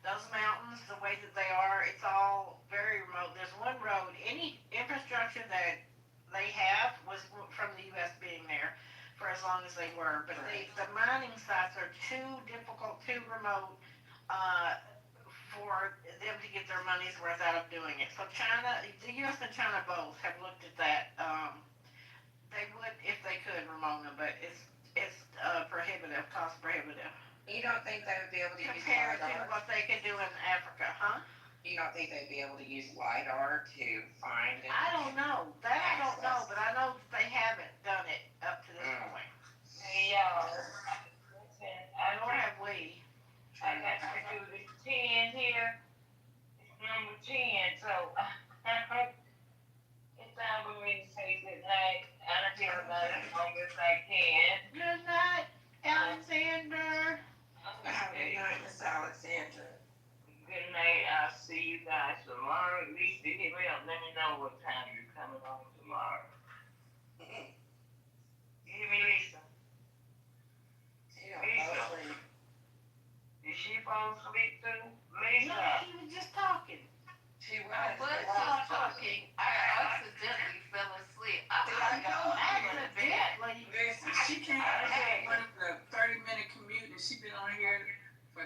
Those mountains, the way that they are, it's all very remote. There's one road. Any infrastructure that they have was from the U.S. being there for as long as they were. But the mining sites are too difficult, too remote for them to get their money's worth out of doing it. So China, the U.S. and China both have looked at that. They would, if they could, Ramona, but it's prohibitive, cost prohibitive. You don't think they would be able to use compared LiDAR? to what they could do in Africa, huh? You don't think they'd be able to use LiDAR to find it? I don't know. That I don't know, but I know that they haven't done it up to this point. Hey, y'all. Listen, Nor have we. I got to do this 10 here. It's number 10, so it's time for me to say good night. I don't feel about it as long as I can. Good night, Alexander. Good night, Miss Alexandra. Good night. I'll see you guys tomorrow. At least anyway, let me know what time you're coming on tomorrow. You hear me, Lisa? Lisa. Did she fall asleep too? Lisa. No, she was just talking. She was. I was just talking. I accidentally fell asleep. Accidentally. Listen, she came out here for a 30-minute commute and she been on here for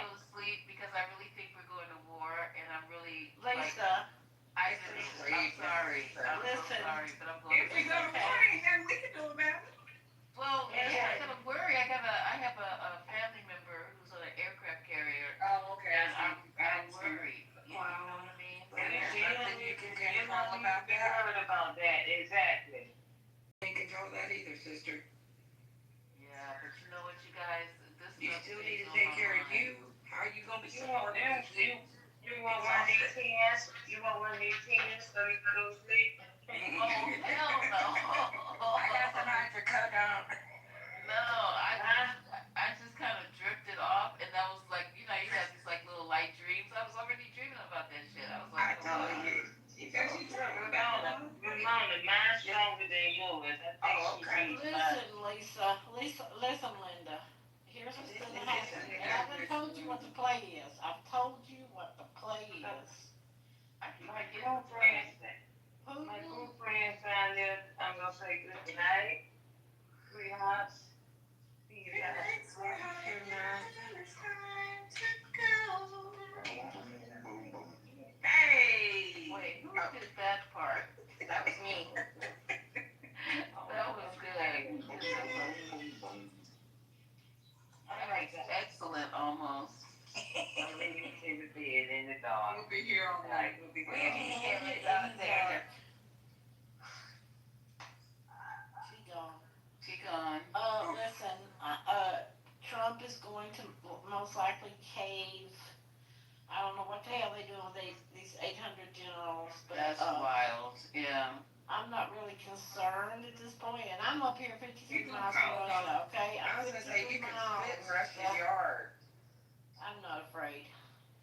go to sleep because I really think we're going to war, and I'm really Lisa, I do. I'm sorry. I'm Listen, so sorry, but I'm going If we go to war, ain't nothing we can do about it. Well, Yeah. I gotta worry. I have a family member who's on an aircraft carrier, Oh, okay. and I'm worried. You know what I mean? And there's nothing you can You control don't about be that. worried about that, exactly. Can't control that either, sister. Yeah, but you know what, you guys, this You stuff still stays need to on take my care of mind. you. How are you gonna be You want supporting you want one of these tens? You want one of these tens so you can go to sleep? Oh, hell no. I got some hydrocodone. No, I just kind of drifted off, and that was like, you know, you have these like little light dreams. I was already dreaming about that shit. I was I like, told you. She said she's talking about it. Mama, mine's stronger than yours. I think Oh, okay. she beats mine. Listen, Linda. Here's what's gonna happen. And I've done told you what the play is. I've told you what the play is. My girlfriend, my girlfriend found it. I'm gonna say good night, sweethearts. See you guys. Hey! wait, who did that part? That was me. That was good. That was excellent, almost. I'm leaving to the bed in the dark. We'll be here all night. We'll be We'll here. be here in the dark. She gone. She gone. Listen, Trump is going to most likely cave. I don't know what the hell they do with these 800 generals, but That's wild. Yeah. I'm not really concerned at this point, and I'm up here 56 You can miles from call Russia, okay? I was I'm gonna say, 53 you can miles. spit in Russia's yard. I'm not afraid.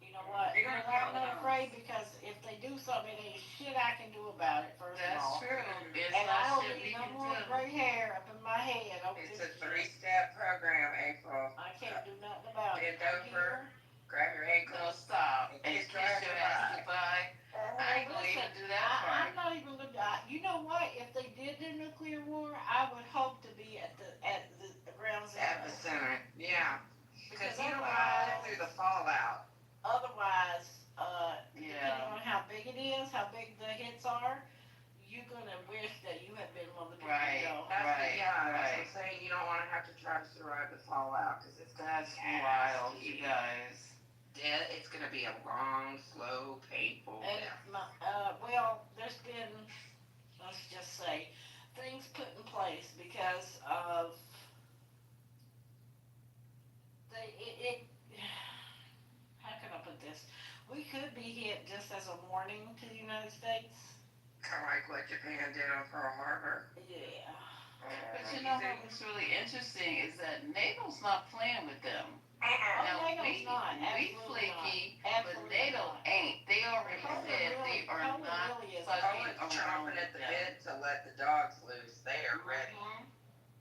You know what? You're gonna I'm call not them. afraid because if they do something, there ain't shit I can do about it, first of That's all. true. It's And I not don't shit we need no can more do. gray hair up in my head over It's this a shit. 3-step program, April. I can't do nothing about it. Bend over, grab your No, ankles, stop. and And kiss kiss your ass goodbye. I ain't gonna even do that part. I'm not even gonna die. You know what? If they did the nuclear war, I would hope to be at the ground zero. epicenter. Yeah. Because Because you don't want to live through the fallout. Otherwise, depending Yeah. on how big it is, how big the hits are, you're gonna wish that you had been one of the people Right. to go. That's Right, that's what right. I'm saying. You don't want to have to try to survive the fallout because it's gonna That's be wild, nasty. you guys. It's gonna be a long, slow, painful And death. well, there's been, let's just say, things put in place because of how can I put this? We could be hit just as a warning to the United States. Kind of like what Japan did on Pearl Harbor. Yeah. But you know what was really interesting is that NATO's not playing with them. Now, NATO's not. we Absolutely flaky, not. but Absolutely NATO not. ain't. They already Poland said really- they are Poland not really is fucking Poland's around chomping with at the them. bit to let the dogs loose. They are ready.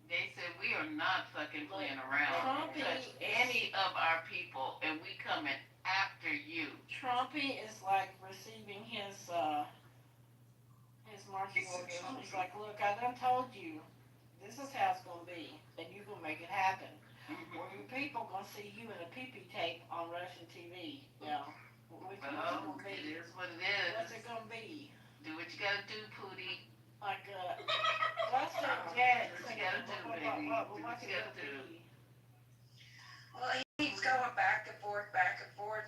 They said we are not fucking playing Trump around. Touch is- any of our people, and we coming after you. Trumpy is like receiving his marching orders. He's like, look, I done told you, this is how it's gonna be, and you gonna make it happen. Or your people gonna see you in a pee-pee tape on Russian TV. Yeah. Which one's it Well, gonna it be? is what it is. What's it gonna be? Do what you gotta do, Pootie. Like, what's that Janet Do what you singing? gotta do, baby. Do what What's you it gotta gonna do. be? Well, he's going back and forth,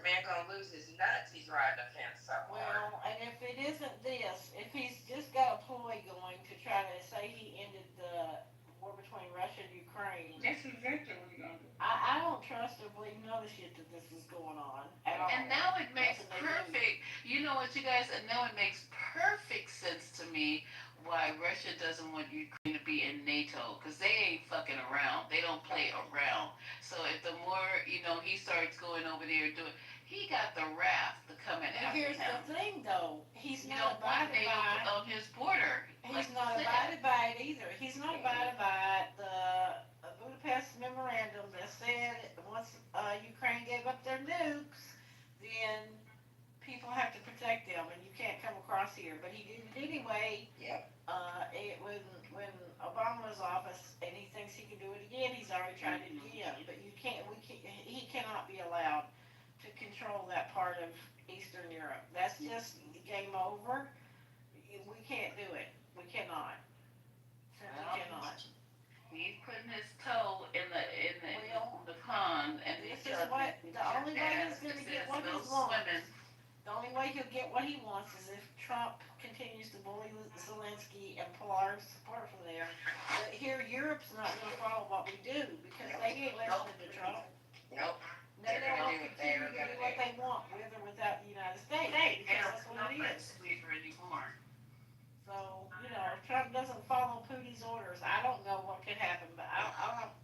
man. Gonna lose his nuts. He's riding a fence somewhere. Well, and if it isn't this, if he's just got a ploy going to try to say he ended the war between Russia and Ukraine, That's exactly what you're gonna do. I don't trust or believe none of the shit that this is going on at all. And now it makes Nothing they do. perfect, you know what, you guys, and now it makes perfect sense to me why Russia doesn't want Ukraine to be in NATO, because they ain't fucking around. They don't play around. So if the more, he starts going over there doing, he got the wrath to coming And after here's him. the thing, though, he's You not don't want abided NATO by. on his border. He's like not you said. abided by it either. He's not abided by the Budapest memorandum that said once Ukraine gave up their nukes, then people have to protect them, and you can't come across here. But he did it anyway. Yep. When Obama was office, and he thinks he can do it again, he's already tried it again. But he cannot be allowed part of Eastern Europe. That's just game over. We can't do it. We cannot. Simply cannot. He's putting his toe in the pond, and This is what the only way he's going to get what he wants. The only way he'll get what he wants is if Trump continues to bully Zelensky and pull our support from there. But here, Europe's not going to follow what we do because they ain't listening to Trump. Nope. They don't continue to do what they want with or without the United States. Because that's what it is. Anymore. So, you know, if Trump doesn't follow Putin's orders, I don't know what could happen, but I don't.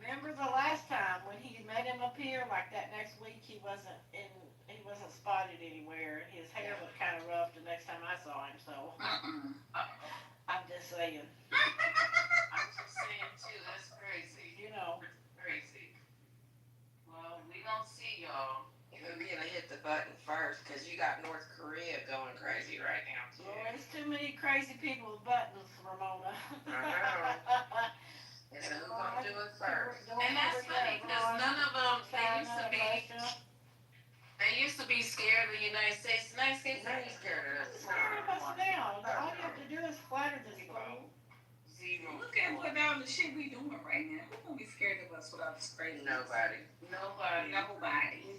Remember the last time when he met him up here, like that next week, he wasn't spotted anywhere. His hair looked kind of rough the next time I saw him, so. I'm just saying. I'm just saying too, that's crazy. You know. Crazy. Well, we don't see y'all. You're gonna hit the button first, because you got North Korea going crazy right now, too. Well, there's too many crazy people with buttons, Ramona. And who's gonna do it first? And that's funny, because none of them, they used to be scared of the United States. The United States ain't scared of us. Scared of us now. All you have to do is flatter this fool. Zero. Look at what all the shit we doing right now. Who's gonna be scared of us without this crazy? Nobody. We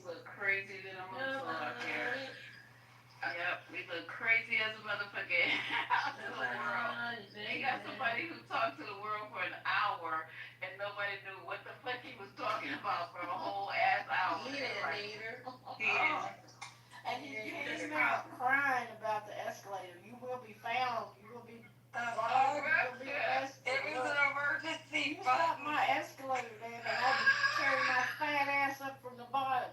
look crazy than a motherfucker out here. Yep, we look crazy as a motherfucker out to the world. They got somebody who talked to the world for an hour and nobody knew what the fuck he was talking about for a whole ass hour. He didn't either. And he came out crying about the escalator. You will be found. You will be arrested. It was an emergency. You stopped my escalator, man, and I would carry my fat ass up from the bottom.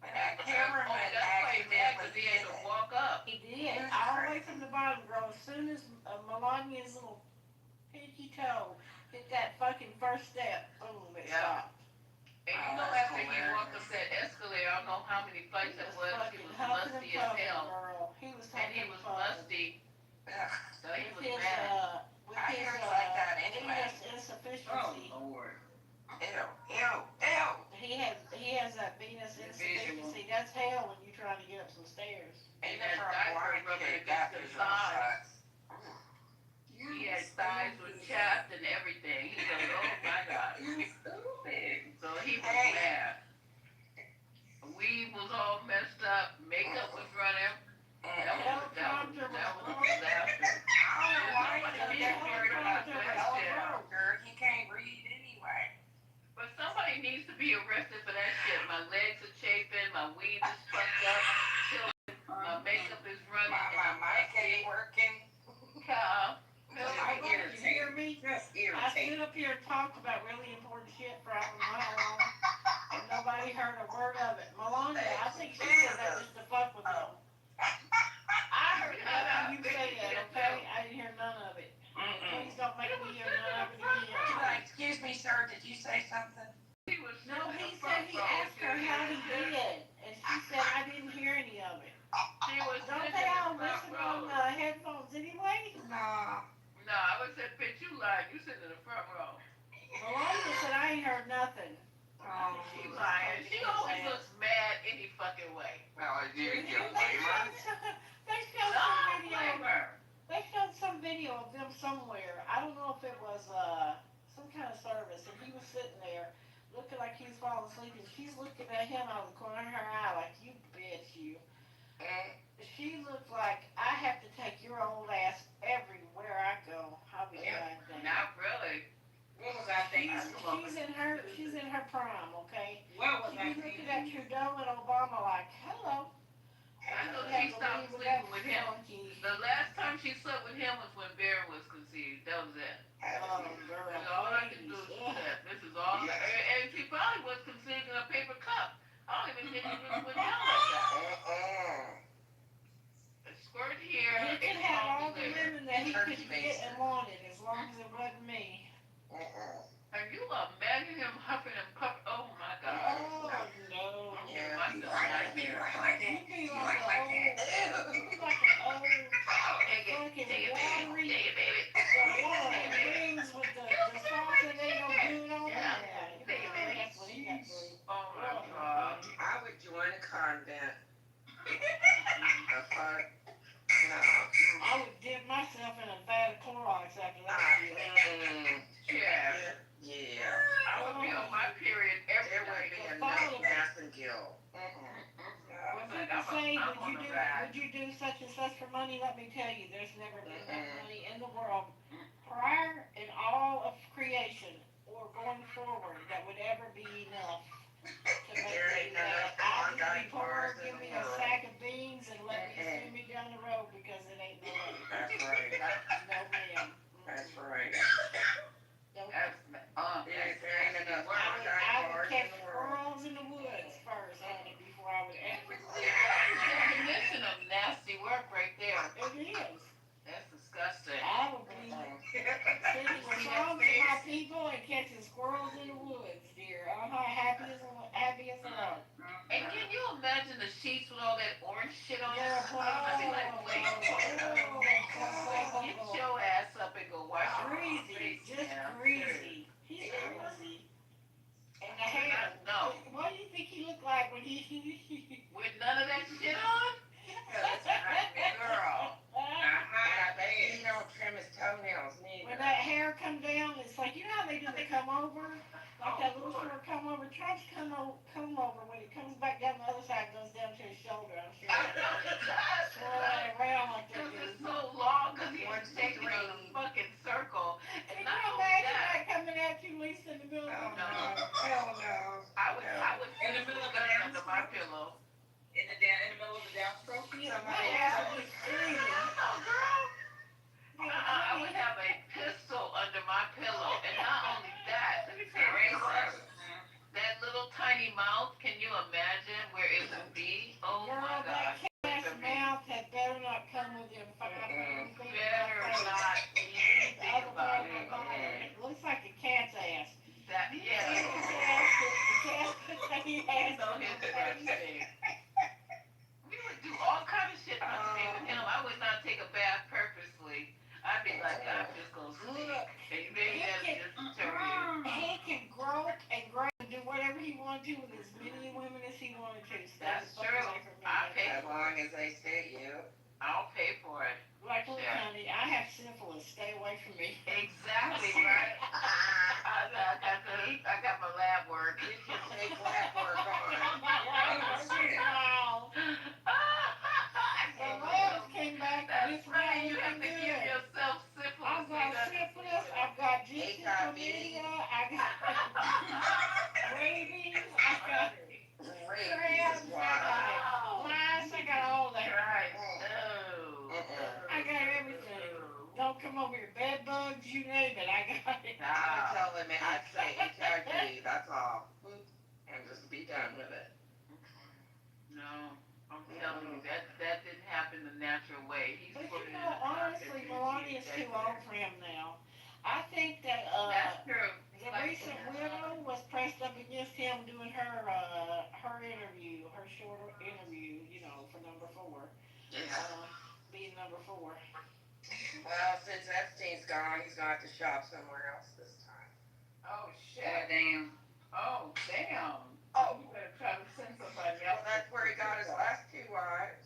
And that cameraman accidentally had to walk up. He did. All the way from the bottom, girl. As soon as Melania's little pinky toe hit that fucking first step, boom, it stopped. And you know, after he walked up that escalator, I don't know how many flights it was, he was musty as hell. He was and he was musty. So he was his, mad. With I his hear it's like that anyway. insufficiency. Oh, Lord. Ew. He has that venous insufficiency. That's hell when you're trying to get up some stairs. And that diaper rubbing against his thighs. He had thighs with chapped and everything. He goes, oh my God. You stupid. So he was mad. Weave was all messed up. Makeup was running. That was a disaster. I don't know why he's so worried about that. He can't read anyway. But somebody needs to be arrested for that shit. My legs are chafing. My weave is fucked up. My makeup is running. My mic ain't working. I you hear me? I stood up here and talked about really important shit for I don't know how long, and nobody heard a word of it. Melania, I think she said that just to fuck with them. I heard nothing you say that, okay? I didn't hear none of it. Please don't make me hear none of it again. Excuse me, sir, did you say something? No, he said he asked her how he did, and she said I didn't hear any of it. Don't they all listen on headphones anyway? No, I would say, bitch, you lied. You sit in the front row. Melania said I ain't heard nothing. She lying. She always looks mad any fucking way. Well, you They showed some video of them somewhere. I don't know if it was some kind of service, and he was sitting there looking like he was falling asleep, and she's looking at him out of the corner of her eye like, you bitch, you. She looked like I have to take your old ass everywhere I go. I'll be glad. Not really. What was I thinking? She's in her prime, okay? What was I She's thinking? looking at Trudeau and Obama like, hello. I know she stopped sleeping with him. The last time she slept with him was when Bear was conceived. That was it. Girl, all I can do is that. This is all. And she probably was conceived in a paper cup. I don't even think he really went down like that. Squirt here. He could have all the women that he could get and wanted as long as it wasn't me. And you imagine him huffing and puffing. Oh my God. Oh no. Yeah, like that. You like that. You like an old fucking watery wings with the sauce and ain't no good on it. Oh my God. I would join a convent. The fuck? No. I would dip myself in a vat of Clorox after that. Yeah. Yeah. I would be on my period every There would night. be enough mass and guilt. When people say, would you do such and such for money? Let me tell you, there's never been enough money in the world prior in all of creation or going forward that would ever be enough to make There me ain't do that. enough I'll just Klondike be poor, bars in give the me a world. sack of beans and let me send me down the road because it ain't no way. That's right. No ma'am. That's right. Nope. There ain't enough I would Klondike bars catch in the world. squirrels in the woods first, honey, before I would ever. Definition of nasty work right there. It is. That's disgusting. I would be singing a song to my people and catching squirrels in the woods, dear. Happy as a lark. And can you imagine the sheets with all that orange shit on it? Yeah, I'd be like, wait, get your ass up and go wash your Greasy, face. just Yeah, greasy. He's greasy. And the hair. No. What do you think he looked like when he? With none of that shit on? Girl. He don't trim his toenails neither. When that hair come down, it's like, you know how they do the come over? Like that little short come over. Try to come over. When it comes back down the other side, it goes down to his shoulder, I'm sure. Swirling around like that. Because it's so long, because he was taking a fucking circle. And Can not you only imagine that, that coming at you, Lisa, in the middle of the night? Hell no. I would In the middle of the gun under my pillow. In the middle of the downstroke? I would have a pistol under my pillow, and not only that, let me tell you something. That little tiny mouth, can you imagine where it would be? Oh Girl, my that God. cat's mouth had better not come within 5 feet. Better not The anything other about part of it. the body. It looks like a cat's ass. That, The yeah. cat's ass. So here's the first thing. We would do all kind of shit to me with him. I would not take a bath purposely. I'd be like, I'm just gonna sleep. And maybe that's just to tell you. He can grope and do whatever he wanted to with as many women as he wanted to. So That's fuck true. away from me. I pay As for long it. as they stay you. I'll pay for it. Like, look, Yeah. honey, I have syphilis. Stay away from me. Exactly, right? I got my lab work. You can take lab work on. Wow. The labs came back. That's This right. You looking have to give good. yourself syphilis. I've got syphilis. I've got chlamydia. I got rabies. I got crabs. I got lice. I got all that. Right. Oh. I got everything. Don't come over here. Bed bugs, you name it. I got it. I would tell him, I'd say HIV, that's all. And just be done with it. No. I'm telling you, that didn't happen the natural way. He's But put you it in know, a pocket. honestly, Melania's too old for him now. I think that That's true. the recent widow was pressed up against him doing her interview, her short interview, you know, for number 4. Being number 4. Well, since Epstein's gone, he's gonna have to shop somewhere else this time. Oh, shit. Damn. Oh, damn. Oh. You better try to send somebody Well, else. that's where he got his last 2 wives.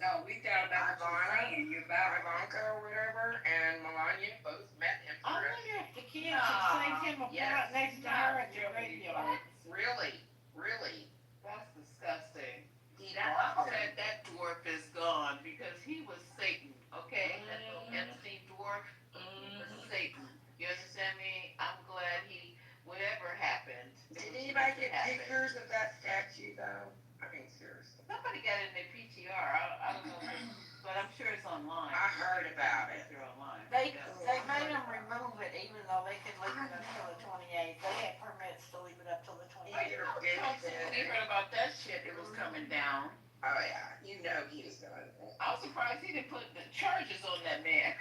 No, we thought about what you're saying. You're about Ivanka or whatever, and Melania both met him I for wonder if the kids have saved him a plot next to her at the graveyard. Really? Really? That's disgusting. He That's loved upset him. that dwarf is gone because he was Satan, okay? That little Epstein dwarf was Satan. You understand me? I'm glad whatever happened. Did anybody get happened. pictures of that statue, though? I mean, seriously. Somebody got it in their PTR. I don't know, but I'm sure it's online. I heard about it. It's online. They Yeah. made them remove it even though they could leave it until the 28th. They had permits to leave it up till the 28th. You're When you heard about that shit, it was coming down. Oh, yeah. You know he was going to. I was surprised he didn't put the charges on that man.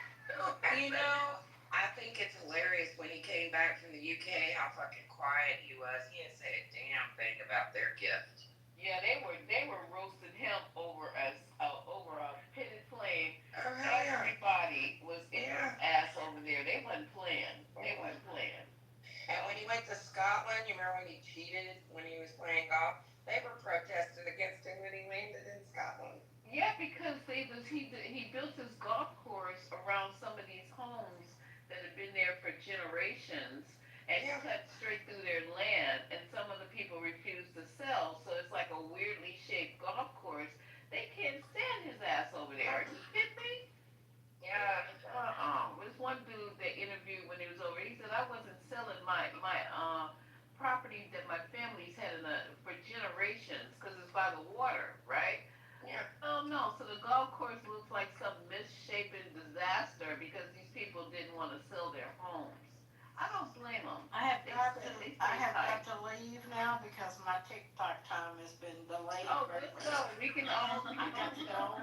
You know, I think it's hilarious when he came back from the UK, how fucking quiet he was. He didn't say a damn thing about their gift. Yeah, they were roasting him over a pitted flame. Oh, hell yeah. Everybody was in his ass over there. They wasn't playing. And when he went to Scotland, you remember when he cheated when he was playing golf? They were protesting against So we can all, I got to go.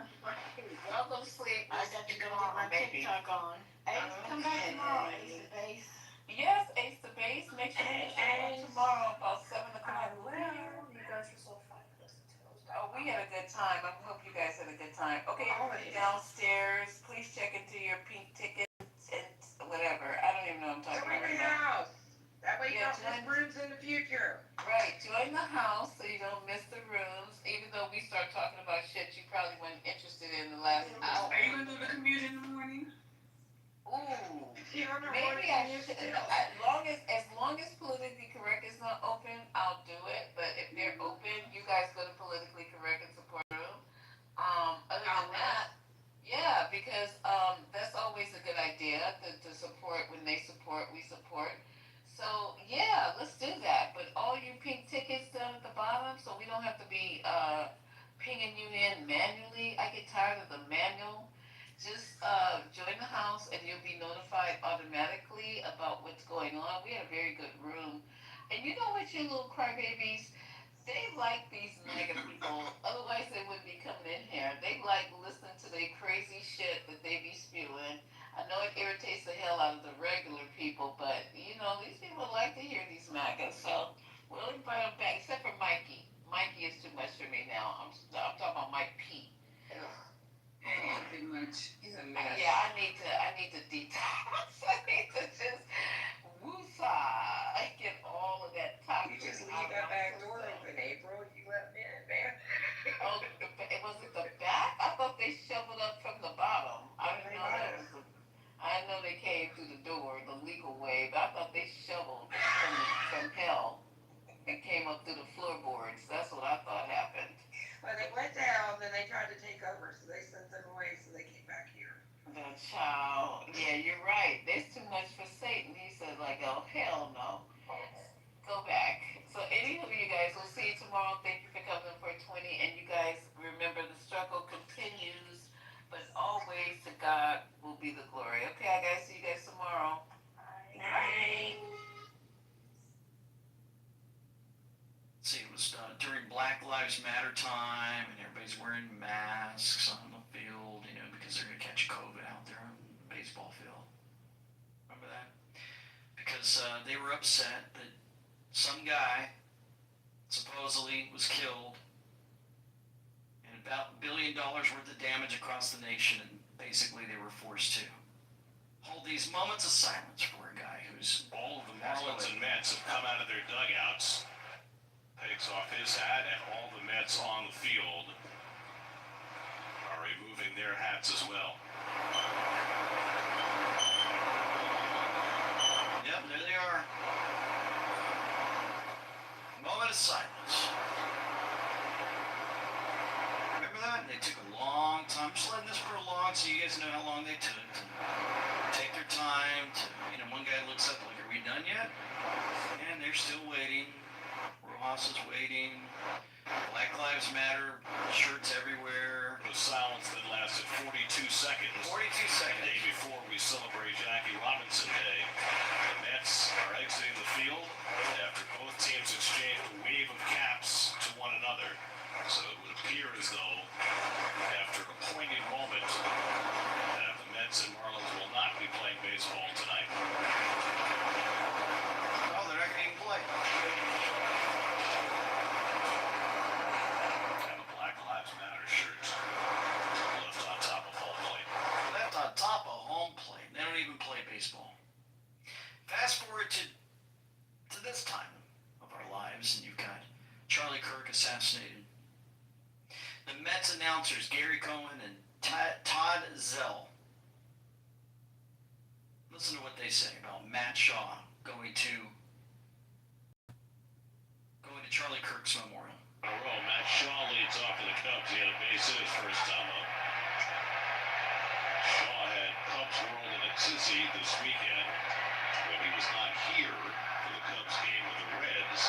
Y'all go to sleep. I got to go get my TikTok on. Ace, come back tomorrow, Ace the Base. Yes, Ace the Base. Make sure you show up tomorrow about 7 o'clock. Well, you guys were so fun. Oh, we had a good time. I hope you guys had a good time. Okay, everybody downstairs, please check into your pink tickets and whatever. I don't even know what I'm talking Join about the right now. house. That way you Yeah, don't miss rooms in the future. Right, join the house so you don't miss the rooms. Even though we start talking about shit you probably weren't interested in the last hour. Are you gonna do the commute in the morning? Ooh, See, I'm not maybe I should. As long as politically correct is not open, I'll do it. But if they're open, you guys go to politically correct and support them. Other than that, yeah, because that's always a good idea to support. When they support, we support. So yeah, let's do that. But all you pink tickets down at the bottom, so we don't have to be pinging you in manually. I get tired of the manual. Just join the house and you'll be notified automatically about what's going on. We had a very good room. And you know what, you little crybabies? They like these negative people. Otherwise, they wouldn't be coming in here. They like listening to the crazy shit that they be spewing. I know it irritates the hell out of the regular people, but you know, these people like to hear these MAGAs. So we'll invite them back, except for Mikey. Mikey is too much for me now. I'm talking about Mike P. Pretty much. He's a mess. Yeah, I need to detox. I need to just woosah, get all of that toxin. You just leave that back door open, April. You let me in, man. Oh, it was at the back? I thought they shoveled up from the bottom. I didn't know that was the, I know they came through the door the legal way, but I thought they shoveled from hell and came up through the floorboards. That's what I thought happened. Well, they went down, then they tried to take over, so they sent them away, so they came back here. The child, yeah, you're right. There's too much for Satan. He said, like, oh, hell no. Go back. So, anywho, you guys, we'll see you tomorrow. Thank you for coming for 20. And you guys, remember, the struggle continues, but always to God will be the glory. Okay, I guys, see you guys tomorrow. Bye. See, it was during Black Lives Matter time, and everybody's wearing masks on the field, you know, because they're going to catch COVID out there on the baseball field. Remember that? Because they were upset that some guy supposedly was killed and about $1 billion worth of damage across the nation, and basically they were forced to hold these moments of silence for a guy who's... All of the Marlins and Mets have come out of their dugouts. Takes off his hat, and all the Mets on the field are removing their hats as well. Yep, there they are. Moment of silence. Remember that? They took a long time. Just letting this prolong so you guys know how long they took to take their time to, you know, one guy looks up like, are we done yet? And they're still waiting. Ross is waiting. Black Lives Matter shirts everywhere. The silence that lasted 42 seconds. 42 seconds. The day before we celebrate Jackie Robinson Day. The Mets are exiting the field after both teams exchanged a wave of caps to one another. So it would appear as though, after a poignant moment, that the Mets and Marlins will not be playing baseball tonight. Oh, they're not going to even play. Baseball. Fast forward to this time of our lives, and you've got Charlie Kirk assassinated. The Mets announcers Gary Cohen and Todd Zell. Listen to what they say about Matt Shaw going to Charlie Kirk's memorial. In a row, Matt Shaw leads off for the Cubs. He had a base hit his first time up. Shaw had Cubs World in a tizzy this weekend when he was not here for the Cubs game with the Reds,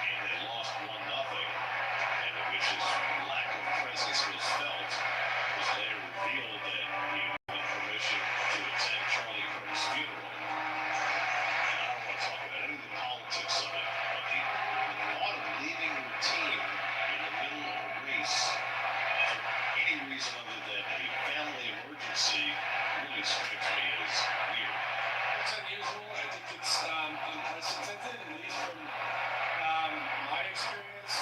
and they lost 1-0, and in which his lack of presence was felt. It was later revealed that he had given permission to attend Charlie Kirk's funeral. And I don't want to talk about any of the politics of it, but the thought of leaving your team experience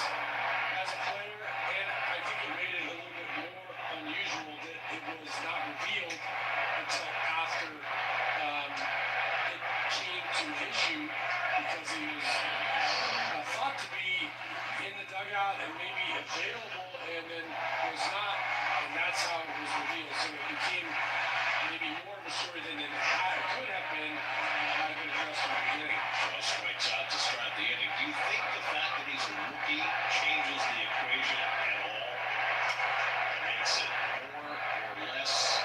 as a player, and I think it made it a little bit more unusual that it was not revealed until after it came to issue, because he was thought to be in the dugout and maybe available, and then was not, and that's how it was revealed. So it became maybe more of a story than it could have been had it been addressed from the beginning. Joe strikes out to start the inning. Do you think the fact that he's a rookie changes the equation at all? Makes it more or less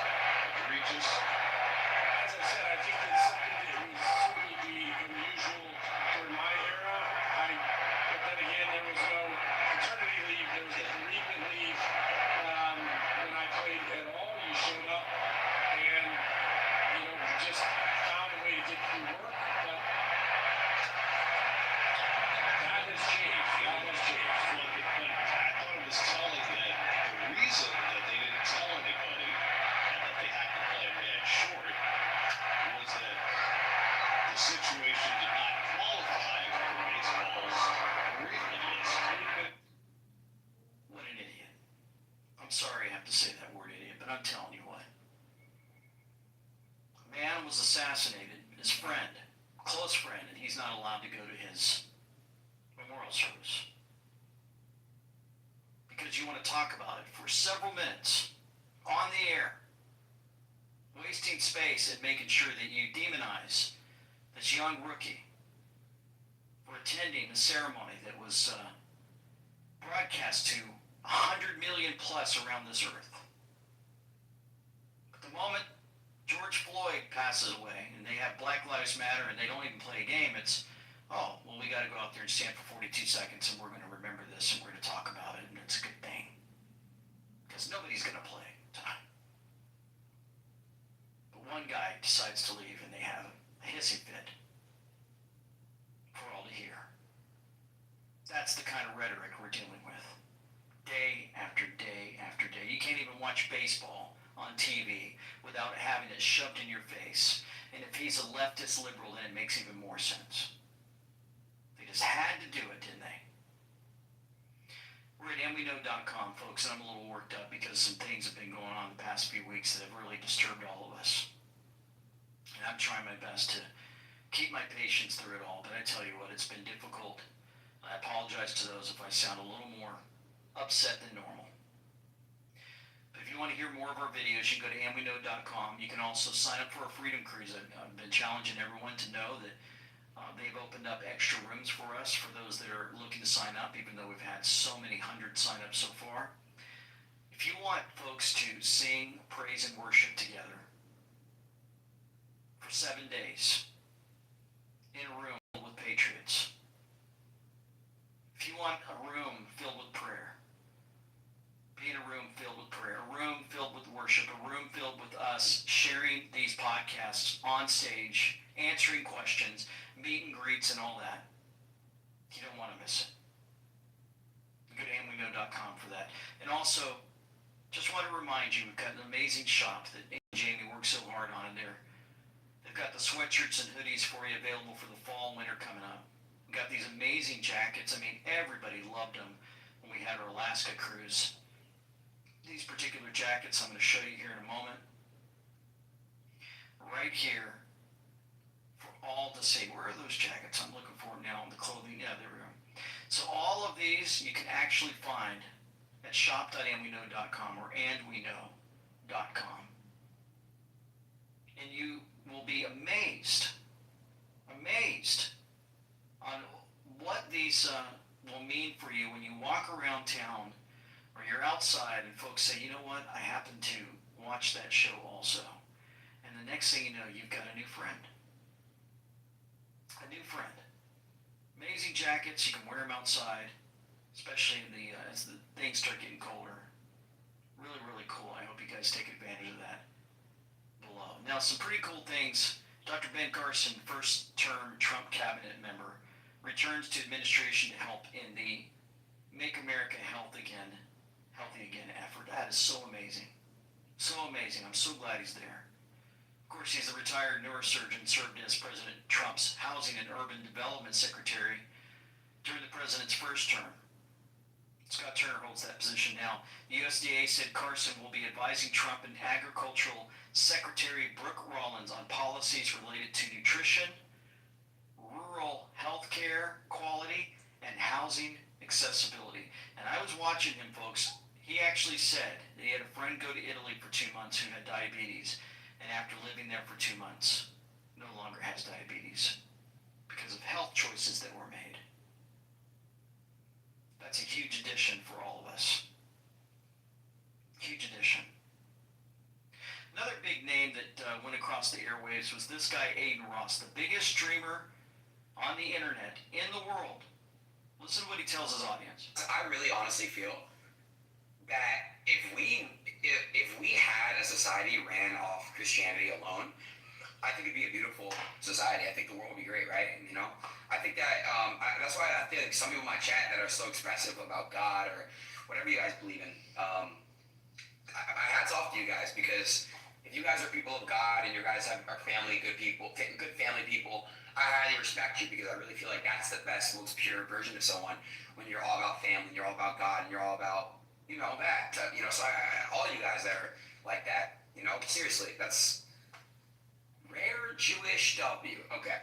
egregious? As I said, I think it's something that would certainly be unusual during my era. But then again, there was no paternity leave, there was no bereavement leave. When I played at all, you showed up and, just found a way to get through work. But that has changed. That has changed. Look, but I thought it was telling that the reason that they didn't tell anybody and that they had to play a man short was that the situation did not qualify for baseball's bereavement list. What an idiot. I'm sorry I have to say that word idiot, but I'm telling you what. A man was assassinated, his friend, close friend, and he's not allowed to go to his memorial service. Because you want to talk about it for several minutes on the air, wasting space and making sure that you demonize this young rookie for attending a ceremony that was broadcast to 100 million plus around this earth. But the moment George Floyd passes away and they have Black Lives Matter and they don't even play a game, it's, oh, well, we got to go out there and stand for 42 seconds and we're going to remember this and we're going to talk about it, and it's a good thing. Because nobody's going to play tonight. But one guy decides to leave and they have a hissing fit for all to hear. That's the kind of rhetoric we're dealing with. Day after day after day. You can't even watch baseball on TV without having it shoved in your face. And if he's a leftist liberal, then it makes even more sense. They just had to do it, didn't they? We're at amweknow.com, folks, and I'm a little worked up because some things have been going on the past few weeks that have really disturbed all of us. And I'm trying my best to keep my patience through it all, but I tell you what, it's been difficult. I apologize to those if I sound a little more upset than normal. But if you want to hear more of our videos, you can go to amweknow.com. You can also sign up for our Freedom Cruise. I've been challenging everyone to know that they've opened up extra rooms for us for those that are looking to sign up, even though we've had so many hundred sign-ups so far. If you want folks to sing, praise, and worship together for 7 days in a room with patriots, if you want a room filled with prayer, be in a room filled with prayer, a room filled with worship, a room filled with us sharing these podcasts on stage, answering questions, meet and greets and all that, you don't want to miss it. Go to amweknow.com for that. And also, just want to remind you, we've got an amazing shop that Jamie worked so hard on in there. They've got the sweatshirts and hoodies for you available for the fall and winter coming up. We've got these amazing jackets. I mean, everybody loved them when we had our Alaska cruise. These particular jackets I'm going to show you here in a moment. Right here for all to see. Where are those jackets? I'm looking for them now in the clothing. Yeah, there we go. So all of these you can actually find at shop.amweknow.com or andweknow.com. And you will be amazed on what these will mean for you when you walk around town or you're outside and folks say, you know what, I happen to watch that show also. And the next thing you know, you've got a new friend. A new friend. Amazing jackets, you can wear them outside, especially in as the things start getting colder. Really, really cool. I hope you guys take advantage of that below. Now, some pretty cool things. Dr. Ben Carson, first-term Trump cabinet member, returns to administration to help in the Make America Healthy Again effort. That is so amazing. So amazing. I'm so glad he's there. Of course, he's a retired neurosurgeon, served as President Trump's Housing and Urban Development Secretary during the president's first term. Scott Turner holds that position now. The USDA said Carson will be advising Trump and Agricultural Secretary Brooke Rollins on policies related to nutrition, rural health care quality, and housing accessibility. And I was watching him, folks. He actually said that he had a friend go to Italy for 2 months who had diabetes, and after living there for 2 months, no longer has diabetes because of health choices that were made. That's a huge addition for all of us. Huge addition. Another big name that went across the airwaves was this guy, Aiden Ross, the biggest streamer on the internet in the world. Listen to what he tells his audience. I really honestly feel that if we had a society ran off Christianity alone, I think it'd be a beautiful society. I think the world would be great, right? And, you know, I think that that's why I feel like some people in my chat that are so expressive about God or whatever you guys believe in. I hats off to you guys, because if you guys are people of God and you guys are family, good people, good family people, I highly respect you, because I really feel like that's the best, most pure version of someone, when you're all about family, you're all about God, and you're all about, you know, that. So all you guys that are like that, you know, seriously, that's rare Jewish W. Okay.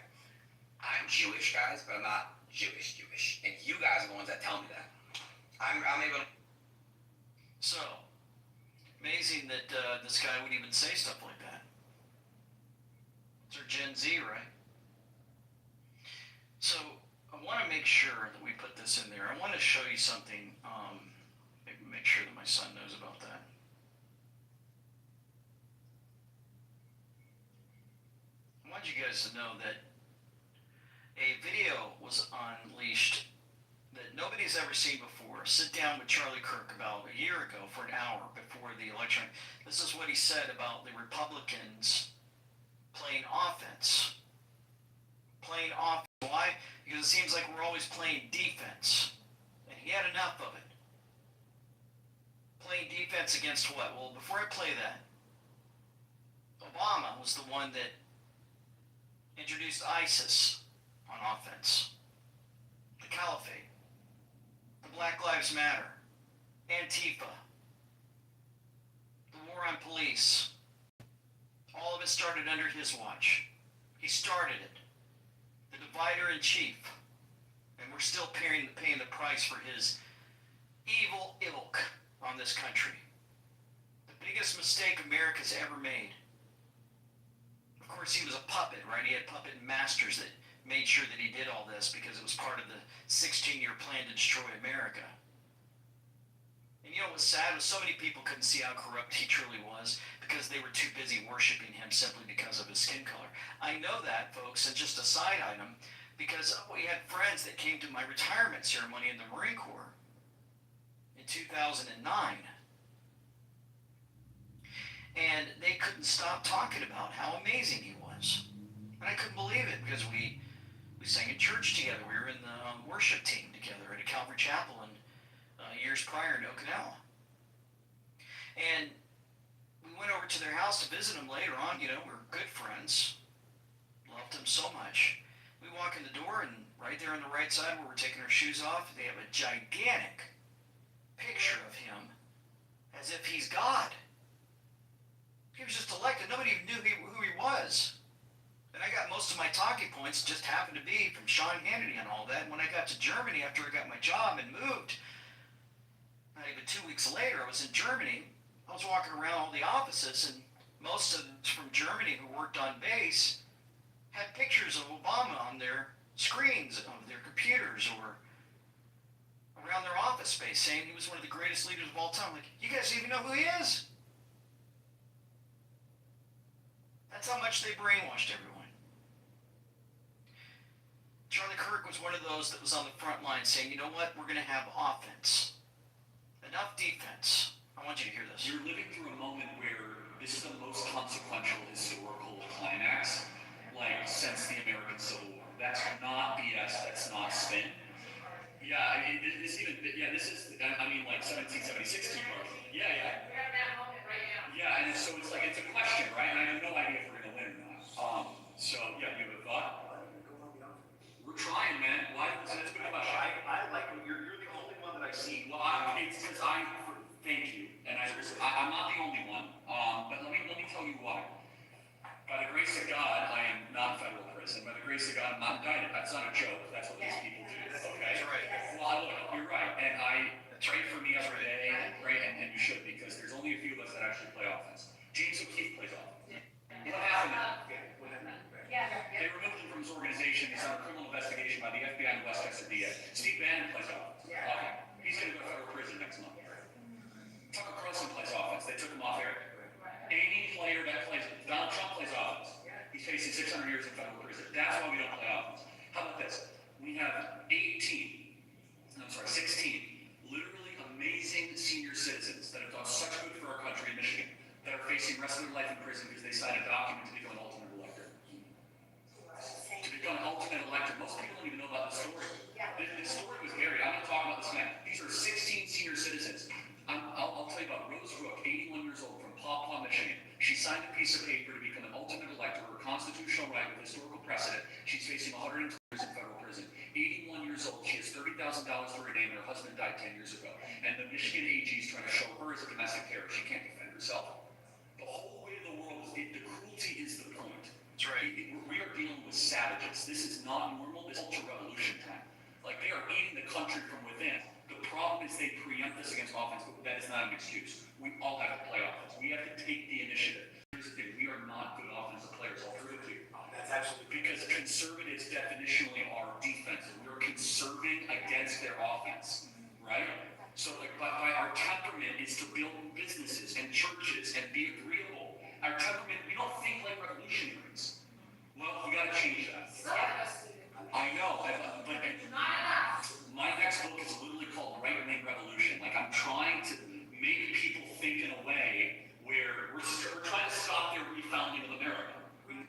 I'm Jewish, guys, but I'm not Jewish. And you guys are the ones that tell me that. I'm able to... So, amazing that this guy would even say stuff like that. It's our Gen Z, right? So, I want to make sure that we put this in there. I want to show you something, maybe make sure that my son knows about that. I want you guys to know that a video was unleashed that nobody's ever seen before. Sit down with Charlie Kirk about a year ago for an hour before the election. This is what he said about the Republicans playing offense. Playing offense. Why? Because it seems like we're always playing defense. And he had enough of it. Playing defense against what? Well, before I play that, Obama was the one that introduced ISIS on offense. The Caliphate. The Black Lives Matter. Antifa. The war on police. All of it started under his watch. He started it. The divider in chief. And we're still paying the price for his evil ilk on this country. The biggest mistake America's ever made. Of course, he was a puppet, right? He had puppet masters that made sure that he did all this because it was part of the 16-year plan to destroy America. And you know what was sad was so many people couldn't see how corrupt he truly was because they were too busy worshiping him simply because of his skin color. I know that, folks, and just a side item, because we had friends that came to my retirement ceremony in the Marine Corps in 2009. And they couldn't stop talking about how amazing he was. And I couldn't believe it because we sang in church together. We were in the worship team together at a Calvary Chapel in years prior in Okinawa. And we went over to their house to visit them later on. You know, we were good friends. Loved them so much. We walk in the door, and right there on the right side where we're taking our shoes off, they have a gigantic picture of him as if he's God. He was just elected. Nobody even knew who he was. And I got most of my talking points just happened to be from Sean Hannity and all that. And when I got to Germany after I got my job and moved, not even 2 weeks later, I was in Germany. I was walking around all the offices, and most of them from Germany who worked on base had pictures of Obama on their screens of their computers or around their office space saying he was one of the greatest leaders of all time. Like, you guys even know who he is? That's how much they brainwashed everyone. Charlie Kirk was one of those that was on the front line saying, you know what, we're going to have offense. Enough defense. I want you to hear this. You're living through a moment where this is the most consequential historical climax, like, since the American Civil War. That's not BS, that's not spin. Yeah, I mean, this is, I mean, like, 1776 Tea Party. Yeah. Yeah, and so it's like, it's a question, right? And I have no idea if we're going to win or not. So, yeah, you have a thought? We're trying, man. Why? That's a good question. see. Well, it's because thank you, and I'm not the only one. But let me tell you why. By the grace of God, I am not in federal prison. By the grace of God, I'm not indicted. That's not a joke. That's what these people do. Okay. That's right. Well, look, you're right, and I pray for me every day, and pray, and you should, because there's only a few of us that actually play offense. James O'Keefe plays offense. What happened? They removed him from his organization. He's under criminal investigation by the FBI and the Westchester DA. Steve Bannon plays offense. Okay. He's going to go to federal prison next month. Tucker Carlson plays offense. They took him off air. Any player that plays, Donald Trump plays offense. He's facing 600 years in federal prison. That's why we don't play offense. How about this? We have 16 literally amazing senior citizens that have done such good for our country in Michigan that are facing the rest of their life in prison because they signed a document to become an alternate elector. To become an alternate elector, most people don't even know about the story. The story was buried. I'm going to talk about this man. These are 16 senior citizens. I'll tell you about Rose Rook, 81 years old, from Paw Paw, Michigan. She signed a piece of paper to become an alternate elector, her constitutional right with historical precedent. She's facing 120 years in federal prison. 81 years old. She has $30,000 to her name, and her husband died 10 years ago. And the Michigan AG is trying to show her as a domestic terrorist. She can't defend herself. The whole way of the world is the cruelty is the point. That's right. We are dealing with savages. This is not normal. This is ultra revolution time. Like, they are eating the country from within. The problem is they preempt us against offense, but that is not an excuse. We all have to play offense. We have to take the initiative. Here's the thing, we are not good offensive players. I'll prove it to you. That's absolutely because conservatives definitionally are defensive. We're conserving against their offense, right? So, like, by our temperament is to build businesses and churches and be agreeable. Our temperament, we don't think like revolutionaries. Well, we got to change that. I know, but my next book is literally called Right-Wing Revolution. Like, I'm trying to make people think in a way where we're trying to stop their refounding of America.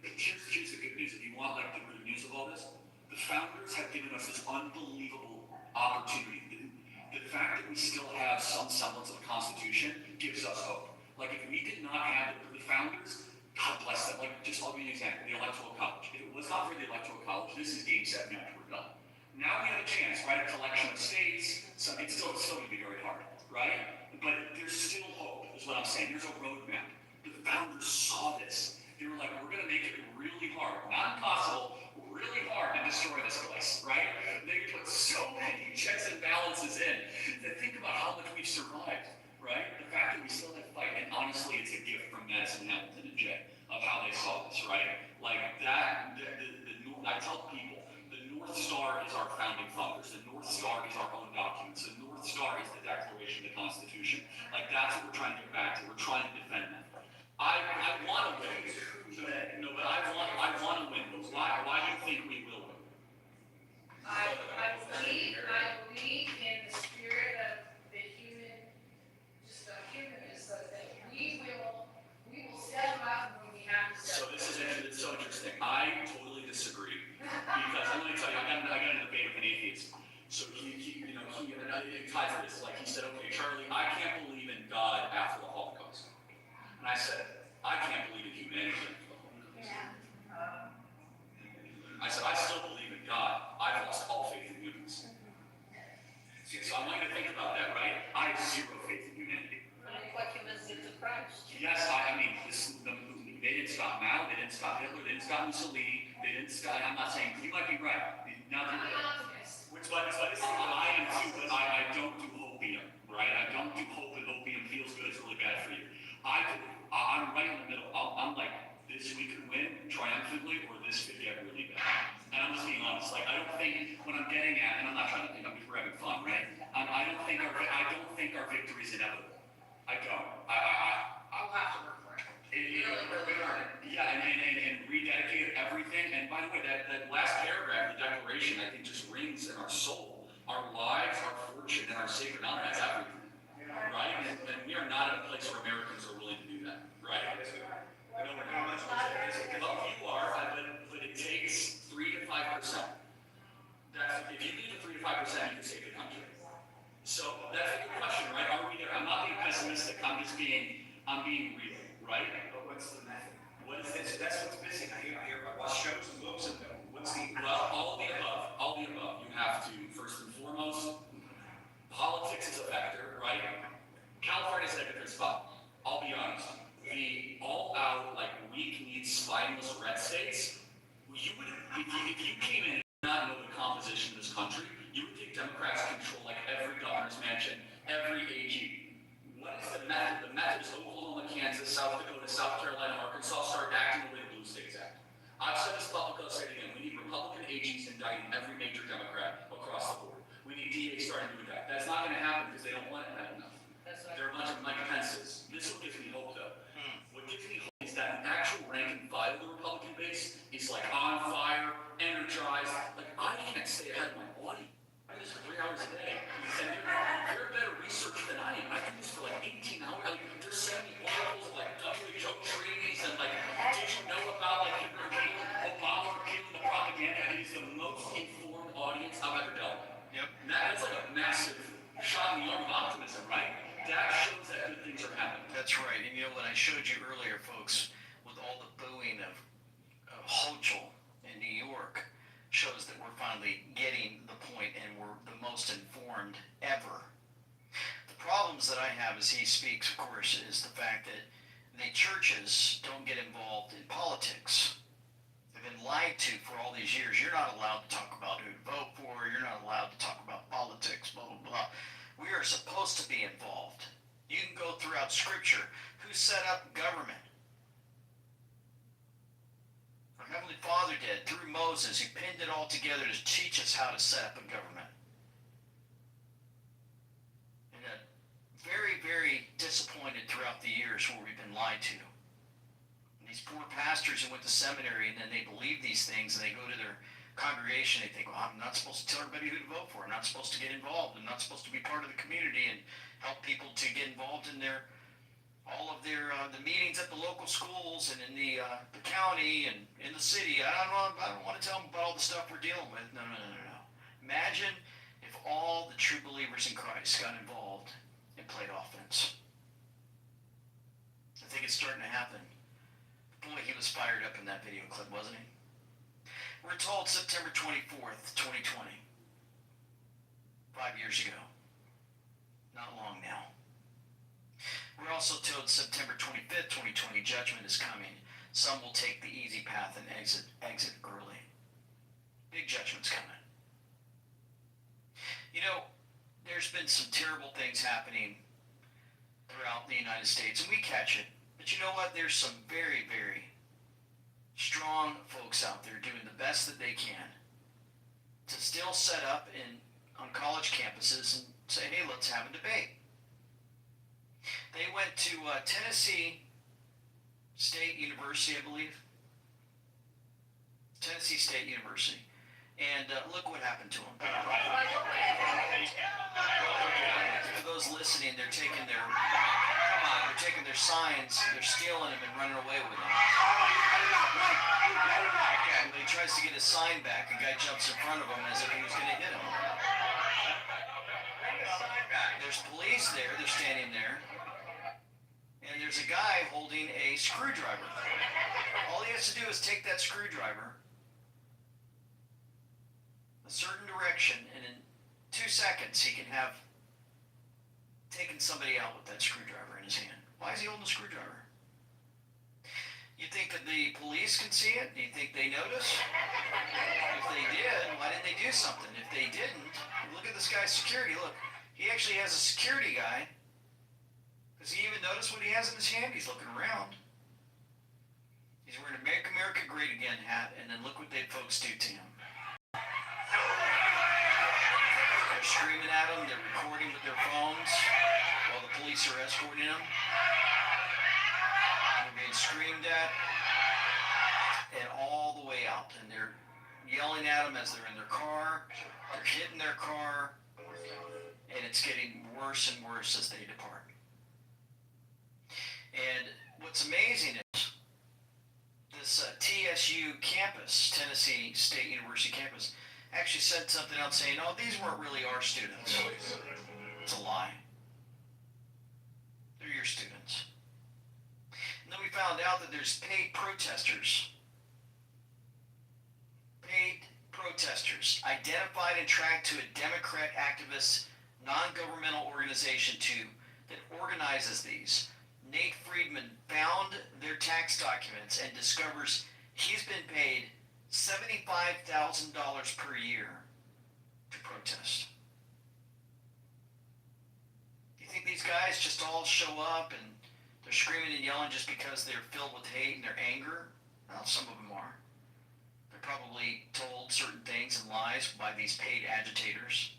Here's the good news. If you want, like, the good news of all this, the founders have given us this unbelievable opportunity. The fact that we still have some semblance of a constitution gives us hope. Like, if we did not have the founders, God bless them. Like, I'll give you an example. The Electoral College. If it was not for the Electoral College, this is game, set, match, we're done. Now we have a chance, right? A collection of states. So it's still going to be very hard, right? But there's still hope, is what I'm saying. There's a roadmap. The founders saw this. They were like, we're going to make it really hard. Not impossible, really hard to destroy this place, right? They put so many checks and balances in that think about how much we've survived, right? The fact that we still have to fight. And honestly, it's a gift from Madison, Hamilton, and Jay of how they saw this, right? Like that, I tell people, the North Star is our founding fathers. The North Star is our own documents. The North Star is the Declaration, the Constitution. Like, that's what we're trying to get back to. We're trying to defend that. I want to win. No, but I want to win. But why do you think we will win? I believe in the spirit of the human, just the humanness of that we will step up when we have to So step up. it's so interesting. I totally disagree because I'm going to tell you, I got in a debate with an atheist. So he tied for this. Like, he said, okay, Charlie, I can't believe in God after the Holocaust. And I said, I can't believe in humanity after the Holocaust. I said, I still believe in God. I've lost all faith in humans. So I want you to think about that, right? I have zero faith in humanity. What humans did to Christ. Yes, they didn't stop Mao, they didn't stop Hitler, they didn't stop Mussolini, they didn't stop, I'm not saying, you might be right. Now, I'm an optimist. but I am too, but I don't do opium, right? I don't do hope, and opium feels good, it's really bad for you. I'm right in the middle. I'm like, this we could win triumphantly, or this could get really bad. And I'm just being honest. Like, I don't think what I'm getting at, and I'm not trying to think, we're having fun, right? I don't think our victory is inevitable. I don't. I'll have to work for it. Really hard. Yeah, and rededicate everything. And by the way, that last paragraph of the Declaration, I think, just rings in our soul. Our lives, our fortune, and our sacred honor, that's everything. Right? And we are not at a place where Americans are willing to do that. Right? No, we're not. You are, but it takes 3 to 5%. If you need the 3 to 5%, you can save the country. So that's a good question, right? Are we there? I'm not being pessimistic. I'm being real, right? But what's the method? What is this? That's what's missing. I hear about shows and books and what's the... Well, all of the above. All of the above. You have to, first and foremost, politics That's right. And you know what I showed you earlier, folks, with all the booing of Hochul in New York, shows that we're finally getting the point and we're the most informed ever. The problems that I have as he speaks, of course, is the fact that the churches don't get involved in politics. They've been lied to for all these years. You're not allowed to talk about who to vote for. You're not allowed to talk about politics, blah, blah, blah. We are supposed to be involved. You can go throughout Scripture. Who set up government? Our Heavenly Father did through Moses. He pinned it all together to teach us how to set up a government. And very, very disappointed throughout the years where we've been lied to. And these poor pastors who went to seminary and then they believe these things and they go to their congregation, they think, well, I'm not supposed to tell everybody who to vote for. I'm not supposed to get involved. I'm not supposed to be part of the community and help people to get involved in all of their the meetings at the local schools and in the county and in the city. I don't want to tell them about all the stuff we're dealing with. No. Imagine if all the true believers in Christ got involved and played offense. I think it's starting to happen. Boy, he was fired up in that video clip, wasn't he? We're told September 24th, 2020. 5 years ago. Not long now. We're also told September 25th, 2020, judgment is coming. Some will take the easy path and exit early. Big judgment's coming. You know, there's been some terrible things happening throughout the United States, and we catch it. But you know what? There's some very, very strong folks out there doing the best that they can to still set up on college campuses and say, hey, let's have a debate. They went to Tennessee State University, I believe. Tennessee State University. And look what happened to them. For those listening, they're taking their signs, they're stealing them and running away with them. When he tries to get his sign back, a guy jumps in front of him as if he was going to hit him. There's police there, they're standing there, and there's a guy holding a screwdriver. All he has to do is take that screwdriver a certain direction, and in 2 seconds he can have taken somebody out with that screwdriver in his hand. Why is he holding a screwdriver? You think that the police can see it? Do you think they notice? If they did, why didn't they do something? If they didn't, look at this guy's security. Look, he actually has a security guy. Does he even notice what he has in his hand? He's looking around. He's wearing a Make America Great Again hat, and then look what they folks do to him. They're screaming at him. They're recording with their phones while the police are escorting him. They're being screamed at, and all the way out. And they're yelling at them as they're in their car. They're hitting their car. And it's getting worse and worse as they depart. And what's amazing is this TSU campus, Tennessee State University campus, actually said something else saying, oh, these weren't really our students. It's a lie. They're your students. And then we found out that there's paid protesters. Paid protesters identified and tracked to a Democrat activist non-governmental organization that organizes these. Nate Friedman found their tax documents and discovers he's been paid $75,000 per year to protest. You think these guys just all show up and they're screaming and yelling just because they're filled with hate and their anger? Well, some of them are. They're probably told certain things and lies by these paid agitators.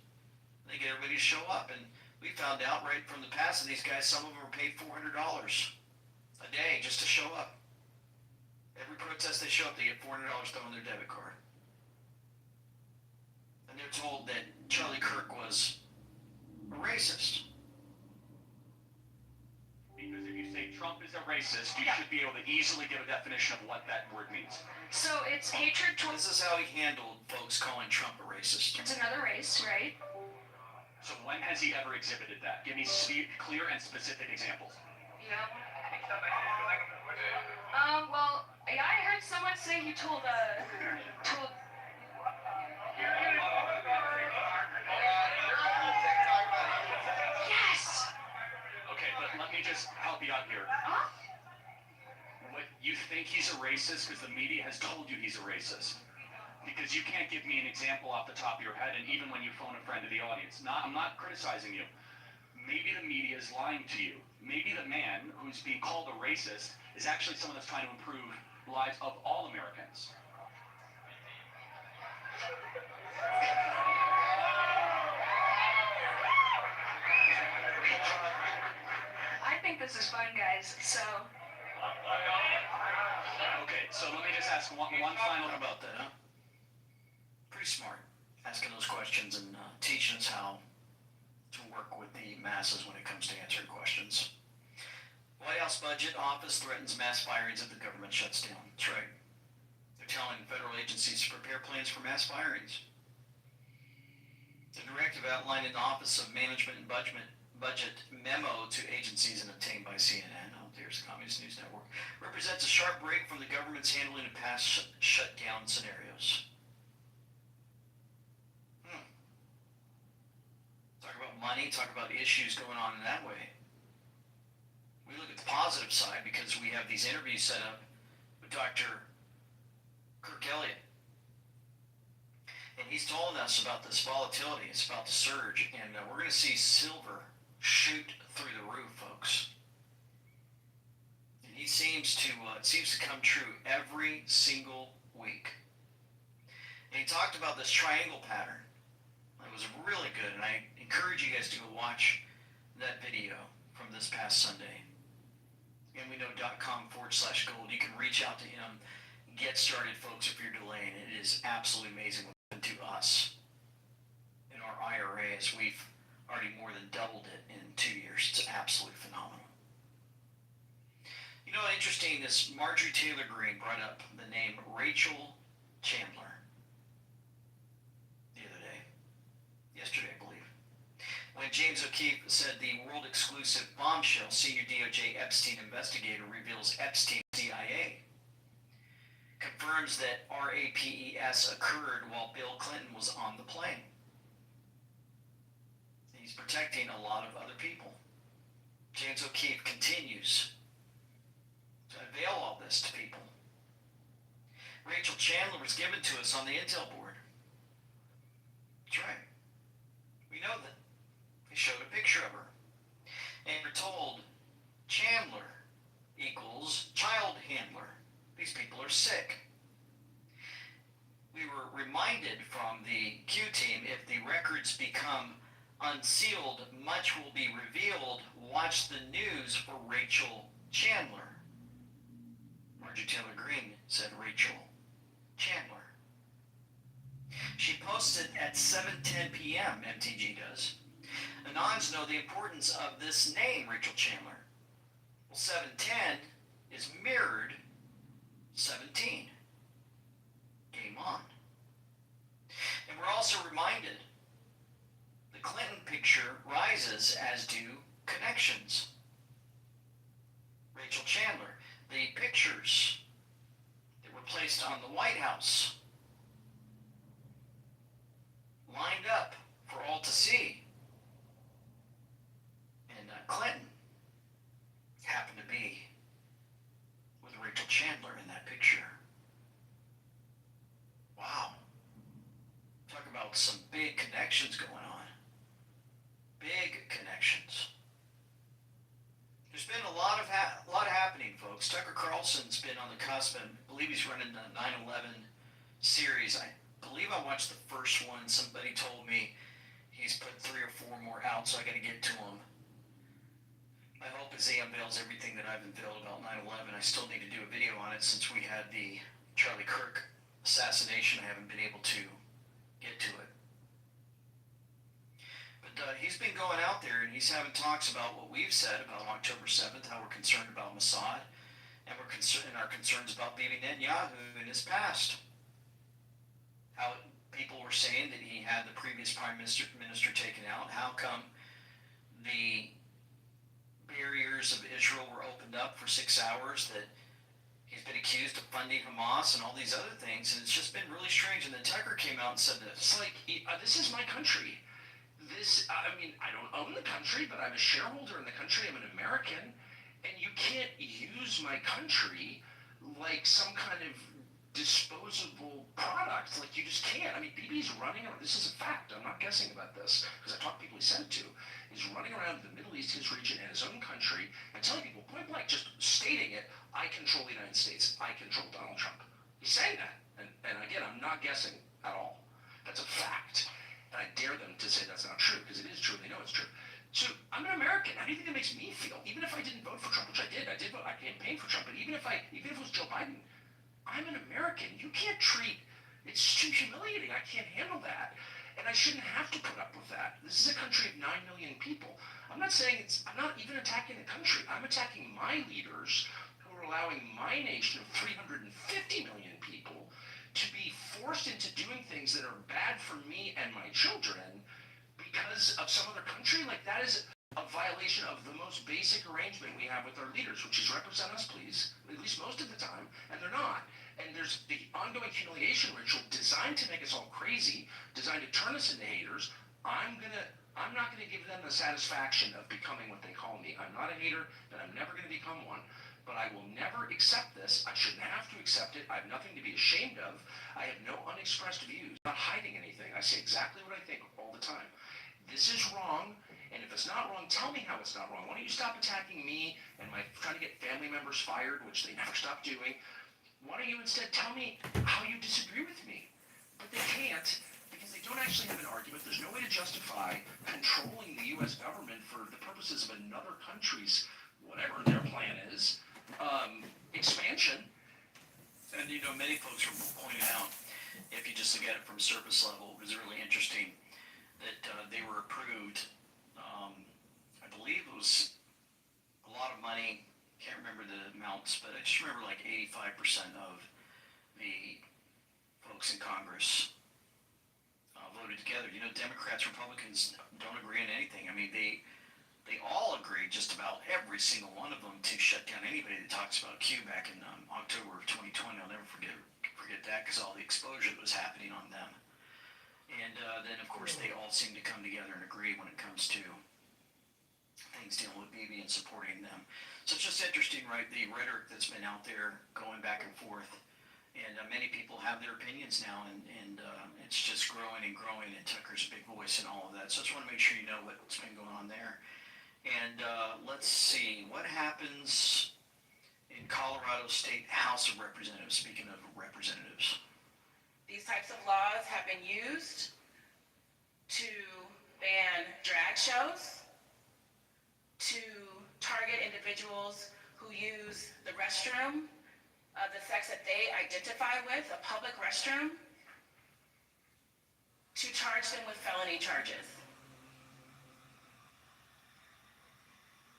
They get everybody to show up, and we found out right from the past of these guys, some of them are paid $400 a day just to show up. Every protest they show up, they get $400 thrown on their debit card. And they're told that Charlie Kirk was a racist. Because if you say Trump is a racist, you should be able to easily give a definition of what that word means. So it's hatred towards... This is how he handled folks calling Trump a racist. It's another race, right? So when has he ever exhibited that? Give me clear and specific examples. Well, yeah, I heard someone say he told Yes! Okay, but let me just help you out here. Huh? What, you think he's a racist because the media has told you he's a racist? Because you can't give me an example off the top of your head, and even when you phone a friend to the audience. I'm not criticizing you. Maybe the media is lying to you. Maybe the man who's being called a racist is actually someone that's trying to improve lives of all Americans. I think this is fun, guys, so... Okay, so let me just ask one final... How about that, huh? Pretty smart, asking those questions and teaching us how to work with the masses when it comes to answering questions. White House budget office threatens mass firings if the government shuts down. That's right. They're telling federal agencies to prepare plans for mass firings. The directive outlined in the Office of Management and Budget memo to agencies and obtained by CNN, oh, there's the Communist News Network, represents a sharp break from the government's handling of past shutdown scenarios. Talk about money, talk about issues going on in that way. We look at the positive side because we have these interviews set up with Dr. Kirk Elliott. And he's telling us about this volatility, it's about the surge, and we're going to see silver shoot through the roof, folks. And he seems to, it seems to come true every single week. And he talked about this triangle pattern. It was really good, and I encourage you guys to go watch that video from this past Sunday. And we know .com/gold. You can reach out to him. Get started, folks, if you're delaying. It is absolutely amazing what happened to us in our IRA, as we've already more than doubled it in 2 years. It's absolutely phenomenal. You know, interesting, this Marjorie Taylor Greene brought up the name Rachel Chandler the other day. Yesterday, I believe. When James O'Keefe said the world-exclusive bombshell senior DOJ Epstein investigator reveals Epstein CIA, confirms that RAPES occurred while Bill Clinton was on the plane. He's protecting a lot of other people. James O'Keefe continues to unveil all this to people. Rachel Chandler was given to us on the Intel board. That's right. We know that. They showed a picture of her. And we're told Chandler equals child handler. These people are sick. We were reminded from the Q team, if the records become unsealed, much will be revealed. Watch the news for Rachel Chandler. Marjorie Taylor Greene said Rachel Chandler. She posted at 7:10 p.m., MTG does. Anons know the importance of this name, Rachel Chandler. Well, 7:10 is mirrored 17. Game on. And we're also reminded the Clinton picture rises, as do connections. Rachel Chandler, the pictures that were placed on the White House, lined up for all to see. And Clinton happened to be with Rachel Chandler in that picture. Wow. Talk about some big connections going on. Big connections. There's been a lot happening, folks. Tucker Carlson's been on the cusp, and I believe he's running the 9/11 series. I believe I watched the first one. Somebody told me he's put 3 or 4 more out, so I got to get to him. My hope is he unveils everything that I've unveiled about 9/11. I still need to do a video on it since we had the Charlie Kirk assassination. I haven't been able to get to it. But he's been going out there and he's having talks about what we've said about October 7th, how we're concerned about Mossad, and we're concerned our concerns about Bibi Netanyahu in his past. How people were saying that he had the previous prime minister taken out. How come the barriers borders of Israel were opened up for 6 hours, that he's been accused of funding Hamas and all these other things, and it's just been really strange. And then Tucker came out and said this. It's like, this is my country. I mean, I don't own the country, but I'm a shareholder in the country. I'm an American, and you can't use my country like some kind of disposable product. Like, you just can't. I mean, Bibi's running around. This is a fact. I'm not guessing about this, because I talked to people he sent it to. He's running around the Middle East, his region, and his own country, and telling people point blank, just stating it, I control the United States. I control Donald Trump. He's saying that. And again, I'm not guessing at all. That's a fact. And I dare them to say that's not true, because it is true, and they know it's true. So I'm an American. How do you think it makes me feel? Even if I didn't vote for Trump, which I did vote, I campaigned for Trump, but even if it was Joe Biden, I'm an American. You can't it's too humiliating. I can't handle that. And I shouldn't have to put up with that. This is a country of 9 million people. I'm not even attacking the country. I'm attacking my leaders who are allowing my nation of 350 million people to be forced into doing things that are bad for me and my children because of some other country. Like, that is a violation of the most basic arrangement we have with our leaders, which is represent us, please, at least most of the time, and they're not. And there's the ongoing humiliation ritual designed to make us all crazy, designed to turn us into haters. I'm not gonna give them the satisfaction of becoming what they call me. I'm not a hater, and I'm never gonna become one. But I will never accept this. I shouldn't have to accept it. I have nothing to be ashamed of. I have no unexpressed views. I'm not hiding anything. I say exactly what I think all the time. This is wrong, and if it's not wrong, tell me how it's not wrong. Why don't you stop attacking me and trying to get family members fired, which they never stop doing? Why don't you instead tell me how you disagree with me? But they can't, because they don't actually have an argument. There's no way to justify controlling the U.S. government for the purposes of another country's, whatever their plan is, expansion. And many folks were pointing out, if you just look at it from surface level, it was really interesting that they were approved. I believe it was a lot of money. Can't remember the amounts, but I just remember like 85% of the folks in Congress voted together. Democrats, Republicans don't agree on anything. I mean, they all agreed, just about every single one of them, to shut down anybody that talks about Q back in October of 2020. I'll never forget that, because all the exposure that was happening on them. And then, of course, they all seem to come together and agree when it comes to things dealing with Bibi and supporting them. So it's just interesting, right, the rhetoric that's been out there going back and forth. And many people have their opinions now, and it's just growing and growing, and Tucker's a big voice and all of that. So I just want to make sure you know what's been going on there. And let's see, what happens in Colorado State House of Representatives, speaking of representatives? These types of laws have been used to ban drag shows, to target individuals who use the restroom of the sex that they identify with, a public restroom, to charge them with felony charges.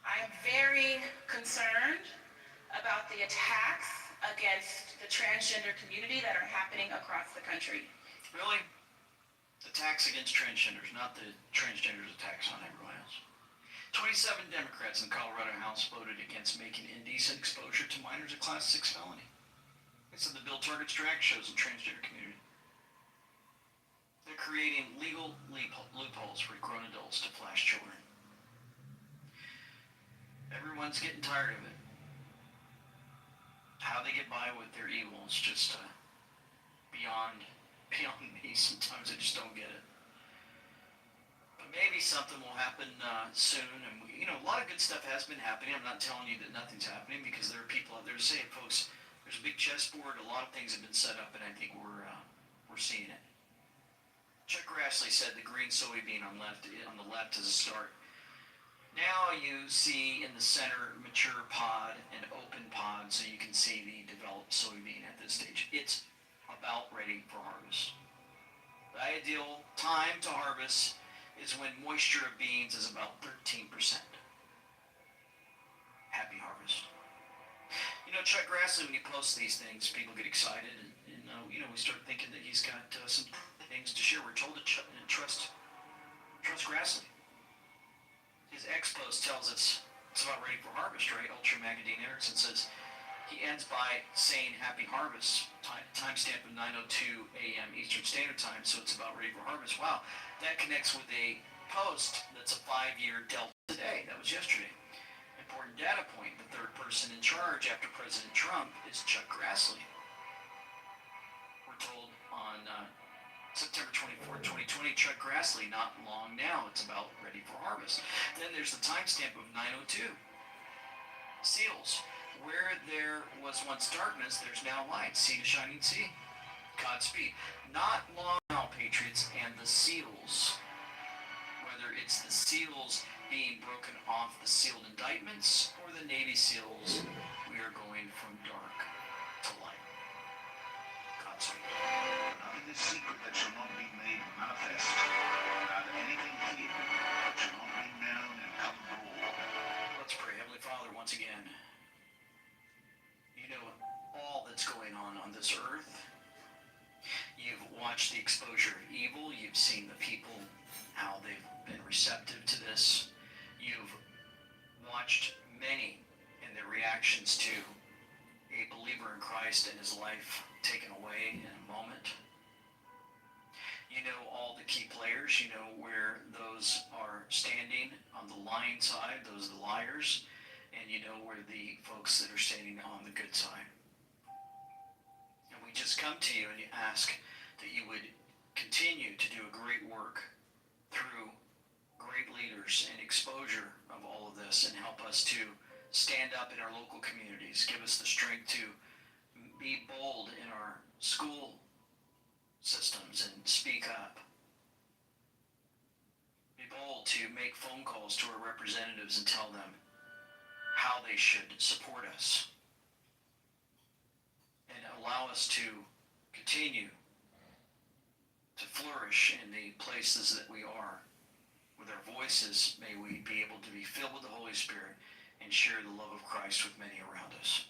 I am very concerned about the attacks against the transgender community that are happening across the country. Really? Attacks against transgenders, not the transgenders' attacks on everyone else. 27 Democrats in Colorado House voted against making indecent exposure to minors a Class 6 felony. They said the bill targets drag shows in the transgender community. They're creating legal loopholes for grown adults to flash children. Everyone's getting tired of it. How they get by with their evil is just beyond me. Sometimes I just don't get it. But maybe something will happen soon. And a lot of good stuff has been happening. I'm not telling you that nothing's happening, because there are people out there to say, folks, there's a big chessboard. A lot of things have been set up, and I think we're seeing it. Chuck Grassley said the green soybean on the left is a start. Now you see in the center mature pod and open pod, so you can see the developed soybean at this stage. It's about ready for harvest. The ideal time to harvest is when moisture of beans is about 13%. Happy harvest. Chuck Grassley, when he posts these things, people get excited, and we start thinking that he's got some things to share. We're told to trust Grassley. His ex post tells us It's about ready for harvest, right? Ultra Magadine Erickson says, he ends by saying happy harvest, timestamp of 9:02 a.m. Eastern Standard Time, so it's about ready for harvest. Wow, that connects with a post that's a 5-year delta today. That was yesterday. Important data point, the third person in charge after President Trump is Chuck Grassley. We're told on September 24th, 2020, Chuck Grassley, not long now, it's about ready for harvest. Then there's the timestamp of 9:02. Seals. Where there was once darkness, there's now light. Sea to shining sea. Godspeed. Not long now, Patriots, and the seals. Whether it's the seals being broken off the sealed indictments or the Navy SEALs, we are going from dark to light. Godspeed. Nothing is secret that shall not be made manifest. Not anything hidden that shall not be known and come abroad. Let's pray. Heavenly Father, once again, you know all that's going on this earth. You've watched the exposure of evil. You've seen the people, how they've been receptive to this. You've watched many in their reactions to a believer in Christ and his life taken away in a moment. You know all the key players. You know where those are standing on the lying side, those are the liars. And you know where the folks that are standing on the good side. And we just come to you and you ask that you would continue to do a great work through great leaders and exposure of all of this and help us to stand up in our local communities. Give us the strength to be bold in our school systems and speak up. Be bold to make phone calls to our representatives and tell them how they should support us, and allow us to continue to flourish in the places that we are. With our voices, may we be able to be filled with the Holy Spirit and share the love of Christ with many around us.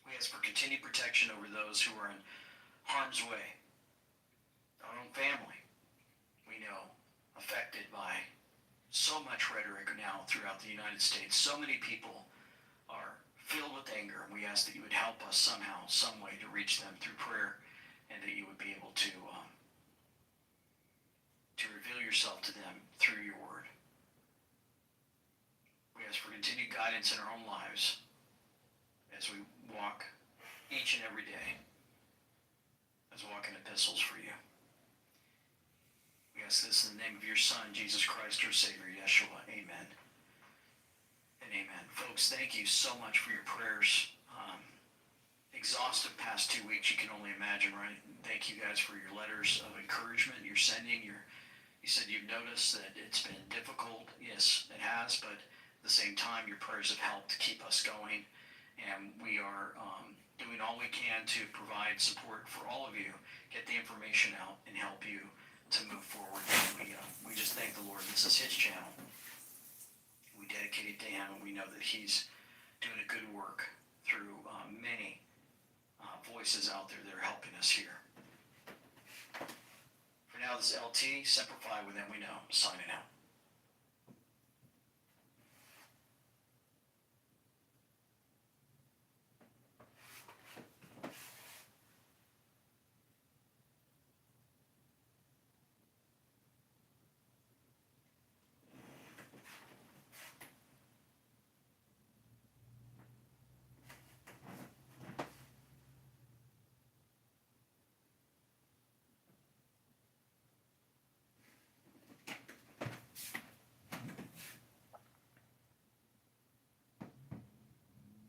We ask for continued protection over those who are in harm's way, our own family, we know, affected by so much rhetoric now throughout the United States. So many people are filled with anger, and we ask that you would help us somehow, some way to reach them through prayer, and that you would be able to reveal yourself to them through your word. We ask for continued guidance in our own lives as we walk each and every day, as walking epistles for you. We ask this in the name of your Son, Jesus Christ, our Savior, Yeshua. Amen and amen. Folks, thank you so much for your prayers. Exhaustive past 2 weeks, you can only imagine, right? Thank you guys for your letters of encouragement you're sending. You said you've noticed that it's been difficult. Yes, it has, but at the same time, your prayers have helped to keep us going. And we are doing all we can to provide support for all of you, get the information out, and help you to move forward. And we just thank the Lord. This is his channel. We dedicate it to him, and we know that he's doing a good work through many voices out there that are helping us here. For now, this is LT, Simplify with them we know, signing out.